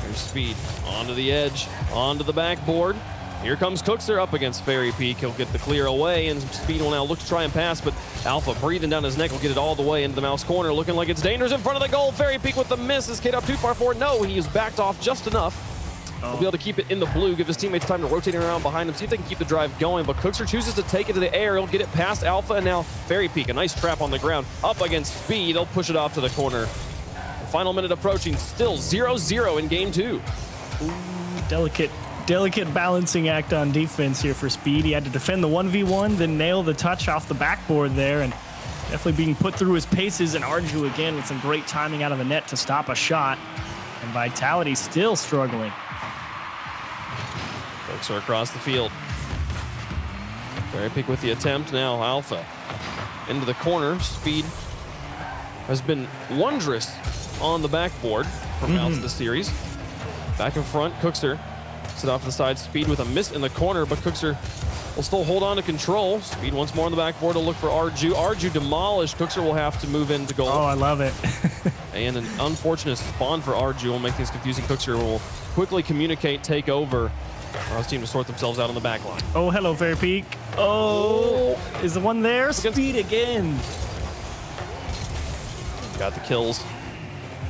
Here's Speed onto the edge, onto the backboard. Here comes Cookser up against Fairy Peak. He'll get the clear away, and Speed will now look to try and pass, but Alpha breathing down his neck will get it all the way into the mouse corner, looking like it's dangerous in front of the goal. Fairy Peak with the miss. Is Kid up too far forward? No, he is backed off just enough. He'll be able to keep it in the blue, give his teammates time to rotate around behind him, see if they can keep the drive going, but Cookser chooses to take it to the air. He'll get it past Alpha, and now Fairy Peak, a nice trap on the ground, up against Speed. He'll push it off to the corner. The final minute approaching, still 0-0 in game 2. Ooh, delicate balancing act on defense here for Speed. He had to defend the 1v1, then nail the touch off the backboard there, and definitely being put through his paces. And Arju again with some great timing out of the net to stop a shot. And Vitality still struggling. Folks are across the field. Fairy Peak with the attempt. Now Alpha into the corner. Speed has been wondrous on the backboard for most of the series. Back in front, Cookser sit off to the side. Speed with a miss in the corner, but Cookser will still hold on to control. Speed once more on the backboard to look for Arju. Arju demolished. Cookser will have to move into goal. Oh, I love it. And an unfortunate spawn for Arju will make things confusing. Cookser will quickly communicate, take over. Our team to sort themselves out on the back line. Oh, hello, Fairy Peak. Oh, is the one there? Speed again. Got the kills.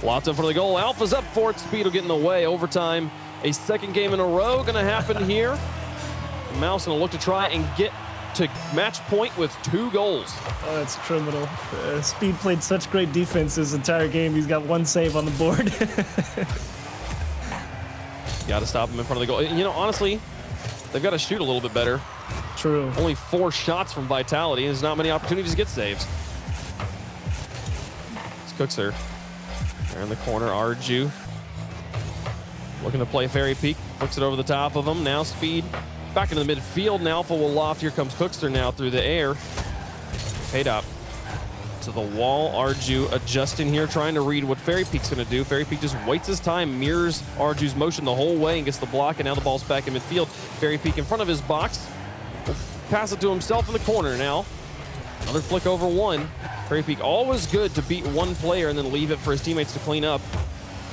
Locked up for the goal. Alpha's up for it. Speed will get in the way. Overtime. A second game in a row going to happen here. Mouse going to look to try and get to match point with 2 goals. Oh, that's criminal. Speed played such great defense this entire game. He's got 1 save on the board. Got to stop him in front of the goal. You know, honestly, they've got to shoot a little bit better. True. Only 4 shots from Vitality. There's not many opportunities to get saves. It's Cookser. There in the corner, Arju. Looking to play Fairy Peak. Flicks it over the top of him. Now Speed back into the midfield. And Alpha will loft. Here comes Cookster now through the air. Paid up to the wall. Arju adjusting here, trying to read what Fairy Peak's going to do. Fairy Peak just waits his time, mirrors Arju's motion the whole way, and gets the block. And now the ball's back in midfield. Fairy Peak in front of his box. Will pass it to himself in the corner now. Another flick over one. Fairy Peak always good to beat 1 player and then leave it for his teammates to clean up.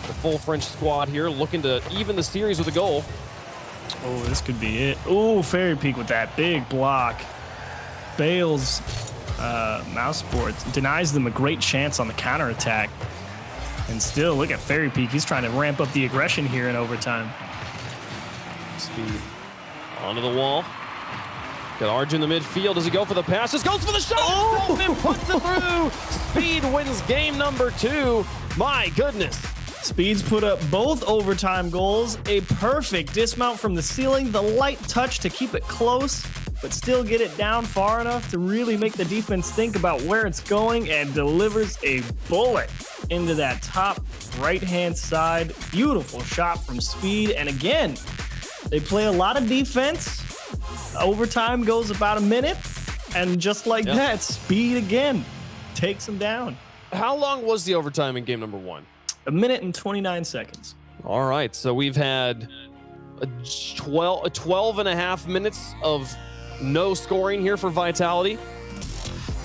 The full French squad here looking to even the series with a goal. Oh, this could be it. Oh, Fairy Peak with that big block. Bails Mouse Sports, denies them a great chance on the counterattack. And still, look at Fairy Peak. He's trying to ramp up the aggression here in overtime. Speed onto the wall. Got Arju in the midfield. Does he go for the pass? Just goes for the shot. Oh! And puts it through. Speed wins game number 2. My goodness. Speed's put up both overtime goals. A perfect dismount from the ceiling. The light touch to keep it close, but still get it down far enough to really make the defense think about where it's going, and delivers a bullet into that top right-hand side. Beautiful shot from Speed. And again, they play a lot of defense. Overtime goes about a minute, and just like that, Speed again takes him down. How long was the overtime in game number 1? 1 minute and 29 seconds. All right, so we've had 12 and a half minutes of no scoring here for Vitality.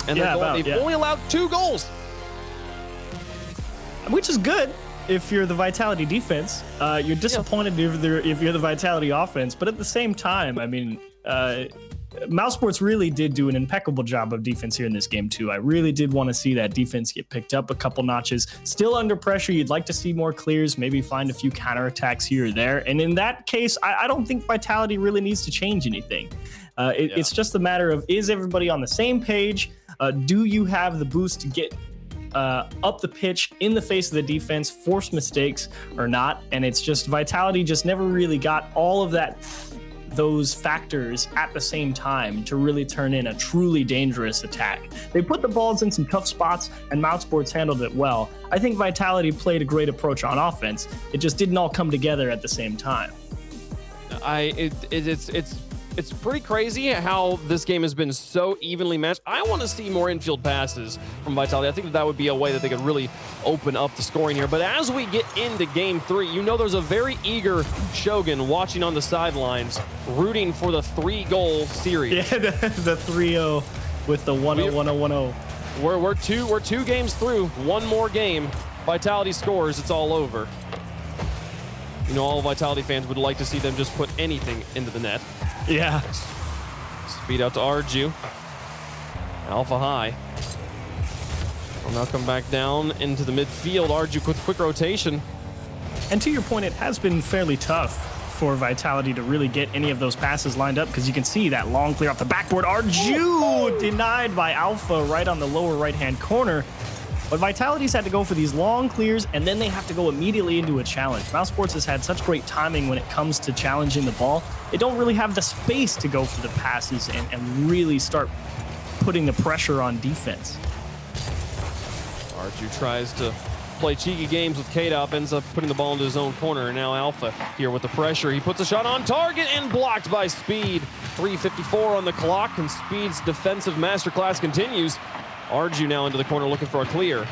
And they've only allowed 2 goals. Which is good if you're the Vitality defense. You're disappointed if you're the Vitality offense. But at the same time, I mean, Mouse Sports really did do an impeccable job of defense here in this game too. I really did want to see that defense get picked up a couple notches. Still under pressure. You'd like to see more clears, maybe find a few counterattacks here or there. And in that case, I don't think Vitality really needs to change anything. It's just a matter of, is everybody on the same page? Do you have the boost to get up the pitch in the face of the defense, force mistakes or not? And it's just Vitality just never really got all of that those factors at the same time to really turn in a truly dangerous attack. They put the balls in some tough spots, and Mousesports handled it well. I think Vitality played a great approach on offense. It just didn't all come together at the same time. It's pretty crazy how this game has been so evenly matched. I want to see more infield passes from Vitality. I think that would be a way that they could really open up the scoring here. But as we get into game 3, you know there's a very eager Shogun watching on the sidelines, rooting for the 3-goal series. Yeah, the 3-0 with the 1-0, 1-0, 1-0. We're two games through. One more game. Vitality scores, it's all over. You know, all Vitality fans would like to see them just put anything into the net. Yeah. Speed out to Arju. Alpha high. Will now come back down into the midfield. Arju with quick rotation. And to your point, it has been fairly tough for Vitality to really get any of those passes lined up, because you can see that long clear off the backboard. Arju denied by Alpha right on the lower right-hand corner. But Vitality's had to go for these long clears, and then they have to go immediately into a challenge. Mousesports has had such great timing when it comes to challenging the ball. They don't really have the space to go for the passes and really start putting the pressure on defense. Arju tries to play cheeky games with K-Dop, ends up putting the ball into his own corner, and now Alpha here with the pressure. He puts a shot on target and blocked by Speed. 3:54 on the clock, and Speed's defensive masterclass continues. Arju now into the corner looking for a clear.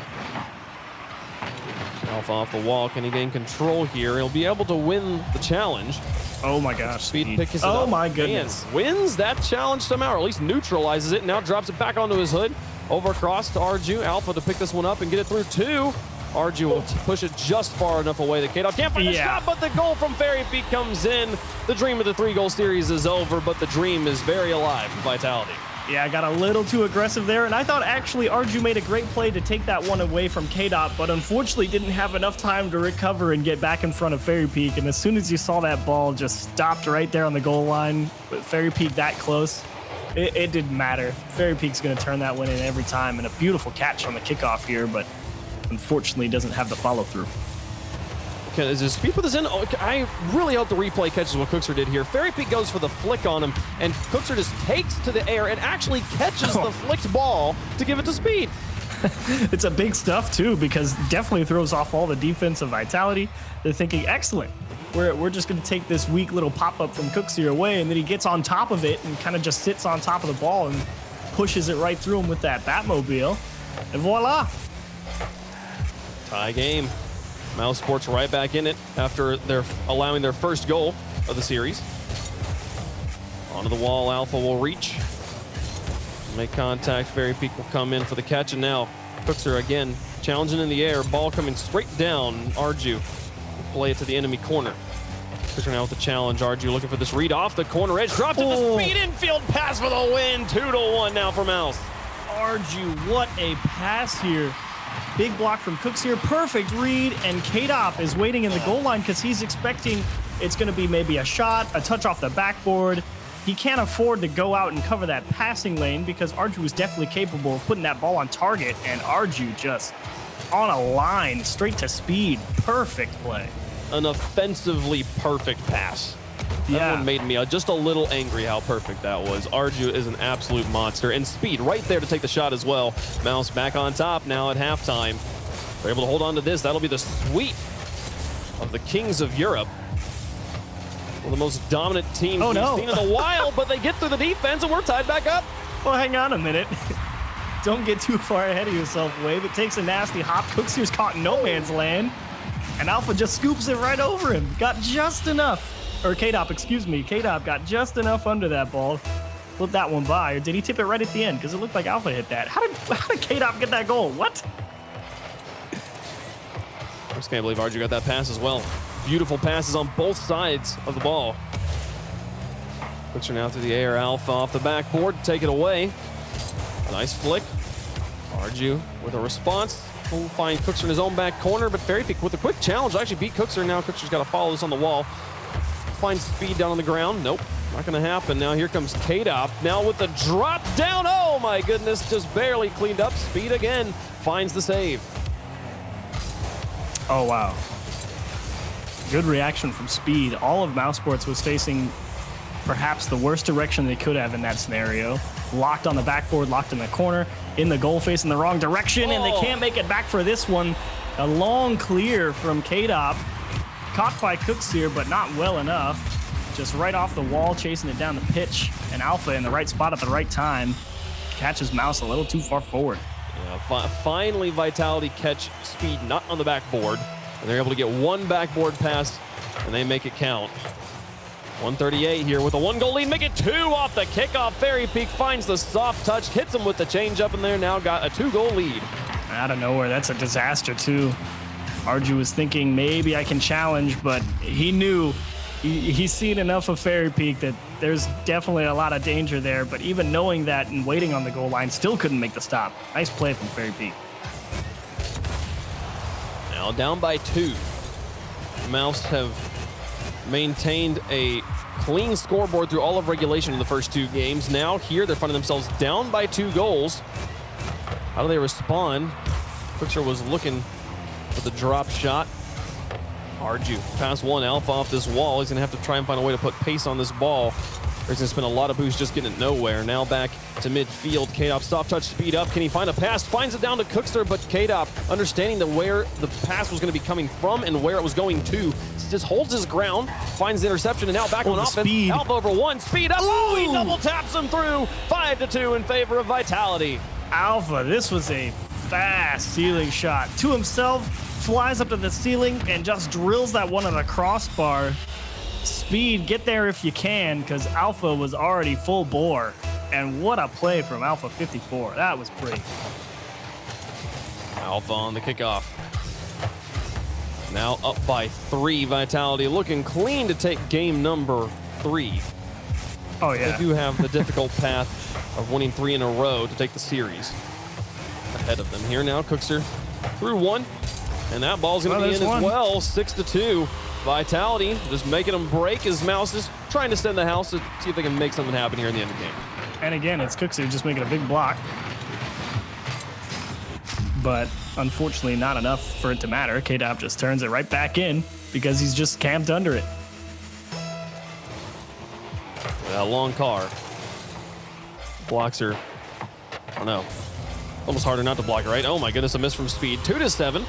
Alpha off the wall. Can he gain control here? He'll be able to win the challenge. Oh my gosh. Speed picks it up. Oh my goodness. And wins that challenge somehow, or at least neutralizes it. Now drops it back onto his hood. Over across to Arju. Alpha to pick this one up and get it through 2. Arju will push it just far enough away that K-Dop can't find the shot, but the goal from Fairy Peak comes in. The dream of the 3-goal series is over, but the dream is very alive for Vitality. Yeah, I got a little too aggressive there, and I thought actually Arju made a great play to take that one away from K-Dot, but unfortunately didn't have enough time to recover and get back in front of Fairy Peak, and as soon as you saw that ball just stopped right there on the goal line with Fairy Peak that close, it didn't matter. Fairy Peak's going to turn that one in every time, and a beautiful catch on the kickoff here, but unfortunately doesn't have the follow-through. Is his speed put this in? Oh, I really hope the replay catches what Cookser did here. Fairy Peak goes for the flick on him, and Cookser just takes to the air and actually catches the flicked ball to give it to Speed. It's a big stuff, too, because definitely throws off all the defense of Vitality. They're thinking, excellent. We're just going to take this weak little pop-up from Cookser away, and then he gets on top of it and kind of just sits on top of the ball and pushes it right through him with that Batmobile. And voila. Tie game. Mousesports right back in it after they're allowing their first goal of the series. Onto the wall, Alpha will reach. Make contact, Fairy Peak will come in for the catch, and now Cookser again challenging in the air, ball coming straight down. Arju will play it to the enemy corner. Cookser now with the challenge. Arju looking for this read off the corner edge, dropped to the speed infield pass for the win. 2-1 now for Mouse. Arju, what a pass here. Big block from Cooks here, perfect read, and K-Dop is waiting in the goal line because he's expecting it's going to be maybe a shot, a touch off the backboard. He can't afford to go out and cover that passing lane because Arju is definitely capable of putting that ball on target, and Arju just on a line, straight to Speed. Perfect play. An offensively perfect pass. That one made me just a little angry how perfect that was. Arju is an absolute monster. And Speed right there to take the shot as well. Mouse back on top now at halftime. They're able to hold on to this. That'll be the sweep of the Kings of Europe. One of the most dominant teams we've seen in a while, but they get through the defense and we're tied back up. Well, hang on a minute. Don't get too far ahead of yourself, Wave. It takes a nasty hop. Cooks here's caught in no man's land. And Alpha just scoops it right over him. Got just enough. Or K-Dop, excuse me. K-Dop got just enough under that ball. Flip that one by. Or did he tip it right at the end? Because it looked like Alpha hit that. How did K-Dop get that goal? What? I just can't believe Arju got that pass as well. Beautiful passes on both sides of the ball. Puts her now through the air. Alpha off the backboard. Take it away. Nice flick. Arju with a response. Will find Cookser in his own back corner, but Fairy Peak with a quick challenge actually beat Cookser. Now Cookser's got to follow this on the wall. Finds Speed down on the ground. Nope, not going to happen. Now here comes K-Dop. Now with the drop down. Oh my goodness, just barely cleaned up. Speed again finds the save. Oh wow. Good reaction from Speed. All of Mousesports was facing perhaps the worst direction they could have in that scenario. Locked on the backboard, locked in the corner, in the goal face in the wrong direction, and they can't make it back for this one. A long clear from K-Dop. Caught by Cooks here, but not well enough. Just right off the wall, chasing it down the pitch. And Alpha in the right spot at the right time. Catches Mouse a little too far forward. Yeah, finally, Vitality catch Speed not on the backboard. And they're able to get one backboard pass, and they make it count. 138 here with a 1-goal lead, make it 2 off the kickoff. Fairy Peak finds the soft touch, hits him with the changeup, and they're now got a 2-goal lead. Out of nowhere, that's a disaster too. Arju was thinking maybe I can challenge, but he knew he's seen enough of Fairy Peak that there's definitely a lot of danger there. But even knowing that and waiting on the goal line, still couldn't make the stop. Nice play from Fairy Peak. Now down by 2. Mouse have maintained a clean scoreboard through all of regulation in the first 2 games. Now here they're finding themselves down by 2 goals. How do they respond? Quickster was looking for the drop shot. Arju pass 1, Alpha off this wall. He's gonna have to try and find a way to put pace on this ball. He's gonna spend a lot of boost just getting it nowhere. Now back to midfield. K-Dop soft touch, speed up. Can he find a pass? Finds it down to Cookster, but K-Dop, understanding where the pass was gonna be coming from and where it was going to, just holds his ground, finds the interception, and now back on offense. Speed. Alpha over 1, speed up. Oh, he double taps him through. 5-2 in favor of Vitality. Alpha, this was a fast ceiling shot. To himself, flies up to the ceiling and just drills that one on the crossbar. Speed, get there if you can, because Alpha was already full bore. And what a play from Alpha 54. That was pretty. Alpha on the kickoff. Now up by 3. Vitality looking clean to take game number 3. Oh, yeah. They do have the difficult path of winning 3 in a row to take the series ahead of them. Here now, Cookster through 1. And that ball's going to be in as well. 6-2. Vitality just making them break as Mouse is trying to send the house to see if they can make something happen here in the end of the game. And again, it's Cookster just making a big block. But unfortunately, not enough for it to matter. K-Dop just turns it right back in because he's just camped under it. A long car. Blocks her. Oh no. Almost harder not to block her, right? Oh my goodness, a miss from Speed. 2-7.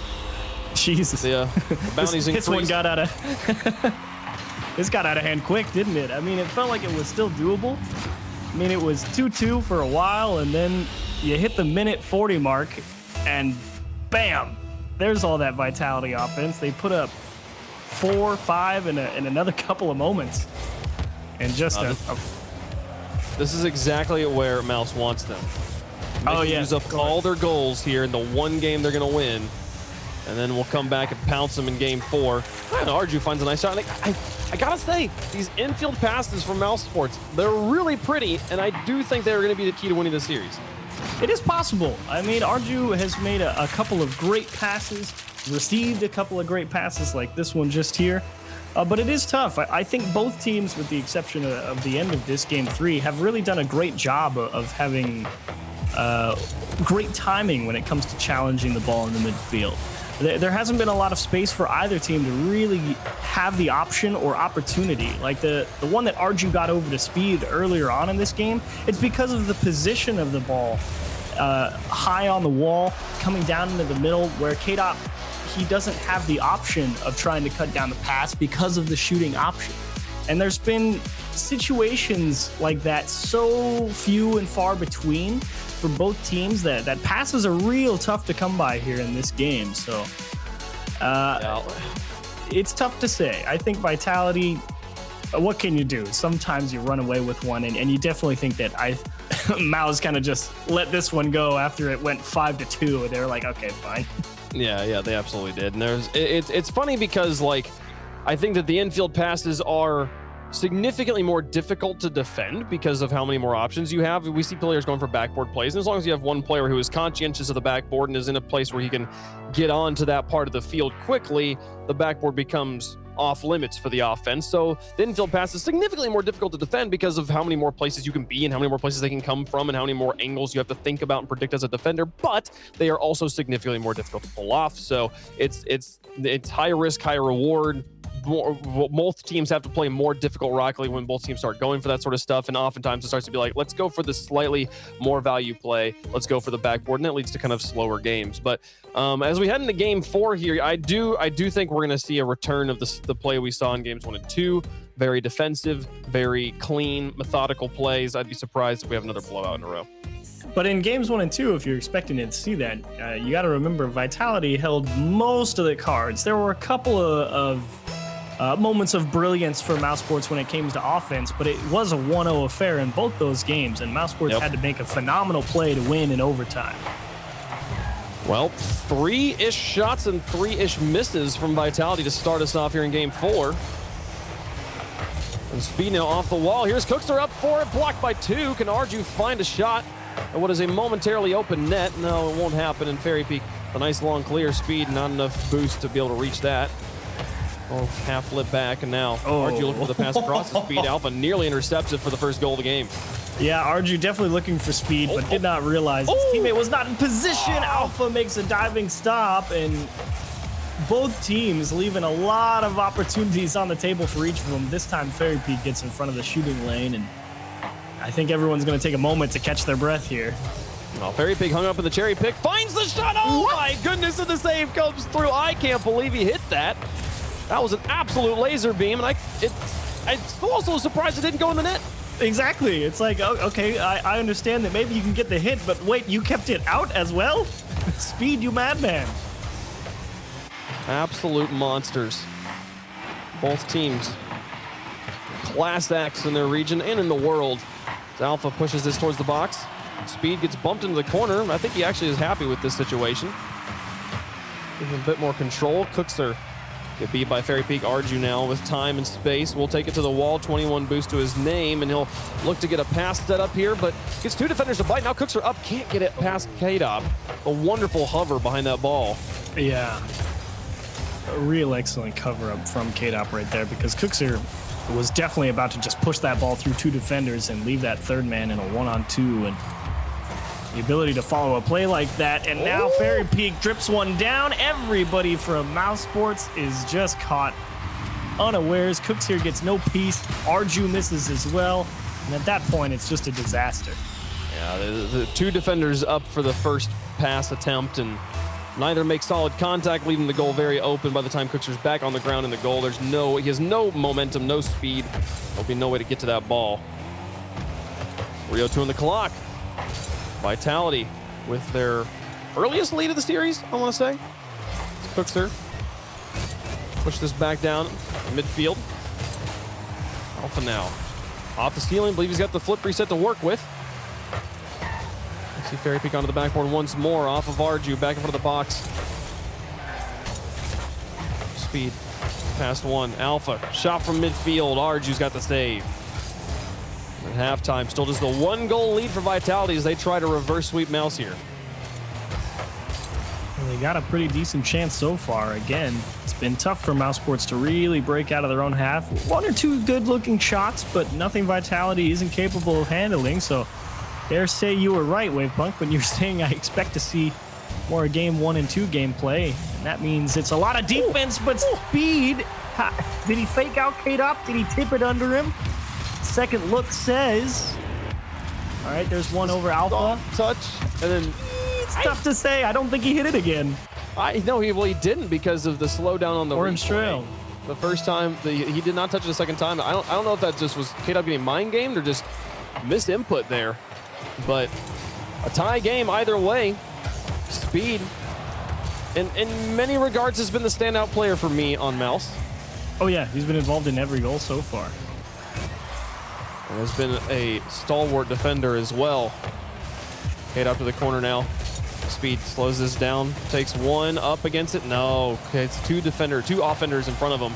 Jesus. The bounties this one increased. got out of this got out of hand quick, didn't it? I mean, it felt like it was still doable. I mean, it was 2-2 for a while, and then you hit the minute 40 mark, and bam, there's all that Vitality offense. They put up 4, 5 in another couple of moments, and just this is exactly where Mouse wants them. They can use up all their goals here in the one game they're going to win. And then we'll come back and pounce them in game 4. And Arju finds a nice shot. I gotta say, these infield passes from Mouse Sports, they're really pretty, and I do think they're going to be the key to winning the series. It is possible. I mean, Arju has made a couple of great passes, received a couple of great passes like this one just here. But it is tough. I think both teams, with the exception of the end of this game 3, have really done a great job of having great timing when it comes to challenging the ball in the midfield. There hasn't been a lot of space for either team to really have the option or opportunity. Like the one that Arju got over to Speed earlier on in this game, it's because of the position of the ball high on the wall, coming down into the middle, where K-Dop, he doesn't have the option of trying to cut down the pass because of the shooting option. And there's been situations like that so few and far between for both teams that passes are real tough to come by here in this game. So it's tough to say. I think Vitality, what can you do? Sometimes you run away with one, and you definitely think that Mao's kind of just let this one go after it went 5-2. They're like, okay, fine. Yeah, they absolutely did. And it's funny because, like, I think that the infield passes are significantly more difficult to defend because of how many more options you have. We see players going for backboard plays, and as long as you have one player who is conscientious of the backboard and is in a place where he can get on to that part of the field quickly, the backboard becomes off limits for the offense. So the infield pass is significantly more difficult to defend because of how many more places you can be and how many more places they can come from and how many more angles you have to think about and predict as a defender, but they are also significantly more difficult to pull off. So it's high risk, high reward, both teams have to play more difficult Rocket League when both teams start going for that sort of stuff, and oftentimes it starts to be like, let's go for the slightly more value play, let's go for the backboard, and that leads to kind of slower games. But as we head into game 4 here, I do think we're going to see a return of the play we saw in games 1 and 2. Very defensive, very clean, methodical plays. I'd be surprised if we have another blowout in a row. But in games 1 and 2, if you're expecting to see that, you got to remember Vitality held most of the cards. There were a couple of moments of brilliance for Mousesports when it came to offense, but it was a 1-0 affair in both those games, and Mousesports had to make a phenomenal play to win in overtime. Well, 3-ish shots and 3-ish misses from Vitality to start us off here in game 4. And Speed now off the wall. Here's Cookster up for it, blocked by 2. Can Arju find a shot at what is a momentarily open net? No, it won't happen. And Fairy Peak, a nice long clear. Speed, not enough boost to be able to reach that. Oh, half flip back, and now Arju looking for the pass across the Speed. Alpha nearly intercepts it for the first goal of the game. Yeah, Arju definitely looking for speed, but did not realize his teammate was not in position. Alpha makes a diving stop, and both teams leaving a lot of opportunities on the table for each of them. This time, Fairy Peak gets in front of the shooting lane, and I think everyone's going to take a moment to catch their breath here. Well, Fairy Pig hung up in the cherry pick, finds the shot. Oh my goodness, and the save comes through. I can't believe he hit that. That was an absolute laser beam, and I'm also surprised it didn't go in the net. Exactly. It's like, okay, I understand that maybe you can get the hit, but wait, you kept it out as well? Speed, you madman. Absolute monsters. Both teams. Class acts in their region and in the world. As Alpha pushes this towards the box. Speed gets bumped into the corner. I think he actually is happy with this situation. Gives him a bit more control. Cookser get beat by Fairy Peak. Arju now with time and space. We'll take it to the wall. 21 boost to his name, and he'll look to get a pass set up here, but gets 2 defenders to bite. Now Cookser up. Can't get it past K-Dop. A wonderful hover behind that ball. Yeah. A real excellent cover up from K-Dop right there, because Cookser was definitely about to just push that ball through 2 defenders and leave that third man in a 1-on-2, and the ability to follow a play like that. And now Fairy Peak drips one down. Everybody from Mousesports is just caught unawares. Cooks here gets no peace. Arju misses as well, and at that point it's just a disaster. Yeah, the 2 defenders up for the first pass attempt, and neither make solid contact, leaving the goal very open. By the time Cookser's back on the ground in the goal, he has no momentum, no speed. There'll be no way to get to that ball. 3:02 on the clock. Vitality with their earliest lead of the series, I want to say. Cookser push this back down midfield. Alpha now off the ceiling. Believe he's got the flip reset to work with. See Fairy Peak onto the backboard once more, off of Arju, back in front of the box. Speed, past 1. Alpha, shot from midfield. Arju's got the save. At halftime, still just the 1-goal lead for Vitality as they try to reverse sweep Mouse here. Well, they got a pretty decent chance so far. Again, it's been tough for Mousesports to really break out of their own half. 1 or 2 good-looking shots, but nothing Vitality isn't capable of handling, so dare say you were right, Wavepunk, when you're saying I expect to see more game 1 and 2 gameplay. And that means it's a lot of defense, but speed. Did he fake out K-Dop? Did he tip it under him? Second look says. All right, there's one over Alpha. Touch, and then it's tough to say. I don't think he hit it again. He didn't because of the slowdown on the orange trail. The first time he did not touch it the second time. I don't know if that just was K-Dop getting mind gamed or just missed input there. But a tie game either way. Speed, in many regards, has been the standout player for me on Mouse. Oh yeah, he's been involved in every goal so far. And has been a stalwart defender as well. Head up to the corner now. Speed slows this down, takes 1 up against it. No, okay, it's 2 offenders in front of him.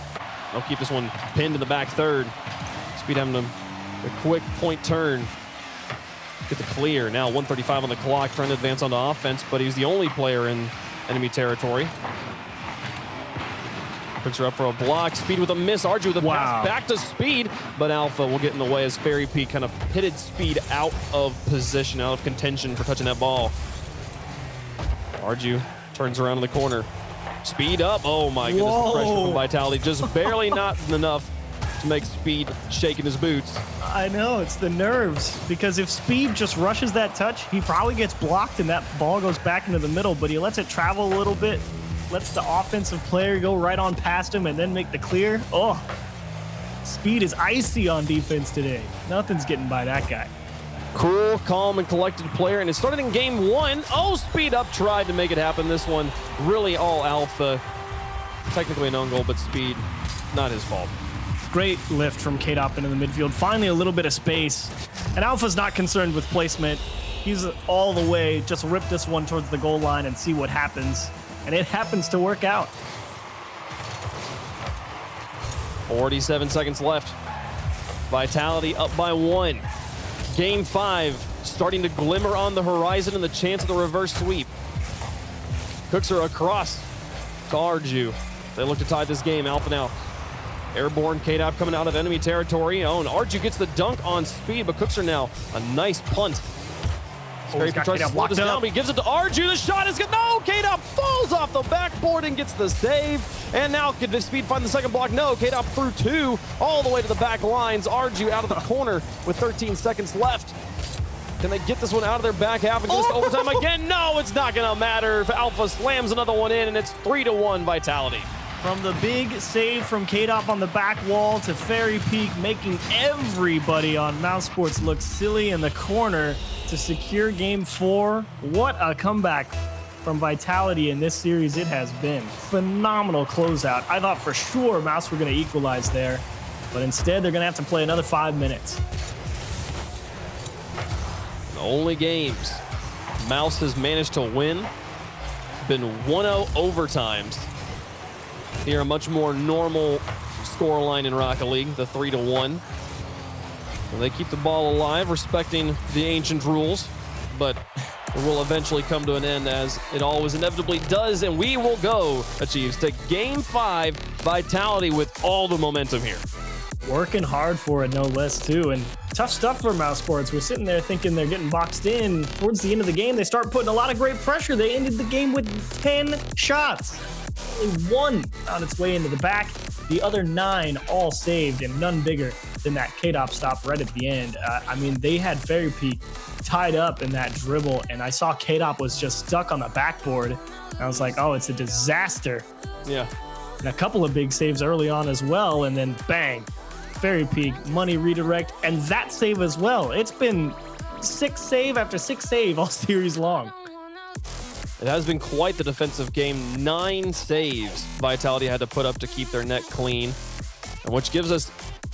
They'll keep this one pinned in the back third. Speed having a quick point turn. Get the clear. Now 1:35 on the clock, trying to advance onto offense, but he's the only player in enemy territory. Puts her up for a block. Speed with a miss. Arju with a pass back to Speed, but Alpha will get in the way as Fairy Peak kind of pitted Speed out of position, out of contention for touching that ball. Arju turns around in the corner. Speed up. Oh my goodness, the pressure from Vitality just barely not enough to make Speed shake in his boots. I know, it's the nerves, because if Speed just rushes that touch, he probably gets blocked and that ball goes back into the middle, but he lets it travel a little bit, lets the offensive player go right on past him and then make the clear. Oh, Speed is icy on defense today. Nothing's getting by that guy. Cool, calm, and collected player, and it started in game 1. Oh, Speed up tried to make it happen. This one really all alpha. Technically an own goal, but Speed, not his fault. Great lift from K-Dop into the midfield. Finally, a little bit of space. And Alpha's not concerned with placement. He's all the way, just rip this one towards the goal line and see what happens. And it happens to work out. 47 seconds left. Vitality up by 1. Game 5 starting to glimmer on the horizon and the chance of the reverse sweep. Cooks are across to Arju. They look to tie this game. Alpha now. Airborne K-Dop coming out of enemy territory. Oh, and Arju gets the dunk on Speed, but Cooks are now a nice punt. Scraper tries to slow this down, but he gives it to Arju. The shot is good. No, K-Dop falls off the backboard and gets the save. And now could Speed find the second block? No, K-Dop through 2 all the way to the back lines. Arju out of the corner with 13 seconds left. Can they get this one out of their back half and goes to overtime again? No, it's not gonna matter if Alpha slams another one in, and it's 3-1 Vitality. From the big save from K-Dop on the back wall to Fairy Peak, making everybody on Mouse Sports look silly in the corner to secure game 4. What a comeback from Vitality in this series it has been. Phenomenal closeout. I thought for sure Mouse were going to equalize there, but instead they're going to have to play another 5 minutes. The only games Mouse has managed to win been 1-0 overtimes. Here, a much more normal scoreline in Rocket League, the 3-1. Well, they keep the ball alive, respecting the ancient rules, but it will eventually come to an end, as it always inevitably does, and we will go, Achieves, to Game 5, Vitality with all the momentum here. Working hard for it, no less, too, and tough stuff for Mouse Sports. We're sitting there thinking they're getting boxed in. Towards the end of the game, they start putting a lot of great pressure. They ended the game with 10 shots. Only 1 on its way into the back. The other 9 all saved, and none bigger than that K-Dop stop right at the end. I mean, they had Fairy Peak tied up in that dribble, and I saw K-Dop was just stuck on the backboard. And I was like, oh, it's a disaster. Yeah. And a couple of big saves early on as well, and then bang, Fairy Peak, money redirect, and that save as well. It's been 6 save after 6 save all series long. It has been quite the defensive game. 9 saves Vitality had to put up to keep their net clean, and which gives us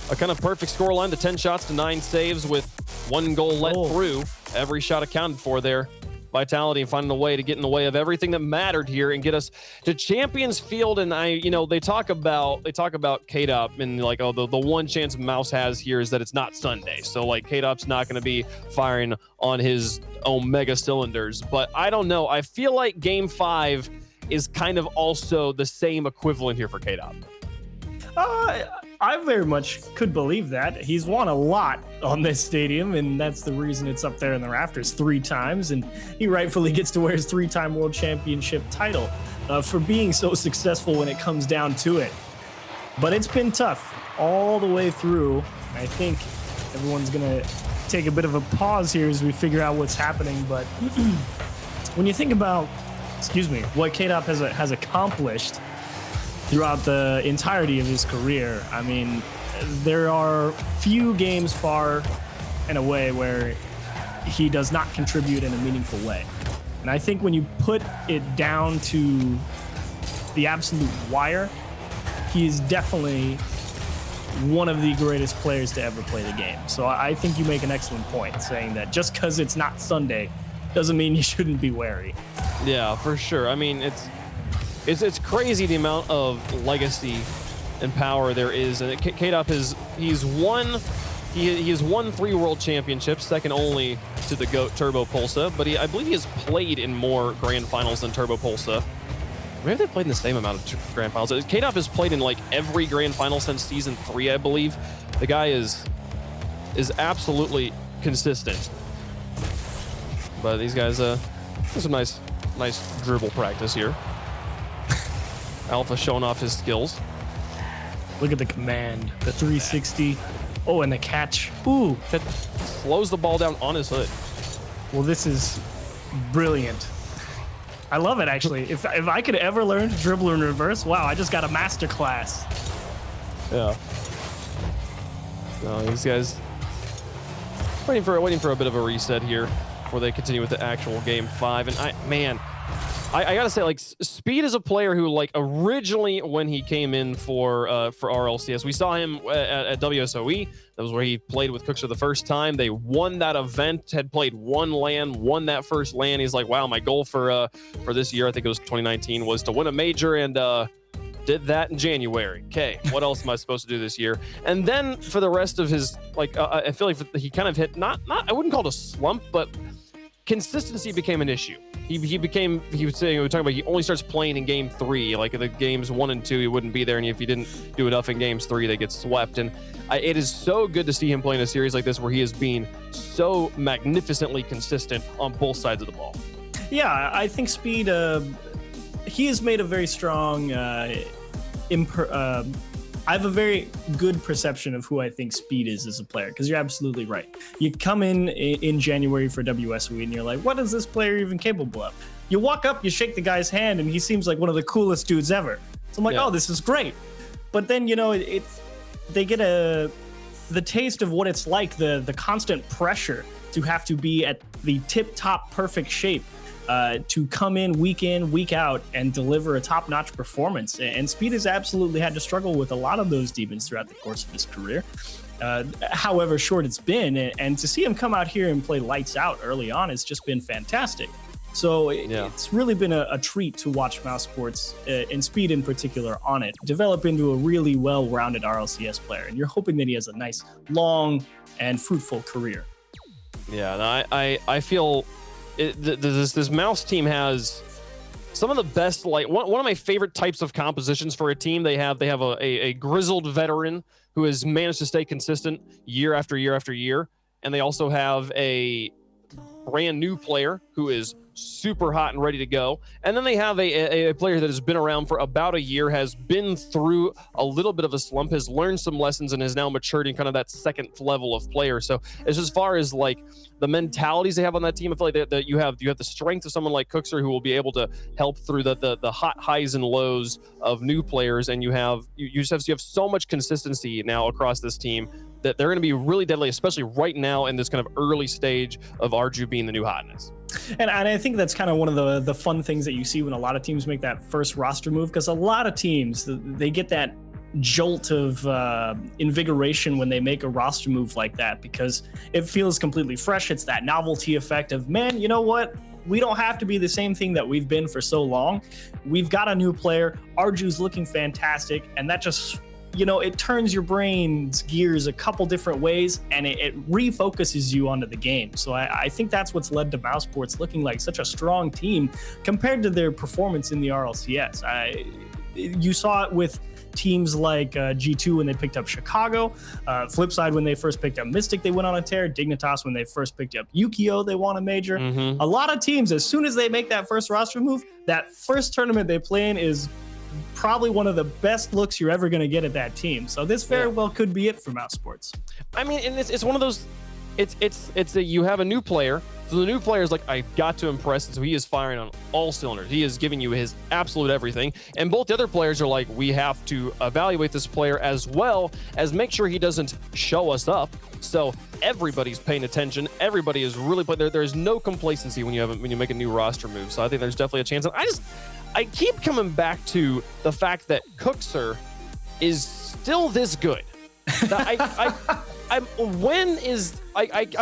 a kind of perfect scoreline, the 10 shots to 9 saves with 1 goal let through. Every shot accounted for there. Vitality finding a way to get in the way of everything that mattered here and get us to Champions Field. And they talk about K-Dop and like, oh, the one chance Mouse has here is that it's not Sunday. So like K-Dop's not going to be firing on his Omega cylinders. But I don't know. I feel like Game 5 is kind of also the same equivalent here for K-Dop. I very much could believe that. He's won a lot on this stadium, and that's the reason it's up there in the rafters 3 times, and he rightfully gets to wear his 3-time World Championship title for being so successful when it comes down to it. But it's been tough all the way through. I think everyone's going to take a bit of a pause here as we figure out what's happening, but when you think about, what K-Dop has accomplished throughout the entirety of his career, I mean, there are few games far and away where he does not contribute in a meaningful way. And I think when you put it down to the absolute wire, he is definitely one of the greatest players to ever play the game. So I think you make an excellent point saying that just because it's not Sunday doesn't mean you shouldn't be wary. Yeah, for sure. I mean, it's crazy the amount of legacy and power there is, and K-Dop has won 3 world championships, second only to the GOAT Turbo Pulsa, but I believe he has played in more grand finals than Turbo Pulsa. Maybe they played in the same amount of grand finals. K-Dop has played in like every grand final since season 3, I believe. The guy is absolutely consistent. But these guys, there's some nice dribble practice here. Alpha showing off his skills. Look at the command, the 360. Oh, and the catch. Ooh, that slows the ball down on his hood. Well, this is brilliant. I love it, actually. If I could ever learn to dribble in reverse, wow, I just got a master class. Yeah. No, these guys waiting for a bit of a reset here before they continue with the actual game 5. And I gotta say, like, Speed is a player who, like, originally when he came in for RLCS, we saw him at WSOE. That was where he played with Cooks for the first time. They won that event, had played one LAN, won that first LAN. He's like, wow, my goal for this year, I think it was 2019, was to win a major, and did that in January. Okay, what else am I supposed to do this year? And then for the rest of his, like, I feel like he kind of hit not I wouldn't call it a slump, but consistency became an issue. We were talking about he only starts playing in game 3. Like the games 1 and 2, he wouldn't be there, and if he didn't do enough in games 3, they get swept. And it is so good to see him play in a series like this where he is being so magnificently consistent on both sides of the ball. Yeah, I think Speed, he has made a very strong, I have a very good perception of who I think Speed is as a player, because you're absolutely right. You come in January for WSOE and you're like, what is this player even capable of? You walk up, you shake the guy's hand, and he seems like one of the coolest dudes ever. So I'm like, oh, this is great. But then, you know, they get the taste of what it's like, the constant pressure to have to be at the tip-top perfect shape. To come in, week out, and deliver a top-notch performance. And Speed has absolutely had to struggle with a lot of those demons throughout the course of his career, however short it's been. And to see him come out here and play lights out early on has just been fantastic. So it's really been a treat to watch Mouse Sports, and Speed in particular, on it, develop into a really well-rounded RLCS player. And you're hoping that he has a nice, long, and fruitful career. Yeah, and I feel... This Mouse team has some of the best, like one of my favorite types of compositions for a team. They have a grizzled veteran who has managed to stay consistent year after year after year, and they also have a brand new player who is super hot and ready to go. And then they have a player that has been around for about a year, has been through a little bit of a slump, has learned some lessons, and has now matured in kind of that second level of player. So as far as like the mentalities they have on that team, I feel like that you have the strength of someone like Cookser, who will be able to help through the hot highs and lows of new players, and you have so much consistency now across this team that they're going to be really deadly, especially right now in this kind of early stage of Arju being the new hotness. And I think that's kind of one of the fun things that you see when a lot of teams make that first roster move, because a lot of teams, they get that jolt of invigoration when they make a roster move like that, because it feels completely fresh. It's that novelty effect of, man, you know what? We don't have to be the same thing that we've been for so long. We've got a new player. Arju's looking fantastic, and that just... you know, it turns your brain's gears a couple different ways, and it refocuses you onto the game. So I think that's what's led to Mouse Sports looking like such a strong team compared to their performance in the RLCS. You saw it with teams like G2 when they picked up Chicago. Flip side, when they first picked up Mystic, they went on a tear. Dignitas, when they first picked up Yukio, they won a major. A lot of teams, as soon as they make that first roster move, that first tournament they play in is probably one of the best looks you're ever going to get at that team. So this very well could be it for Mouse Sports. I mean, and it's one of those, you have a new player. So the new player is like, I got to impress. And so he is firing on all cylinders. He is giving you his absolute everything. And both the other players are like, we have to evaluate this player as well as make sure he doesn't show us up. So everybody's paying attention. Everybody is really playing. There's no complacency when you make a new roster move. So I think there's definitely a chance. And I keep coming back to the fact that Cookser is still this good. I'm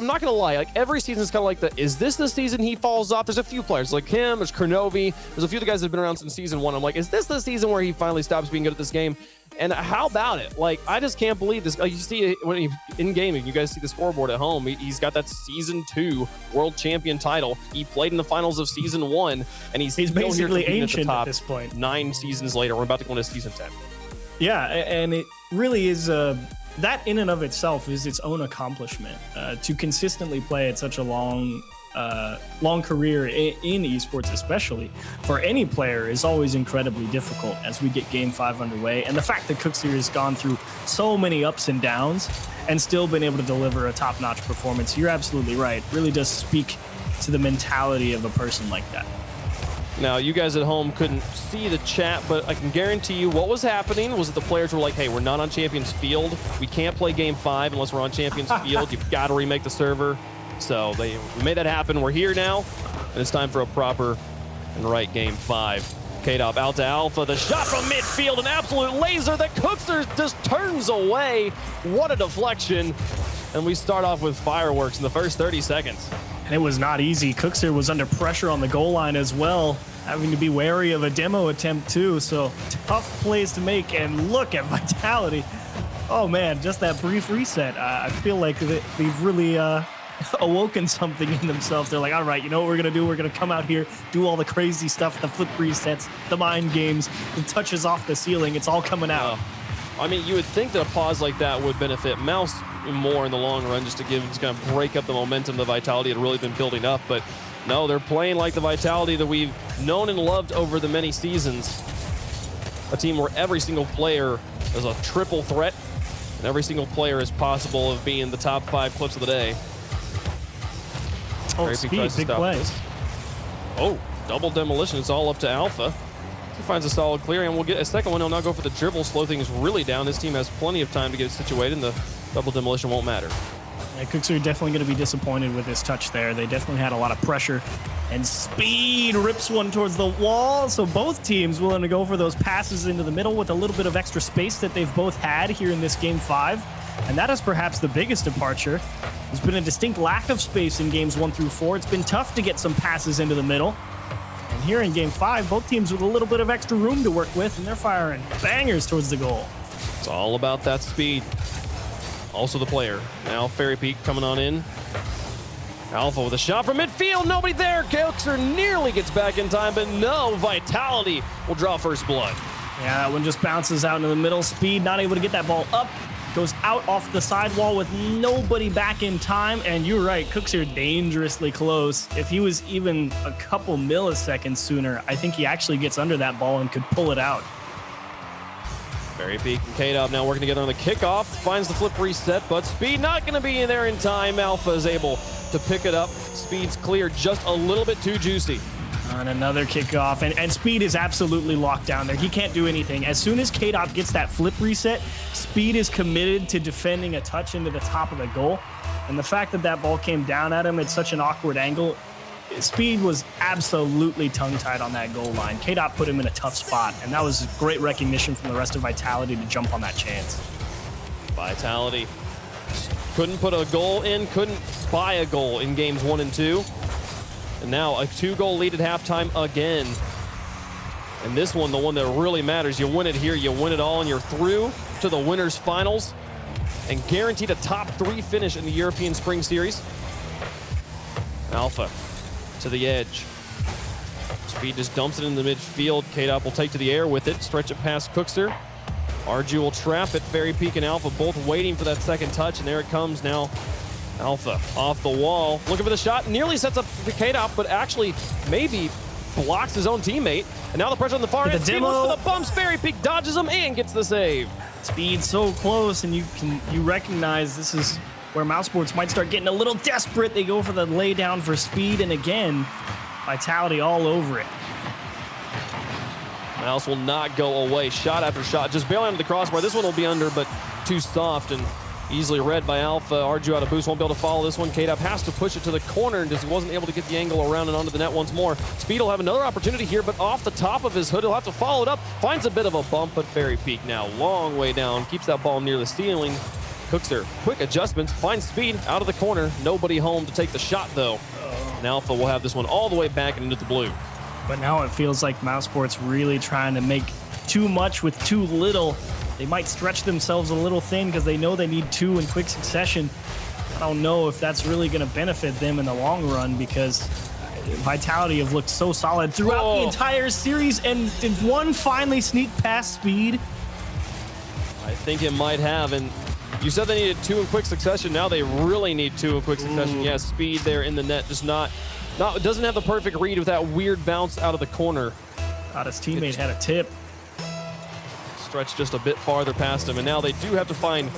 not gonna lie. Like every season is kind of like is this the season he falls off? There's a few players like him. There's Kronovi. There's a few of the guys that have been around since season 1. I'm like, is this the season where he finally stops being good at this game? And how about it? Like, I just can't believe this. Like, you see when he in gaming, you guys see the scoreboard at home. He's got that season 2 world champion title. He played in the finals of season 1, and he's basically ancient at this point. 9 seasons later, we're about to go into season 10. Yeah, and it really is. That in and of itself is its own accomplishment. To consistently play at such a long long career in esports, especially for any player, is always incredibly difficult as we get Game 5 underway. And the fact that Cookser has gone through so many ups and downs and still been able to deliver a top-notch performance, you're absolutely right. It really does speak to the mentality of a person like that. Now, you guys at home couldn't see the chat, but I can guarantee you what was happening was that the players were like, hey, we're not on Champions Field. We can't play Game 5 unless we're on Champions Field. You've got to remake the server. So we made that happen. We're here now, and it's time for a proper and right Game 5. K-Dop out to Alpha. The shot from midfield, an absolute laser that Cookser just turns away. What a deflection. And we start off with fireworks in the first 30 seconds. And it was not easy. Cookser was under pressure on the goal line as well, having to be wary of a demo attempt too. So tough plays to make, and look at Vitality. Oh man, just that brief reset. I feel like they've really awoken something in themselves. They're like, all right, you know what we're gonna do? We're gonna come out here, do all the crazy stuff, the flip resets, the mind games, the touches off the ceiling. It's all coming out. I mean, you would think that a pause like that would benefit Mouse more in the long run, just to kind of break up the momentum the Vitality had really been building up. But no, they're playing like the Vitality that we've known and loved over the many seasons. A team where every single player is a triple threat, and every single player is possible of being the top 5 clips of the day. Oh, Speed, big play. Oh, double demolition. It's all up to Alpha. He finds a solid clear, and we'll get a second one. He'll now go for the dribble, slow things really down. This team has plenty of time to get situated, and the double demolition won't matter. Yeah, Cookser are definitely going to be disappointed with this touch there. They definitely had a lot of pressure, and Speed rips one towards the wall. So both teams willing to go for those passes into the middle with a little bit of extra space that they've both had here in this Game 5. And that is perhaps the biggest departure. There's been a distinct lack of space in games 1 through 4. It's been tough to get some passes into the middle. And here in Game 5, both teams with a little bit of extra room to work with, and they're firing bangers towards the goal. It's all about that speed. Also the player. Now Fairy Peak coming on in. Alpha with a shot from midfield. Nobody there. Cookser nearly gets back in time, but no. Vitality will draw first blood. Yeah, that one just bounces out into the middle. Speed not able to get that ball up. Goes out off the sidewall with nobody back in time. And you're right, Cookser dangerously close. If he was even a couple milliseconds sooner, I think he actually gets under that ball and could pull it out. Fairy Peak and K-Dop now working together on the kickoff. Finds the flip reset, but Speed not going to be in there in time. Alpha is able to pick it up. Speed's clear, just a little bit too juicy. On another kickoff, and Speed is absolutely locked down there. He can't do anything. As soon as K-Dop gets that flip reset, Speed is committed to defending a touch into the top of the goal. And the fact that that ball came down at him at such an awkward angle, Speed was absolutely tongue-tied on that goal line. K-Dop put him in a tough spot, and that was great recognition from the rest of Vitality to jump on that chance. Vitality couldn't put a goal in, couldn't buy a goal in games 1 and 2. And now a 2-goal lead at halftime again. And this one, the one that really matters, you win it here, you win it all, and you're through to the winners finals and guaranteed a top 3 finish in the European Spring Series. Alpha to the edge. Speed just dumps it in the midfield. K-Dop will take to the air with it, stretch it past Cookser. Arju will trap it. Fairy Peak and Alpha both waiting for that second touch, and there it comes now. Alpha off the wall, looking for the shot, nearly sets up the K-Dop, but actually maybe blocks his own teammate. And now the pressure on the far end. Speed looks for the bumps. Fairy Peak dodges him and gets the save. Speed so close, and you recognize this is where Mousesports might start getting a little desperate. They go for the lay down for Speed, and again, Vitality all over it. Mouse will not go away. Shot after shot, just barely under the crossbar. This one will be under, but too soft and easily read by Alpha. Arju out of boost, won't be able to follow this one. K-Dop has to push it to the corner and just wasn't able to get the angle around and onto the net once more. Speed will have another opportunity here, but off the top of his hood, he'll have to follow it up. Finds a bit of a bump, but Fairy Peak now long way down. Keeps that ball near the ceiling. Cookser, quick adjustments, finds Speed out of the corner. Nobody home to take the shot though. And Alpha will have this one all the way back and into the blue. But now it feels like Mousesports really trying to make too much with too little. They might stretch themselves a little thin because they know they need 2 in quick succession. I don't know if that's really going to benefit them in the long run because Vitality have looked so solid throughout the entire series, and did one finally sneak past Speed? I think it might have, and You said they needed 2 in quick succession. Now they really need 2 in quick succession. Yeah, speed there in the net. Just not doesn't have the perfect read with that weird bounce out of the corner. Thought his teammate had a tip. Stretched just a bit farther past him, and now they do have to find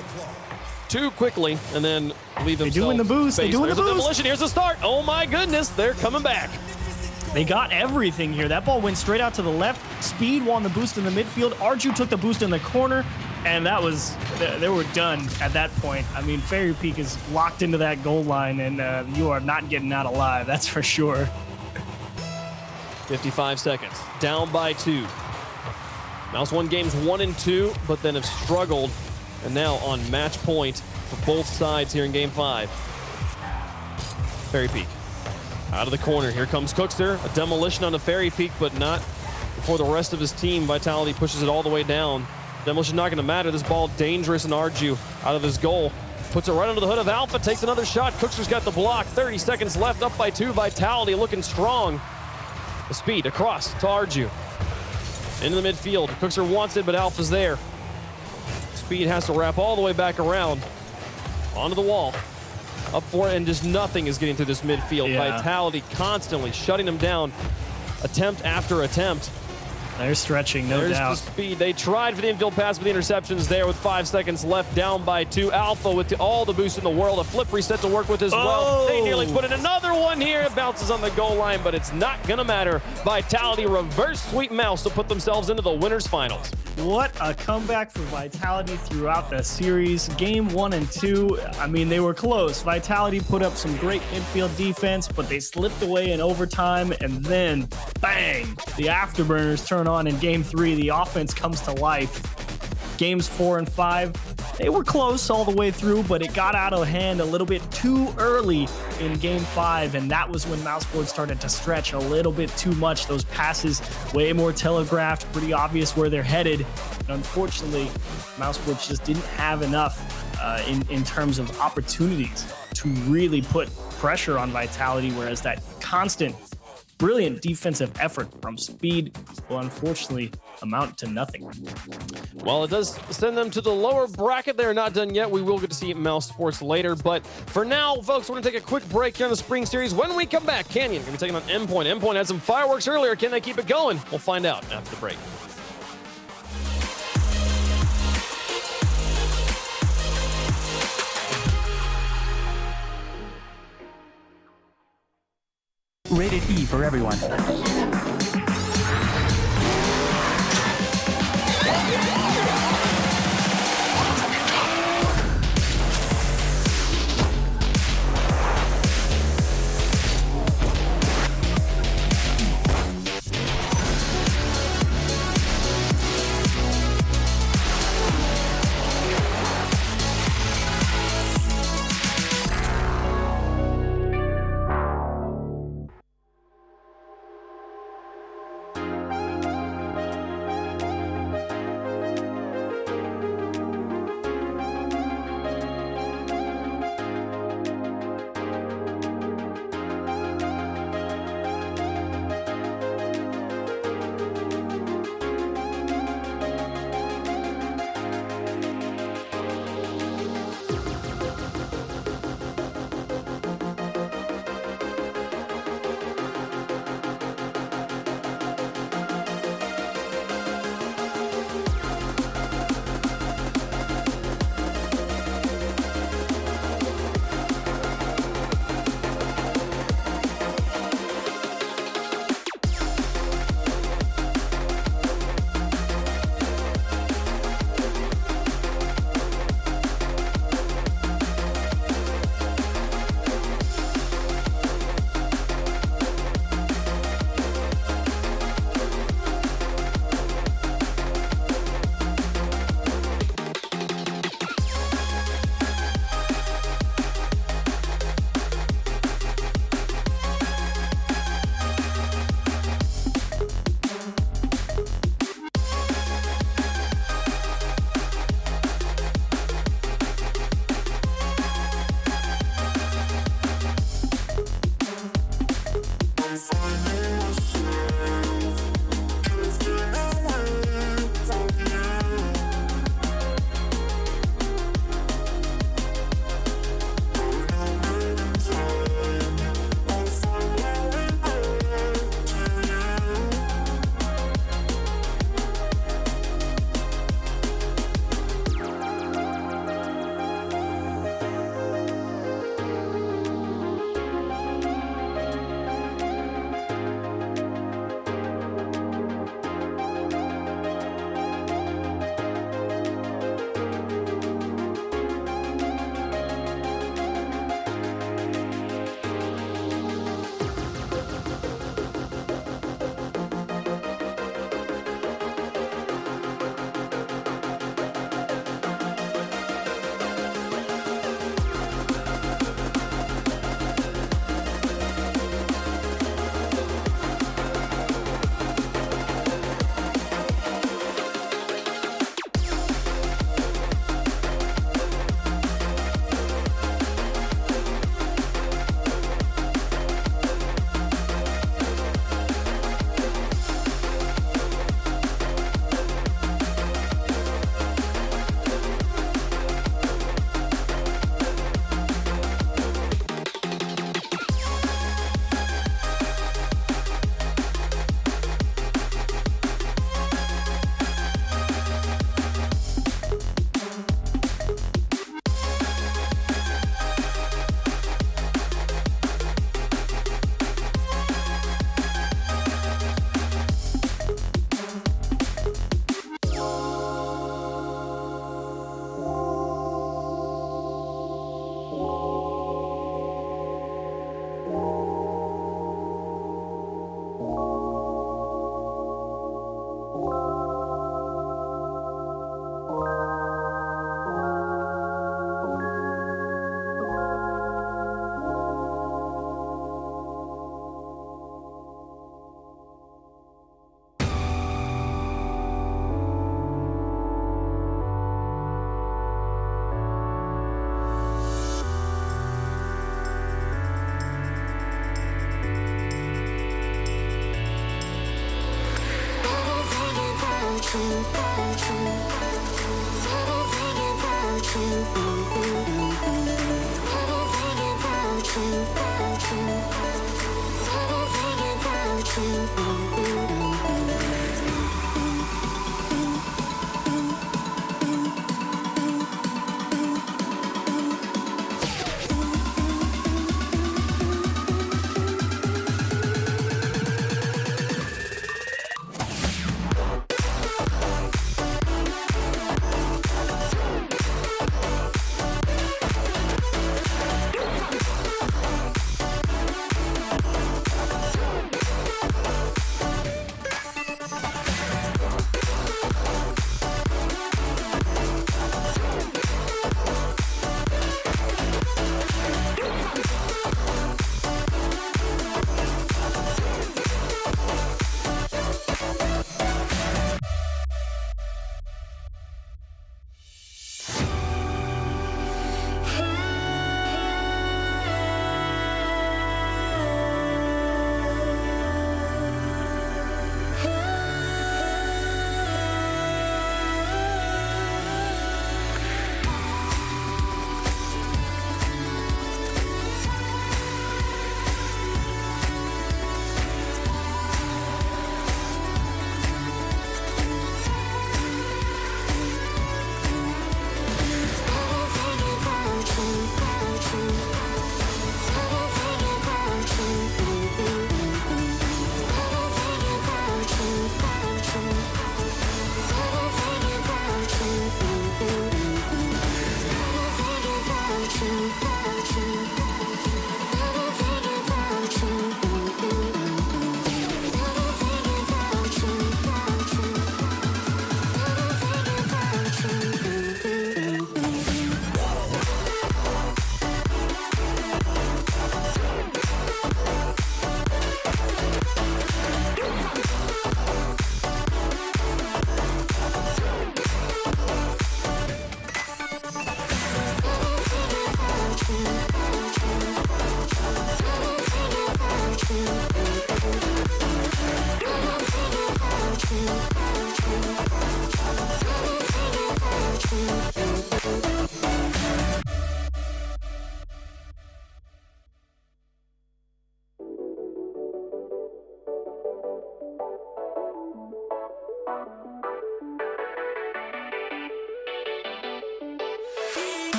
2 quickly and then leave themselves. They're doing the boost. They're doing the boost. Demolition. Here's the start. Oh my goodness, they're coming back. They got everything here. That ball went straight out to the left. Speed won the boost in the midfield. Arju took the boost in the corner, and they were done at that point. I mean, Fairy Peak is locked into that goal line, and you are not getting out alive. That's for sure. 55 seconds. Down by 2. Mouse won games 1 and 2, but then have struggled, and now on match point for both sides here in game 5. Fairy Peak out of the corner. Here comes Cookster. A demolition on the Fairy Peak, but not before the rest of his team. Vitality pushes it all the way down. Demolition not going to matter. This ball dangerous, and Arju out of his goal. Puts it right under the hood of Alpha. Takes another shot. Cookster's got the block. 30 seconds left. Up by 2. Vitality looking strong. The speed across to Arju. Into the midfield. Cookster wants it, but Alpha's there. Speed has to wrap all the way back around. Onto the wall. Up for it, and just nothing is getting through this midfield. Yeah. Vitality constantly shutting them down. Attempt after attempt. They're stretching, no There's doubt. the speed. They tried for the infield pass, but the interception's there with 5 seconds left, down by 2. Alpha with all the boost in the world. A flip reset to work with as well. They nearly put in another one here. It bounces on the goal line, but it's not going to matter. Vitality reverse sweep Mouse to put themselves into the winners finals. What a comeback for Vitality throughout the series. Game 1 and 2, I mean, they were close. Vitality put up some great infield defense, but they slipped away in overtime, and then, bang, the afterburners turn on in Game 3. The offense comes to life. Games 4 and 5, they were close all the way through, but it got out of hand a little bit too early in Game 5, and that was when Mouseboard started to stretch a little bit too much. Those passes, way more telegraphed, pretty obvious where they're headed. And unfortunately, Mouseboard just didn't have enough in terms of opportunities to really put pressure on Vitality, whereas that constant, brilliant defensive effort from Speed will unfortunately amount to nothing. Well, it does send them to the lower bracket. They're not done yet. We will get to see Mouse Sports later. But for now, folks, we're going to take a quick break here on the Spring Series. When we come back, Canyon going to be taking on Endpoint. Endpoint had some fireworks earlier. Can they keep it going? We'll find out after the break. Rated E for everyone.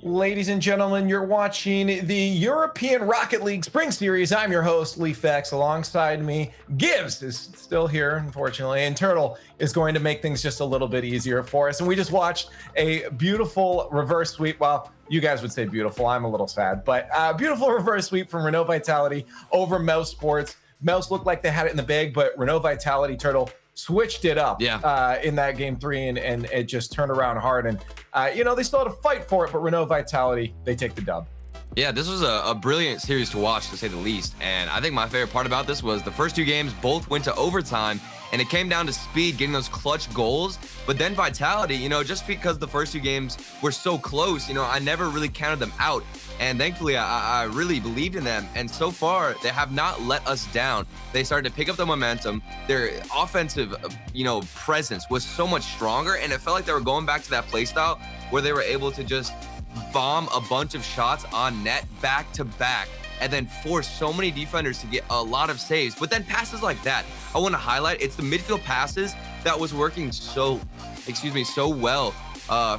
Ladies and gentlemen, you're watching the European Rocket League Spring Series. I'm your host, LeafX. Alongside me, Gibbs is still here, unfortunately, and Turtle is going to make things just a little bit easier for us. And we just watched a beautiful reverse sweep. Well, you guys would say beautiful. I'm a little sad, but beautiful reverse sweep from Renault Vitality over Mouse Sports. Mouse looked like they had it in the bag, but Renault Vitality, Turtle, switched it up in that game 3 and it just turned around hard. And, they still had to fight for it, but Renault Vitality, they take the dub. Yeah, this was a brilliant series to watch, to say the least. And I think my favorite part about this was the first 2 games both went to overtime, and it came down to speed, getting those clutch goals. But then Vitality, just because the first 2 games were so close, I never really counted them out. And thankfully, I really believed in them. And so far, they have not let us down. They started to pick up the momentum. Their offensive, presence was so much stronger. And it felt like they were going back to that play style where they were able to just bomb a bunch of shots on net back to back and then force so many defenders to get a lot of saves. But then passes like that, I want to highlight, it's the midfield passes that was working so well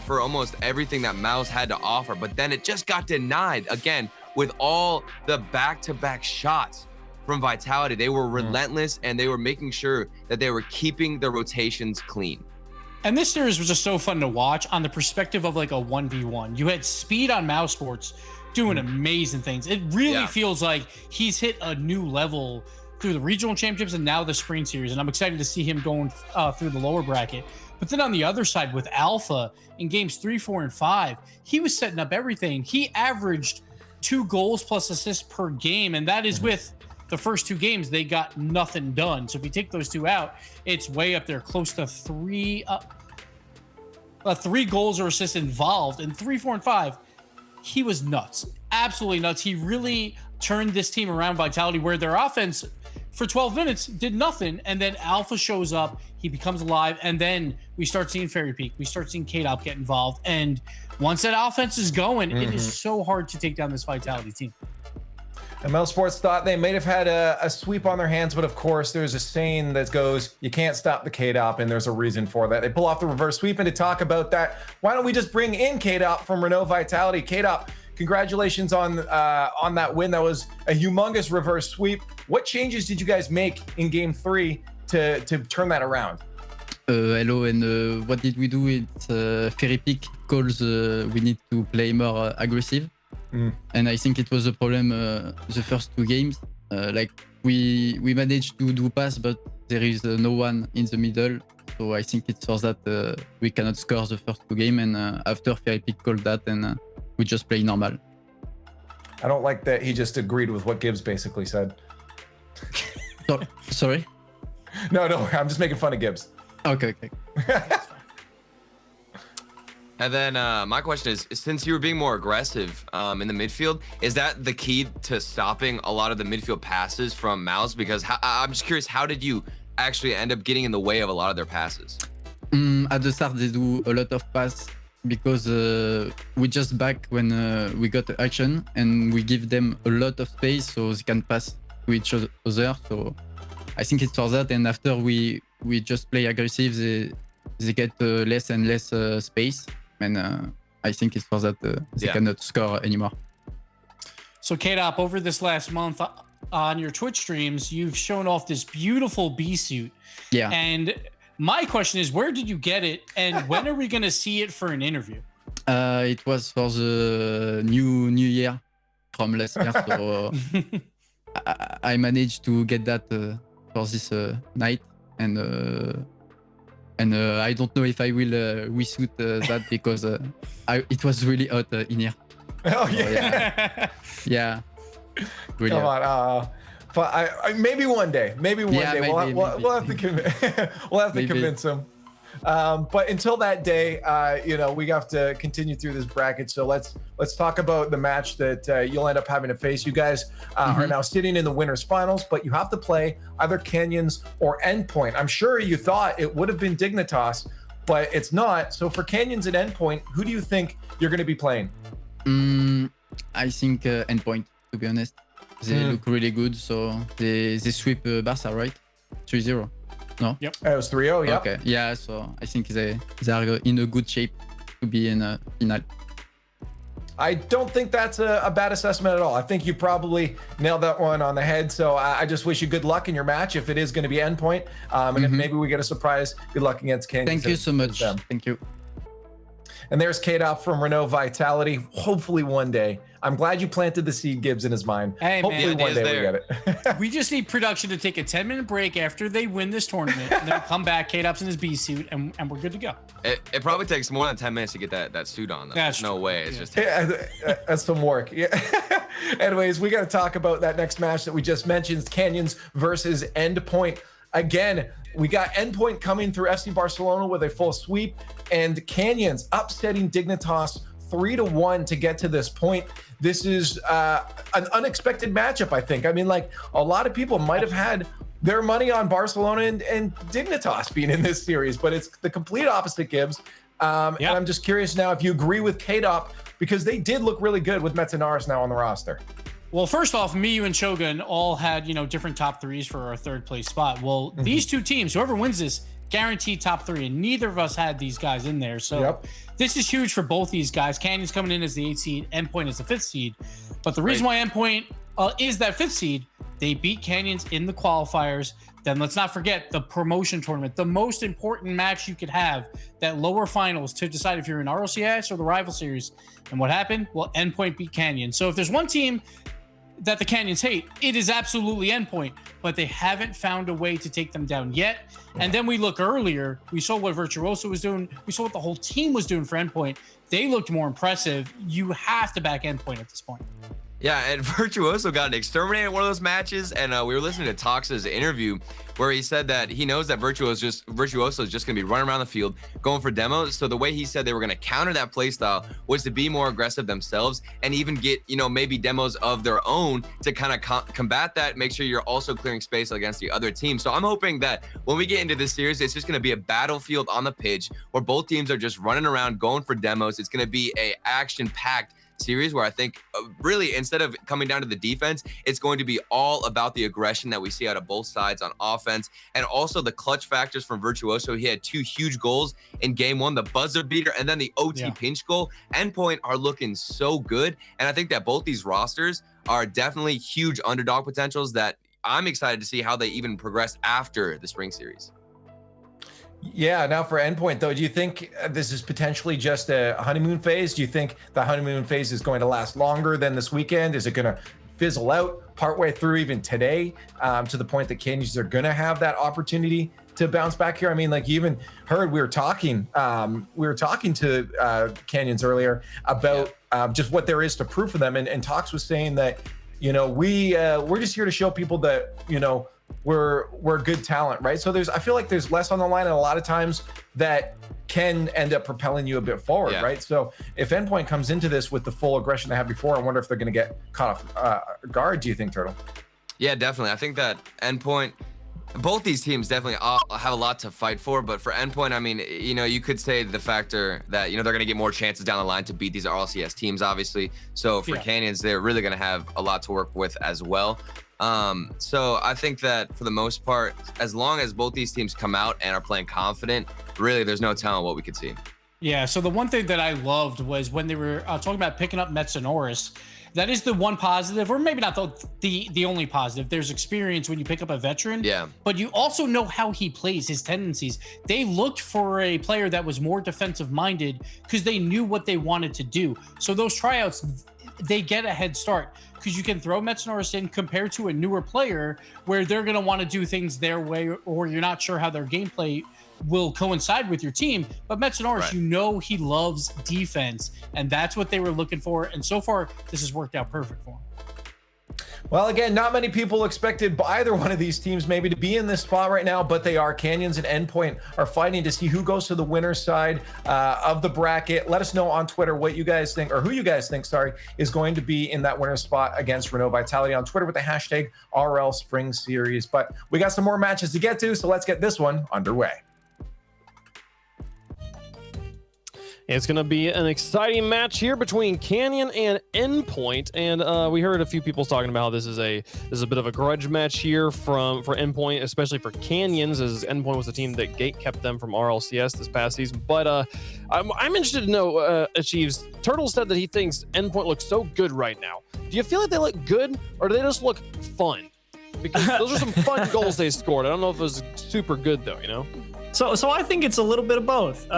for almost everything that Mouse had to offer. But then it just got denied again with all the back-to-back shots from Vitality. They were relentless, and they were making sure that they were keeping their rotations clean. And this series was just so fun to watch on the perspective of like a 1v1. You had Speed on Mouse Sports doing amazing things. It really feels like he's hit a new level through the regional championships and now the spring series. And I'm excited to see him going through the lower bracket. But then on the other side with Alpha in games 3, 4, and 5, he was setting up everything. He averaged 2 goals plus assists per game. And that is with the first 2 games, they got nothing done. So if you take those 2 out, it's way up there, close to 3 goals or assists involved. In 3, 4, and 5, he was nuts, absolutely nuts. He really turned this team around, Vitality, where their offense for 12 minutes did nothing. And then Alpha shows up, he becomes alive. And then we start seeing Fairy Peak. We start seeing K-Dop get involved. And once that offense is going, it is so hard to take down this Vitality team. And Mouse Sports thought they might have had a sweep on their hands, but of course, there's a saying that goes, you can't stop the K-Dop, and there's a reason for that. They pull off the reverse sweep, and to talk about that, why don't we just bring in K-Dop from Renault Vitality. K-Dop, congratulations on that win. That was a humongous reverse sweep. What changes did you guys make in Game 3 to turn that around? Hello, and what did we do? It's Fairy Peak calls we need to play more aggressive. And I think it was a problem the first 2 games. We managed to do pass, but there is no one in the middle. So I think it's for that we cannot score the first 2 games. And after Fairy Peak called that, and we just play normal. I don't like that he just agreed with what Gibbs basically said. Sorry? No, I'm just making fun of Gibbs. Okay. And then my question is, since you were being more aggressive in the midfield, is that the key to stopping a lot of the midfield passes from Mouse? Because I'm just curious, how did you actually end up getting in the way of a lot of their passes? At the start, they do a lot of pass because we just back when we got the action, and we give them a lot of space so they can pass to each other. So I think it's for that. And after we just play aggressive, they get less and less space. And I think it's for that they cannot score anymore. So K-Dop, over this last month on your Twitch streams, you've shown off this beautiful B suit. Yeah. And my question is, where did you get it? And when are we going to see it for an interview? It was for the new year from last year. So I managed to get that for this night. And I don't know if I will reshoot that because it was really hot in here. Oh, yeah. Yeah. Really Come on. Maybe one day. Maybe one day. We'll have to convince him. But until that day, we have to continue through this bracket. So let's talk about the match that you'll end up having to face. You guys are now sitting in the winners finals, but you have to play either Canyons or Endpoint. I'm sure you thought it would have been Dignitas, but it's not. So for Canyons and Endpoint, who do you think you're going to be playing? I think Endpoint, to be honest. They look really good. So they sweep Barca, right? 3-0. No? Yep. It was 3-0, yeah. Okay. Yeah, so I think they are in a good shape to be in a final. I don't think that's a bad assessment at all. I think you probably nailed that one on the head. So I just wish you good luck in your match if it is going to be Endpoint. And if maybe we get a surprise, good luck against Canyons. Thank you so much. Thank you. And there's K-Dop from Renault Vitality. Hopefully one day. I'm glad you planted the seed, Gibbs, in his mind. Hey, Hopefully man. one day we get it. We just need production to take a 10-minute break after they win this tournament, and then come back, K-Dop's in his B suit, and we're good to go. It probably takes more than 10 minutes to get that suit on, though. That's no way. It's just that's some work. Yeah. Anyways, we got to talk about that next match that we just mentioned, Canyons versus Endpoint. Again, we got Endpoint coming through FC Barcelona with a full sweep, and Canyons upsetting Dignitas 3-1 to get to this point. This is an unexpected matchup, I think. I mean, like, a lot of people might have had their money on Barcelona and Dignitas being in this series, but it's the complete opposite, Gibbs. And I'm just curious now if you agree with K-Dop, because they did look really good with Metanaris now on the roster. Well, first off, me, you, and Shogun all had, different top threes for our third place spot. Well, these two teams, whoever wins this, guaranteed top three, and neither of us had these guys in there. So this is huge for both these guys. Canyon's coming in as the 8th seed, Endpoint is the 5th seed. But the reason why Endpoint is that 5th seed, they beat Canyons in the qualifiers. Then let's not forget the promotion tournament, the most important match you could have, that lower finals to decide if you're in RLCS or the rival series. And what happened? Well, Endpoint beat Canyon. So if there's one team that the Canyons hate, it is absolutely Endpoint, but they haven't found a way to take them down yet. And then we look earlier, we saw what Virtuoso was doing. We saw what the whole team was doing for Endpoint. They looked more impressive. You have to back Endpoint at this point. Yeah, and Virtuoso got exterminated in one of those matches, and we were listening to Tox's interview where he said that he knows that Virtuoso is just going to be running around the field, going for demos. So the way he said they were going to counter that play style was to be more aggressive themselves and even get, maybe demos of their own to kind of combat that, make sure you're also clearing space against the other team. So I'm hoping that when we get into this series, it's just going to be a battlefield on the pitch where both teams are just running around, going for demos. It's going to be a action-packed series where I think really instead of coming down to the defense, it's going to be all about the aggression that we see out of both sides on offense, and also the clutch factors from Virtuoso. He had 2 huge goals in game 1, the buzzer beater and then the OT pinch goal. Endpoint are looking so good, and I think that both these rosters are definitely huge underdog potentials that I'm excited to see how they even progress after the spring series. Yeah, now for Endpoint, though, do you think this is potentially just a honeymoon phase? Do you think the honeymoon phase is going to last longer than this weekend? Is it going to fizzle out partway through even today, to the point that Canyons are going to have that opportunity to bounce back here? I mean, like, you even heard we were talking to Canyons earlier about just what there is to prove for them, and Tox was saying that, we're just here to show people that, we're good talent, right? So I feel like there's less on the line, and a lot of times that can end up propelling you a bit forward, right? So if Endpoint comes into this with the full aggression they had before, I wonder if they're going to get caught off guard. Do you think, Turtle? Yeah, definitely. I think that Endpoint, both these teams definitely have a lot to fight for, but for Endpoint, I mean, you could say the factor that, they're going to get more chances down the line to beat these RLCS teams, obviously. So for Canyons, they're really going to have a lot to work with as well. So I think that for the most part, as long as both these teams come out and are playing confident, really there's no telling what we could see. Yeah, so the one thing that I loved was when they were talking about picking up Metanoris. That is the one positive, or maybe not the only positive. There's experience when you pick up a veteran, but you also know how he plays, his tendencies. They looked for a player that was more defensive minded because they knew what they wanted to do. So those tryouts, they get a head start because you can throw Metanoris in compared to a newer player where they're going to want to do things their way, or you're not sure how their gameplay will coincide with your team. But Metanoris, he loves defense, and that's what they were looking for. And so far, this has worked out perfect for him. Well, again, not many people expected either one of these teams maybe to be in this spot right now, but they are. Canyons and Endpoint are fighting to see who goes to the winner's side of the bracket. Let us know on Twitter what you guys think, or who you guys think, is going to be in that winner's spot against Renault Vitality on Twitter with the hashtag RL Spring Series. But we got some more matches to get to, so let's get this one underway. It's going to be an exciting match here between Canyon and Endpoint, and we heard a few people talking about how this is a bit of a grudge match here for Endpoint, especially for Canyons, as Endpoint was the team that gate kept them from RLCS this past season. But I'm interested to know, Achieves, Turtle said that he thinks Endpoint looks so good right now. Do you feel like they look good, or do they just look fun? Because those are some fun goals they scored. I don't know if it was super good though, you know? So I think it's a little bit of both.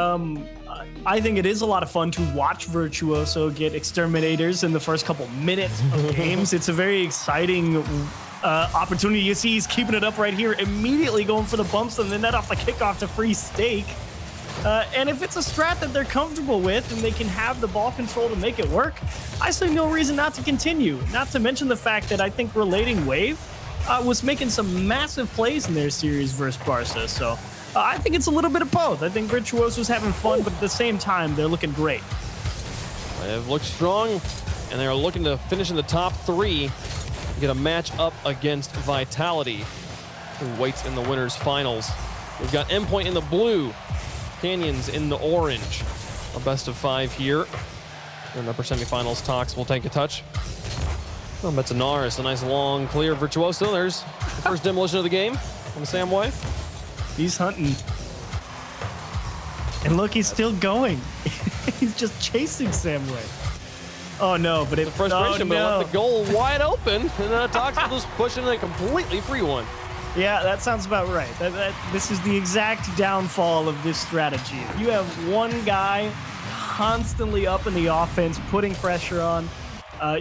I think it is a lot of fun to watch Virtuoso get exterminators in the first couple minutes of games. It's a very exciting opportunity. You see he's keeping it up right here, immediately going for the bumps and then that off the kickoff to free Stake. And if it's a strat that they're comfortable with and they can have the ball control to make it work, I see no reason not to continue. Not to mention the fact that I think Relating Wave was making some massive plays in their series versus Barca. So I think it's a little bit of both. I think Virtuoso's having fun, but at the same time, they're looking great. They've looked strong, and they're looking to finish in the top 3, get a match up against Vitality, who waits in the winners finals. We've got Endpoint in the blue, Canyons in the orange. A best of 5 here. In the upper semifinals, Tox will take a touch. Oh, Metanaris, a nice long clear. Virtuoso, there's the first demolition of the game on the Samway. He's hunting. And look, he's still going. He's just chasing Samway. Oh no, but it's the frustration, but left the goal wide open, and Tox will just push in a completely free one. Yeah, that sounds about right. This is the exact downfall of this strategy. If you have one guy constantly up in the offense, putting pressure on,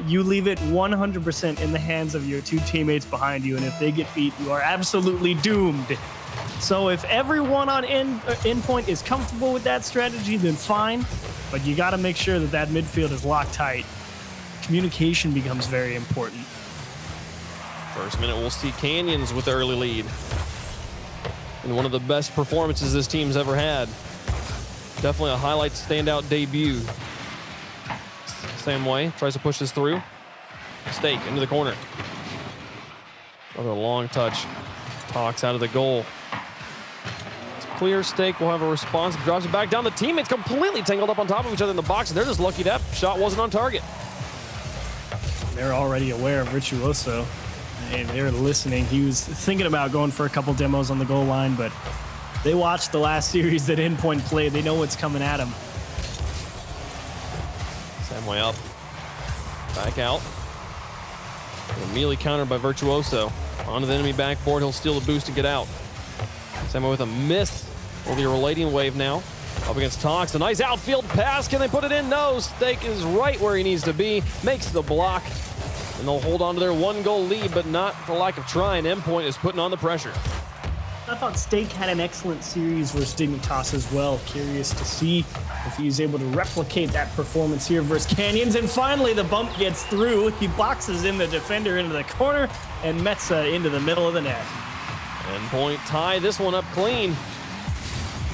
you leave it 100% in the hands of your 2 teammates behind you, and if they get beat, you are absolutely doomed. So if everyone on Endpoint is comfortable with that strategy, then fine, but you got to make sure that midfield is locked tight. Communication becomes very important. First minute, we'll see Canyons with the early lead. And one of the best performances this team's ever had. Definitely a highlight standout debut. Samway tries to push this through. Stake into the corner. Another long touch. Tox out of the goal. It's clear. Stake will have a response. Drops it back down. The teammates completely tangled up on top of each other in the box, and they're just lucky that shot wasn't on target. They're already aware of Virtuoso. Hey, they're listening. He was thinking about going for a couple demos on the goal line, but they watched the last series that Endpoint played. They know what's coming at him. Samway up. Back out. Immediately countered by Virtuoso. Onto the enemy backboard. He'll steal the boost and get out. Samway with a miss. Will be a Relating Wave now. Up against Tox. A nice outfield pass. Can they put it in? No. Stake is right where he needs to be. Makes the block. And they'll hold on to their 1-goal lead, but not for lack of trying. Endpoint is putting on the pressure. I thought Stake had an excellent series versus Dignitas as well. Curious to see if he's able to replicate that performance here versus Canyons. And finally, the bump gets through. He boxes in the defender into the corner and Metza into the middle of the net. Endpoint tie this one up clean.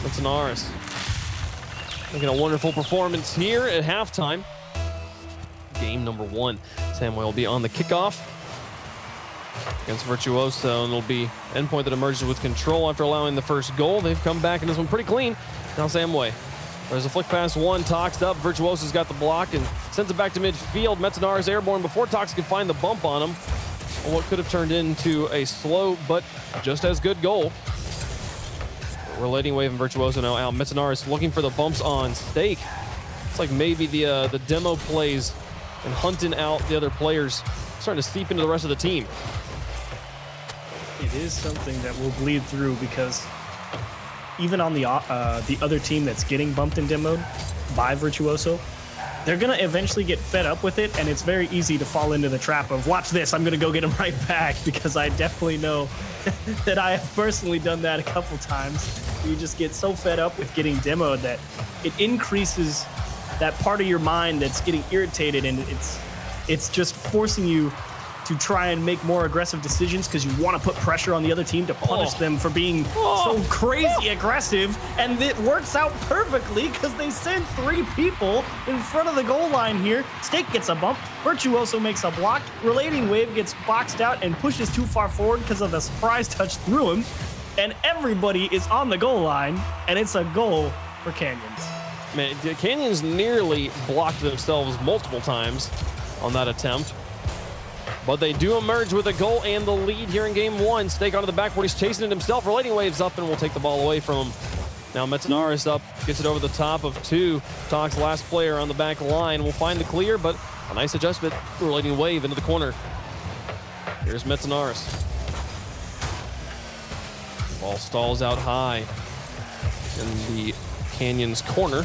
Metanaris making a wonderful performance here at halftime. Game number 1. Samway will be on the kickoff against Virtuoso, and it'll be Endpoint that emerges with control after allowing the first goal. They've come back in this one pretty clean. Now Samway. There's a flick pass 1, Toxed up. Virtuoso's got the block and sends it back to midfield. Metanaris airborne before Tox could find the bump on him. What could have turned into a slow but just as good goal. Relating Wave and Virtuoso now out. Metanaris looking for the bumps on Stake. It's like maybe the demo plays and hunting out the other players starting to seep into the rest of the team. It is something that will bleed through because even on the other team that's getting bumped and demoed by Virtuoso, they're going to eventually get fed up with it, and it's very easy to fall into the trap of, watch this, I'm going to go get him right back, because I definitely know that I have personally done that a couple times. You just get so fed up with getting demoed that it increases that part of your mind that's getting irritated, and it's just forcing you to try and make more aggressive decisions because you want to put pressure on the other team to punish them for being so crazy aggressive, and it works out perfectly because they send 3 people in front of the goal line here. Stake gets a bump, Virtuoso makes a block, Relating Wave gets boxed out and pushes too far forward because of the surprise touch through him, and everybody is on the goal line, and it's a goal for Canyons. Man, the Canyons nearly blocked themselves multiple times on that attempt. But they do emerge with a goal and the lead here in game one. Stake onto the backboard. He's chasing it himself. Relating Waves up and will take the ball away from him. Now Metanaris up, gets it over the top of two. Talks last player on the back line. Will find the clear, but a nice adjustment. Relating Wave into the corner. Here's Metanaris. Ball stalls out high in the Canyons corner.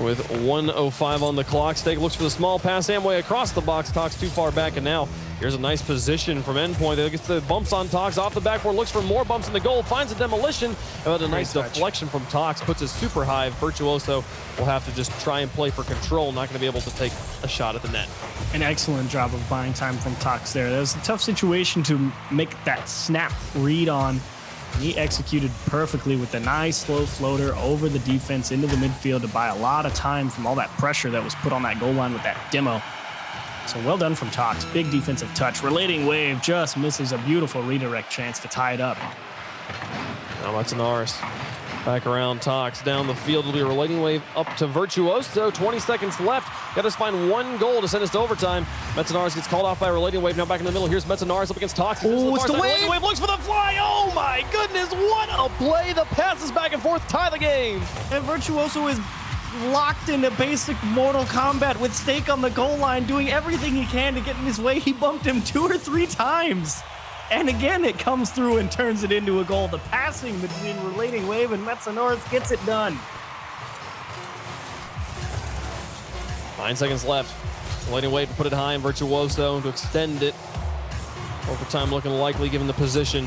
With 1:05 on the clock, Stake looks for the small pass Amway across the box. Talks too far back, and now here's a nice position from Endpoint. They gets the bumps on Talks off the backboard, looks for more bumps in the goal, finds a demolition, but a nice deflection from Talks, puts it super high. Virtuoso will have to just try and play for control, not going to be able to take a shot at the net. An excellent job of buying time from Talks there. That was a tough situation to make that snap read on. He executed perfectly with a nice slow floater over the defense into the midfield to buy a lot of time from all that pressure that was put on that goal line with that demo. So well done from Talks. Big defensive touch. Relating Wave just misses a beautiful redirect chance to tie it up. Now Metanaris back around Talks down the field. Will be a Relating Wave up to Virtuoso. 20 seconds left. Got to find one goal to send us to overtime. Metanaris gets called off by Relating Wave. Now back in the middle. Here's Metanaris up against Talks. Oh, it's the Relating Wave looks for the fly. Oh my goodness, what a play. The passes back and forth tie the game. And Virtuoso is locked into basic Mortal Kombat with Stake on the goal line, doing everything he can to get in his way. He bumped him 2 or 3 times. And again, it comes through and turns it into a goal. The passing between Relating Wave and Metanaris gets it done. 9 seconds left. Relating Wave to put it high and Virtuoso to extend it. Overtime looking likely given the position.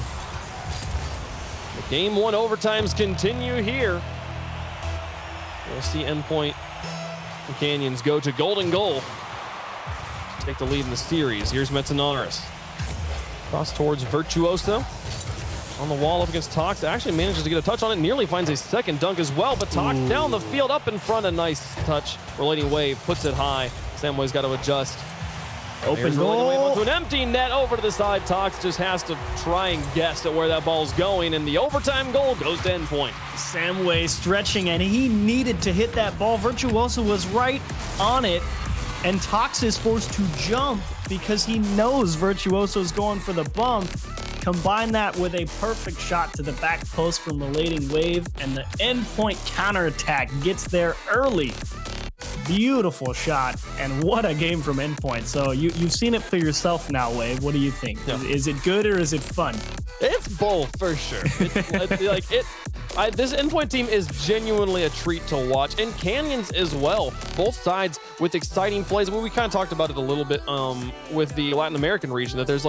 The game one overtimes continue here. We'll see Endpoint and Canyons go to golden goal to take the lead in the series. Here's Metanaris. Cross towards Virtuoso. On the wall up against Talks. Actually manages to get a touch on it. Nearly finds a second dunk as well. But Talks down the field, up in front. A nice touch. Relating Wave puts it high. Samway's got to adjust. Open goal. Wave onto an empty net over to the side. Talks just has to try and guess at where that ball's going. And the overtime goal goes to Endpoint. Samway stretching, and he needed to hit that ball. Virtuoso was right on it. And Talks is forced to jump because he knows Virtuoso's going for the bump. Combine that with a perfect shot to the back post from Relating Wave, and the Endpoint counterattack gets there early. Beautiful shot, and what a game from Endpoint. So you've seen it for yourself now, Wave. What do you think? Yeah. Is it good or is it fun? It's both for sure. This Endpoint team is genuinely a treat to watch, and Canyons as well. Both sides with exciting plays. I mean, we kind of talked about it a little bit with the Latin American region, that there's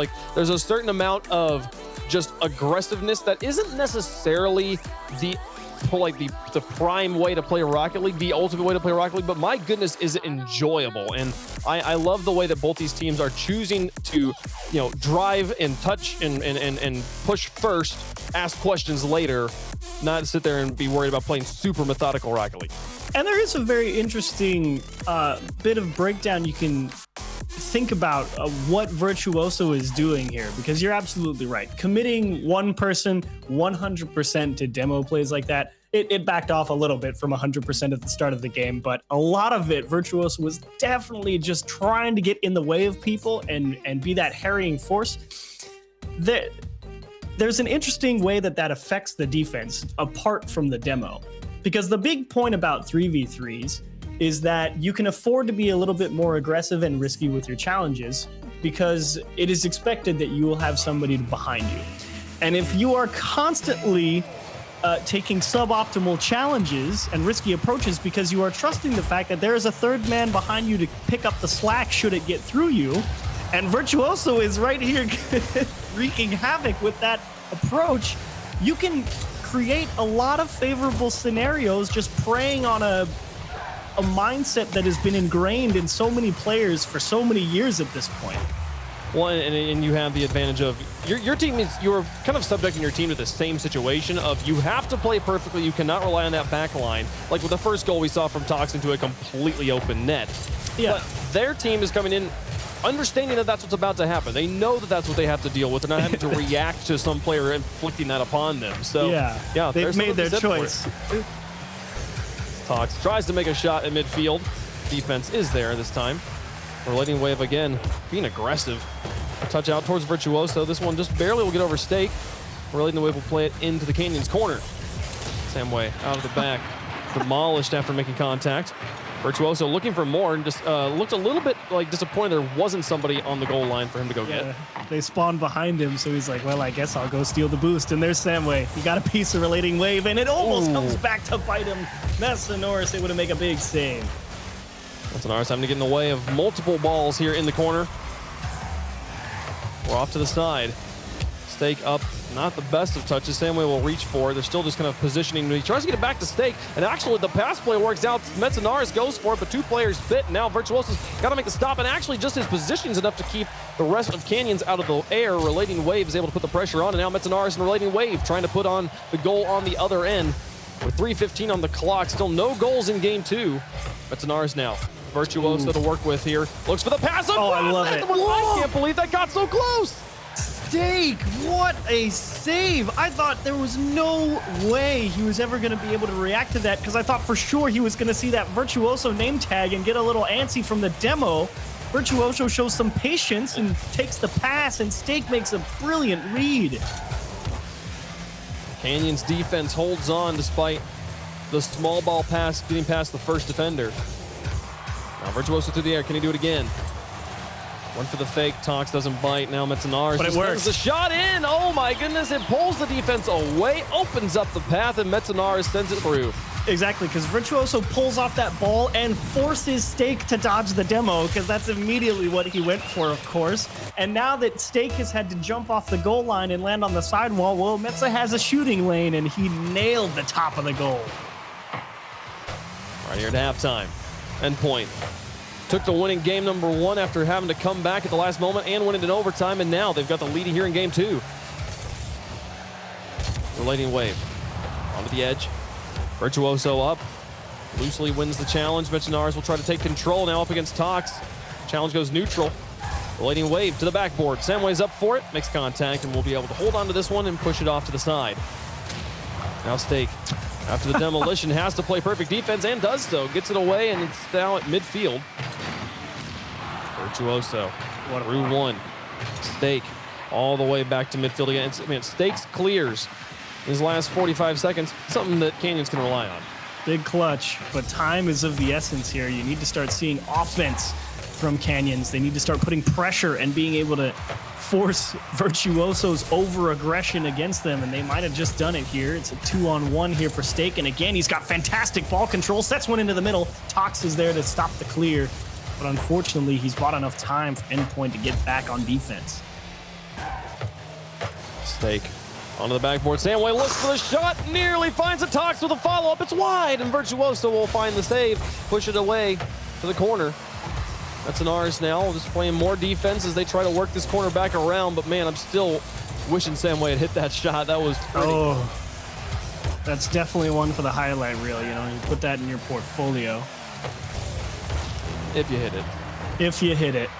a certain amount of just aggressiveness that isn't necessarily the prime way to play Rocket League, the ultimate way to play Rocket League, but my goodness, is it enjoyable. And I love the way that both these teams are choosing to, drive and touch and push first, ask questions later, not sit there and be worried about playing super methodical Rocket League. And there is a very interesting bit of breakdown you can think about what Virtuoso is doing here, because you're absolutely right. Committing one person 100% to demo plays like that, it backed off a little bit from 100% at the start of the game, but a lot of it, Virtuoso was definitely just trying to get in the way of people and be that harrying force. There's an interesting way that affects the defense apart from the demo, because the big point about 3v3s is that you can afford to be a little bit more aggressive and risky with your challenges, because it is expected that you will have somebody behind you. And if you are constantly taking suboptimal challenges and risky approaches because you are trusting the fact that there is a third man behind you to pick up the slack should it get through you, and Virtuoso is right here wreaking havoc with that approach, you can create a lot of favorable scenarios just preying on a mindset that has been ingrained in so many players for so many years at this point. Well, and you have the advantage of your team you're kind of subjecting your team to the same situation of you have to play perfectly. You cannot rely on that back line. Like with the first goal we saw from Tox into a completely open net. Yeah. But their team is coming in understanding that that's what's about to happen. They know that that's what they have to deal with. They're not having to react to some player inflicting that upon them. So yeah, they've made their choice. Tox tries to make a shot at midfield. Defense is there this time. Relating Wave again, being aggressive. Touch out towards Virtuoso. This one just barely will get over Stake. Relating Wave will play it into the Canyon's corner. Samway out of the back. Demolished after making contact. Virtuoso looking for more and just looked a little bit like disappointed there wasn't somebody on the goal line for him to go get. They spawned behind him, so he's like, well, I guess I'll go steal the boost. And there's Samway. He got a piece of Relating Wave, and it almost comes back to bite him. Mesanoris able to make a big save. Mesanoris having to get in the way of multiple balls here in the corner. We're off to the side. Stake up, not the best of touches. Samway will reach for it. They're still just kind of positioning. He tries to get it back to Stake, and actually the pass play works out. Mesanoris goes for it, but 2 players bit. Now Virtuoso's got to make the stop, and actually just his position's enough to keep the rest of Canyons out of the air. Relating Wave is able to put the pressure on, and now Mesanoris and Relating Wave trying to put on the goal on the other end. With 3:15 on the clock, still no goals in game 2. Mesanoris now. Virtuoso to work with here. Looks for the pass. Oh, I love it. I can't believe that got so close. Stake, what a save. I thought there was no way he was ever going to be able to react to that because I thought for sure he was going to see that Virtuoso name tag and get a little antsy from the demo. Virtuoso shows some patience and takes the pass, and Stake makes a brilliant read. Canyon's defense holds on despite the small ball pass getting past the first defender. Now Virtuoso through the air. Can he do it again? One for the fake. Tox doesn't bite. Now Mesanoris. But it works. The shot in. Oh my goodness. It pulls the defense away, opens up the path, and Mesanoris sends it through. Exactly, because Virtuoso pulls off that ball and forces Stake to dodge the demo, because that's immediately what he went for, of course. And now that Stake has had to jump off the goal line and land on the sidewall, well, Metza has a shooting lane, and he nailed the top of the goal. Right here at halftime. Endpoint took the win in game number 1 after having to come back at the last moment and win it in overtime, and now they've got the lead here in game 2. Relating Wave onto the edge. Virtuoso up. Loosely wins the challenge. Mesanoris will try to take control now up against Tox. Challenge goes neutral. Relating Wave to the backboard. Samway's up for it. Makes contact and will be able to hold on to this one and push it off to the side. Now Stake, after the demolition, has to play perfect defense and does so. Gets it away and it's now at midfield. Virtuoso through 1. Stake all the way back to midfield again. Man, Stakes clears his last 45 seconds, something that Canyons can rely on. Big clutch, but time is of the essence here. You need to start seeing offense from Canyons. They need to start putting pressure and being able to force Virtuoso's over-aggression against them, and they might have just done it here. It's a 2-on-1 here for Stake, and again, he's got fantastic ball control, sets one into the middle. Tox is there to stop the clear, but unfortunately, he's bought enough time for Endpoint to get back on defense. Stake onto the backboard. Samway looks for the shot, nearly finds a Tox with a follow-up. It's wide, and Virtuoso will find the save, push it away to the corner. That's an Mesanoris now, just playing more defense as they try to work this corner back around, but man, I'm still wishing Samway had hit that shot. That was pretty. Oh, that's definitely one for the highlight reel, you know, you put that in your portfolio. If you hit it. If you hit it.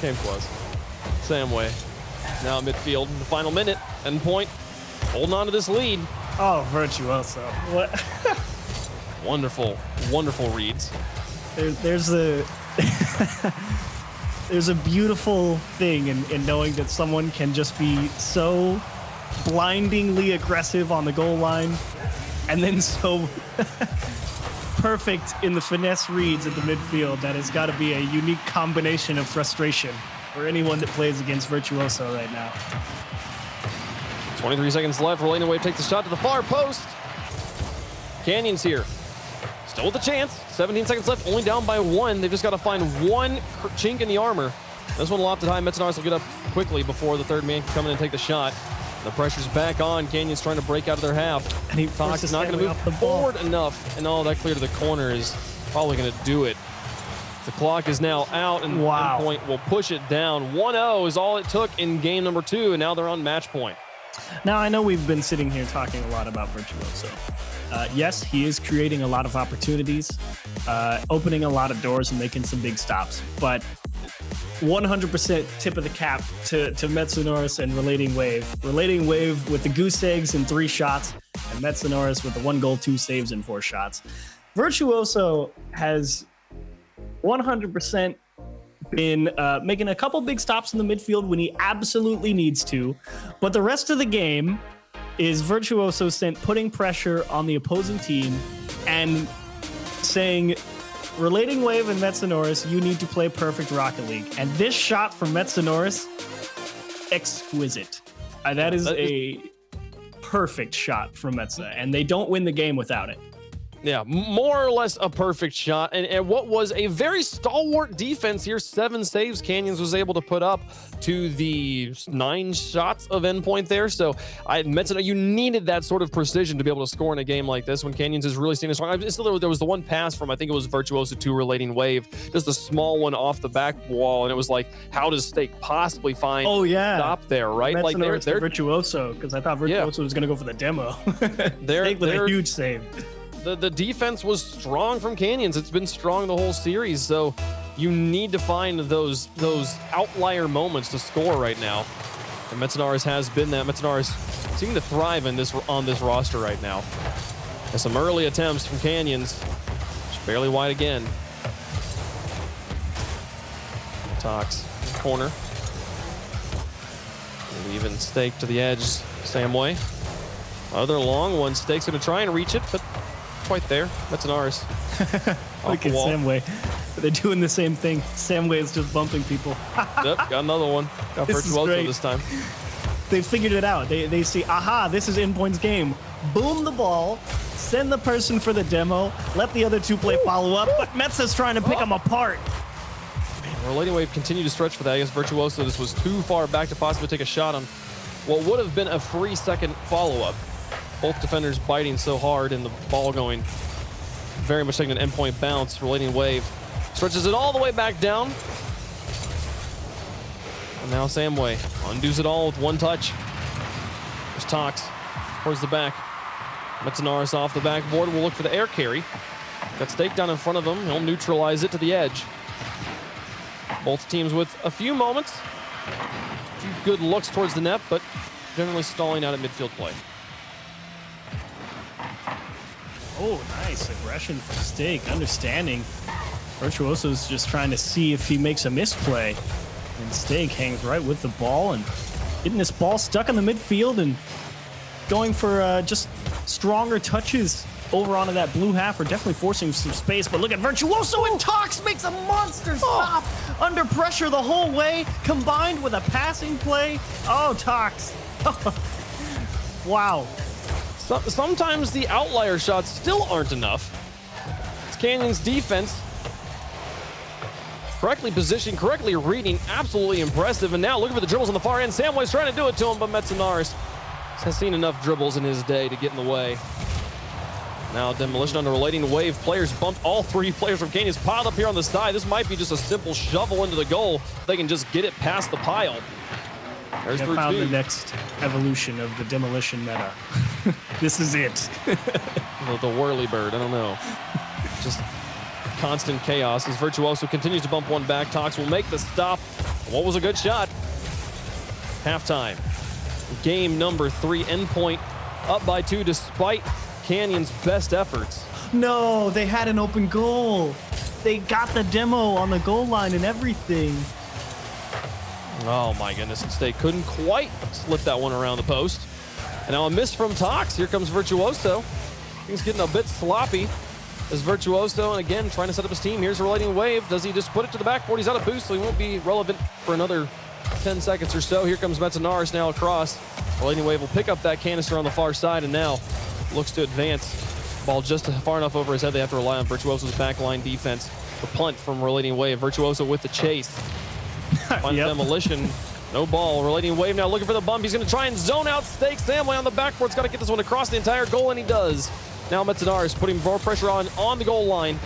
Came close. Samway now at midfield in the final minute. Endpoint holding on to this lead. Oh, Virtuoso. What? Wonderful, wonderful reads. There's a there's a beautiful thing in knowing that someone can just be so blindingly aggressive on the goal line and then so perfect in the finesse reads at the midfield. That has got to be a unique combination of frustration for anyone that plays against Virtuoso right now. 23 seconds left. Relating Wave takes the shot to the far post. Canyons here. Still with a chance. 17 seconds left, only down by 1. They've just got to find one chink in the armor. This one lofted high. Mesanoris will get up quickly before the third man can come in and take the shot. The pressure's back on. Canyons trying to break out of their half. And he Fox is not going to move forward enough. And all that clear to the corner is probably going to do it. The clock is now out, and Endpoint will push it down. 1-0 is all it took in game number 2, and now they're on match point. Now, I know we've been sitting here talking a lot about Virtuoso. Yes, he is creating a lot of opportunities, opening a lot of doors and making some big stops. But 100% tip of the cap to Mesanoris and Relating Wave. Relating Wave with the goose eggs and 3 shots, and Metsonoris with the 1 goal, 2 saves, and 4 shots. Virtuoso has 100% been making a couple big stops in the midfield when he absolutely needs to, but the rest of the game is Virtuoso putting pressure on the opposing team and saying, Relating Wave and Metsonoris, you need to play perfect Rocket League. And this shot from Metsonoris, exquisite. That is a perfect shot from Metsa, and they don't win the game without it. Yeah, more or less a perfect shot. And what was a very stalwart defense here, 7 saves Canyons was able to put up to the 9 shots of Endpoint there. So Metsa, you needed that sort of precision to be able to score in a game like this when Canyons is really standing strong. Still, there was the one pass from, I think it was Virtuoso to Relating Wave, just a small one off the back wall. And it was like, how does Stake possibly find stop there, right? Metsonoris Like they're Virtuoso, because I thought Virtuoso was going to go for the demo. Stake with a huge save. The defense was strong from Canyons. It's been strong the whole series, so you need to find those outlier moments to score right now. And Metsonoris has been that. Metsonoris seeming to thrive on this roster right now. And some early attempts from Canyons. Just barely wide again. Tox corner. Leaving Stake to the edge. Samway. Other long one. Stake's going to try and reach it, but quite there. Metsonoris. Look at Samway. They're doing the same thing. Samway is just bumping people. Yep, got another one. Got Virtuoso this time. They figured it out. They see, aha, this is Endpoint's game. Boom the ball, send the person for the demo, let the other two play follow-up, but Metsa's trying to pick them apart. Relating Wave continued to stretch for that. I guess Virtuoso this was too far back to possibly take a shot on what would have been a 3-second follow-up. Both defenders biting so hard and the ball going very much taking an Endpoint bounce. Relating Wave stretches it all the way back down. And now Samway undoes it all with one touch. There's Tox towards the back. Metsonoris off the backboard will look for the air carry. Got Stake down in front of him. He'll neutralize it to the edge. Both teams with a few moments. A few good looks towards the net, but generally stalling out at midfield play. Oh, nice aggression from Stake, understanding. Virtuoso's just trying to see if he makes a misplay. And Stake hangs right with the ball and getting this ball stuck in the midfield and going for just stronger touches over onto that blue half, or definitely forcing some space. But look at Virtuoso, and Tox makes a monster stop under pressure the whole way, combined with a passing play. Oh, Tox. Wow. Sometimes the outlier shots still aren't enough. It's Canyon's defense. Correctly positioned, correctly reading, absolutely impressive. And now looking for the dribbles on the far end. Samway's trying to do it to him, but Metsonoris has seen enough dribbles in his day to get in the way. Now Demolition on the Relating Wave. Players bumped. All 3 players from Canyons piled up here on the side. This might be just a simple shovel into the goal. They can just get it past the pile. There's I found the next evolution of the Demolition meta. This is it. The whirly bird, I don't know. Just constant chaos as Virtuoso continues to bump one back. Tox will make the stop. What was a good shot? Halftime. Game number 3, Endpoint up by 2 despite Canyon's best efforts. No, they had an open goal. They got the demo on the goal line and everything. Oh my goodness, and Stake couldn't quite slip that one around the post. And now a miss from Tox. Here comes Virtuoso. He's getting a bit sloppy as Virtuoso, and again, trying to set up his team. Here's a Relating Wave. Does he just put it to the backboard? He's out of boost, so he won't be relevant for another 10 seconds or so. Here comes Metsonoris now across. Relating Wave will pick up that canister on the far side and now looks to advance. Ball just far enough over his head. They have to rely on Virtuoso's backline defense. The punt from Relating Wave. Virtuoso with the chase. Find Demolition. No ball. Relating Wave now looking for the bump. He's going to try and zone out Stake. Samway on the backboard's got to get this one across the entire goal, and he does. Now Metsonoris putting more pressure on the goal line.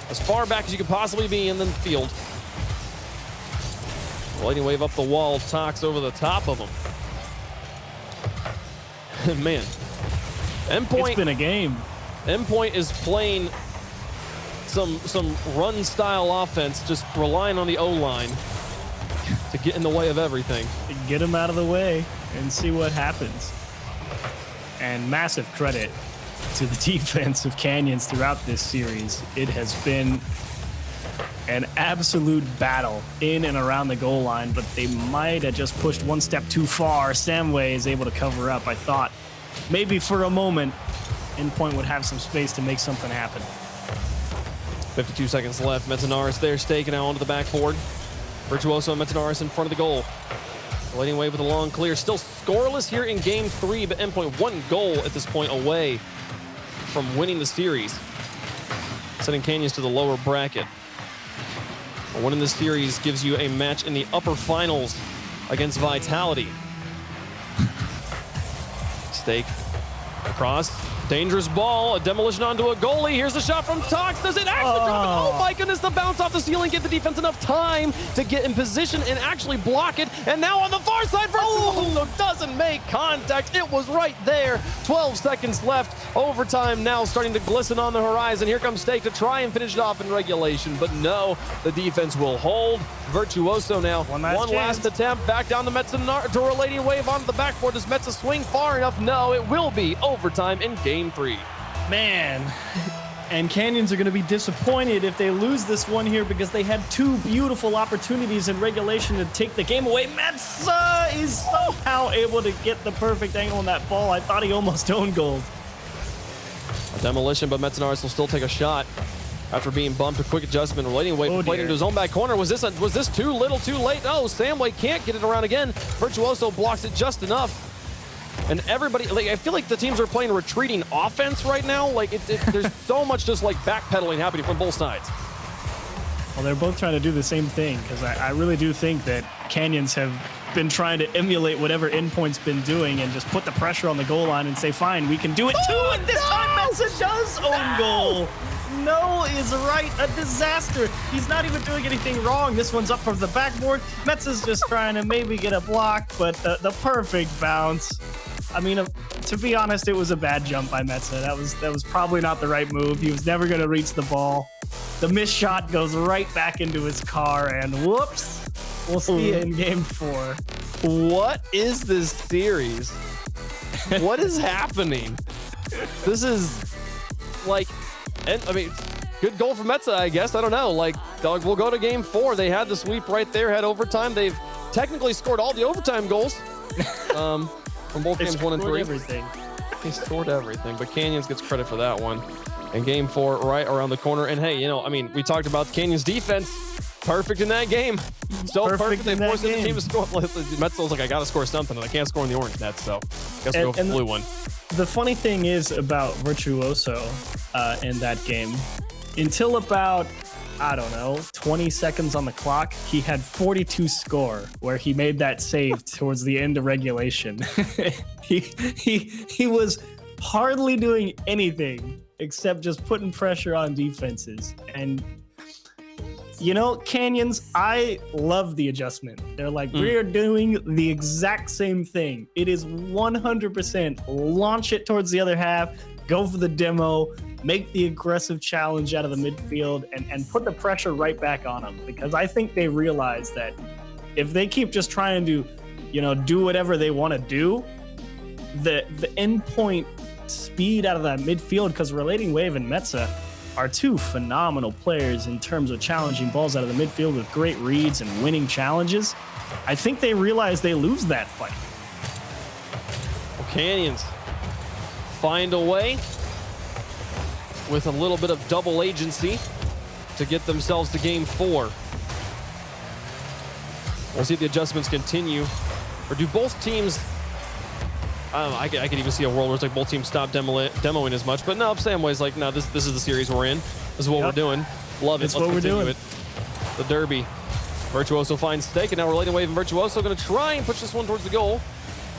As far back as you could possibly be in the field. Relating Wave up the wall. Tox over the top of him. Man. Endpoint. It's been a game. Endpoint is playing some run style offense, just relying on the O-line to get in the way of everything. Get him out of the way and see what happens. And massive credit to the defense of Canyons throughout this series. It has been an absolute battle in and around the goal line, but they might have just pushed one step too far. Samway is able to cover up. I thought maybe for a moment Endpoint would have some space to make something happen. 52 seconds left. Metanaris there, staking out onto the backboard. Virtuoso and Metanaris in front of the goal. Leading away with a long clear. Still scoreless here in game 3, but Endpoint 1 goal at this point away from winning the series, sending Canyons to the lower bracket. Winning this series gives you a match in the upper finals against Vitality. Stake across. Dangerous ball, a demolition onto a goalie. Here's the shot from Tox. Does it actually drop it? Oh my goodness, the bounce off the ceiling. Give the defense enough time to get in position and actually block it. And now on the far side, Virtuoso doesn't make contact. It was right there. 12 seconds left. Overtime now starting to glisten on the horizon. Here comes Stake to try and finish it off in regulation. But no, the defense will hold. Virtuoso now. One last attempt. Back down to Metza to Relating Wave onto the backboard. Does Metza swing far enough? No, it will be overtime in game 3. Man, and Canyons are going to be disappointed if they lose this one here because they had 2 beautiful opportunities in regulation to take the game away. Metza is somehow able to get the perfect angle on that ball. I thought he almost owned gold. A demolition, but Metanaris will still take a shot after being bumped. A quick adjustment. Relating Wave played into his own back corner. Was this too little, too late? Oh, Samway can't get it around again. Virtuoso blocks it just enough. And everybody, like, I feel like the teams are playing retreating offense right now. Like, there's so much just like backpedaling happening from both sides. Well, they're both trying to do the same thing because I really do think that Canyons have been trying to emulate whatever Endpoint's been doing and just put the pressure on the goal line and say, fine, we can do it too. And this time, Metza does own goal. No is right. A disaster. He's not even doing anything wrong. This one's up from the backboard. Metza's just trying to maybe get a block, but the perfect bounce. I mean, to be honest, it was a bad jump by Metza. That was probably not the right move. He was never going to reach the ball. The missed shot goes right back into his car, and whoops. We'll see you in game 4. What is this series? What is happening? This is like, I mean, good goal from Metza, I guess. I don't know. Like, we'll go to game 4. They had the sweep right there, had overtime. They've technically scored all the overtime goals. From both games 1 and 3. Everything. He scored everything, but Canyons gets credit for that one. And game 4 right around the corner. And hey, you know, I mean, we talked about Canyons defense. Perfect in that game. So perfect. They forced the team to score. Metza was like, I got to score something, and I can't score in the orange net, so guess we'll go for the blue one. The funny thing is about Virtuoso in that game, until about, I don't know, 20 seconds on the clock, he had 42 score where he made that save towards the end of regulation. He was hardly doing anything except just putting pressure on defenses. And you know, Canyons, I love the adjustment. They're like, we're doing the exact same thing. It is 100% launch it towards the other half, go for the demo, make the aggressive challenge out of the midfield, and put the pressure right back on them. Because I think they realize that if they keep just trying to, you know, do whatever they want to do, the Endpoint speed out of that midfield, because Relating Wave and Metza are 2 phenomenal players in terms of challenging balls out of the midfield with great reads and winning challenges. I think they realize they lose that fight. Well, Canyons find a way with a little bit of double agency to get themselves to game 4. We'll see if the adjustments continue, or do both teams, I don't know, I could even see a world where it's like both teams stop demoing as much, but no, Samway's like, no, this is the series we're in. This is what we're doing. Love it. That's what we're doing. It. The derby. Virtuoso finds Stake, and now Relating Wave and Virtuoso going to try and push this one towards the goal.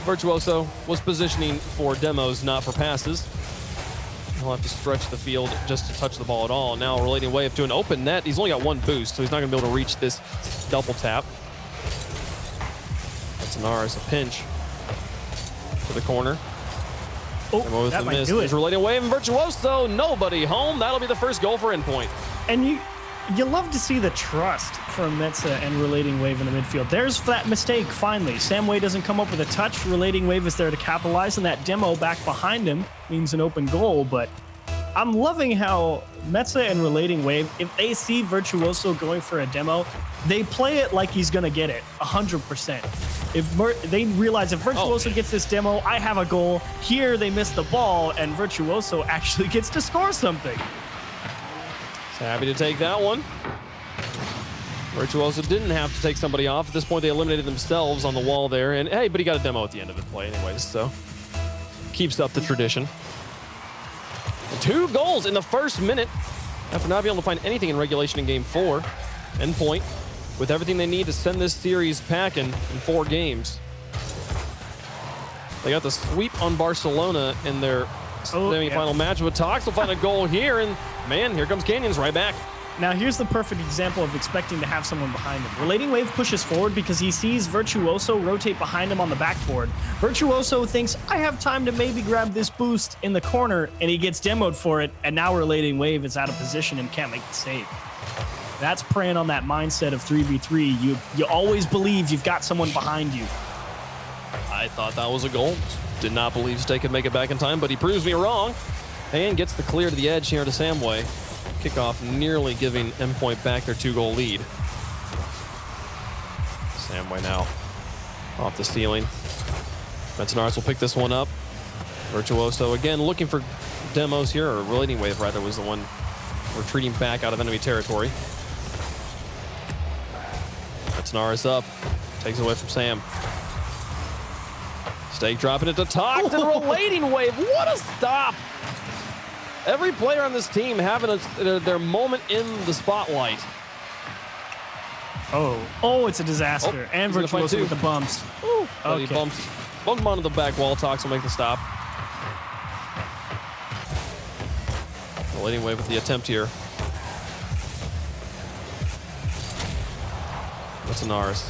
Virtuoso was positioning for demos, not for passes. He'll have to stretch the field just to touch the ball at all. Now Relating Wave to an open net. He's only got 1 boost, so he's not going to be able to reach this double tap. That's Anaris, a pinch to the corner. Oh, that might do it. Relating Wave and Virtuoso, nobody home. That'll be the first goal for Endpoint. And you love to see the trust from Metza and Relating Wave in the midfield. There's that mistake, finally. Samway doesn't come up with a touch. Relating Wave is there to capitalize, and that demo back behind him means an open goal. But I'm loving how Metza and Relating Wave, if they see Virtuoso going for a demo, they play it like he's going to get it, 100%. If they realize if Virtuoso gets this demo, I have a goal. Here, they miss the ball, and Virtuoso actually gets to score something. So happy to take that one. Virtuoso didn't have to take somebody off. At this point, they eliminated themselves on the wall there. And hey, but he got a demo at the end of the play anyways, so keeps up the tradition. 2 goals in the first minute after not being able to find anything in regulation in Game 4. Endpoint with everything they need to send this series packing in 4 games. They got the sweep on Barcelona in their semi-final match, but Tox will find a goal here, and man, here comes Canyons right back. Now, here's the perfect example of expecting to have someone behind him. Relating Wave pushes forward because he sees Virtuoso rotate behind him on the backboard. Virtuoso thinks, I have time to maybe grab this boost in the corner, and he gets demoed for it, and now Relating Wave is out of position and can't make the save. That's preying on that mindset of 3v3. You always believe you've got someone behind you. I thought that was a goal. Did not believe Stake could make it back in time, but he proves me wrong. And gets the clear to the edge here to Samway. Kickoff nearly giving Endpoint back their 2-goal lead. Samway now off the ceiling. Metanaris will pick this one up. Virtuoso again looking for demos here, or Relating Wave rather was the one retreating back out of enemy territory. Metanaris up, takes it away from Sam. Stake dropping it to Tox and Relating Wave. What a stop! Every player on this team having their moment in the spotlight. Oh, it's a disaster. And Virtuoso with the bumps. Ooh, okay. He bumped him onto the back wall. Tox will make the stop. Relating Wave with the attempt here. Metanaris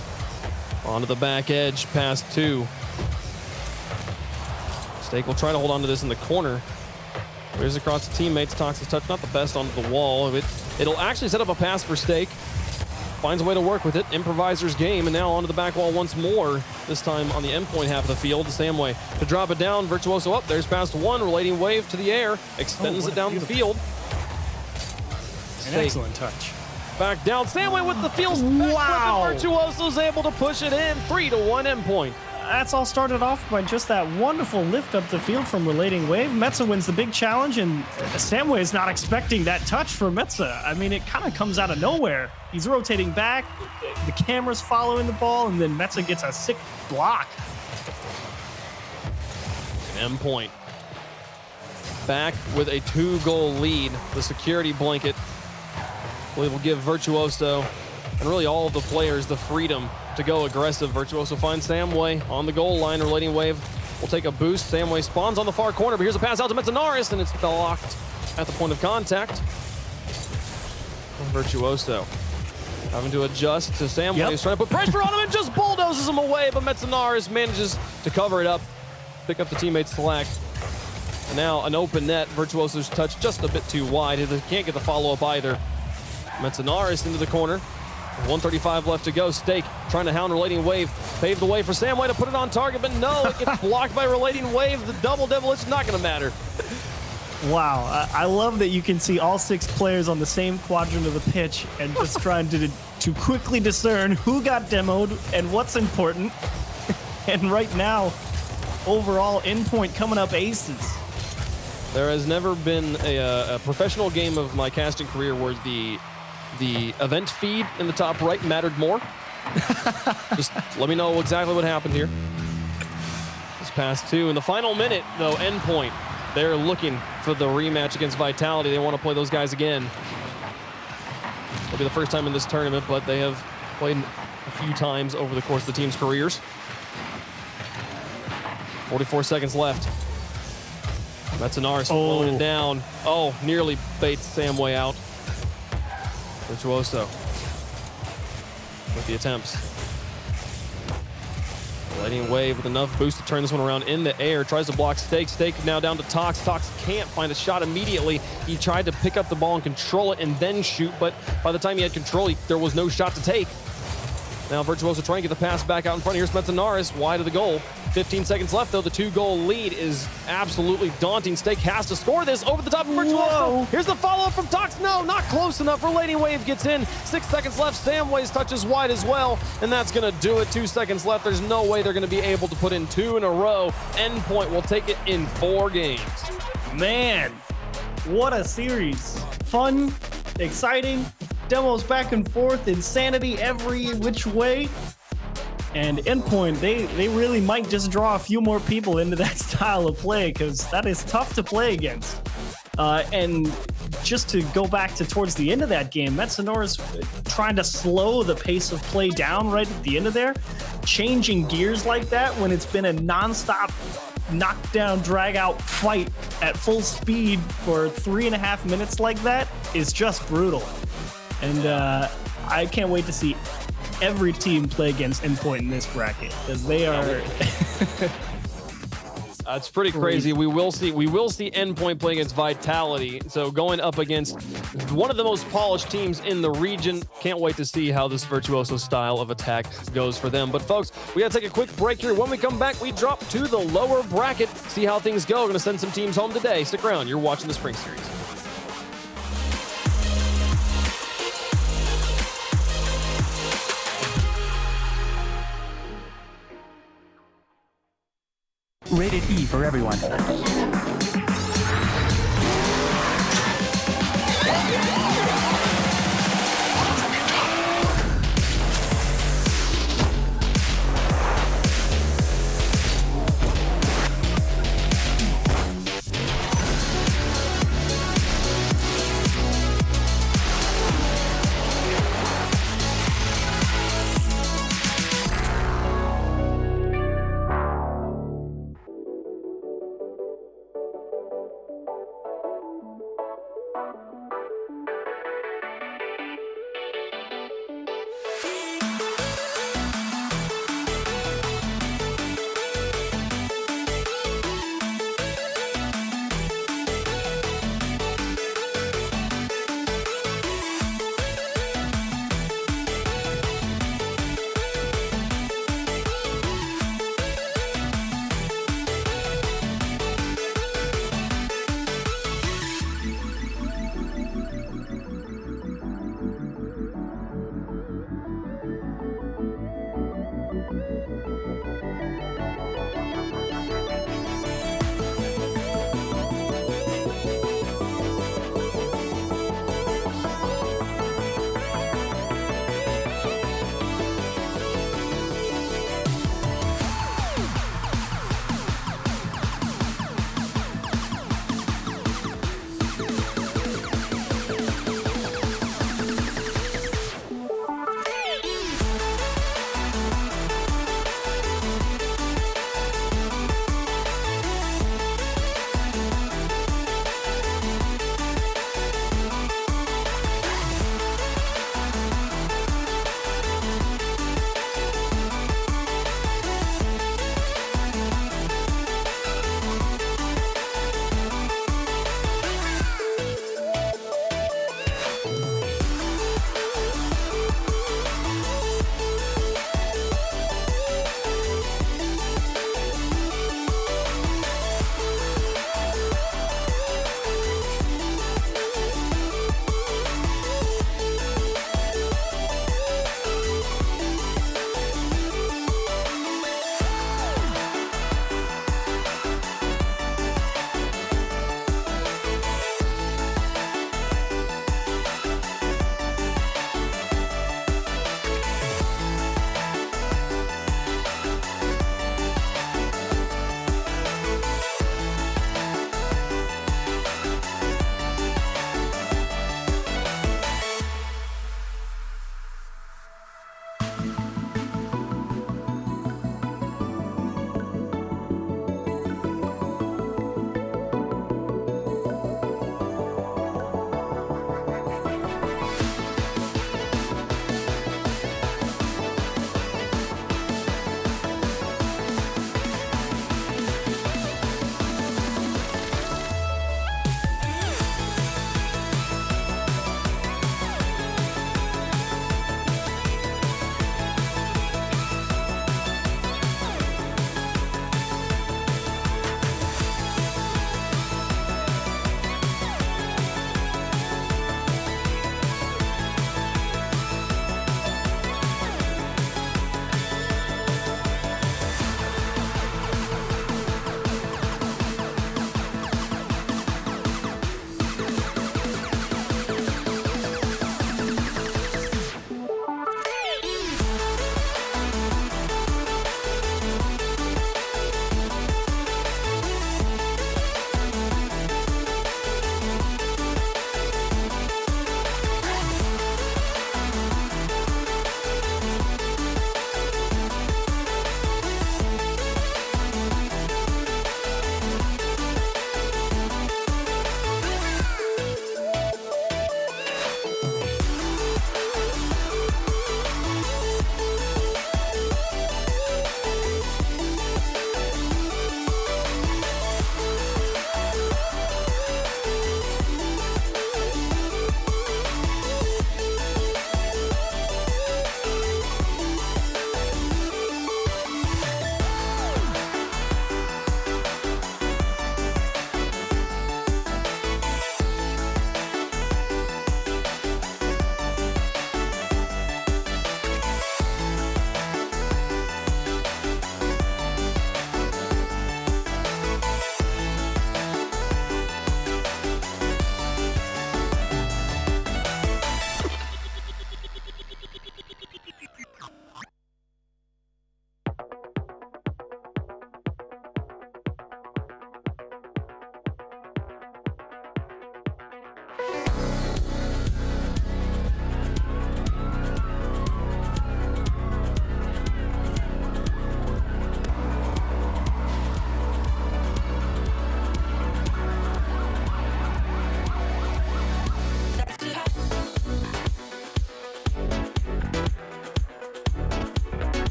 onto the back edge, past 2. Stake will try to hold on to this in the corner. Here's across the teammates. Tox's touch, not the best onto the wall. It'll actually set up a pass for Stake. Finds a way to work with it. Improviser's game, and now onto the back wall once more. This time on the Endpoint half of the field. The same way to drop it down. Virtuoso up. There's past 1. Relating Wave to the air. Extends it down the field. An excellent touch. Back down. Samway with the field. Wow. Virtuoso's able to push it in. 3-1 Endpoint. That's all started off by just that wonderful lift up the field from Relating Wave. Metza wins the big challenge, and Samway is not expecting that touch from Metza. I mean, it kind of comes out of nowhere. He's rotating back, the camera's following the ball, and then Metza gets a sick block. Endpoint back with a 2-goal lead. The security blanket, I believe, will give Virtuoso and really all of the players the freedom to go aggressive. Virtuoso finds Samway on the goal line. Relating Wave will take a boost. Samway spawns on the far corner, but here's a pass out to Metanaris, and it's blocked at the point of contact. Virtuoso having to adjust to Samway. He's trying to put pressure on him and just bulldozes him away, but Metanaris manages to cover it up, pick up the teammate's slack. And now an open net. Virtuoso's touch just a bit too wide. He can't get the follow-up either. Metanaris into the corner. 1:35 left to go. Stake trying to hound Relating Wave. Pave the way for Samway to put it on target, but no, it gets blocked by Relating Wave. The double devil, it's not going to matter. Wow, I love that you can see all 6 players on the same quadrant of the pitch and just trying to quickly discern who got demoed and what's important. And right now, overall, Endpoint coming up aces. There has never been a professional game of my casting career where the event feed in the top right mattered more. Just let me know exactly what happened here. It's past 2. In the final minute, though, Endpoint, they're looking for the rematch against Vitality. They want to play those guys again. It'll be the first time in this tournament, but they have played a few times over the course of the team's careers. 44 seconds left. Metanaris blowing it down. Oh, nearly baits Samway out. Virtuoso with the attempts. Lightning Wave with enough boost to turn this one around in the air. Tries to block Stake. Stake now down to Tox. Tox can't find a shot immediately. He tried to pick up the ball and control it and then shoot, but by the time he had control, there was no shot to take. Now Virtuoso trying to get the pass back out in front. Here's Metanaris wide of the goal. 15 seconds left, though. The 2-goal lead is absolutely daunting. Stake has to score this over the top of Virtuoso. Whoa. Here's the follow-up from Tox. No, not close enough. Lightning Wave gets in. 6 seconds left. Samways touches wide as well, and that's going to do it. 2 seconds left. There's no way they're going to be able to put in 2 in a row. Endpoint will take it in 4 games. Man, what a series. Fun, exciting, demos back and forth, insanity every which way. And Endpoint, they really might just draw a few more people into that style of play, because that is tough to play against. And just to go back to towards the end of that game, Metanora's trying to slow the pace of play down right at the end of there. Changing gears like that when it's been a nonstop knockdown, drag out fight at full speed for 3.5 minutes like that is just brutal. And I can't wait to see every team play against Endpoint in this bracket, because they are. It's pretty crazy. We will see Endpoint play against Vitality. So going up against one of the most polished teams in the region. Can't wait to see how this Virtuoso style of attack goes for them. But folks, we gotta take a quick break here. When we come back, we drop to the lower bracket, see how things go. We're gonna send some teams home today. Stick around. You're watching the Spring Series. Rated E for everyone.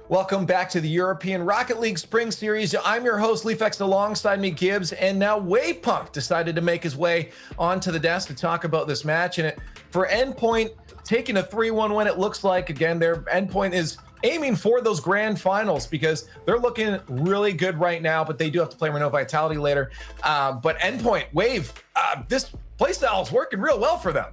Welcome back to the European Rocket League Spring Series. I'm your host, Leafex, alongside me, Gibbs, and now Wavepunk decided to make his way onto the desk to talk about this match. And for Endpoint, taking a 3-1 win, it looks like, again, their Endpoint is aiming for those grand finals because they're looking really good right now, but they do have to play Renault Vitality later. But Endpoint, Wave, this playstyle is working real well for them.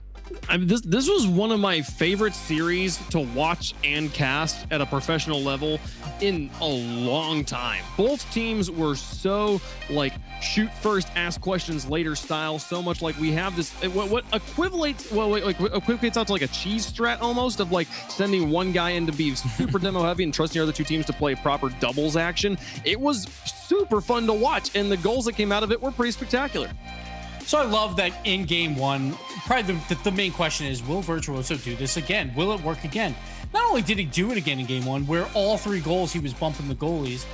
This was one of my favorite series to watch and cast at a professional level in a long time. Both teams were so like shoot first, ask questions later style. So much like we have this what equates out to like a cheese strat almost of like sending one guy in to be super demo heavy and trusting your other two teams to play proper doubles action. It was super fun to watch, and the goals that came out of it were pretty spectacular. So I love that in game one, probably the main question is, will Virtuoso do this again? Will it work again? Not only did he do it again in game one, where all 3 goals he was bumping the goalies,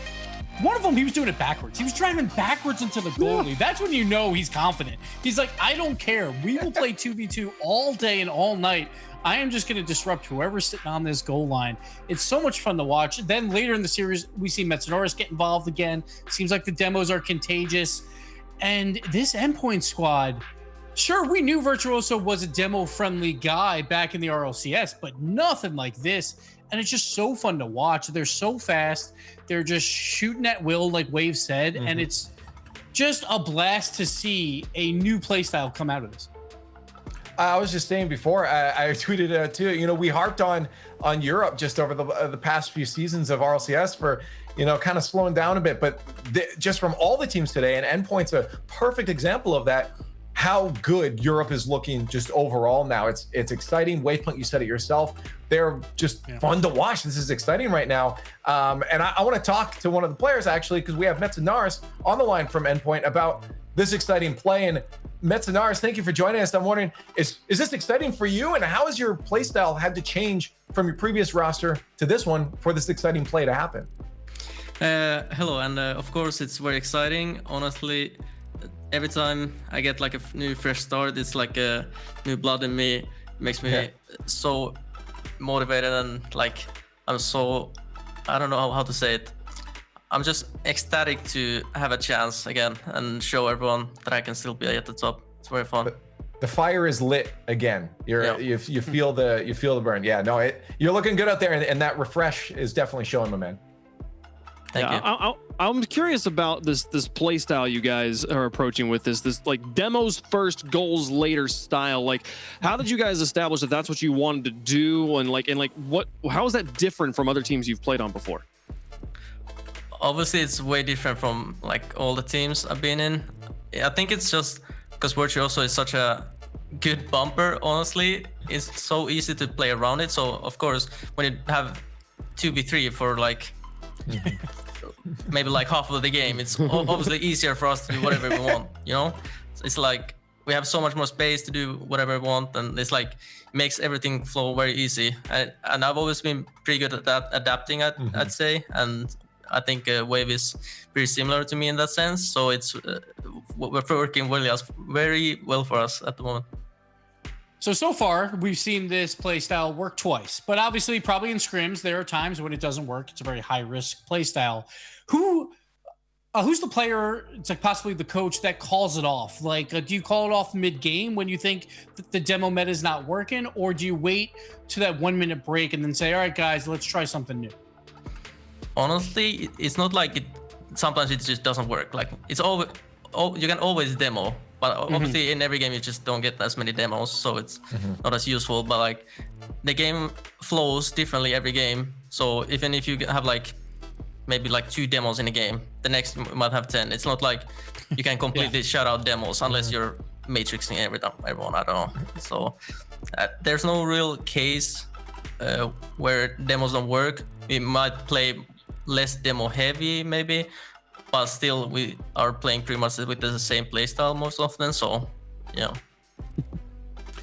one of them he was doing it backwards. He was driving backwards into the goalie. That's when you know he's confident. He's like, I don't care. We will play 2v2 all day and all night. I am just going to disrupt whoever's sitting on this goal line. It's so much fun to watch. Then later in the series, we see Metsanoris get involved again. Seems like the demos are contagious. And this Endpoint squad, sure, we knew Virtuoso was a demo-friendly guy back in the RLCS, but nothing like this. And it's just so fun to watch. They're so fast. They're just shooting at will, like Wave said. And it's just a blast to see a new playstyle come out of this. I was just saying before, I tweeted it too. You know, we harped on Europe just over the past few seasons of RLCS for, you know, kind of slowing down a bit. But just from all the teams today, and Endpoint's a perfect example of that, how good Europe is looking just overall now. It's exciting. Wavepunk, you said it yourself. They're just fun to watch. This is exciting right now. And I want to talk to one of the players, actually, because we have Metsanaris on the line from Endpoint about this exciting play. And Metsanaris, thank you for joining us. I'm wondering, is this exciting for you? And how has your playstyle had to change from your previous roster to this one for this exciting play to happen? Hello, and of course it's very exciting. Honestly, every time I get like a new fresh start, it's like a new blood in me. It makes me so motivated, and like I'm so, I don't know how to say it. I'm just ecstatic to have a chance again and show everyone that I can still be at the top. It's very fun. The fire is lit again. You feel the burn. Yeah, no, you're looking good out there, and that refresh is definitely showing, my man. Thank you. I'm curious about this play style you guys are approaching with this like demos first, goals later style. Like, how did you guys establish that that's what you wanted to do, and how is that different from other teams you've played on before? Obviously, it's way different from like all the teams I've been in. I think it's just because Virtuoso is such a good bumper. Honestly, it's so easy to play around it. So of course, when you have 2v3 for like maybe like half of the game, it's obviously easier for us to do whatever we want, you know? It's like we have so much more space to do whatever we want, and it's like makes everything flow very easy. And I've always been pretty good at that, adapting, I'd say, and I think Wave is pretty similar to me in that sense. So it's we're working very well for us at the moment. So far, we've seen this playstyle work twice, but obviously probably in scrims, there are times when it doesn't work. It's a very high risk playstyle. Who's the player, it's like possibly the coach that calls it off? Like, do you call it off mid-game when you think that the demo meta is not working, or do you wait to that 1 minute break and then say, all right, guys, let's try something new? Honestly, it's not like it. Sometimes it just doesn't work. Like it's always, you can always demo, but obviously in every game you just don't get as many demos, so it's not as useful. But like the game flows differently every game. So even if you have like maybe like 2 demos in a game, the next you might have 10. It's not like you can completely shut out demos unless you're matrixing everyone. I don't know. So there's no real case where demos don't work. We might play less demo heavy maybe, but still we are playing pretty much with the same playstyle most often. So yeah.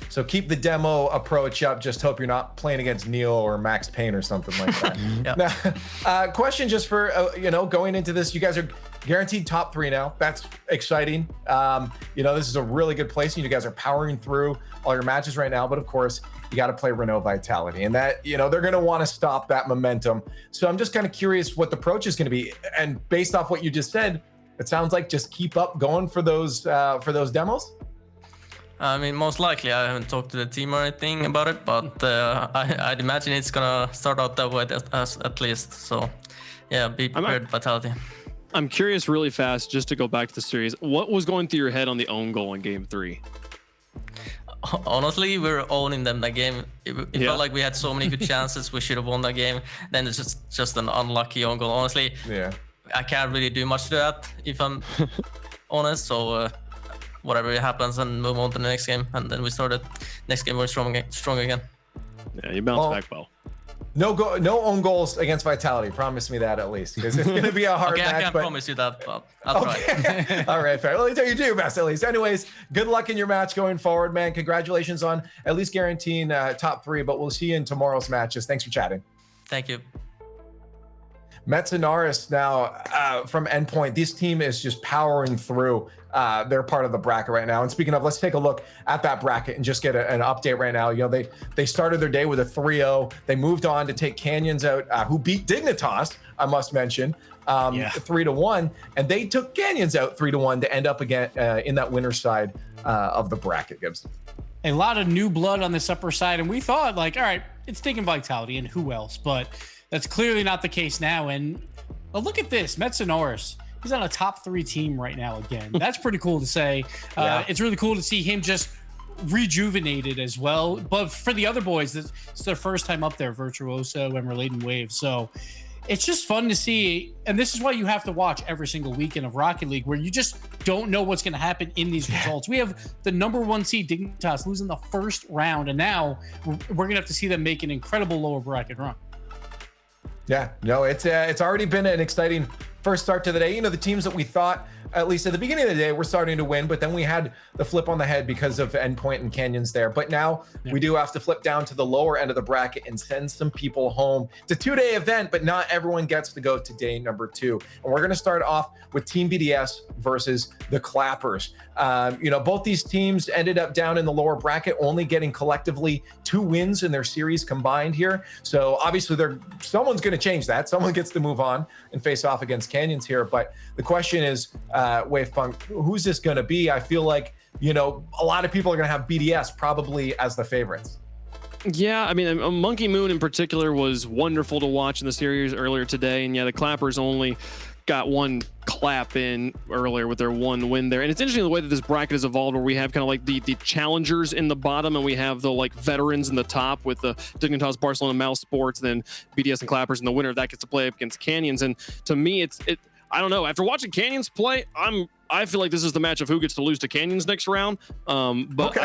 So keep the demo approach up. Just hope you're not playing against Neil or Max Payne or something like that. Now, question just for going into this, you guys are guaranteed top 3 now. That's exciting. This is a really good place, and you guys are powering through all your matches right now. But of course, you got to play Renault Vitality, and that they're going to want to stop that momentum. So I'm just kind of curious what the approach is going to be. And based off what you just said, it sounds like just keep up going for those demos. I mean, most likely. I haven't talked to the team or anything about it, but I'd imagine it's gonna start out that way at least. So yeah, be prepared, Vitality. I'm curious really fast, just to go back to the series, what was going through your head on the own goal in game 3? honestly, we're owning them that game. It Yeah. felt like we had so many good chances. We should have won that game. Then it's just an unlucky own goal. Honestly, I can't really do much to that if I'm honest. So whatever happens, and move on to the next game. And then we started next game. We're strong again. Yeah, you bounced back well. No own goals against Vitality. Promise me that at least, because it's going to be a hard match. I can't promise you that, but I'll try. All right, fair. Well, you do your best at least. Anyways, good luck in your match going forward, man. Congratulations on at least guaranteeing top 3, but we'll see you in tomorrow's matches. Thanks for chatting. Thank you. Metanaris now from Endpoint. This team is just powering through. They're part of the bracket right now. And speaking of, let's take a look at that bracket and just get an update right now. You know, they started their day with a 3-0. They moved on to take Canyons out, who beat Dignitas, I must mention, 3-1. And they took Canyons out 3-1 to end up again in that winner's side of the bracket, Gibbs. A lot of new blood on this upper side. And we thought, like, all right, it's Dig and Vitality and who else? But that's clearly not the case now. And look at this, Metanaris. He's on a top 3 team right now again. That's pretty cool to say. It's really cool to see him just rejuvenated as well. But for the other boys, it's their first time up there, Virtuoso and Relating Wave. So it's just fun to see. And this is why you have to watch every single weekend of Rocket League, where you just don't know what's going to happen in these results. We have the number 1 seed Dignitas losing the first round, and now we're going to have to see them make an incredible lower bracket run. Yeah, no, it's already been an exciting first start to the day. You know, the teams that we thought, at least at the beginning of the day, were starting to win, but then we had the flip on the head because of Endpoint and Canyons there. But now we do have to flip down to the lower end of the bracket and send some people home. It's a 2-day event, but not everyone gets to go to day number 2. And we're going to start off with Team BDS versus the Clappers. You know, both these teams ended up down in the lower bracket, only getting collectively 2 wins in their series combined here. So obviously someone's going to change that. Someone gets to move on and face off against Canyons here. But the question is, Wavepunk, who's this going to be? I feel like, you know, a lot of people are going to have BDS probably as the favorites. Yeah, I mean, Monkey Moon in particular was wonderful to watch in the series earlier today. And yeah, the Clappers only got 1 clap in earlier with their 1 win there. And it's interesting the way that this bracket has evolved, where we have kind of like the challengers in the bottom, and we have the like veterans in the top with the Dignitas, Barcelona, Mouse Sports, then BDS and Clappers, and the winner of that gets to play up against Canyons. And to me, I don't know. After watching Canyons play, I feel like this is the match of who gets to lose to Canyons next round. But okay.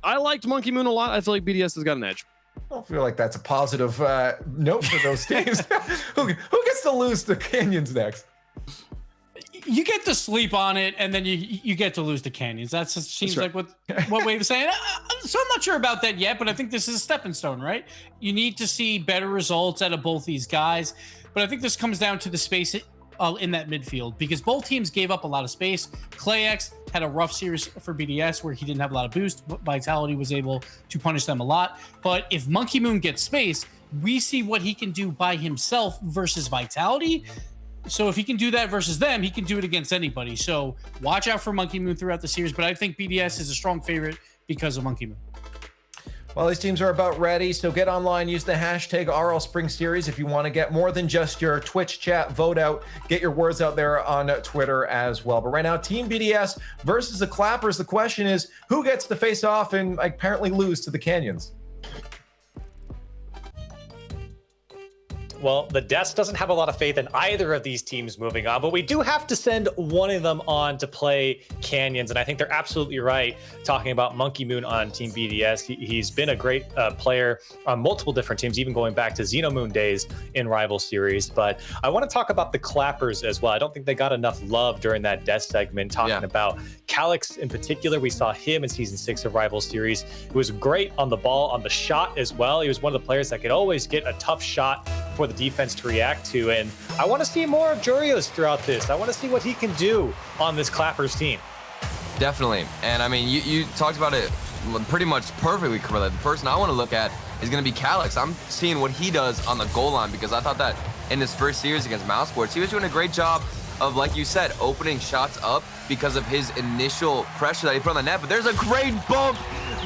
I liked Monkey Moon a lot. I feel like BDS has got an edge. I feel like that's a positive note for those teams. Who gets to lose to Canyons next? You get to sleep on it, and then you get to lose to Canyons. That seems like what Wave is saying. So I'm not sure about that yet, but I think this is a stepping stone, right? You need to see better results out of both these guys. But I think this comes down to the space in that midfield, because both teams gave up a lot of space. ClayX had a rough series for BDS where he didn't have a lot of boost. Vitality was able to punish them a lot. But if Monkey Moon gets space, we see what he can do by himself versus Vitality. So if he can do that versus them, he can do it against anybody. So watch out for Monkey Moon throughout the series. But I think BDS is a strong favorite because of Monkey Moon. Well, these teams are about ready, so get online, use the hashtag RL Spring Series if you want to get more than just your Twitch chat vote out. Get your words out there on Twitter as well. But right now, Team BDS versus the Clappers. The question is, who gets to face off and apparently lose to the Canyons? Well, the Desk doesn't have a lot of faith in either of these teams moving on, but we do have to send one of them on to play Canyons, and I think they're absolutely right talking about Monkey Moon on Team BDS. He's been a great player on multiple different teams, even going back to Xenomoon days in Rival Series. But I want to talk about the Clappers as well. I don't think they got enough love during that Desk segment, talking about Calyx in particular. We saw him in Season 6 of Rival Series. He was great on the ball, on the shot as well. He was one of the players that could always get a tough shot for the defense to react to, and I want to see more of Jurios throughout this. I want to see what he can do on this Clappers team. Definitely, and I mean, you talked about it pretty much perfectly, Camilla. The person I want to look at is going to be Calyx. I'm seeing what he does on the goal line, because I thought that in his first series against Mouse Sports, he was doing a great job of, like you said, opening shots up because of his initial pressure that he put on the net. But there's a great bump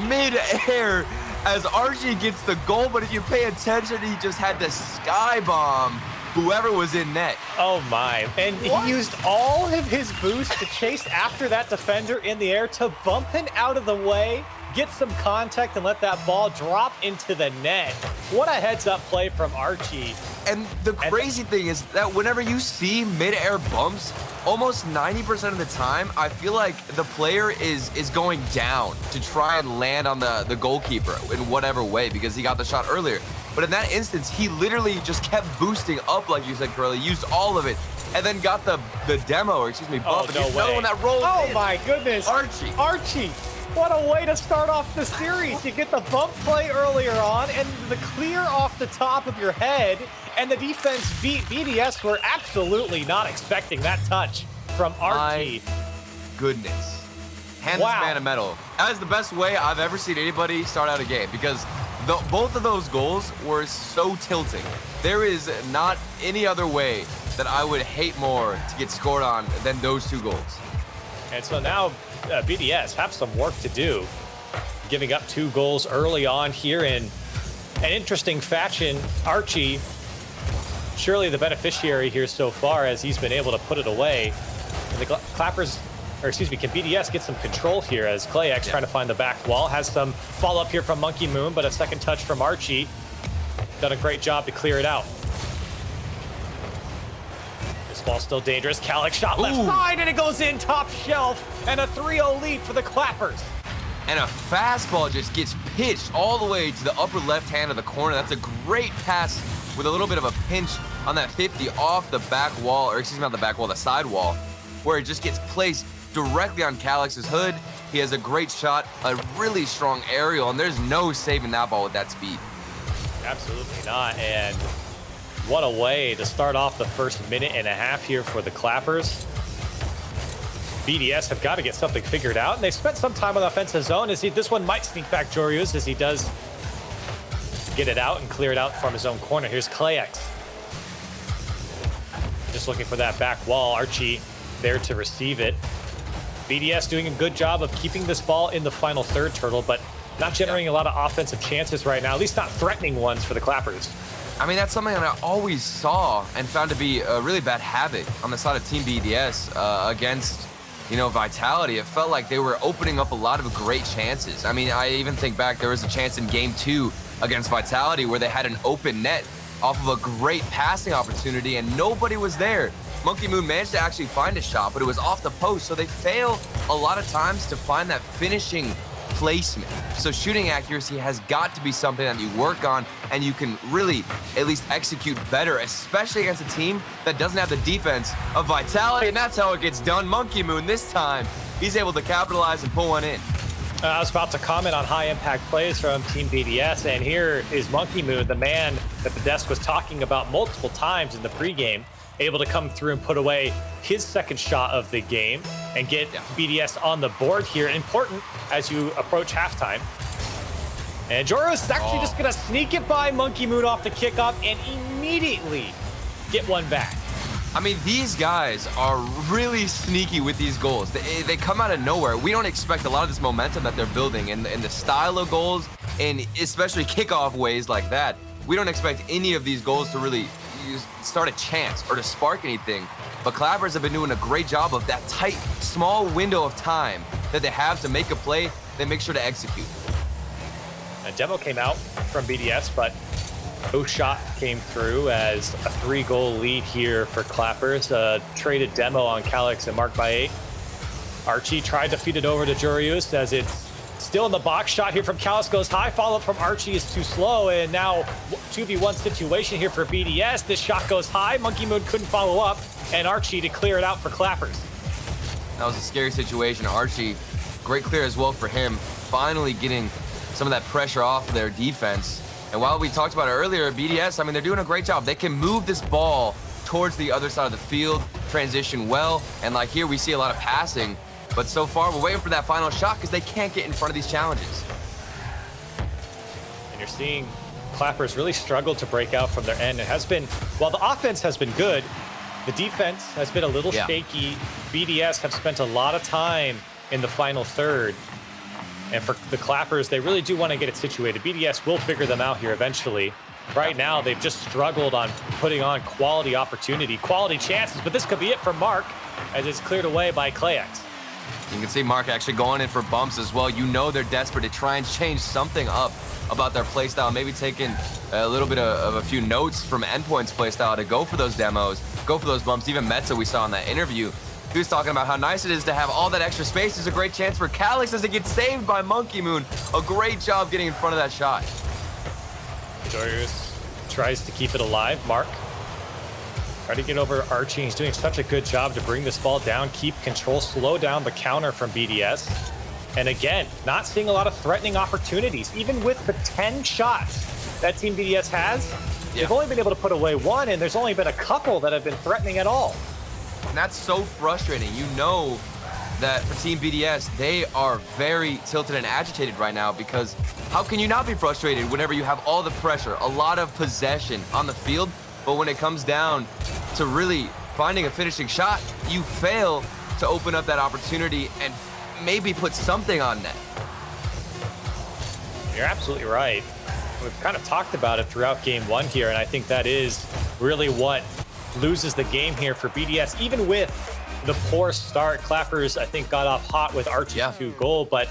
mid-air as RG gets the goal, but if you pay attention, he just had to sky bomb whoever was in net. Oh my, and he used all of his boost to chase after that defender in the air to bump him out of the way, get some contact and let that ball drop into the net. What a heads-up play from Archie. And the crazy thing is that whenever you see mid-air bumps, almost 90% of the time, I feel like the player is going down to try and land on the goalkeeper in whatever way because he got the shot earlier. But in that instance, he literally just kept boosting up, like you said, Curly, used all of it, and then got the demo, or excuse me, bump. Oh, no another way. one that rolled Oh, in. my goodness. Archie. What a way to start off the series. You get the bump play earlier on and the clear off the top of your head, and the defense BDS were absolutely not expecting that touch from Archie. My goodness. Hand this man a medal. That is the best way I've ever seen anybody start out a game because both of those goals were so tilting. There is not any other way that I would hate more to get scored on than those 2 goals. And so now BDS have some work to do, giving up 2 goals early on here in an interesting fashion. Archie, surely the beneficiary here so far as he's been able to put it away. And the Clappers, or excuse me, can BDS get some control here as Clayx trying to find the back wall, has some follow-up here from Monkey Moon, but a second touch from Archie. Done a great job to clear it out. This ball's still dangerous. Calyx shot left side, and it goes in top shelf, and a 3-0 lead for the Clappers. And a fastball just gets pitched all the way to the upper left hand of the corner. That's a great pass with a little bit of a pinch on that 50 off the back wall, or excuse me, not the back wall, the side wall, where it just gets placed directly on Calyx's hood. He has a great shot, a really strong aerial, and there's no saving that ball with that speed. Absolutely not, and what a way to start off the first minute and a half here for the Clappers. BDS have got to get something figured out, and they've spent some time on the offensive zone. This one might sneak back Jorius as he does get it out and clear it out from his own corner. Here's Clayx. Just looking for that back wall. Archie there to receive it. BDS doing a good job of keeping this ball in the final third, Turtle, but not generating a lot of offensive chances right now, at least not threatening ones for the Clappers. I mean, that's something that I always saw and found to be a really bad habit on the side of Team BDS against, Vitality. It felt like they were opening up a lot of great chances. I mean, I even think back, there was a chance in Game 2 against Vitality where they had an open net off of a great passing opportunity and nobody was there. Monkey Moon managed to actually find a shot, but it was off the post, so they fail a lot of times to find that finishing placement. So shooting accuracy has got to be something that you work on and you can really at least execute better, especially against a team that doesn't have the defense of Vitality, and that's how it gets done. Monkey Moon this time, he's able to capitalize and pull one in. I was about to comment on high-impact plays from Team BDS, and here is Monkey Moon, the man that the desk was talking about multiple times in the pregame, able to come through and put away his second shot of the game and get BDS on the board here. Important as you approach halftime. And Joros is actually just going to sneak it by Monkey Moon off the kickoff and immediately get one back. I mean, these guys are really sneaky with these goals. They come out of nowhere. We don't expect a lot of this momentum that they're building and the style of goals, and especially kickoff ways like that. We don't expect any of these goals to really start a chance or to spark anything. But Clappers have been doing a great job of that tight, small window of time that they have to make a play. They make sure to execute. A demo came out from BDS, but no shot came through as a 3-goal lead here for Clappers. Traded demo on Calyx and Mark by 8. Archie tried to feed it over to Jorius as it's still in the box. Shot here from Calyx goes high. Follow-up from Archie is too slow, and now 2v1 situation here for BDS. This shot goes high. Monkey Moon couldn't follow up, and Archie to clear it out for Clappers. That was a scary situation. Archie, great clear as well for him. Finally getting some of that pressure off their defense. And while we talked about it earlier, BDS, I mean, they're doing a great job. They can move this ball towards the other side of the field, transition well, and like here we see a lot of passing. But so far, we're waiting for that final shot because they can't get in front of these challenges. And you're seeing Clappers really struggle to break out from their end. It has been, while the offense has been good, the defense has been a little shaky. BDS have spent a lot of time in the final third. And for the Clappers, they really do want to get it situated. BDS will figure them out here eventually. Right now, they've just struggled on putting on quality opportunity, quality chances, but this could be it for Mark as it's cleared away by Clayx. You can see Mark actually going in for bumps as well. You know they're desperate to try and change something up about their playstyle, maybe taking a little bit of a few notes from Endpoint's playstyle to go for those demos, go for those bumps. Even Metza, we saw in that interview, he was talking about how nice it is to have all that extra space. There's a great chance for Calyx as it gets saved by Monkey Moon. A great job getting in front of that shot. Darius tries to keep it alive. Mark try to get over Archie. He's doing such a good job to bring this ball down, keep control, slow down the counter from BDS. And again, not seeing a lot of threatening opportunities. Even with the 10 shots that Team BDS has, they've only been able to put away one, and there's only been a couple that have been threatening at all. And that's so frustrating. You know that for Team BDS, they are very tilted and agitated right now, because how can you not be frustrated whenever you have all the pressure, a lot of possession on the field, but when it comes down to really finding a finishing shot, you fail to open up that opportunity and maybe put something on net. You're absolutely right. We've kind of talked about it throughout game one here, and I think that is really what loses the game here for BDS. Even with the poor start, Clappers, I think, got off hot with Archie's 2 goal, but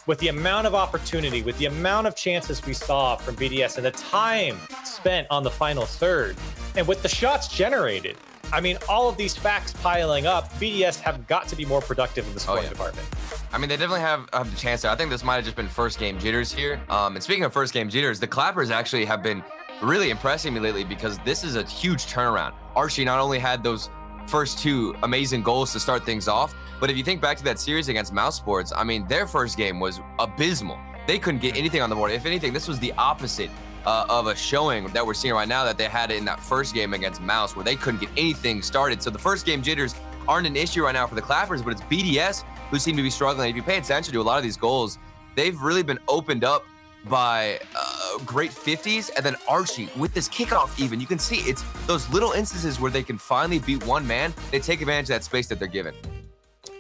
with the amount of opportunity, with the amount of chances we saw from BDS and the time spent on the final third, and with the shots generated, I mean, all of these facts piling up, BDS have got to be more productive in the scoring department. I mean, they definitely have the chance there. I think this might have just been first game jitters here. And speaking of first game jitters, the Clappers actually have been really impressing me lately, because this is a huge turnaround. Archie not only had those first 2 amazing goals to start things off, but if you think back to that series against Mouse Sports, I mean, their first game was abysmal. They couldn't get anything on the board. If anything, this was the opposite of a showing that we're seeing right now that they had in that first game against Mouse, where they couldn't get anything started. So the first game jitters aren't an issue right now for the Clappers, but it's BDS who seem to be struggling. If you pay attention to a lot of these goals, they've really been opened up by great 50s, and then Archie with this kickoff even. You can see it's those little instances where they can finally beat one man. They take advantage of that space that they're given.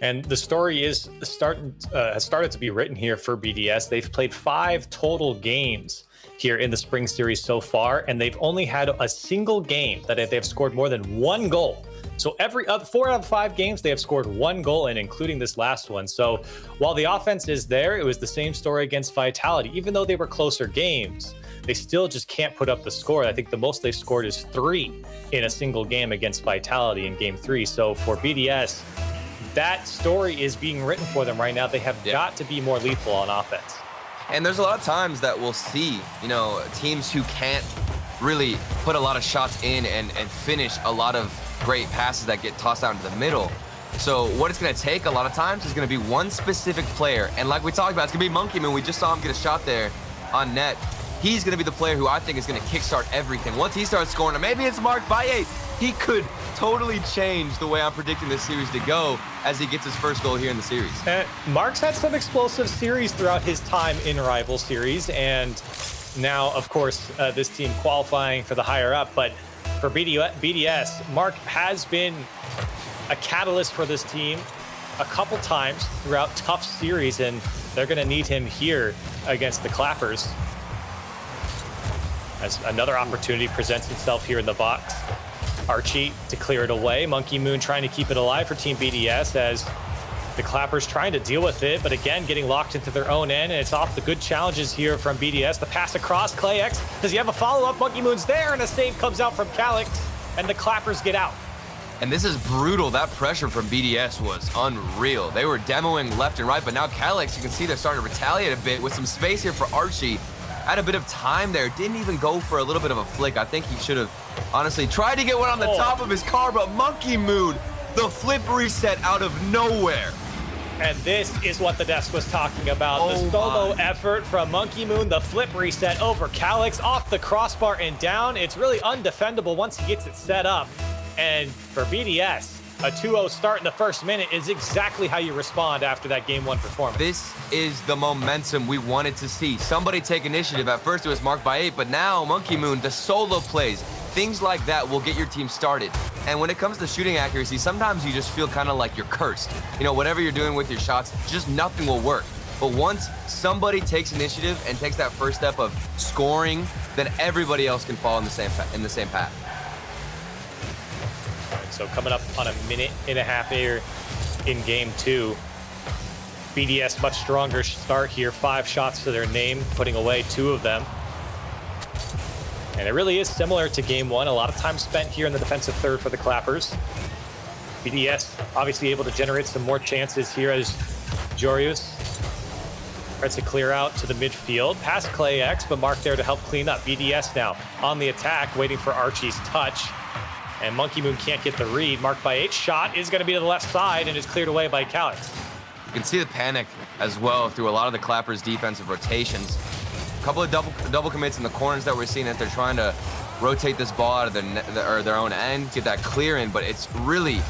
And the story is has started to be written here for BDS. They've played 5 total games here in the spring series so far, and they've only had a single game that they've scored more than 1 goal. So every 4 out of 5 games, they have scored 1 goal, and including this last one. So while the offense is there, it was the same story against Vitality. Even though they were closer games, they still just can't put up the score. I think the most they scored is 3 in a single game against Vitality in game 3. So for BDS, that story is being written for them right now. They have got to be more lethal on offense. And there's a lot of times that we'll see, you know, teams who can't really put a lot of shots in and finish a lot of great passes that get tossed out into the middle. So what it's going to take a lot of times is going to be one specific player. And like we talked about, it's going to be Monkey Moon. We just saw him get a shot there on net. He's going to be the player who I think is going to kickstart everything. Once he starts scoring, or maybe it's Mark Baye, he could totally change the way I'm predicting this series to go as he gets his first goal here in the series. Mark's had some explosive series throughout his time in Rival Series, and now, of course, this team qualifying for the higher up. But for BDS, Mark has been a catalyst for this team a couple times throughout tough series, and they're going to need him here against the Clappers. As another opportunity presents itself here in the box. Archie to clear it away. Monkey Moon trying to keep it alive for Team BDS as the Clappers trying to deal with it, but again, getting locked into their own end, and it's off the good challenges here from BDS. The pass across, ClayX. Does he have a follow-up? Monkey Moon's there, and a save comes out from Calyx, and the Clappers get out. And this is brutal. That pressure from BDS was unreal. They were demoing left and right, but now Calyx, you can see they're starting to retaliate a bit with some space here for Archie. Had a bit of time there. Didn't even go for a little bit of a flick. I think he should have honestly tried to get one on the top of his car, but Monkey Moon, the flip reset out of nowhere. And this is what the desk was talking about. The solo effort from Monkey Moon, the flip reset over Calyx, off the crossbar and down. It's really undefendable once he gets it set up. And for BDS, a 2-0 start in the first minute is exactly how you respond after that Game 1 performance. This is the momentum we wanted to see. Somebody take initiative. At first it was Mark Baye, but now Monkey Moon, the solo plays, things like that will get your team started. And when it comes to shooting accuracy, sometimes you just feel kind of like you're cursed. You know, whatever you're doing with your shots, just nothing will work. But once somebody takes initiative and takes that first step of scoring, then everybody else can fall in the same path. So coming up on a minute and a half here in Game 2. BDS much stronger start here. 5 shots to their name, putting away 2 of them. And it really is similar to game 1. A lot of time spent here in the defensive third for the Clappers. BDS obviously able to generate some more chances here as Jorius tries to clear out to the midfield. Past ClayX, but Mark there to help clean up. BDS now on the attack, waiting for Archie's touch. And Monkey Moon can't get the read. Marked by 8. Shot is going to be to the left side and is cleared away by Calix. You can see the panic as well through a lot of the Clappers' defensive rotations. A couple of double commits in the corners that we're seeing as they're trying to rotate this ball out of their own end, get that clear in, but it's really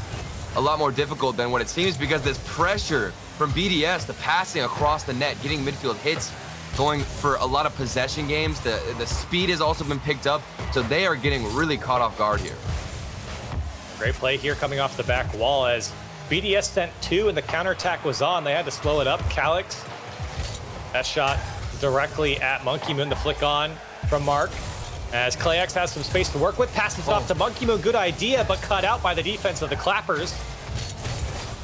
a lot more difficult than what it seems because this pressure from BDS, the passing across the net, getting midfield hits, going for a lot of possession games. The speed has also been picked up, so they are getting really caught off guard here. Great play here coming off the back wall as BDS sent 2 and the counterattack was on. They had to slow it up. Calix, that shot directly at Monkey Moon, the flick on from Mark. As ClayX has some space to work with, passes off to Monkey Moon. Good idea, but cut out by the defense of the Clappers.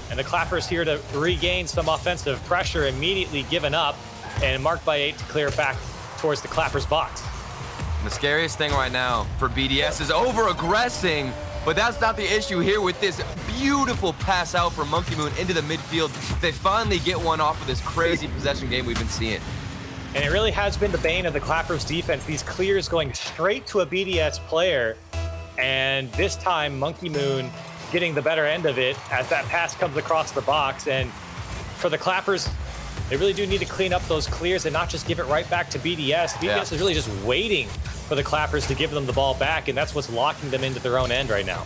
And the Clappers here to regain some offensive pressure, immediately given up, and marked by 8 to clear back towards the Clappers box. And the scariest thing right now for BDS is over-aggressing, but that's not the issue here with this beautiful pass out from Monkey Moon into the midfield. They finally get one off of this crazy possession game we've been seeing. And it really has been the bane of the Clappers defense. These clears going straight to a BDS player. And this time, Monkey Moon getting the better end of it as that pass comes across the box. And for the Clappers, they really do need to clean up those clears and not just give it right back to BDS. BDS is really just waiting for the Clappers to give them the ball back, and that's what's locking them into their own end right now.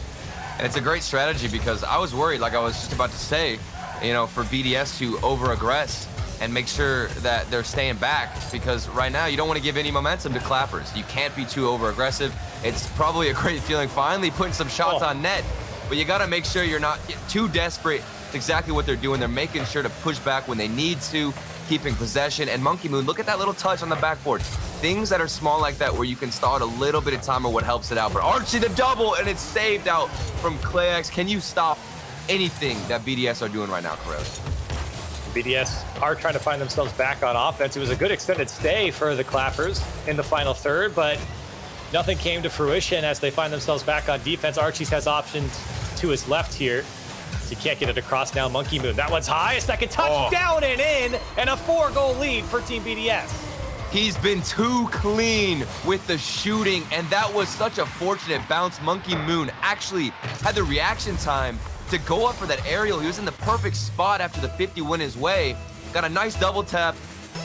And it's a great strategy because I was worried, like I was just about to say, you know, for BDS to over-aggress and make sure that they're staying back, because right now you don't want to give any momentum to Clappers. You can't be too over-aggressive. It's probably a great feeling finally putting some shots on net, but you got to make sure you're not too desperate. It's exactly what they're doing. They're making sure to push back when they need to, keeping possession. And Monkey Moon, look at that little touch on the backboard. Things that are small like that where you can start a little bit of time or what helps it out. But Archie the double, and it's saved out from ClayX. Can you stop anything that BDS are doing right now, Corelli? BDS are trying to find themselves back on offense. It was a good extended stay for the Clappers in the final third, but nothing came to fruition as they find themselves back on defense. Archie's has options to his left here. So he can't get it across now. Monkey Moon, that one's high. A second touch, down and in, and a 4-goal lead for Team BDS. He's been too clean with the shooting, and that was such a fortunate bounce. Monkey Moon actually had the reaction time to go up for that aerial. He was in the perfect spot after the 50 went his way. Got a nice double tap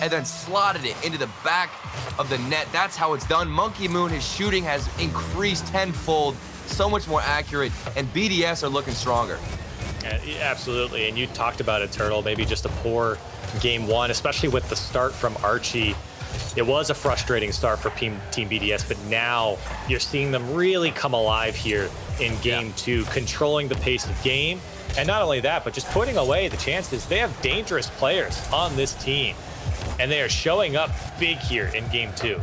and then slotted it into the back of the net. That's how it's done. Monkey Moon, his shooting has increased tenfold, so much more accurate, and BDS are looking stronger. Yeah, absolutely, and you talked about it, Turtle. Maybe just a poor game 1, especially with the start from Archie. It was a frustrating start for Team BDS, but now you're seeing them really come alive here in game 2, controlling the pace of game. And not only that, but just putting away the chances. They have dangerous players on this team, and they are showing up big here in game 2.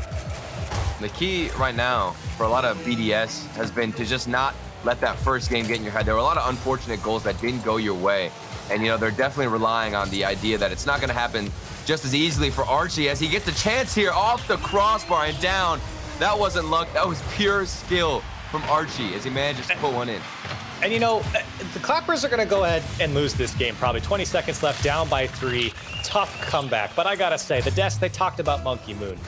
The key right now for a lot of BDS has been to just not let that first game get in your head. There were a lot of unfortunate goals that didn't go your way. And, you know, they're definitely relying on the idea that it's not going to happen just as easily for Archie as he gets a chance here off the crossbar and down. That wasn't luck. That was pure skill from Archie as he manages to put one in. And, you know, the Clappers are going to go ahead and lose this game. Probably 20 seconds left, down by 3. Tough comeback. But I got to say, the Desk, they talked about Monkey Moon.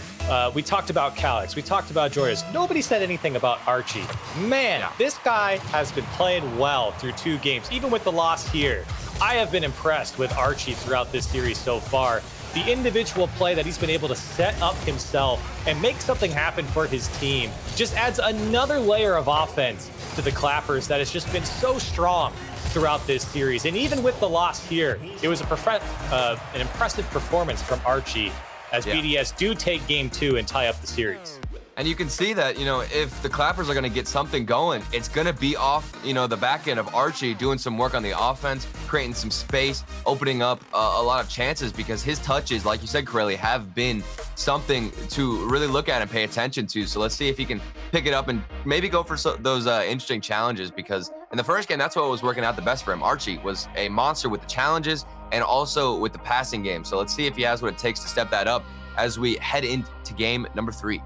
We talked about Calix. We talked about Jorius. Nobody said anything about Archie. Man, this guy has been playing well through 2 games. Even with the loss here, I have been impressed with Archie throughout this series so far. The individual play that he's been able to set up himself and make something happen for his team just adds another layer of offense to the Clappers that has just been so strong throughout this series. And even with the loss here, it was an impressive performance from Archie as BDS do take game 2 and tie up the series. And you can see that, you know, if the Clappers are going to get something going, it's going to be off, you know, the back end of Archie doing some work on the offense, creating some space, opening up a lot of chances, because his touches, like you said, Corelli, have been something to really look at and pay attention to. So let's see if he can pick it up and maybe go for those interesting challenges, because in the first game, that's what was working out the best for him. Archie was a monster with the challenges and also with the passing game. So let's see if he has what it takes to step that up as we head into game number 3.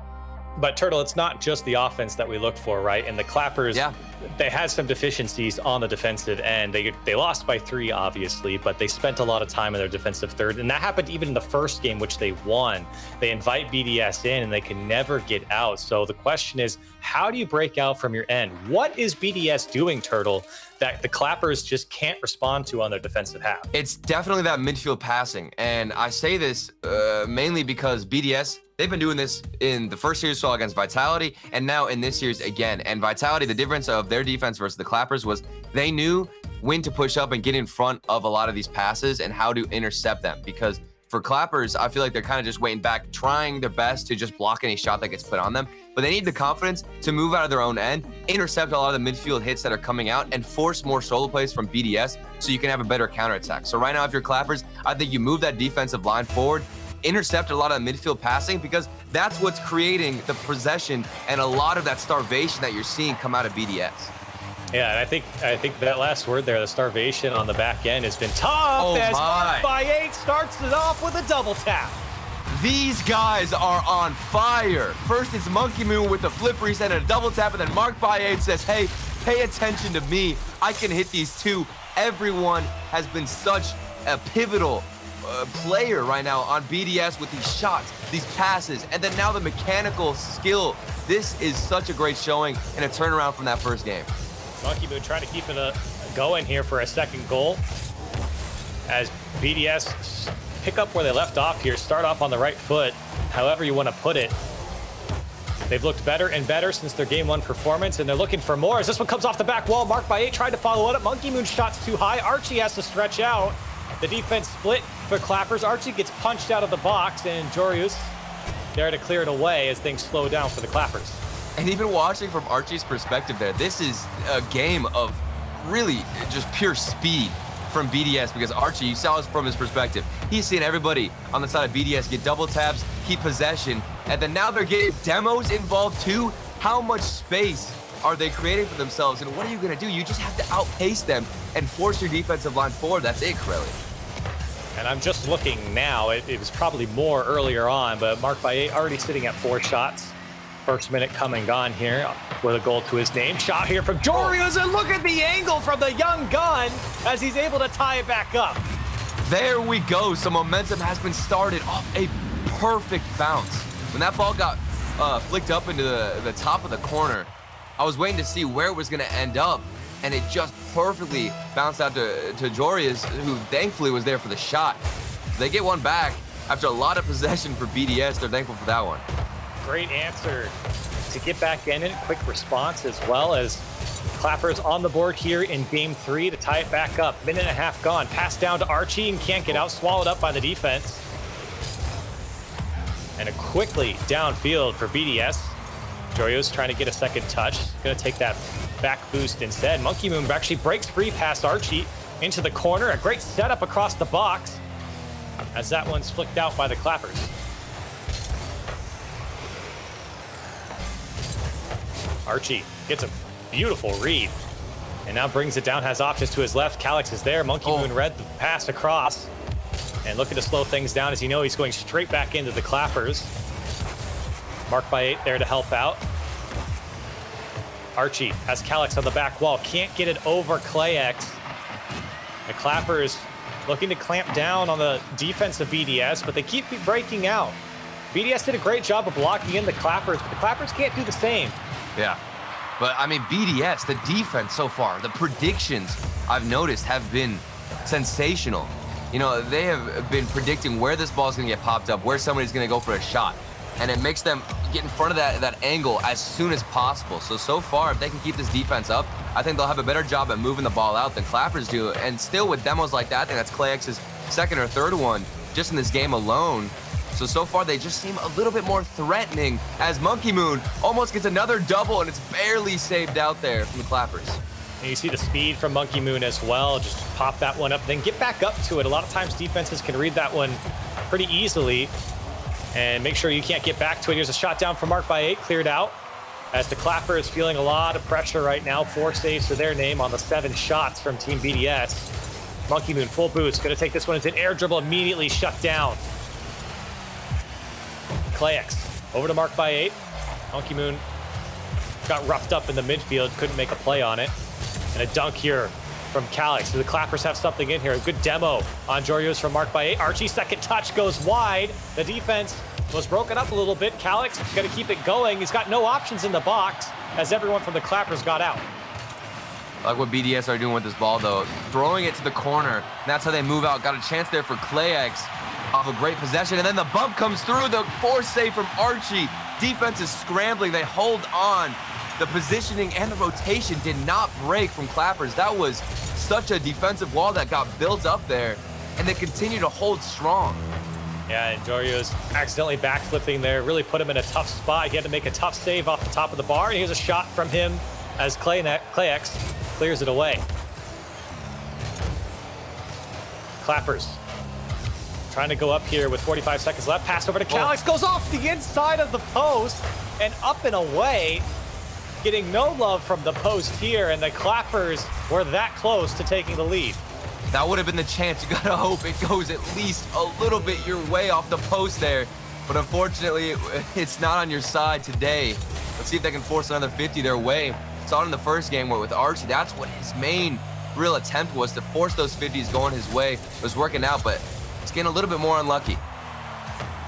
But Turtle, it's not just the offense that we look for, right? And the Clappers, they had some deficiencies on the defensive end. They lost by 3, obviously, but they spent a lot of time in their defensive third. And that happened even in the first game, which they won. They invite BDS in and they can never get out. So the question is, how do you break out from your end? What is BDS doing, Turtle, that the Clappers just can't respond to on their defensive half? It's definitely that midfield passing. And I say this mainly because BDS, they've been doing this in the first series saw against Vitality and now in this series again. And Vitality, the difference of their defense versus the Clappers was they knew when to push up and get in front of a lot of these passes and how to intercept them. Because for Clappers, I feel like they're kind of just waiting back, trying their best to just block any shot that gets put on them. But they need the confidence to move out of their own end, intercept a lot of the midfield hits that are coming out, and force more solo plays from BDS so you can have a better counterattack. So right now, if you're Clappers, I think you move that defensive line forward, intercept a lot of midfield passing, because that's what's creating the possession and a lot of that starvation that you're seeing come out of BDS. Yeah, and I think that last word there, the starvation on the back end, has been tough as Mark by 8 starts it off with a double tap. These guys are on fire. First, it's Monkey Moon with the flip reset and a double tap, and then Mark by 8 says, hey, pay attention to me. I can hit these too. Everyone has been such a pivotal player right now on BDS with these shots, these passes, and then now the mechanical skill. This is such a great showing and a turnaround from that first game. Monkey Moon trying to keep it going here for a second goal as BDS pick up where they left off here, start off on the right foot, however you want to put it. They've looked better and better since their game 1 performance, and they're looking for more as this one comes off the back wall. Mark by 8 tried to follow it up. Monkey Moon shot's too high. Archie has to stretch out. The defense split for Clappers. Archie gets punched out of the box, and Jorius there to clear it away as things slow down for the Clappers. And even watching from Archie's perspective there, this is a game of really just pure speed from BDS, because Archie, you saw this from his perspective. He's seeing everybody on the side of BDS get double taps, keep possession, and then now they're getting demos involved too. How much space are they creating for themselves, and what are you going to do? You just have to outpace them and force your defensive line forward. That's it, Corelli. And I'm just looking now. It was probably more earlier on, but Mark by 8 already sitting at 4 shots. First minute come and gone here with a goal to his name. Shot here from Jorius, and look at the angle from the young gun as he's able to tie it back up. There we go. Some momentum has been started off a perfect bounce. When that ball got flicked up into the top of the corner, I was waiting to see where it was going to end up, and it just perfectly bounced out to Jorius, who thankfully was there for the shot. They get one back after a lot of possession for BDS. They're thankful for that one. Great answer to get back in it. Quick response as well as Clappers on the board here in game 3 to tie it back up. Minute and a half gone. Pass down to Archie and can't get out. Swallowed up by the defense. And a quickly downfield for BDS. Jorios trying to get a second touch. Going to take that back boost instead. Monkey Moon actually breaks free past Archie into the corner. A great setup across the box as that one's flicked out by the Clappers. Archie gets a beautiful read and now brings it down, has options to his left. Calix is there. Monkey Moon read the pass across and looking to slow things down as you know he's going straight back into the Clappers. Mark by 8 there to help out. Archie has Calix on the back wall. Can't get it over Clayx. The Clappers looking to clamp down on the defense of BDS, but they keep breaking out. BDS did a great job of blocking in the Clappers, but the Clappers can't do the same. Yeah, but I mean, BDS, the defense so far, the predictions I've noticed have been sensational. You know, they have been predicting where this ball is going to get popped up, where somebody's going to go for a shot. And it makes them get in front of that angle as soon as possible. So far, if they can keep this defense up, I think they'll have a better job at moving the ball out than Clappers do. And still with demos like that, I think that's Clayx's second or third one just in this game alone. So far, they just seem a little bit more threatening as Monkey Moon almost gets another double, and it's barely saved out there from the Clappers. And you see the speed from Monkey Moon as well. Just pop that one up, then get back up to it. A lot of times defenses can read that one pretty easily and make sure you can't get back to it. Here's a shot down from Mark by 8, cleared out. As the Clapper is feeling a lot of pressure right now. 4 saves to their name on the 7 shots from Team BDS. Monkey Moon, full boost. Gonna take this one into an air dribble, immediately shut down. Clayx, over to Mark by 8. Monkey Moon got roughed up in the midfield, couldn't make a play on it. And a dunk here from Calix. Do the Clappers have something in here? A good demo on Jorios from Mark by 8. Archie, second touch goes wide. The defense was broken up a little bit. Calix gonna keep it going. He's got no options in the box as everyone from the Clappers got out. I like what BDS are doing with this ball, though. Throwing it to the corner. That's how they move out. Got a chance there for Clayx off a great possession. And then the bump comes through. The force save from Archie. Defense is scrambling. They hold on. The positioning and the rotation did not break from Clappers. That was such a defensive wall that got built up there. And they continue to hold strong. Yeah, and Jorio's accidentally backflipping there. Really put him in a tough spot. He had to make a tough save off the top of the bar. And here's a shot from him as Clayx clears it away. Clappers trying to go up here with 45 seconds left. Pass over to Calix, goes off the inside of the post and up and away. Getting no love from the post here, and the Clappers were that close to taking the lead. That would have been the chance. You gotta hope it goes at least a little bit your way off the post there. But unfortunately, it's not on your side today. Let's see if they can force another 50 their way. Saw it in the first game where with Archie, that's what his main real attempt was, to force those 50s going his way. It was working out, but it's getting a little bit more unlucky.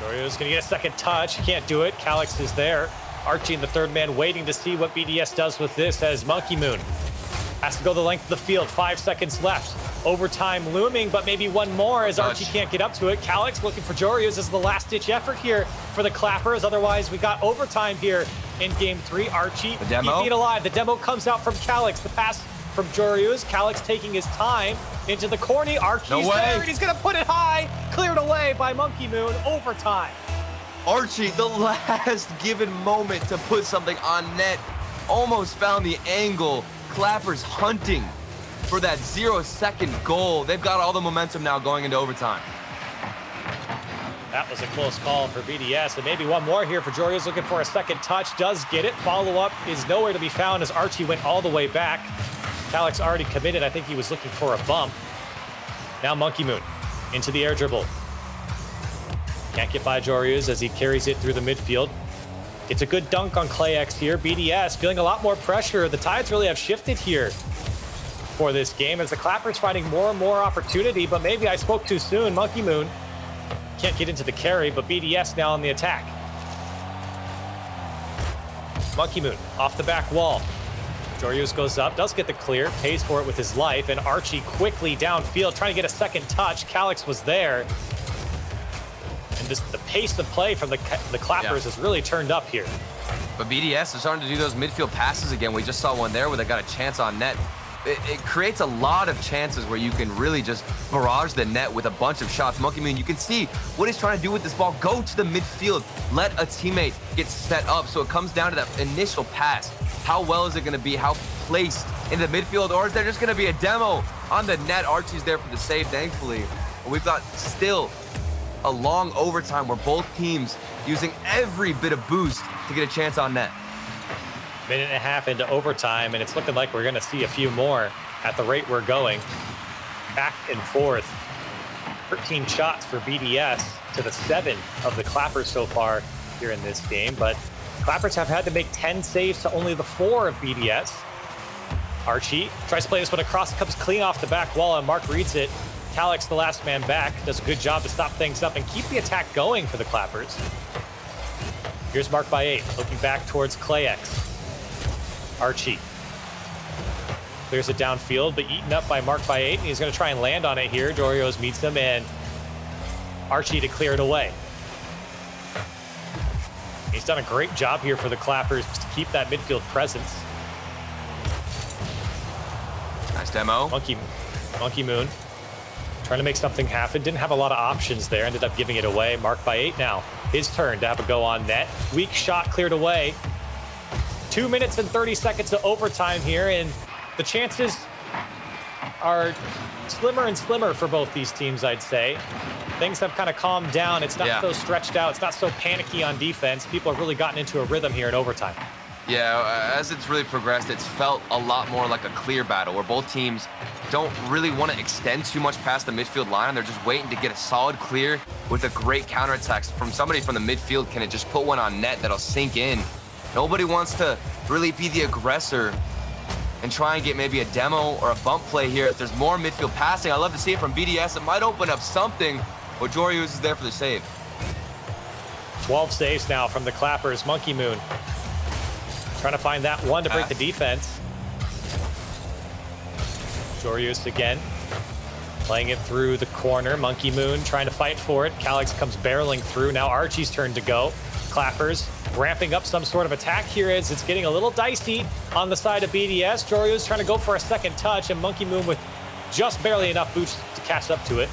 Dorio's gonna get a second touch. He can't do it. Calix is there. Archie and the third man waiting to see what BDS does with this as Monkey Moon has to go the length of the field. 5 seconds left. Overtime looming, but maybe one more as Archie can't get up to it. Calix looking for Jorios as the last-ditch effort here for the Clappers. Otherwise, we got overtime here in Game 3. Archie keeping it alive. The demo comes out from Calix. The pass from Jorios. Calix taking his time into the corner. Archie's there, and he's going to put it high. Cleared away by Monkey Moon. Overtime. Archie, the last given moment to put something on net, almost found the angle. Clappers hunting for that 0-second goal. They've got all the momentum now going into overtime. That was a close call for BDS, and maybe one more here for Jorios looking for a second touch. Does get it. Follow-up is nowhere to be found as Archie went all the way back. Calix already committed. I think he was looking for a bump. Now Monkey Moon into the air dribble. Can't get by Jorios as he carries it through the midfield. It's a good dunk on Clayx here. BDS feeling a lot more pressure. The tides really have shifted here for this game as the Clappers finding more and more opportunity, but maybe I spoke too soon. Monkey Moon can't get into the carry, but BDS now on the attack. Monkey Moon off the back wall. Jorios goes up, does get the clear, pays for it with his life, and Archie quickly downfield trying to get a second touch. Calix was there. And just the pace of play from the Clappers has really turned up here. But BDS is starting to do those midfield passes again. We just saw one there where they got a chance on net. It creates a lot of chances where you can really just barrage the net with a bunch of shots. Monkey Moon, you can see what he's trying to do with this ball. Go to the midfield. Let a teammate get set up. So it comes down to that initial pass. How well is it going to be? How placed in the midfield? Or is there just going to be a demo on the net? Archie's there for the save, thankfully. But we've got still a long overtime where both teams using every bit of boost to get a chance on net. Minute and a half into overtime, and it's looking like we're going to see a few more at the rate we're going. Back and forth. 13 shots for BDS to the 7 of the Clappers so far here in this game, but Clappers have had to make 10 saves to only the 4 of BDS. Archie tries to play this one across, comes clean off the back wall, and Mark reads it. Calix, the last man back, does a good job to stop things up and keep the attack going for the Clappers. Here's Mark by 8, looking back towards Clayx. Archie clears it downfield, but eaten up by Mark by 8, and he's going to try and land on it here. Jorios meets him, and Archie to clear it away. He's done a great job here for the Clappers to keep that midfield presence. Nice demo. Monkey Moon trying to make something happen. Didn't have a lot of options there. Ended up giving it away. Mark by 8 now. His turn to have a go on net. Weak shot cleared away. 2 minutes and 30 seconds of overtime here, and the chances are slimmer and slimmer for both these teams, I'd say. Things have kind of calmed down. It's not so stretched out. It's not so panicky on defense. People have really gotten into a rhythm here in overtime. Yeah, as it's really progressed, it's felt a lot more like a clear battle where both teams don't really want to extend too much past the midfield line. They're just waiting to get a solid clear with a great counterattack from somebody from the midfield. Can it just put one on net that'll sink in? Nobody wants to really be the aggressor and try and get maybe a demo or a bump play here. If there's more midfield passing, I love to see it from BDS. It might open up something, but Jorius is there for the save. 12 saves now from the Clappers. Monkey Moon trying to find that one to break the defense. Jorius again, playing it through the corner. Monkey Moon trying to fight for it. Calix comes barreling through. Now Archie's turn to go. Clappers ramping up some sort of attack here as it's getting a little dicey on the side of BDS. Jorius trying to go for a second touch, and Monkey Moon with just barely enough boost to catch up to it.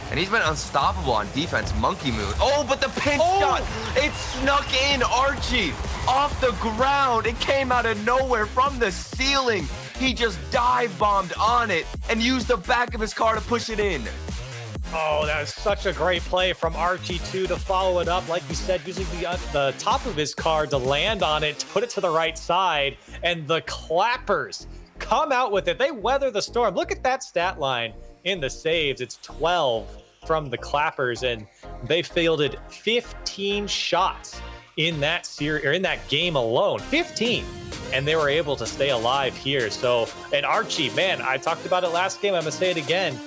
And he's been unstoppable on defense, Monkey Moon. Oh, but the pinch shot, it snuck in Archie off the ground. It came out of nowhere from the ceiling. He just dive bombed on it and used the back of his car to push it in. Oh, that was such a great play from Archie, too, to follow it up. Like you said, using the top of his car to land on it, to put it to the right side. And the Clappers come out with it. They weather the storm. Look at that stat line in the saves. It's 12 from the Clappers, and they fielded 15 shots in that series, or in that game alone. 15. And they were able to stay alive here. So, and Archie, man, I talked about it last game. I'm going to say it again.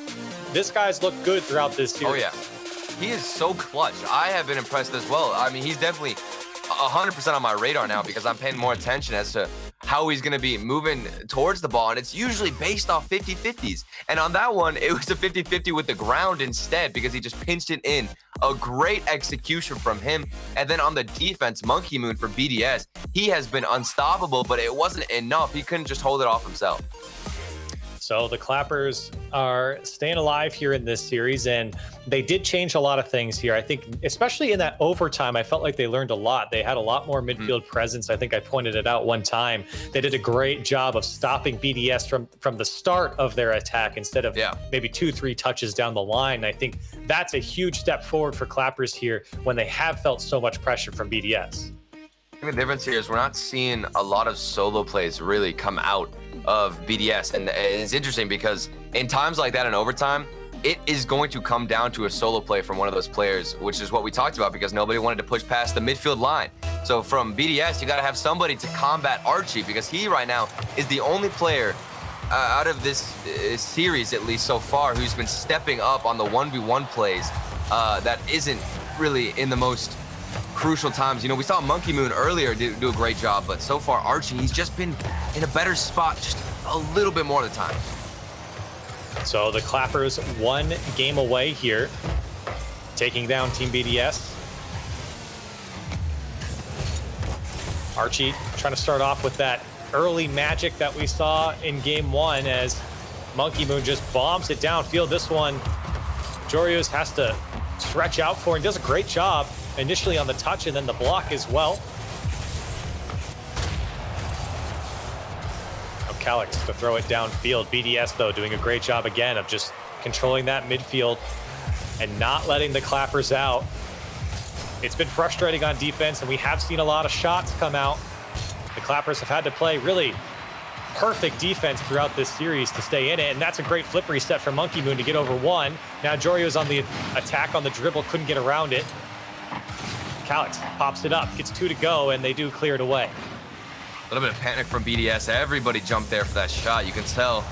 This guy's looked good throughout this series. Oh, yeah. He is so clutch. I have been impressed as well. I mean, he's definitely 100% on my radar now because I'm paying more attention as to how he's going to be moving towards the ball. And it's usually based off 50-50s. And on that one, it was a 50-50 with the ground instead because he just pinched it in. A great execution from him. And then on the defense, Monkey Moon for BDS, he has been unstoppable, but it wasn't enough. He couldn't just hold it off himself. So the Clappers are staying alive here in this series, and they did change a lot of things here. I think, especially in that overtime, I felt like they learned a lot. They had a lot more midfield presence. I think I pointed it out one time. They did a great job of stopping BDS from the start of their attack instead of maybe 2-3 touches down the line. I think that's a huge step forward for Clappers here when they have felt so much pressure from BDS. I think the difference here is we're not seeing a lot of solo plays really come out of BDS. And it's interesting because in times like that in overtime, it is going to come down to a solo play from one of those players, which is what we talked about because nobody wanted to push past the midfield line. So from BDS, you got to have somebody to combat Archie because he right now is the only player out of this series, at least so far, who's been stepping up on the 1v1 plays that isn't really in the most crucial times. You know, we saw Monkey Moon earlier do a great job, but so far Archie, he's just been in a better spot just a little bit more of the time. So the Clappers one game away here, taking down Team BDS. Archie trying to start off with that early magic that we saw in game one as Monkey Moon just bombs it downfield. This one, Jorius has to stretch out for and does a great job initially on the touch and then the block as well. Now Calix to throw it downfield. BDS, though, doing a great job again of just controlling that midfield and not letting the Clappers out. It's been frustrating on defense, and we have seen a lot of shots come out. The Clappers have had to play really perfect defense throughout this series to stay in it, and that's a great flip reset for Monkey Moon to get over one. Now Jorio's on the attack on the dribble, couldn't get around it. Calix pops it up, gets 2 to go, and they do clear it away. A little bit of panic from BDS. Everybody jumped there for that shot. You can tell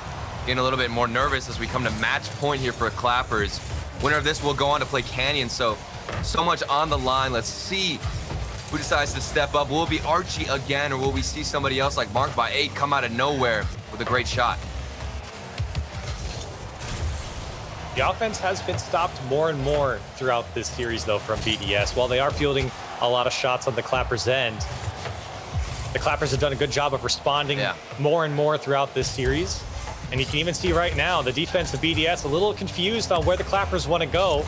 getting a little bit more nervous as we come to match point here for Clappers. Winner of this will go on to play Canyon, so much on the line. Let's see who decides to step up. Will it be Archie again, or will we see somebody else like Mark by 8 come out of nowhere with a great shot? The offense has been stopped more and more throughout this series, though, from BDS. While they are fielding a lot of shots on the Clappers' end, the Clappers have done a good job of responding more and more throughout this series. And you can even see right now the defense of BDS a little confused on where the Clappers want to go.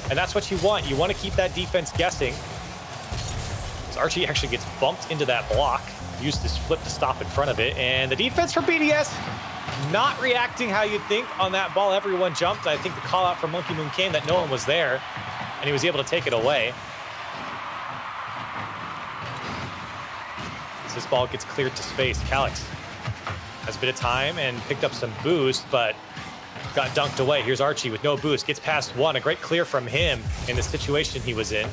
And that's what you want. You want to keep that defense guessing. As Archie actually gets bumped into that block, used his flip to stop in front of it. And the defense for BDS not reacting how you'd think on that ball. Everyone jumped. I think the call out from Monkey Moon came that no one was there, and he was able to take it away. As this ball gets cleared to space, Calix has a bit of time and picked up some boost, but got dunked away. Here's Archie with no boost, gets past one. A great clear from him in the situation he was in.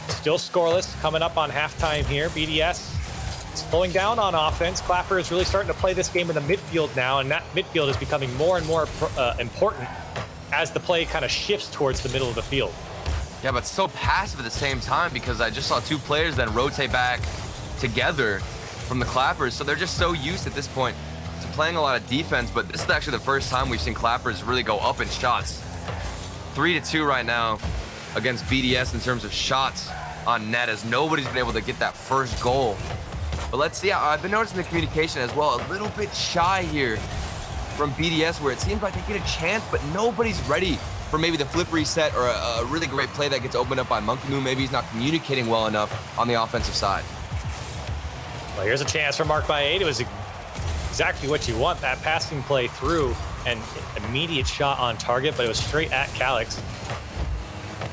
Still scoreless, coming up on halftime here. BDS slowing down on offense. Clapper is really starting to play this game in the midfield now, and that midfield is becoming more and more important as the play kind of shifts towards the middle of the field. Yeah, but so passive at the same time, because I just saw two players then rotate back together from the Clappers, so they're just so used at this point to playing a lot of defense, but this is actually the first time we've seen Clappers really go up in shots. 3-2 right now against BDS in terms of shots on net, as nobody's been able to get that first goal. But let's see, I've been noticing the communication as well, a little bit shy here from BDS, where it seems like they get a chance, but nobody's ready for maybe the flip reset or a really great play that gets opened up by Monkey Moon. Maybe he's not communicating well enough on the offensive side. Well, here's a chance for Mark by 8. It was exactly what you want, that passing play through, and immediate shot on target, but it was straight at Calix.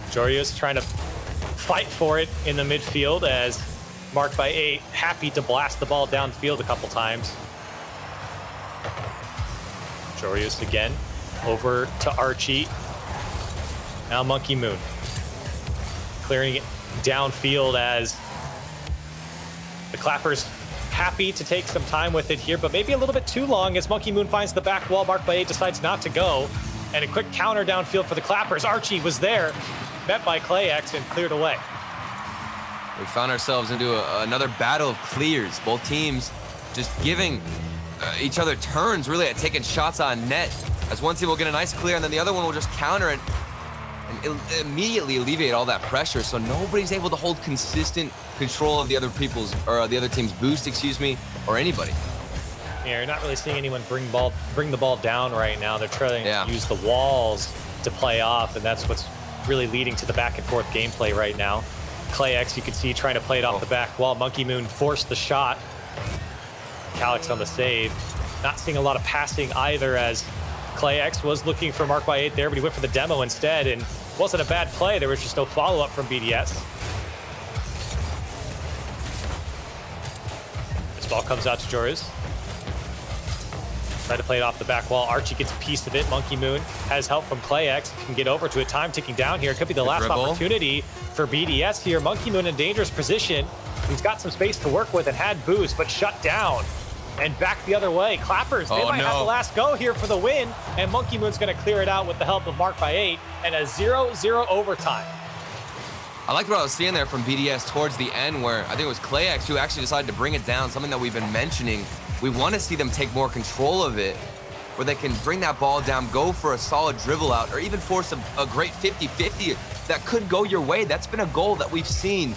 Jorius trying to fight for it in the midfield as Mark by 8 happy to blast the ball downfield a couple times. Jorius again over to Archie. Now Monkey Moon clearing it downfield as the Clappers happy to take some time with it here, but maybe a little bit too long as Monkey Moon finds the back wall. Mark by 8 decides not to go, and a quick counter downfield for the Clappers. Archie was there, met by ClayX, and cleared away. We found ourselves into another battle of clears. Both teams just giving each other turns, really, at taking shots on net, as one team will get a nice clear and then the other one will just counter it and immediately alleviate all that pressure. So nobody's able to hold consistent control of the other team's boost, or anybody. Yeah, you're not really seeing anyone bring the ball down right now. They're trying to use the walls to play off, and that's what's really leading to the back and forth gameplay right now. ClayX, you can see, trying to play it off the back wall. Monkey Moon forced the shot. Calix on the save. Not seeing a lot of passing either, as ClayX was looking for Mark by 8 there, but he went for the demo instead, and wasn't a bad play. There was just no follow-up from BDS. This ball comes out to Joris. Try to play it off the back wall. Archie gets a piece of it. Monkey Moon has help from ClayX. Can get over to it. Time ticking down here. It could be the last opportunity for BDS here. Monkey Moon in dangerous position. He's got some space to work with and had boost, but shut down. And back the other way. Clappers, they might have the last go here for the win. And Monkey Moon's going to clear it out with the help of Mark by 8 and a 0-0 overtime. I liked what I was seeing there from BDS towards the end, where I think it was ClayX who actually decided to bring it down, something that we've been mentioning. We want to see them take more control of it, where they can bring that ball down, go for a solid dribble out, or even force a great 50-50 that could go your way. That's been a goal that we've seen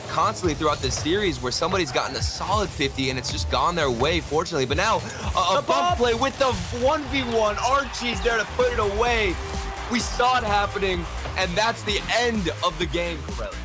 constantly throughout this series, where somebody's gotten a solid 50 and it's just gone their way, fortunately. But now a bump play with the 1v1. Archie's there to put it away. We saw it happening, and that's the end of the game, Corelli.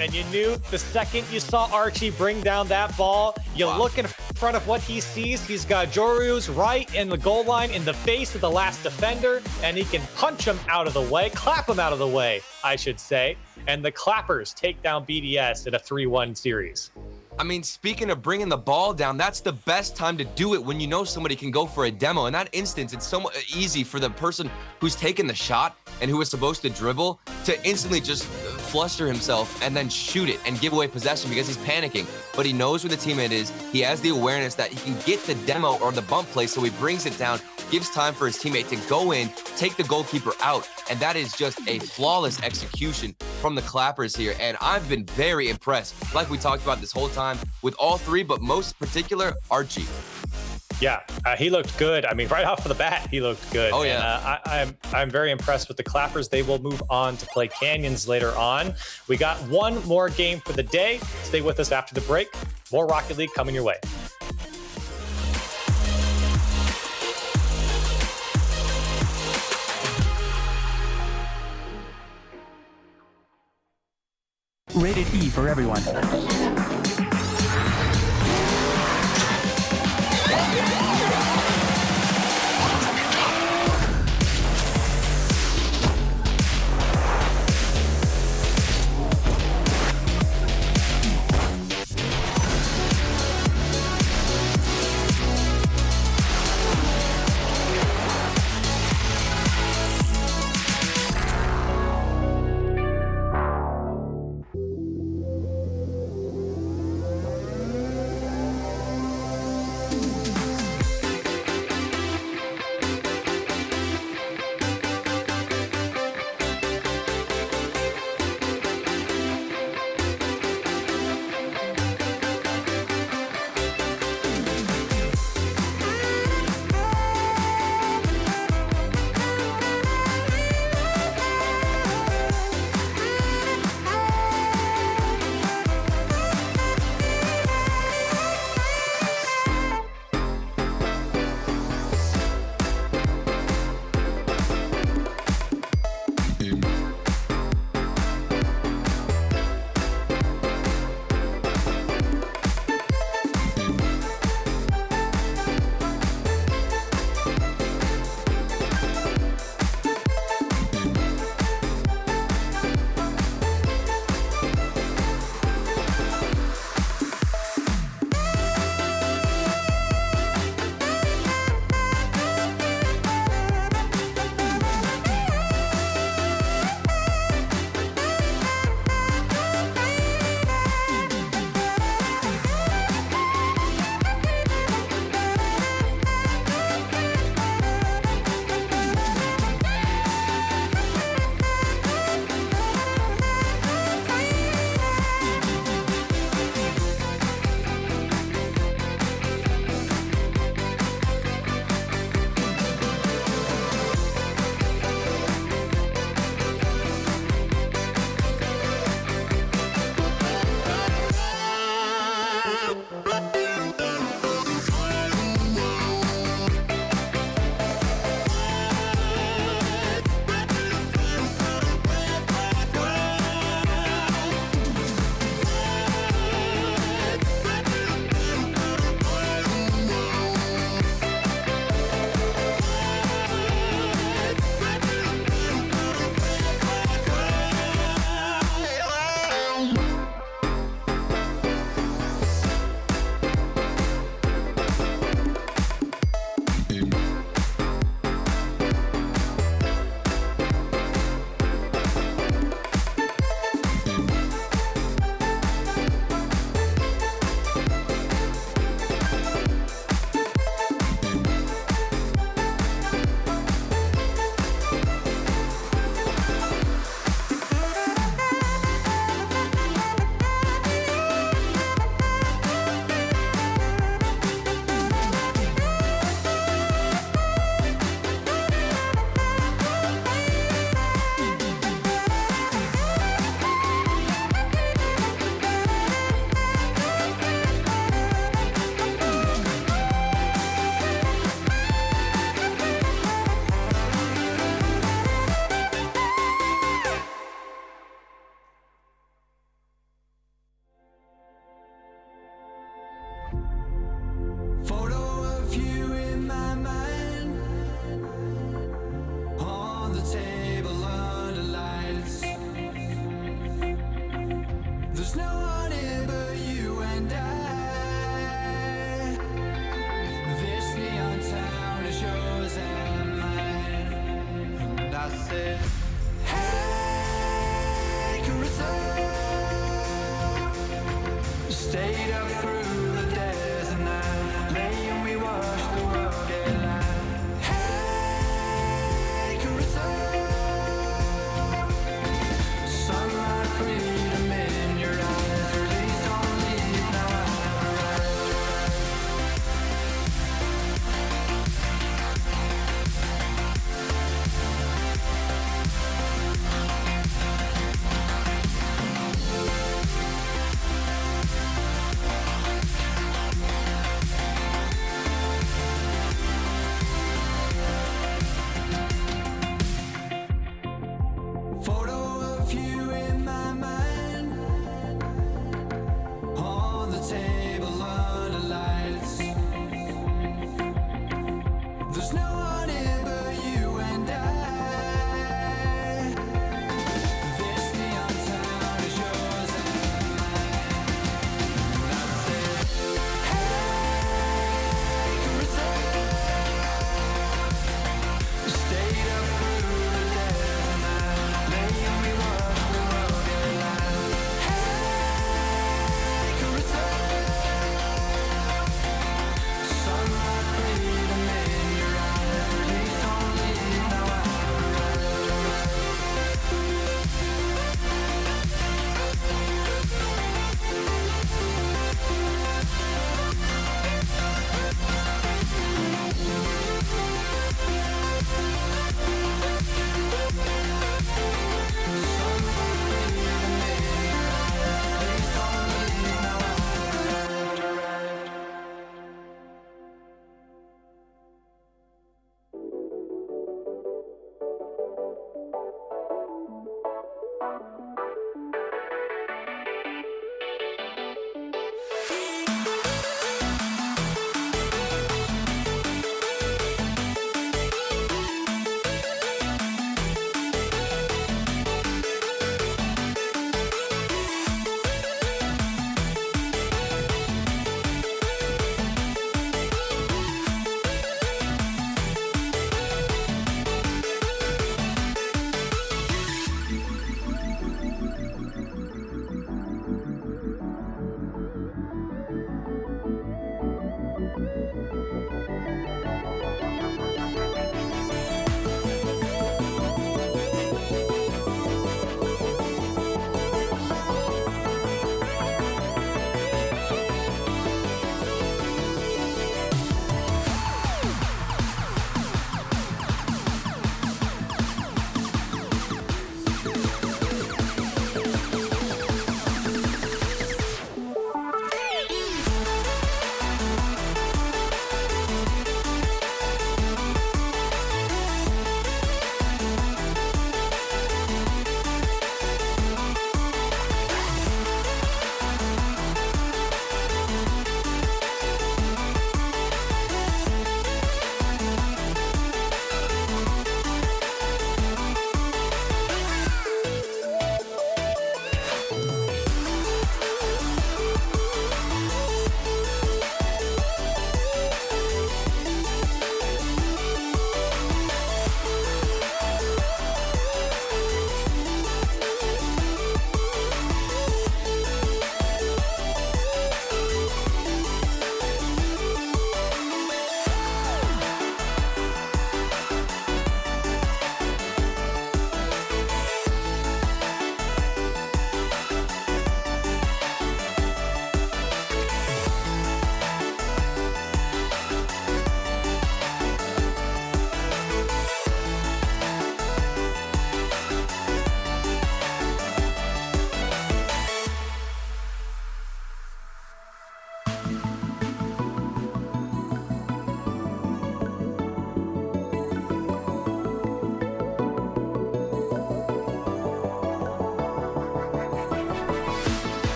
And you knew the second you saw Archie bring down that ball, you look in front of what he sees. He's got Joru's right in the goal line in the face of the last defender, and he can punch him out of the way, clap him out of the way, I should say. And the Clappers take down BDS in a 3-1 series. I mean, speaking of bringing the ball down, that's the best time to do it when you know somebody can go for a demo. In that instance, it's so easy for the person who's taken the shot and who was supposed to dribble to instantly just fluster himself and then shoot it and give away possession because he's panicking. But he knows where the teammate is. He has the awareness that he can get the demo or the bump play, so he brings it down, gives time for his teammate to go in, take the goalkeeper out. And that is just a flawless execution from the Clappers here. And I've been very impressed, like we talked about this whole time, with all three, but most particular, Archie. Yeah, he looked good. I mean, right off the bat, he looked good. Oh, yeah. And, I'm very impressed with the Clappers. They will move on to play Canyons later on. We got one more game for the day. Stay with us after the break. More Rocket League coming your way. Rated E for everyone.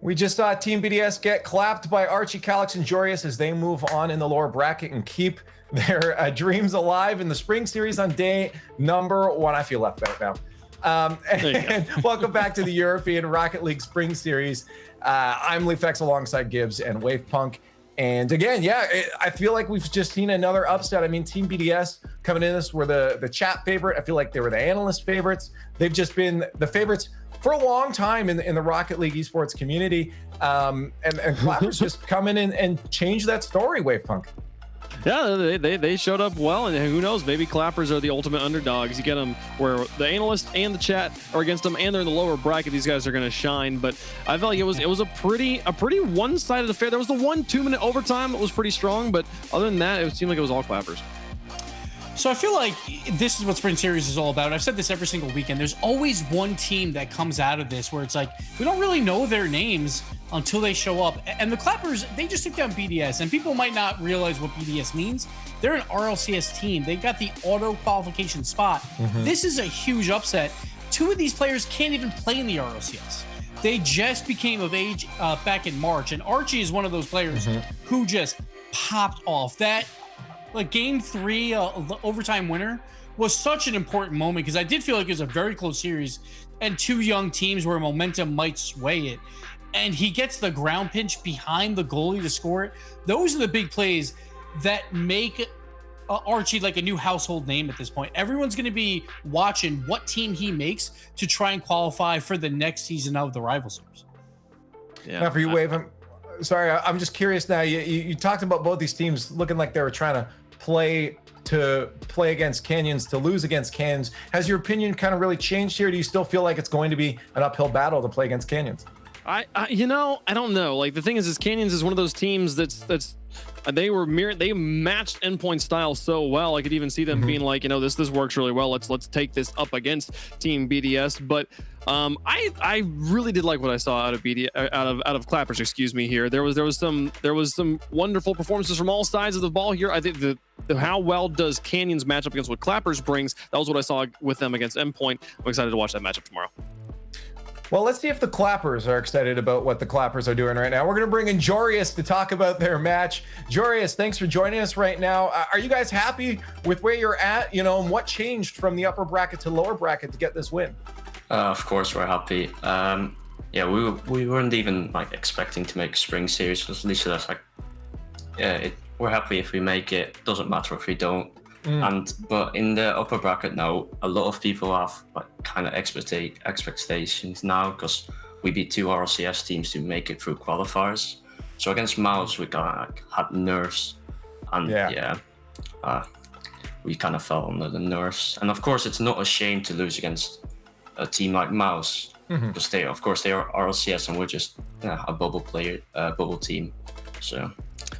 We just saw Team BDS get clapped by Archie, Calix, and Jorius as they move on in the lower bracket and keep their dreams alive in the spring series on day number 1. I feel left out now. And welcome back to the European Rocket League Spring Series. I'm Leafex alongside Gibbs and Wavepunk. And again, I feel like we've just seen another upset. I mean, Team BDS coming in this were the chat favorite. I feel like they were the analyst favorites. They've just been the favorites for a long time in the Rocket League esports community. And Clappers just come in and change that story, Wavepunk. Yeah, they showed up well, and who knows, maybe Clappers are the ultimate underdogs. You get them where the analysts and the chat are against them, and they're in the lower bracket. These guys are going to shine, but I felt like it was a pretty one-sided affair. There was the 1 2-minute overtime that was pretty strong, but other than that, it seemed like it was all Clappers. So I feel like this is what Spring Series is all about. I've said this every single weekend. There's always one team that comes out of this where it's like, we don't really know their names until they show up. And the Clappers, they just took down BDS, and people might not realize what BDS means. They're an RLCS team. They got the auto qualification spot. This is a huge upset. 2 of these players can't even play in the RLCS. They just became of age back in March, and Archie is one of those players who just popped off. That game 3, the overtime winner, was such an important moment because I did feel like it was a very close series and 2 young teams where momentum might sway it. And he gets the ground pinch behind the goalie to score it. Those are the big plays that make Archie like a new household name at this point. Everyone's going to be watching what team he makes to try and qualify for the next season of the Rival Series. Yeah. Now for you, Wave, I'm just curious now. You talked about both these teams looking like they were trying to play against Canyons, to lose against Canyons. Has your opinion kind of really changed here? Do you still feel like it's going to be an uphill battle to play against Canyons? I don't know. Like, the thing is Canyons is one of those teams they matched Endpoint style so well. I could even see them being like, this works really well. Let's take this up against Team BDS. But I really did like what I saw out of out of Clappers, excuse me. Here there was some wonderful performances from all sides of the ball here. I think how well does Canyons match up against what Clappers brings? That was what I saw with them against Endpoint. I'm excited to watch that matchup tomorrow. Well, let's see if the Clappers are excited about what the Clappers are doing right now. We're going to bring in Jorius to talk about their match. Jorius, thanks for joining us right now. Are you guys happy with where you're at, and what changed from the upper bracket to lower bracket to get this win? Of course, we're happy. We weren't even expecting to make Spring Series. At least that's we're happy if we make it. Doesn't matter if we don't. But in the upper bracket now, a lot of people have kind of expectations now because we beat 2 RLCS teams to make it through qualifiers. So against Mouse, we had nerves, and we kind of fell under the nerves. And of course, it's not a shame to lose against a team like Mouse because they are RLCS and we're just a bubble team. So.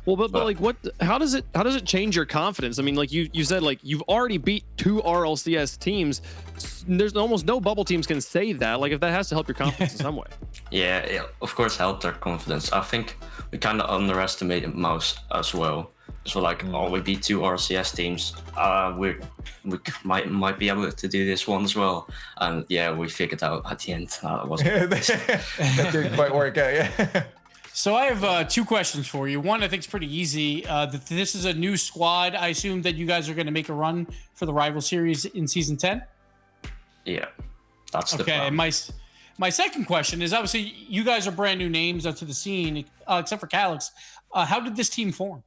Well, but how does it change your confidence? I mean, like you said, you've already beat 2 RLCS teams. There's almost no bubble teams can say that. If that has to help your confidence in some way. Yeah, it of course helped our confidence. I think we kind of underestimated Mouse as well. So we beat 2 RLCS teams. We might be able to do this one as well. And we figured out at the end that wasn't. That didn't quite work out. Yeah. So I have 2 questions for you. One, I think is pretty easy. This is a new squad. I assume that you guys are going to make a run for the Rival Series in Season 10? Yeah, that's the plan. Okay, my second question is, obviously, you guys are brand new names to the scene, except for Calix. How did this team form?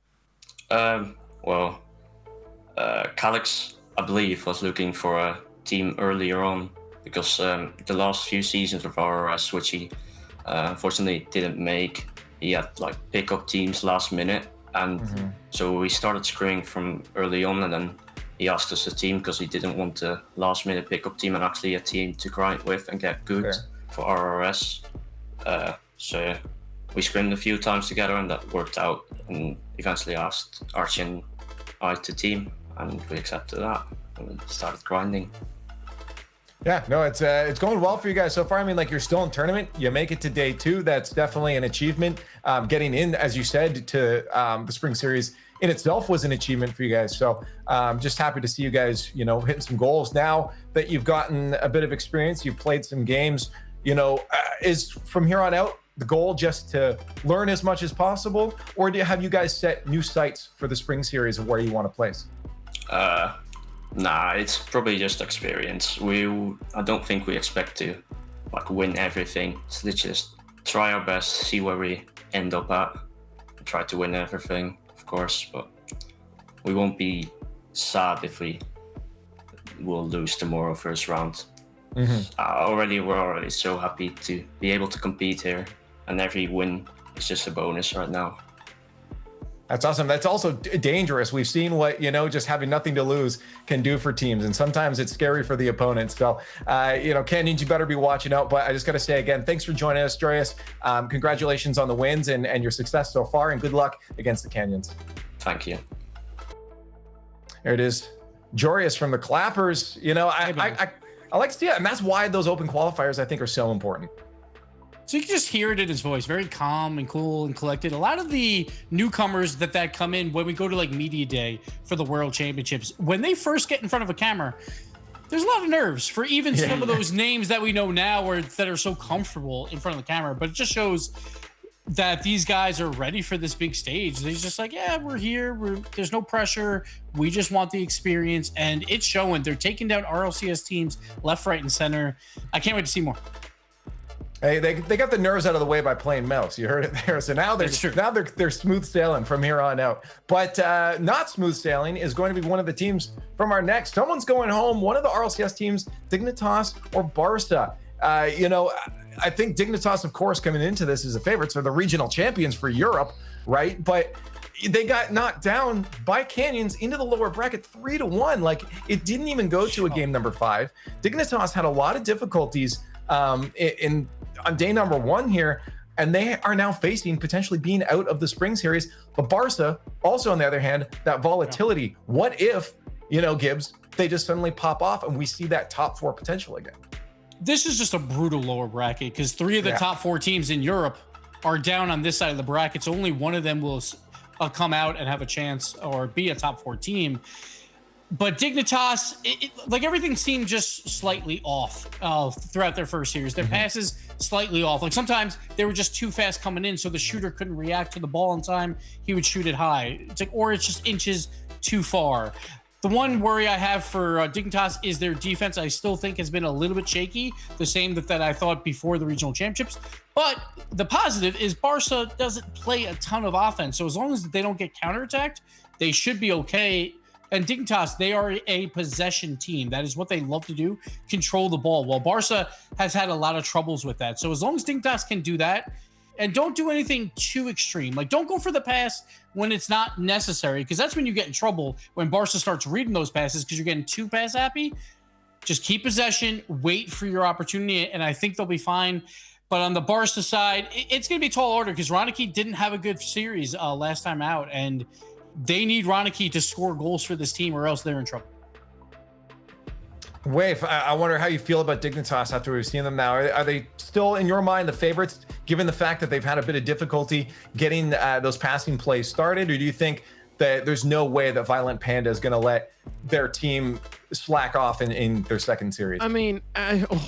Calix, I believe, was looking for a team earlier on because the last few seasons of our Switchy, unfortunately, didn't make. He had pickup teams last minute, and so we started screening from early on, and then he asked us a team because he didn't want a last minute pickup team and actually a team to grind with and get good for RRS. So we scrimmed a few times together and that worked out, and eventually asked Archie and I to team, and we accepted that and started grinding. Yeah, no, it's going well for you guys so far. I mean, you're still in tournament. You make it to day 2. That's definitely an achievement. Getting in, as you said, to the Spring Series in itself was an achievement for you guys. So just happy to see you guys, hitting some goals. Now that you've gotten a bit of experience, you've played some games, is from here on out, the goal just to learn as much as possible, or have you guys set new sights for the spring series of where you want to place? Nah, it's probably just experience. I don't think we expect to like win everything. So let's just try our best, see where we end up at, try to win everything, of course, but we won't be sad if we will lose tomorrow first round. We're already so happy to be able to compete here, and every win is just a bonus right now. That's awesome. That's also dangerous. We've seen what, just having nothing to lose can do for teams. And sometimes it's scary for the opponents. So, Canyons, you better be watching out. But I just got to say again, thanks for joining us, Joyous. Congratulations on the wins and your success so far. And good luck against the Canyons. Thank you. There it is. Joyous from the Clappers. I like to see it. And that's why those open qualifiers, I think, are so important. So you can just hear it in his voice, very calm and cool and collected. A lot of the newcomers that come in when we go to like media day for the World Championships, when they first get in front of a camera, there's a lot of nerves for even some of those names that we know now that are so comfortable in front of the camera. But it just shows that these guys are ready for this big stage. They're just like, yeah, we're here. There's no pressure. We just want the experience. And it's showing. They're taking down RLCS teams left, right, and center. I can't wait to see more. Hey, they got the nerves out of the way by playing mouse. You heard it there. So now they're smooth sailing from here on out. But not smooth sailing is going to be one of the teams from our next. Someone's going home. One of the RLCS teams, Dignitas or Barca. I think Dignitas, of course, coming into this as the favorites, are the regional champions for Europe, right? But they got knocked down by Canyons into the lower bracket 3-1. Like, it didn't even go to a game number 5. Dignitas had a lot of difficulties on day number 1 here, and they are now facing potentially being out of the spring series. But Barca, also on the other hand, that volatility. What if, Gibbs, they just suddenly pop off and we see that top 4 potential again? This is just a brutal lower bracket because 3 of the top 4 teams in Europe are down on this side of the bracket. So only one of them will come out and have a chance or be a top 4 team. But Dignitas, like everything seemed just slightly off throughout their first series. Their passes slightly off. Like sometimes they were just too fast coming in, so the shooter couldn't react to the ball in time. He would shoot it high. It's like, or it's just inches too far. The one worry I have for Dignitas is their defense. I still think has been a little bit shaky, the same that I thought before the regional championships. But the positive is Barca doesn't play a ton of offense. So as long as they don't get counterattacked, they should be okay. And Dignitas, they are a possession team. That is what they love to do, control the ball. Well, Barca has had a lot of troubles with that. So as long as Dignitas can do that, and don't do anything too extreme. Like, don't go for the pass when it's not necessary, because that's when you get in trouble, when Barca starts reading those passes because you're getting too pass happy. Just keep possession, wait for your opportunity, and I think they'll be fine. But on the Barca side, it's going to be a tall order because Ronicky didn't have a good series last time out, and they need Ronicky to score goals for this team or else they're in trouble. Wave, I wonder how you feel about Dignitas after we've seen them now. Are they still, in your mind, the favorites, given the fact that they've had a bit of difficulty getting those passing plays started? Or do you think that there's no way that Violent Panda is going to let their team slack off in their second series? I mean,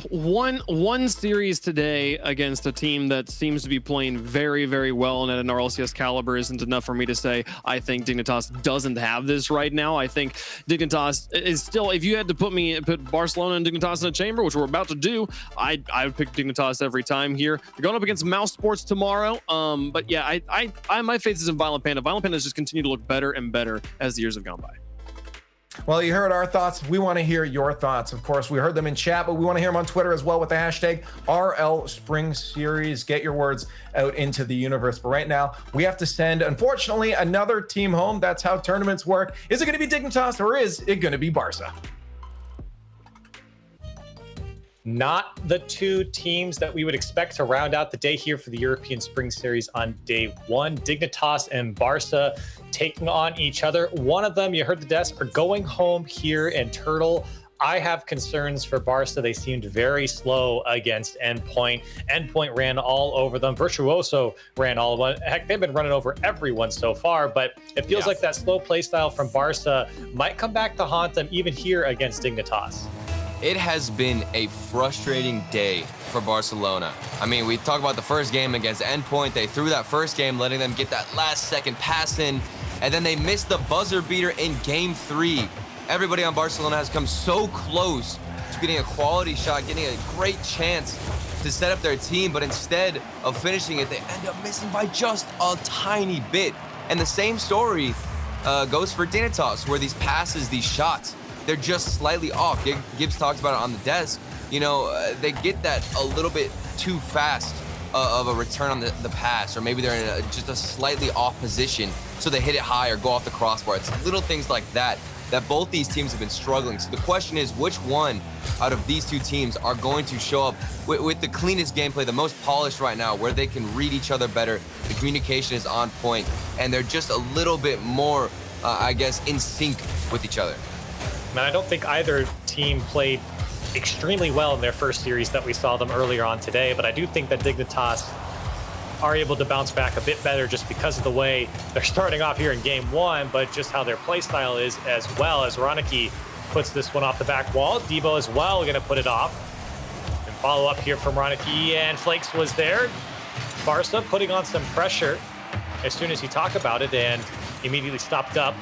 one series today against a team that seems to be playing very, very well and at an RLCS caliber isn't enough for me to say I think Dignitas doesn't have this right now. I think Dignitas is still, if you had to put Barcelona and Dignitas in a chamber, which we're about to do, I would pick Dignitas every time here. They're going up against Mouse Sports tomorrow. But yeah, my faith is in Violent Panda. Violent Panda has just continued to look better and better as the years have gone by. Well, you heard our thoughts. We want to hear your thoughts. Of course, we heard them in chat, but we want to hear them on Twitter as well with the hashtag RL Spring Series. Get your words out into the universe. But right now, we have to send, unfortunately, another team home. That's how tournaments work. Is it going to be Dignitas or is it going to be Barca? Not the two teams that we would expect to round out the day here for the European Spring Series on day 1. Dignitas and Barca taking on each other. One of them, you heard the desk, are going home here in Turtle. I have concerns for Barca. They seemed very slow against Endpoint. Endpoint ran all over them. Virtuoso ran all over them. Heck, they've been running over everyone so far, but it feels like that slow play style from Barca might come back to haunt them even here against Dignitas. It has been a frustrating day for Barcelona. I mean, we talk about the first game against Endpoint. They threw that first game, letting them get that last second pass in, and then they missed the buzzer beater in game 3. Everybody on Barcelona has come so close to getting a quality shot, getting a great chance to set up their team, but instead of finishing it, they end up missing by just a tiny bit. And the same story goes for Dignitas, where these passes, these shots, they're just slightly off. Gibbs talks about it on the desk. You know, they get that a little bit too fast of a return on the pass, or maybe they're in just a slightly off position, so they hit it high or go off the crossbar. It's little things like that both these teams have been struggling. So the question is, which one out of these two teams are going to show up with the cleanest gameplay, the most polished right now, where they can read each other better, the communication is on point, and they're just a little bit more, I guess, in sync with each other. Man, I don't think either team played extremely well in their first series that we saw them earlier on today, but I do think that Dignitas are able to bounce back a bit better just because of the way they're starting off here in game 1, but just how their play style is, as well as Ronicky puts this one off the back wall. Debo as well going to put it off. And follow up here from Ronicky, and Flakes was there. Barca putting on some pressure as soon as you talk about it, and immediately stopped up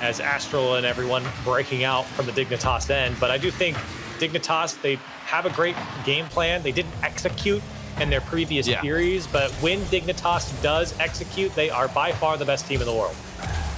as Astral and everyone breaking out from the Dignitas end. But I do think Dignitas, they have a great game plan. They didn't execute in their previous series, but when Dignitas does execute, they are by far the best team in the world.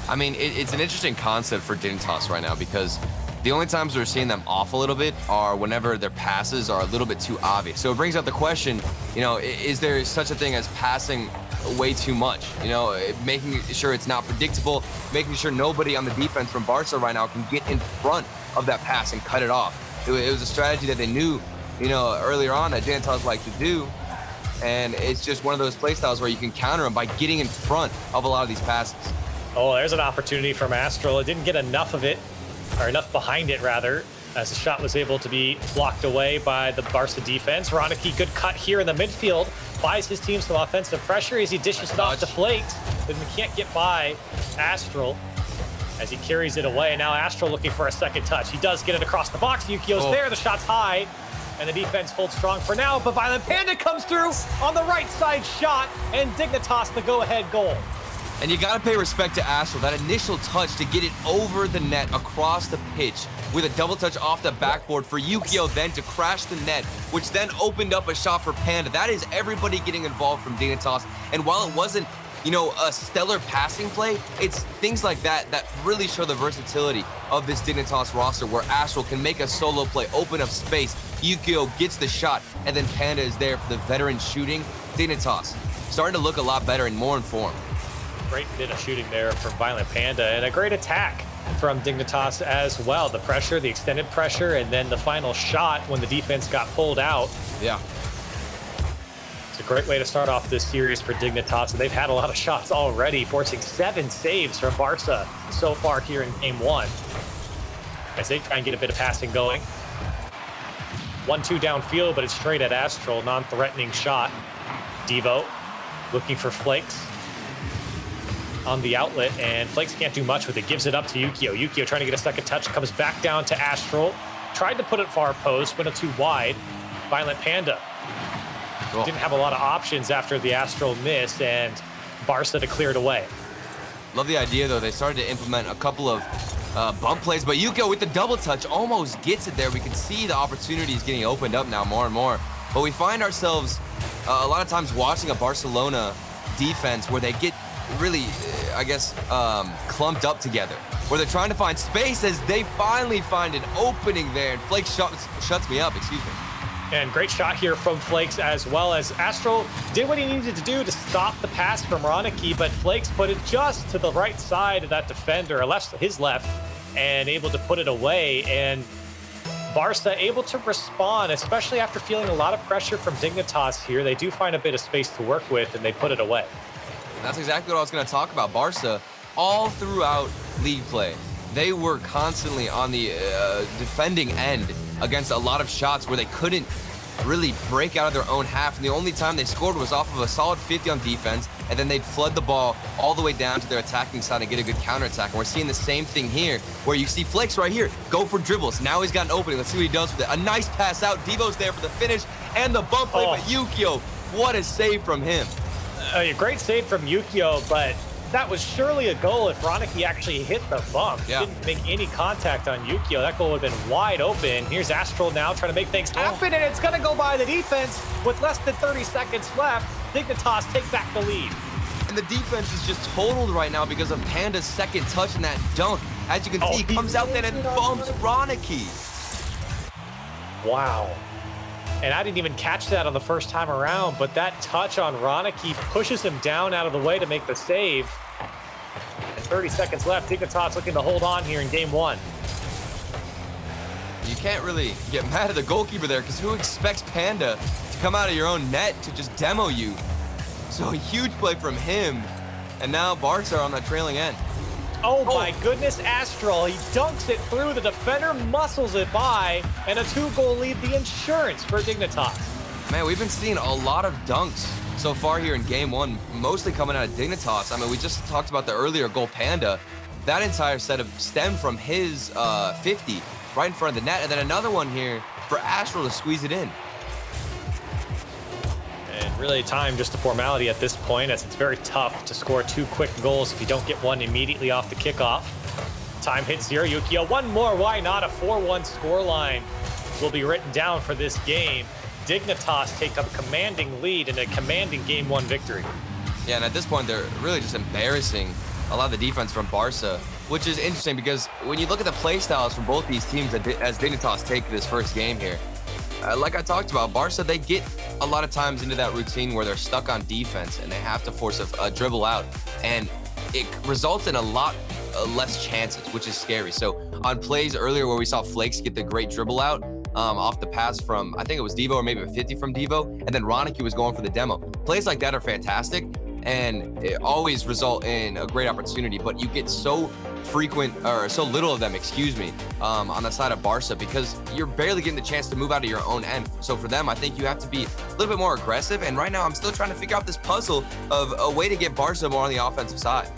I mean, it's an interesting concept for Dignitas right now, because the only times we're seeing them off a little bit are whenever their passes are a little bit too obvious. So it brings up the question, you know, is there such a thing as passing way too much? You know, making sure it's not predictable, making sure nobody on the defense from Barca right now can get in front of that pass and cut it off. It was a strategy that they knew, you know, earlier on that Dignitas like to do. And it's just one of those play styles where you can counter them by getting in front of a lot of these passes. Oh, there's an opportunity from Astral. It didn't get enough of it, or enough behind it, rather, as the shot was able to be blocked away by the Barca defense. Ronicky, good cut here in the midfield, buys his team some offensive pressure as he dishes it off to Flakes, but he can't get by Astral as he carries it away. Now Astral looking for a second touch. He does get it across the box. Yukio's there. The shot's high, and the defense holds strong for now, but Violent Panda comes through on the right side shot, and Dignitas the go-ahead goal. And you gotta pay respect to Astral, that initial touch to get it over the net across the pitch with a double touch off the backboard for Yukio then to crash the net, which then opened up a shot for Panda. That is everybody getting involved from Dignitas. And while it wasn't, you know, a stellar passing play, it's things like that that really show the versatility of this Dignitas roster, where Astral can make a solo play, open up space, Yukio gets the shot, and then Panda is there for the veteran shooting. Dignitas starting to look a lot better and more in form. Great bit of shooting there from Violent Panda, and a great attack from Dignitas as well. The pressure, the extended pressure, and then the final shot when the defense got pulled out. Yeah. It's a great way to start off this series for Dignitas, and they've had a lot of shots already, forcing 7 saves from Barca so far here in game 1. As they try and get a bit of passing going. 1-2 downfield, but it's straight at Astral, non-threatening shot. Devo looking for Flakes on the outlet, and Flakes can't do much with it. Gives it up to Yukio. Yukio trying to get a second touch, comes back down to Astral. Tried to put it far post, went it too wide. Violent Panda didn't have a lot of options after the Astral miss, and Barca to clear it away. Love the idea, though. They started to implement a couple of bump plays, but Yukio with the double touch almost gets it there. We can see the opportunities getting opened up now more and more. But we find ourselves a lot of times watching a Barcelona defense where they get really, I guess, clumped up together, where they're trying to find space as they finally find an opening there, and Flake shuts me up, excuse me. And great shot here from Flakes, as well as Astral did what he needed to do to stop the pass from Ronicky, but Flakes put it just to the right side of that defender, or his left, and able to put it away. And Barca able to respond, especially after feeling a lot of pressure from Dignitas here. They do find a bit of space to work with, and they put it away. That's exactly what I was going to talk about. Barca, all throughout league play, they were constantly on the defending end against a lot of shots where they couldn't really break out of their own half. And the only time they scored was off of a solid 50 on defense, and then they'd flood the ball all the way down to their attacking side and get a good counterattack. And we're seeing the same thing here, where you see Flakes right here go for dribbles. Now he's got an opening. Let's see what he does with it. A nice pass out. Devo's there for the finish and the bump play, but Yukio, what a save from him. A great save from Yukio, but that was surely a goal if Ronicky actually hit the bump. Didn't make any contact on Yukio. That goal would have been wide open. Here's Astral now trying to make things happen, and it's going to go by the defense with less than 30 seconds left. Dignitas take back the lead. And the defense is just totaled right now because of Panda's second touch in that dunk. As you can see, he comes out there and bumps Ronicky. Wow. And I didn't even catch that on the first time around, but that touch on Ronicky pushes him down out of the way to make the save. And 30 seconds left. Dignitas looking to hold on here in game 1. You can't really get mad at the goalkeeper there, because who expects Panda to come out of your own net to just demo you? So a huge play from him. And now Barca are on that trailing end. Oh my goodness, Astral. He dunks it through, the defender muscles it by, and a 2-goal lead, the insurance for Dignitas. Man, we've been seeing a lot of dunks so far here in game 1, mostly coming out of Dignitas. I mean, we just talked about the earlier goal, Panda. That entire setup stemmed from his 50 right in front of the net, and then another one here for Astral to squeeze it in. And really time just a formality at this point, as it's very tough to score 2 quick goals if you don't get one immediately off the kickoff. Time hits 0. Yukio, one more, why not? A 4-1 scoreline will be written down for this game. Dignitas take up a commanding lead in a commanding game 1 victory. Yeah, and at this point, they're really just embarrassing a lot of the defense from Barca, which is interesting because when you look at the play styles from both these teams as Dignitas take this first game here, like I talked about, Barca, they get a lot of times into that routine where they're stuck on defense and they have to force a dribble out. And it results in a lot less chances, which is scary. So on plays earlier where we saw Flakes get the great dribble out off the pass from, I think it was Devo or maybe a 50 from Devo, and then Ronicky was going for the demo. Plays like that are fantastic and it always result in a great opportunity, but you get so frequent or so little of them, on the side of Barca because you're barely getting the chance to move out of your own end. So for them, I think you have to be a little bit more aggressive. And right now, I'm still trying to figure out this puzzle of a way to get Barca more on the offensive side.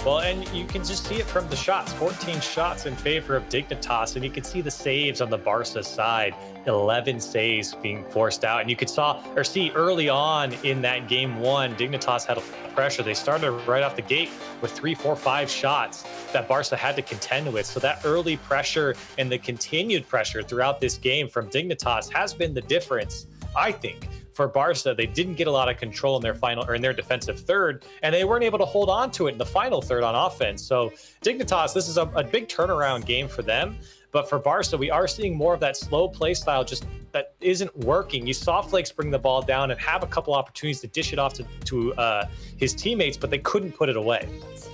Well, and you can just see it from the shots. 14 shots in favor of Dignitas, and you can see the saves on the Barca side. 11 saves being forced out, and you could see early on in that game 1, Dignitas had a pressure. They started right off the gate with 3, 4, 5 shots that Barca had to contend with. So that early pressure and the continued pressure throughout this game from Dignitas has been the difference, I think. For Barca, they didn't get a lot of control in their in their defensive third, and they weren't able to hold on to it in the final third on offense. So Dignitas, this is a big turnaround game for them. But for Barca, we are seeing more of that slow play style just that isn't working. You saw Flakes bring the ball down and have a couple opportunities to dish it off to his teammates, but they couldn't put it away.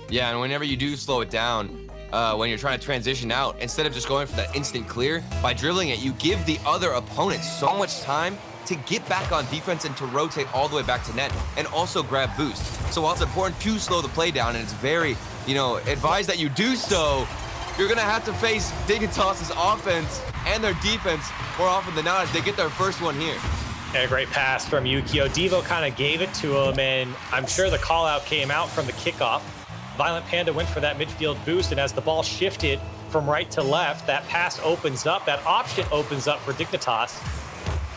Yeah, and whenever you do slow it down, when you're trying to transition out, instead of just going for that instant clear, by dribbling it, you give the other opponent so much time to get back on defense and to rotate all the way back to net and also grab boost. So while it's important to slow the play down and it's very, advised that you do so, you're gonna have to face Dignitas' offense and their defense more often than not as they get their first one here. And a great pass from Yukio. Devo kind of gave it to him, and I'm sure the call out came out from the kickoff. Violent Panda went for that midfield boost, and as the ball shifted from right to left, that pass opens up, that option opens up for Dignitas.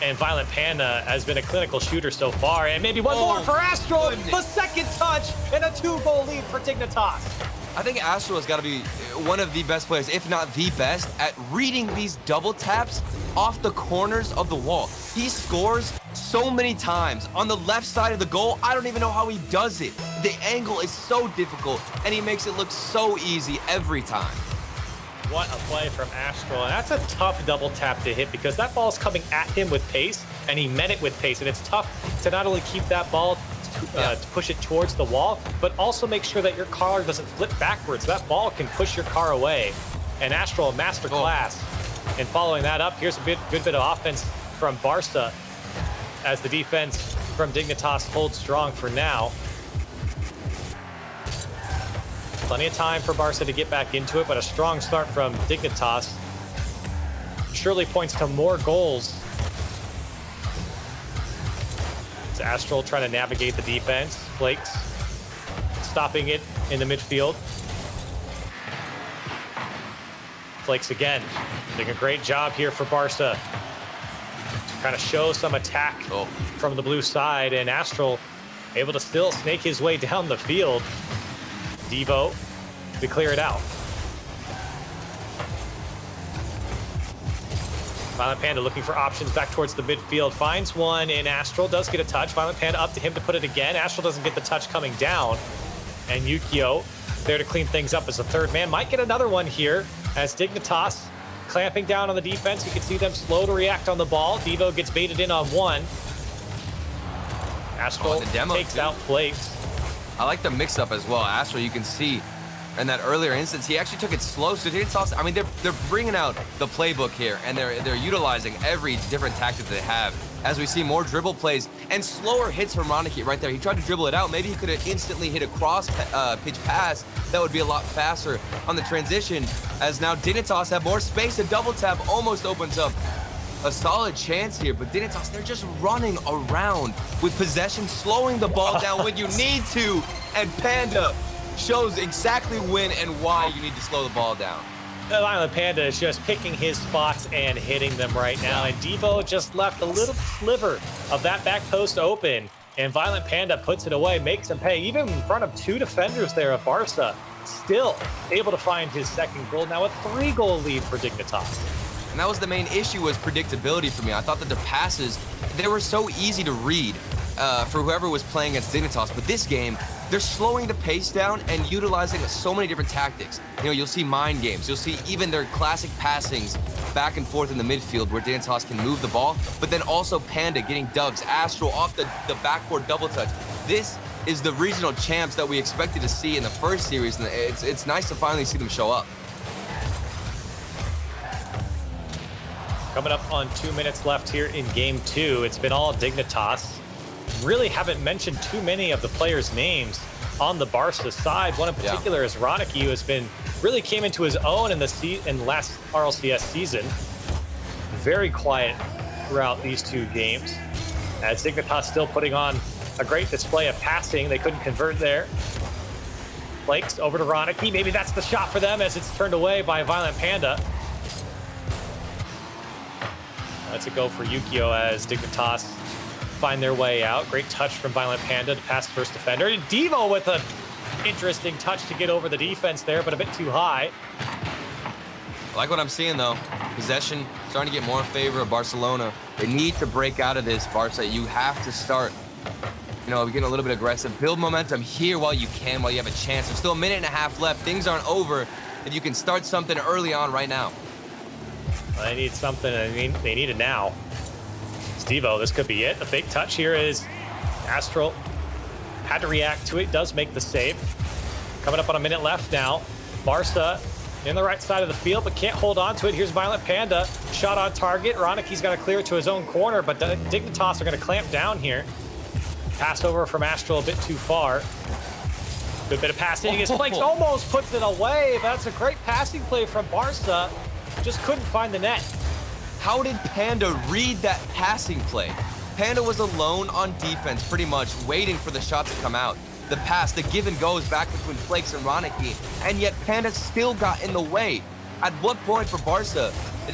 And Violent Panda has been a clinical shooter so far. And maybe one more for Astral. The second touch and a 2-goal lead for Dignitas. I think Astral has got to be one of the best players, if not the best, at reading these double taps off the corners of the wall. He scores so many times on the left side of the goal. I don't even know how he does it. The angle is so difficult, and he makes it look so easy every time. What a play from Astral. And that's a tough double tap to hit because that ball's coming at him with pace, and he met it with pace. And it's tough to not only keep that ball to push it towards the wall, but also make sure that your car doesn't flip backwards. That ball can push your car away. And Astral, a master class. And following that up, here's a good bit of offense from Barca as the defense from Dignitas holds strong for now. Plenty of time for Barca to get back into it, but a strong start from Dignitas surely points to more goals It's Astral trying to navigate the defense. Flakes stopping it in the midfield. Flakes again, doing a great job here for Barca to kind of show some attack from the blue side, and Astral able to still snake his way down the field. Devo to clear it out. Violent Panda looking for options back towards the midfield. Finds one in Astral, does get a touch. Violent Panda up to him to put it again. Astral doesn't get the touch coming down. And Yukio there to clean things up as a third man. Might get another one here as Dignitas clamping down on the defense. You can see them slow to react on the ball. Devo gets baited in on one. Astral takes out Flakes. I like the mix-up as well. Astral, you can see in that earlier instance, he actually took it slow. So Dignitas, I mean, they're bringing out the playbook here, and they're utilizing every different tactic they have. As we see more dribble plays and slower hits from Roniki right there. He tried to dribble it out. Maybe he could have instantly hit a cross pitch pass. That would be a lot faster on the transition. As now Dignitas have more space. A double tap almost opens up a solid chance here, but Dignitas, they're just running around with possession, slowing the ball down when you need to, and Panda shows exactly when and why you need to slow the ball down. The Violent Panda is just picking his spots and hitting them right now, and Devo just left a little sliver of that back post open, and Violent Panda puts it away, makes him pay, even in front of two defenders there of Barca, still able to find his second goal. Now a 3-goal lead for Dignitas. And that was the main issue, was predictability for me. I thought that the passes, they were so easy to read for whoever was playing against Dignitas. But this game, they're slowing the pace down and utilizing so many different tactics. You know, you'll see mind games. You'll see even their classic passings back and forth in the midfield where Dignitas can move the ball. But then also Panda getting dubs, Astral off the backboard double touch. This is the regional champs that we expected to see in the first series. And it's nice to finally see them show up. Coming up on 2 minutes left here in game 2. It's been all Dignitas. Really haven't mentioned too many of the players' names on the Barca side. One in particular is Roniki, who has been really came into his own in the last RLCS season. Very quiet throughout these two games. As Dignitas still putting on a great display of passing. They couldn't convert there. Flakes over to Roniki. Maybe that's the shot for them as it's turned away by Violent Panda. That's a go for Yukio as Dignitas find their way out. Great touch from Violent Panda to pass first defender. And Devo with an interesting touch to get over the defense there, but a bit too high. I like what I'm seeing, though. Possession starting to get more in favor of Barcelona. They need to break out of this, Barca. You have to start, getting a little bit aggressive. Build momentum here while you can, while you have a chance. There's still a minute and a half left. Things aren't over. If you can start something early on right now. Well, they need something, and they need it now. Stevo, this could be it. The fake touch here is Astral. Had to react to it, does make the save. Coming up on a minute left now. Barca in the right side of the field, but can't hold on to it. Here's Violent Panda. Shot on target. Roniki's got to clear it to his own corner, but Dignitas are going to clamp down here. Pass over from Astral a bit too far. Good bit of passing. His Flakes almost puts it away, but that's a great passing play from Barca. Just couldn't find the net. How did Panda read that passing play? Panda was alone on defense, pretty much, waiting for the shot to come out. The pass, the give and goes back between Flakes and Roniki, and yet Panda still got in the way. At what point for Barca?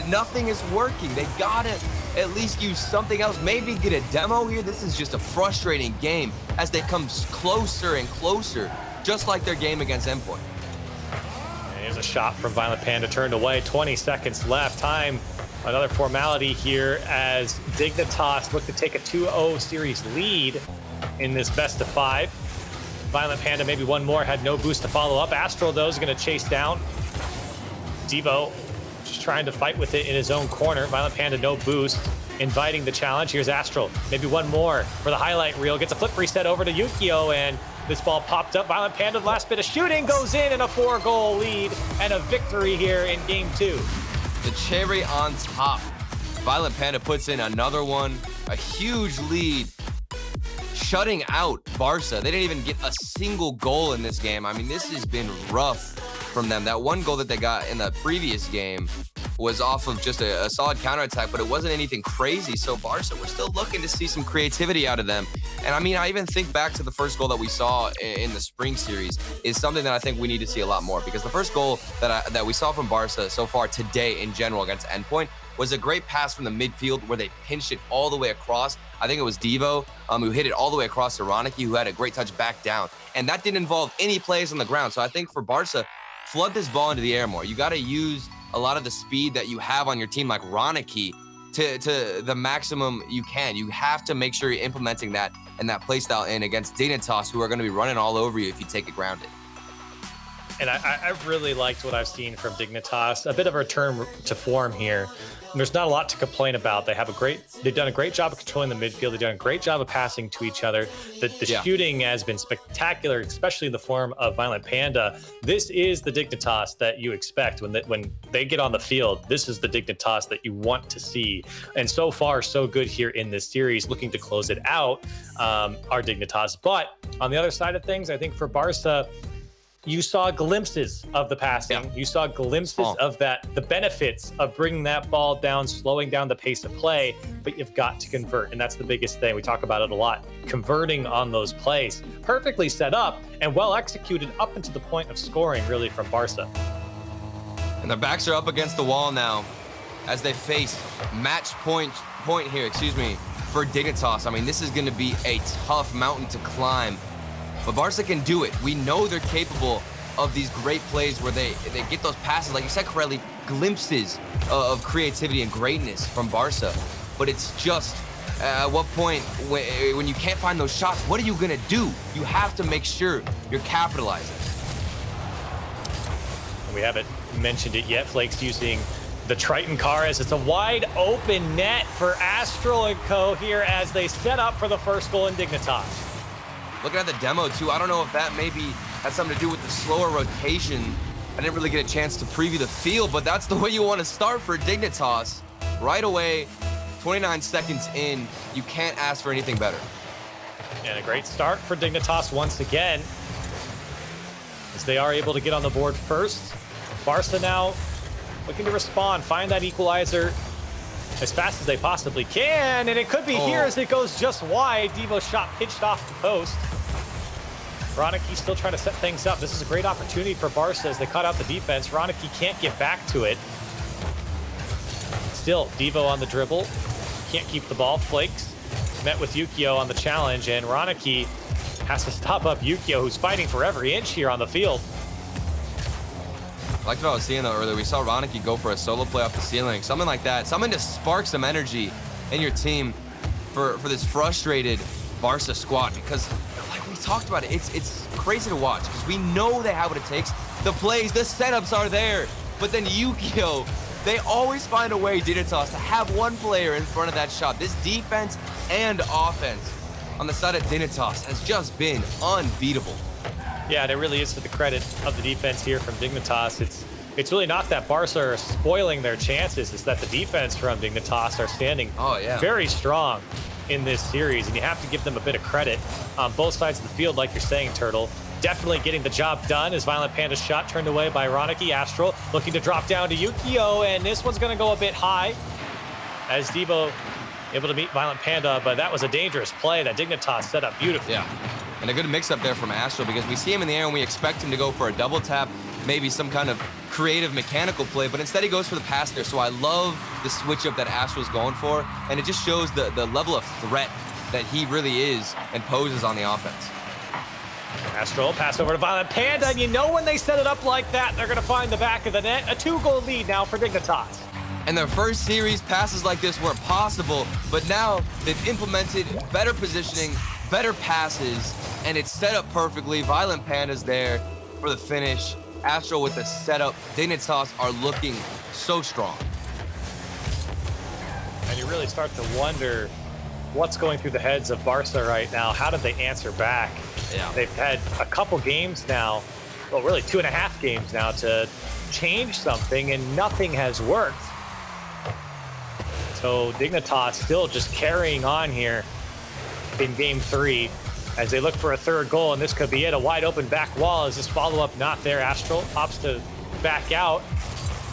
Nothing is working. They gotta at least use something else. Maybe get a demo here. This is just a frustrating game as they come closer and closer, just like their game against Endpoint. Here's a shot from Violent Panda turned away. 20 seconds left. Time, another formality here as Dignitas look to take a 2-0 series lead in this best of 5. Violent Panda maybe one more, had no boost to follow up. Astral, though, is going to chase down. Devo just trying to fight with it in his own corner. Violent Panda, no boost, inviting the challenge. Here's Astral, maybe one more for the highlight reel. Gets a flip reset over to Yukio, and this ball popped up. Violent Panda, last bit of shooting, goes in, and a 4-goal lead and a victory here in game 2. The cherry on top. Violent Panda puts in another one, a huge lead, shutting out Barca. They didn't even get a single goal in this game. I mean, this has been rough from them. That one goal that they got in the previous game, was off of just a solid counterattack, but it wasn't anything crazy. So Barca, we're still looking to see some creativity out of them. And I mean, I even think back to the first goal that we saw in the spring series is something that I think we need to see a lot more, because the first goal that we saw from Barca so far today in general against Endpoint was a great pass from the midfield where they pinched it all the way across. I think it was Devo who hit it all the way across to Ronicky, who had a great touch back down. And that didn't involve any plays on the ground. So I think for Barca, flood this ball into the air more. You got to use a lot of the speed that you have on your team, like Ronicky, to the maximum you can. You have to make sure you're implementing that and that play style in against Dignitas, who are going to be running all over you if you take it grounded. And I really liked what I've seen from Dignitas. A bit of a return to form here. There's not a lot to complain about. They've done a great job of controlling the midfield. They've done a great job of passing to each other. The shooting has been spectacular, especially in the form of Violent Panda. This is the Dignitas that you expect when they get on the field. This is the Dignitas that you want to see. And so far, so good here in this series. Looking to close it out, are Dignitas. But on the other side of things, I think for Barca, you saw glimpses of the passing. Yeah. You saw glimpses of the benefits of bringing that ball down, slowing down the pace of play, but you've got to convert. And that's the biggest thing. We talk about it a lot. Converting on those plays. Perfectly set up and well executed up into the point of scoring, really, from Barca. And their backs are up against the wall now as they face match point here, for Dignitas. I mean, this is going to be a tough mountain to climb. But Barca can do it. We know they're capable of these great plays where they get those passes, like you said correctly, glimpses of creativity and greatness from Barca. But it's just, at what point, when you can't find those shots, what are you going to do? You have to make sure you're capitalizing. We haven't mentioned it yet. Flake's using the Triton car as it's a wide open net for Astral and Co. here as they set up for the first goal in Dignitas. Looking at the demo too, I don't know if that maybe has something to do with the slower rotation. I didn't really get a chance to preview the field, but that's the way you want to start for Dignitas. Right away, 29 seconds in, you can't ask for anything better. And a great start for Dignitas once again, as they are able to get on the board first. Barca now looking to respond, find that equalizer as fast as they possibly can, and it could be here as it goes just wide. Devo's shot pitched off the post. Ronicky still trying to set things up. This is a great opportunity for Barca as they cut out the defense. Ronicky can't get back to it. Still, Devo on the dribble. Can't keep the ball. Flakes met with Yukio on the challenge, and Ronicky has to stop up Yukio, who's fighting for every inch here on the field. I liked what I was seeing though earlier. We saw Ronicky go for a solo play off the ceiling. Something like that. Something to spark some energy in your team for this frustrated Barca squad, because like we talked about it, it's crazy to watch because we know they have what it takes. The plays, the setups are there, but then Yukio, they always find a way, Dignitas, to have one player in front of that shot. This defense and offense on the side of Dignitas has just been unbeatable. Yeah, and it really is to the credit of the defense here from Dignitas. It's really not that Barca are spoiling their chances. It's that the defense from Dignitas are standing very strong in this series, and you have to give them a bit of credit on both sides of the field, like you're saying, Turtle. Definitely getting the job done as Violent Panda's shot turned away by Ronicky. Astral looking to drop down to Yukio, and this one's going to go a bit high as Devo able to meet Violent Panda, but that was a dangerous play that Dignitas set up beautifully. Yeah, and a good mix-up there from Astral, because we see him in the air and we expect him to go for a double tap, maybe some kind of creative mechanical play, but instead he goes for the pass there. So I love the switch-up that Astral's going for, and it just shows the level of threat that he really is and poses on the offense. Astral pass over to Violent Panda, and you know when they set it up like that, they're going to find the back of the net. A 2-goal lead now for Dignitas. And their first series, passes like this were possible, but now they've implemented better positioning, better passes, and it's set up perfectly. Violent Panda's there for the finish. Astral with the setup. Dignitas are looking so strong. And you really start to wonder what's going through the heads of Barca right now. How did they answer back? Yeah. They've had a couple games now, well, really 2.5 games now to change something, and nothing has worked. So Dignitas still just carrying on here in game 3 as they look for a third goal, and this could be it. A wide open back wall. Is this follow-up not there? Astral opts to back out.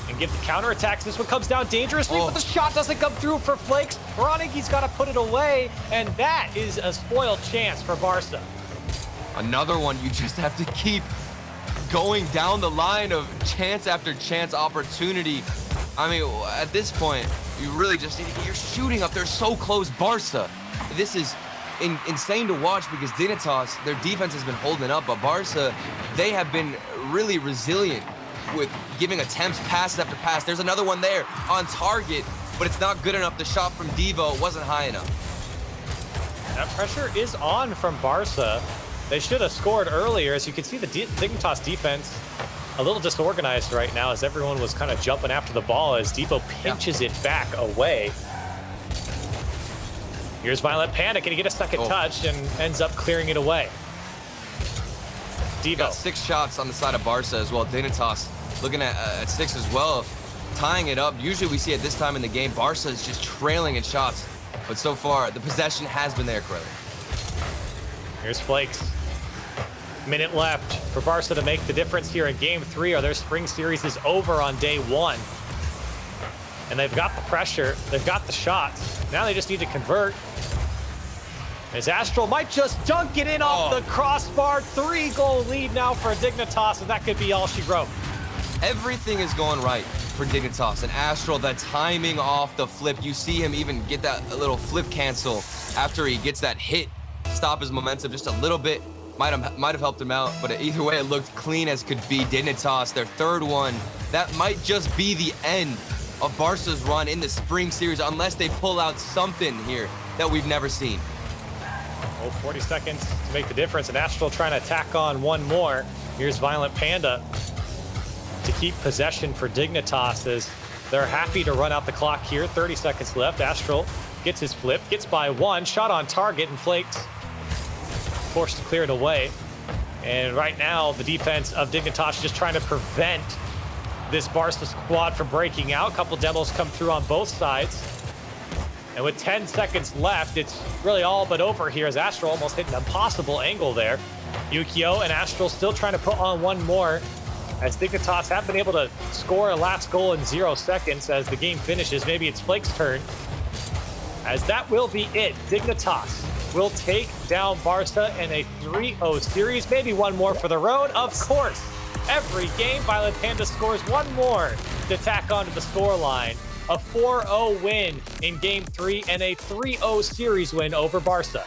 and give the counterattacks. This one comes down dangerously, but the shot doesn't come through for Flakes. Veroniki's got to put it away, and that is a spoiled chance for Barca. Another one you just have to keep going down the line of chance after chance opportunity. I mean, at this point, you really just need to get your shooting up there so close. Barca, this is insane to watch because Dignitas, their defense has been holding up, but Barca, they have been really resilient with giving attempts, passes after pass. There's another one there on target, but it's not good enough. The shot from Devo wasn't high enough. That pressure is on from Barca. They should have scored earlier. As you can see, the Dignitas defense a little disorganized right now as everyone was kind of jumping after the ball as Devo pinches it back away. Here's Violent Panda. Can he get a second touch and ends up clearing it away? Devo. Got 6 shots on the side of Barca as well. Dignitas looking at 6 as well, tying it up. Usually we see at this time in the game, Barca is just trailing in shots. But so far, the possession has been there, Corelli. Here's Flakes. Minute left for Barca to make the difference here in game 3, or their spring series is over on day 1. And they've got the pressure, they've got the shots. Now they just need to convert. As Astral might just dunk it in off the crossbar. 3-goal lead now for Dignitas, and that could be all she wrote. Everything is going right for Dignitas. And Astral, that timing off the flip, you see him even get that little flip cancel after he gets that hit. Stop his momentum just a little bit. Might have helped him out, but either way, it looked clean as could be. Dignitas, their 3rd one. That might just be the end of Barca's run in the spring series unless they pull out something here that we've never seen. 40 seconds to make the difference, and Astral trying to tack on one more. Here's Violent Panda to keep possession for Dignitas as they're happy to run out the clock here. 30 seconds left. Astral gets his flip, gets by 1, shot on target, and Flakes forced to clear it away. And right now, the defense of Dignitas just trying to prevent this Barca squad from breaking out. A couple demos come through on both sides. And with 10 seconds left, it's really all but over here as Astral almost hit an impossible angle there. Yukio and Astral still trying to put on one more as Dignitas have been able to score a last goal in 0 seconds as the game finishes. Maybe it's Flake's turn, as that will be it. Dignitas will take down Barca in a 3-0 series. Maybe one more for the road, of course. Every game, Violent Panda scores one more to tack onto the scoreline. A 4-0 win in game 3 and a 3-0 series win over Barca.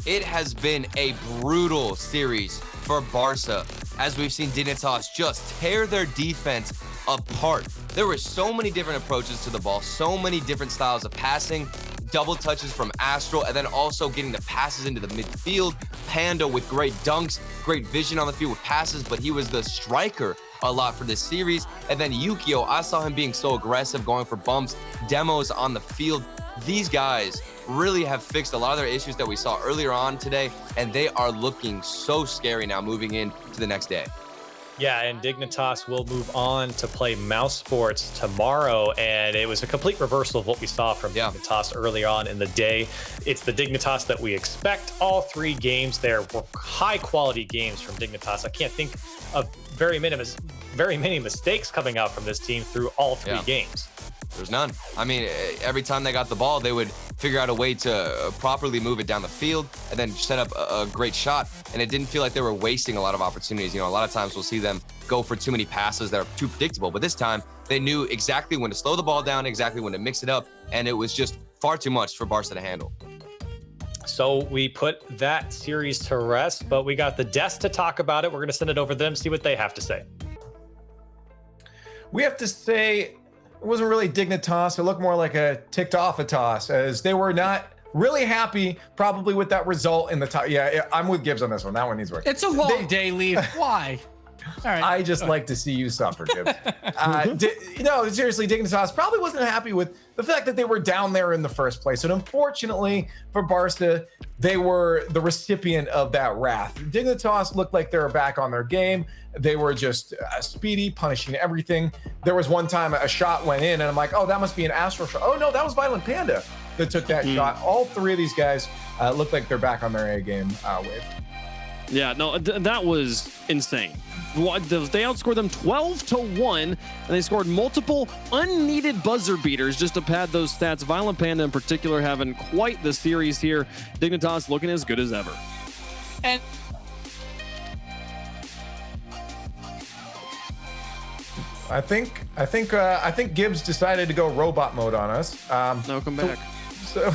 It has been a brutal series for Barca as we've seen Dignitas just tear their defense apart. There were so many different approaches to the ball, so many different styles of passing, double touches from Astral, and then also getting the passes into the midfield. Panda with great dunks, great vision on the field with passes, but he was the striker a lot for this series. And then Yukio, I saw him being so aggressive, going for bumps, demos on the field. These guys really have fixed a lot of their issues that we saw earlier on today, and they are looking so scary now moving into the next day. Yeah, and Dignitas will move on to play Mousesports tomorrow, and it was a complete reversal of what we saw from Dignitas early on in the day. It's the Dignitas that we expect. All 3 games there were high-quality games from Dignitas. I can't think of very many mistakes coming out from this team through all 3 games. There's none. I mean, every time they got the ball, they would figure out a way to properly move it down the field and then set up a great shot. And it didn't feel like they were wasting a lot of opportunities. You know, a lot of times we'll see them go for too many passes that are too predictable. But this time, they knew exactly when to slow the ball down, exactly when to mix it up. And it was just far too much for Barca to handle. So we put that series to rest, but we got the Deaths to talk about it. We're going to send it over to them, see what they have to say. We have to say, it wasn't really Dignitas. It looked more like a ticked off a toss, as they were not really happy probably with that result in the top. Yeah, I'm with Gibbs on this one. That one needs work. It's a long day, Leaf. Why? All right. I just like to see you suffer, Gibbs. No, seriously, Dignitas probably wasn't happy with the fact that they were down there in the first place. And unfortunately for Barca, they were the recipient of that wrath. Dignitas looked like they were back on their game. They were just speedy, punishing everything. There was one time a shot went in, and I'm like, oh, that must be an Astral shot. Oh, no, that was Violent Panda that took that shot. All 3 of these guys look like they're back on their A game wave. Yeah, no, that was insane. They outscored them 12-1, and they scored multiple unneeded buzzer beaters just to pad those stats. Violent Panda in particular having quite the series here. Dignitas looking as good as ever. And I think Gibbs decided to go robot mode on us. No, come back.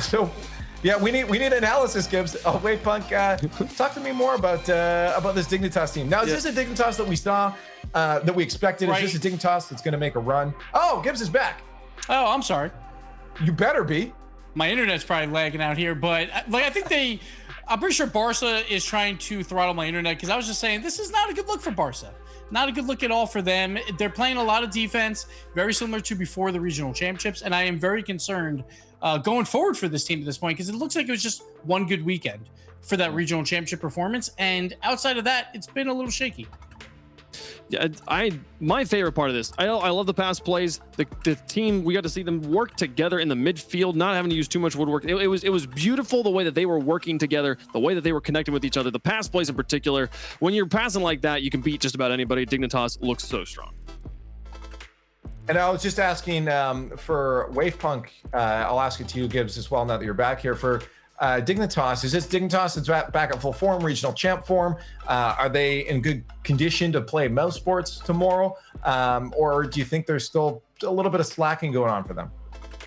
So yeah, we need analysis, Gibbs. Oh, wait, Punk. Talk to me more about this Dignitas team. Now, is this a Dignitas that we saw, that we expected? Right. Is this a Dignitas that's going to make a run? Oh, Gibbs is back. Oh, I'm sorry. You better be. My internet's probably lagging out here, but like I think I'm pretty sure Barca is trying to throttle my internet because I was just saying this is not a good look for Barca. Not a good look at all for them. They're playing a lot of defense, very similar to before the regional championships, and I am very concerned going forward for this team at this point because it looks like it was just one good weekend for that regional championship performance, and outside of that, it's been a little shaky. Yeah, my favorite part of this, I love the pass plays. The team, we got to see them work together in the midfield, not having to use too much woodwork. It was beautiful the way that they were working together, the way that they were connecting with each other. The pass plays in particular, when you're passing like that, you can beat just about anybody. Dignitas looks so strong. And I was just asking for Wavepunk. I'll ask it to you, Gibbs, as well. Now that you're back here for Dignitas, is this Dignitas that's back at full form, regional champ form? Are they in good condition to play Mousesports tomorrow? Or do you think there's still a little bit of slacking going on for them?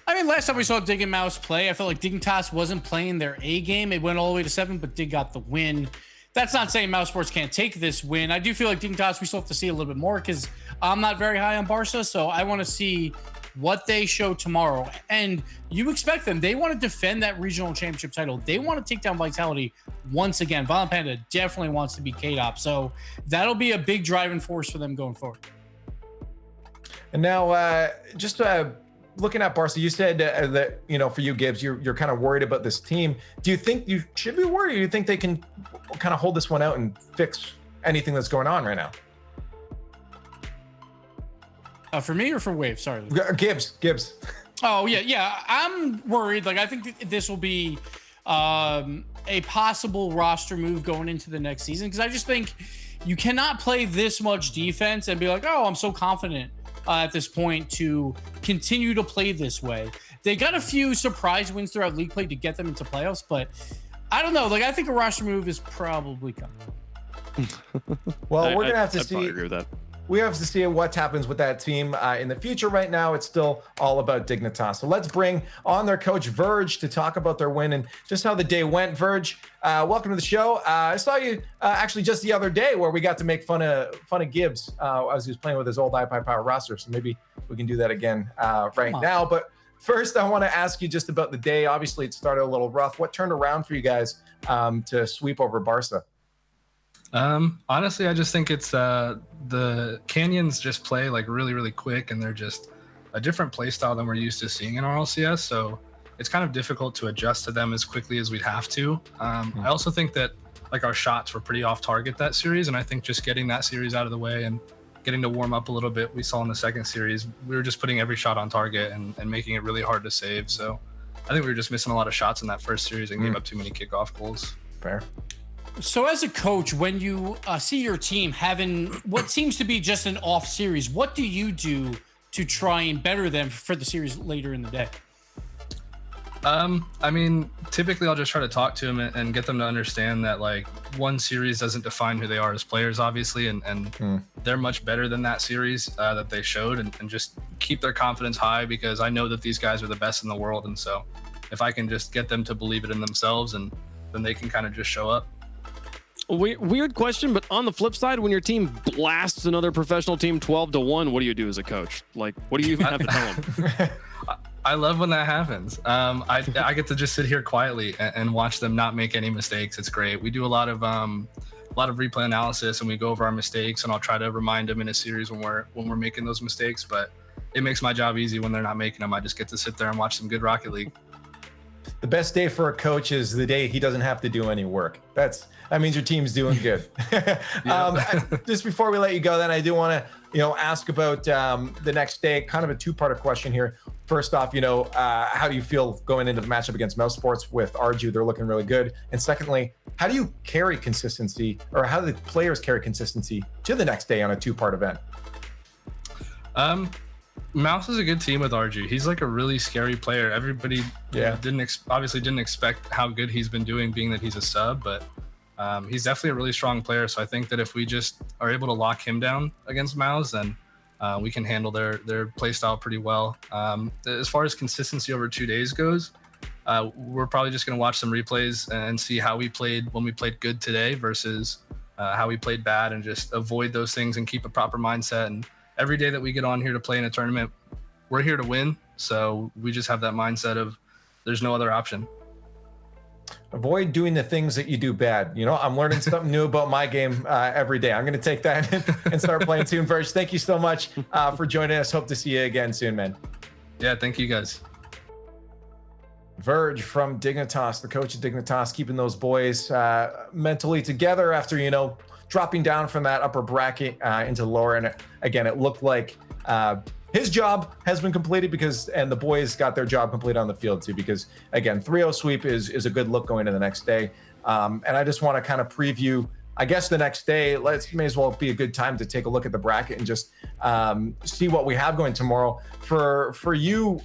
I mean, last time we saw Dig and Mouse play, I felt like Dignitas wasn't playing their A game. It went all the way to 7, but Dig got the win. That's not saying Mousesports can't take this win. I do feel like Dignitas, we still have to see a little bit more because I'm not very high on Barca, so I want to see what they show tomorrow. And you expect them. They want to defend that regional championship title. They want to take down Vitality once again. Violent Panda definitely wants to be K-Dop. So that'll be a big driving force for them going forward. And now, just looking at Barca, you said that, for you, Gibbs, you're kind of worried about this team. Do you think you should be worried? Or do you think they can kind of hold this one out and fix anything that's going on right now? For me or for Wave? Sorry. Gibbs. Oh, yeah. I'm worried. Like, I think this will be a possible roster move going into the next season because I just think you cannot play this much defense and be like, oh, I'm so confident at this point to continue to play this way. They got a few surprise wins throughout league play to get them into playoffs, but I don't know. Like, I think a roster move is probably coming. Well, we're going to have to see. I agree with that. We have to see what happens with that team in the future. Right now, it's still all about Dignitas. So let's bring on their coach, Verge, to talk about their win and just how the day went. Verge, welcome to the show. I saw you actually just the other day where we got to make fun of Gibbs as he was playing with his old iPi Power roster. So maybe we can do that again right now. But first, I want to ask you just about the day. Obviously, it started a little rough. What turned around for you guys to sweep over Barca? Honestly, I just think it's the Canyons just play like really, really quick, and they're just a different play style than we're used to seeing in RLCS. So it's kind of difficult to adjust to them as quickly as we'd have to. I also think that like our shots were pretty off target that series, and I think just getting that series out of the way and getting to warm up a little bit, we saw in the second series, we were just putting every shot on target and making it really hard to save. So I think we were just missing a lot of shots in that first series and gave up too many kickoff goals. Fair. So as a coach, when you see your team having what seems to be just an off series, what do you do to try and better them for the series later in the day? I mean, typically I'll just try to talk to them and get them to understand that like one series doesn't define who they are as players, obviously, and they're much better than that series that they showed, and just keep their confidence high because I know that these guys are the best in the world. And so if I can just get them to believe it in themselves, and then they can kind of just show up. Weird question, but on the flip side, when your team blasts another professional team 12-1, what do you do as a coach? Like, what do you even have to tell them? I love when that happens. I get to just sit here quietly and watch them not make any mistakes. It's great. We do a lot of replay analysis, and we go over our mistakes, and I'll try to remind them in a series when we're making those mistakes. But it makes my job easy when they're not making them. I just get to sit there and watch some good Rocket League. The best day for a coach is the day he doesn't have to do any work. That means your team's doing good. Just before we let you go, then I do want to ask about the next day. Kind of a two-part question here. First off, how do you feel going into the matchup against Mousesports with Arju? They're looking really good. And secondly, how do you carry consistency, or how do the players carry consistency to the next day on a two-part event? Mouse is a good team with Arju. He's like a really scary player. Everybody didn't expect how good he's been doing, being that he's a sub, but he's definitely a really strong player. So I think that if we just are able to lock him down against Mouse, then we can handle their play style pretty well. As far as consistency over 2 days goes, we're probably just going to watch some replays and see how we played when we played good today versus how we played bad, and just avoid those things and keep a proper mindset. And every day that we get on here to play in a tournament, we're here to win. So we just have that mindset of there's no other option. Avoid doing the things that you do bad. I'm learning something new about my game every day. I'm going to take that and start playing soon. Verge, thank you so much for joining us. Hope to see you again soon, man. Yeah, thank you guys. Verge from Dignitas, the coach of Dignitas, keeping those boys mentally together after, dropping down from that upper bracket into the lower. And again, it looked like his job has been completed and the boys got their job completed on the field too, because again, 3-0 sweep is a good look going into the next day. And I just want to kind of preview, I guess, the next day. May as well be a good time to take a look at the bracket and just see what we have going tomorrow. For you,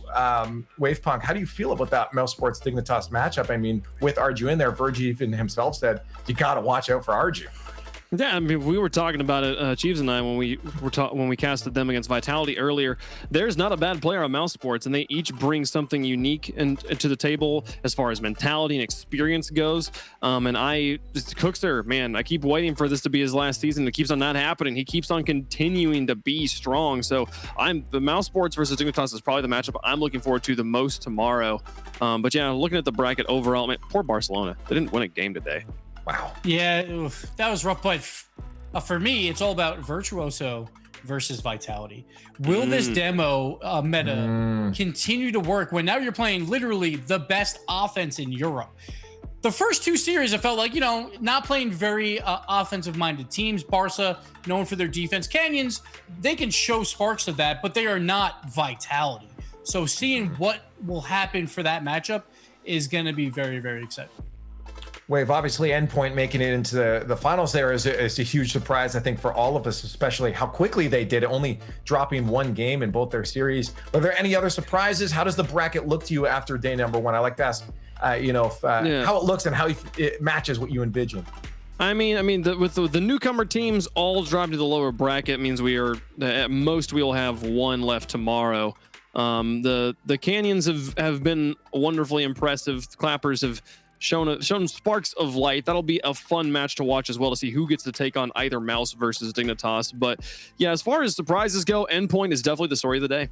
Wavepunk, how do you feel about that Mousesports Dignitas matchup? I mean, with Arju in there, Verge even himself said, you got to watch out for Arju. Yeah, I mean, we were talking about it, Chiefs and I, when we casted them against Vitality earlier. There's not a bad player on Mousesports, and they each bring something unique to the table as far as mentality and experience goes. And Cookster, man, I keep waiting for this to be his last season. It keeps on not happening. He keeps on continuing to be strong. So the Mousesports versus Dignitas is probably the matchup I'm looking forward to the most tomorrow. But yeah, looking at the bracket overall, man, poor Barcelona. They didn't win a game today. Wow. Yeah, that was rough. But for me, it's all about Virtuoso versus Vitality. Will this demo meta continue to work when now you're playing literally the best offense in Europe? The first two series, I felt like, not playing very offensive-minded teams. Barca, known for their defense. Canyons, they can show sparks of that, but they are not Vitality. So seeing what will happen for that matchup is going to be very, very exciting. Wave, obviously Endpoint making it into the finals there is a huge surprise, I think, for all of us, especially how quickly they did it, only dropping one game in both their series. Are there any other surprises? How does the bracket look to you after day number one? I like to ask, how it looks and how it matches what you envision. I mean, with the newcomer teams all dropping to the lower bracket means we are, at most, we will have one left tomorrow. The Canyons have been wonderfully impressive. The Clappers have shown sparks of light. That'll be a fun match to watch as well, to see who gets to take on either Mouse versus Dignitas. But yeah, as far as surprises go, Endpoint is definitely the story of the day.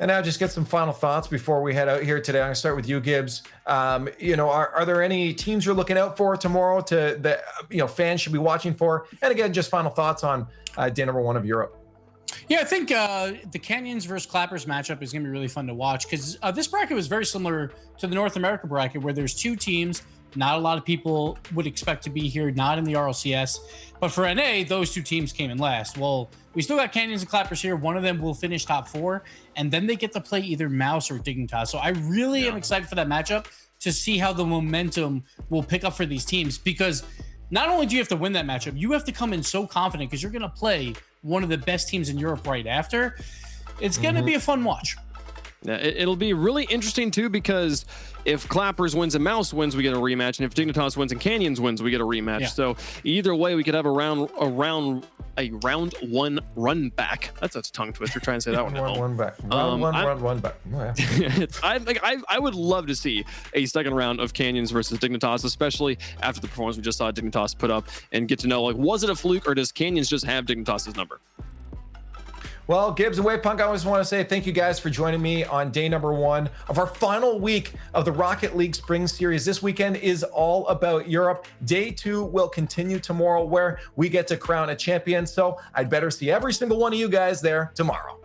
And now just get some final thoughts before we head out here today. I'm gonna start with you, Gibbs. Are there any teams you're looking out for tomorrow that fans should be watching for? And again, just final thoughts on day number one of Europe. Yeah, I think the Canyons versus Clappers matchup is going to be really fun to watch, because this bracket was very similar to the North America bracket, where there's two teams. Not a lot of people would expect to be here, not in the RLCS. But for NA, those two teams came in last. Well, we still got Canyons and Clappers here. One of them will finish top 4, and then they get to play either Mouse or Dignitas. So I really am excited for that matchup to see how the momentum will pick up for these teams, because not only do you have to win that matchup, you have to come in so confident because you're going to play one of the best teams in Europe right after. It's going to be a fun watch. Yeah, it'll be really interesting too, because if Clappers wins and Mouse wins, we get a rematch, and if Dignitas wins and Canyons wins, we get a rematch. Yeah. So either way, we could have a round one run back. That's a tongue twister. Trying to say that one. Run back. Run back. Oh, yeah. I would love to see a second round of Canyons versus Dignitas, especially after the performance we just saw Dignitas put up, and get to know, was it a fluke, or does Canyons just have Dignitas' number? Well, Gibbs and Wavepunk, I just want to say thank you guys for joining me on day number one of our final week of the Rocket League Spring Series. This weekend is all about Europe. Day 2 will continue tomorrow, where we get to crown a champion. So I'd better see every single one of you guys there tomorrow.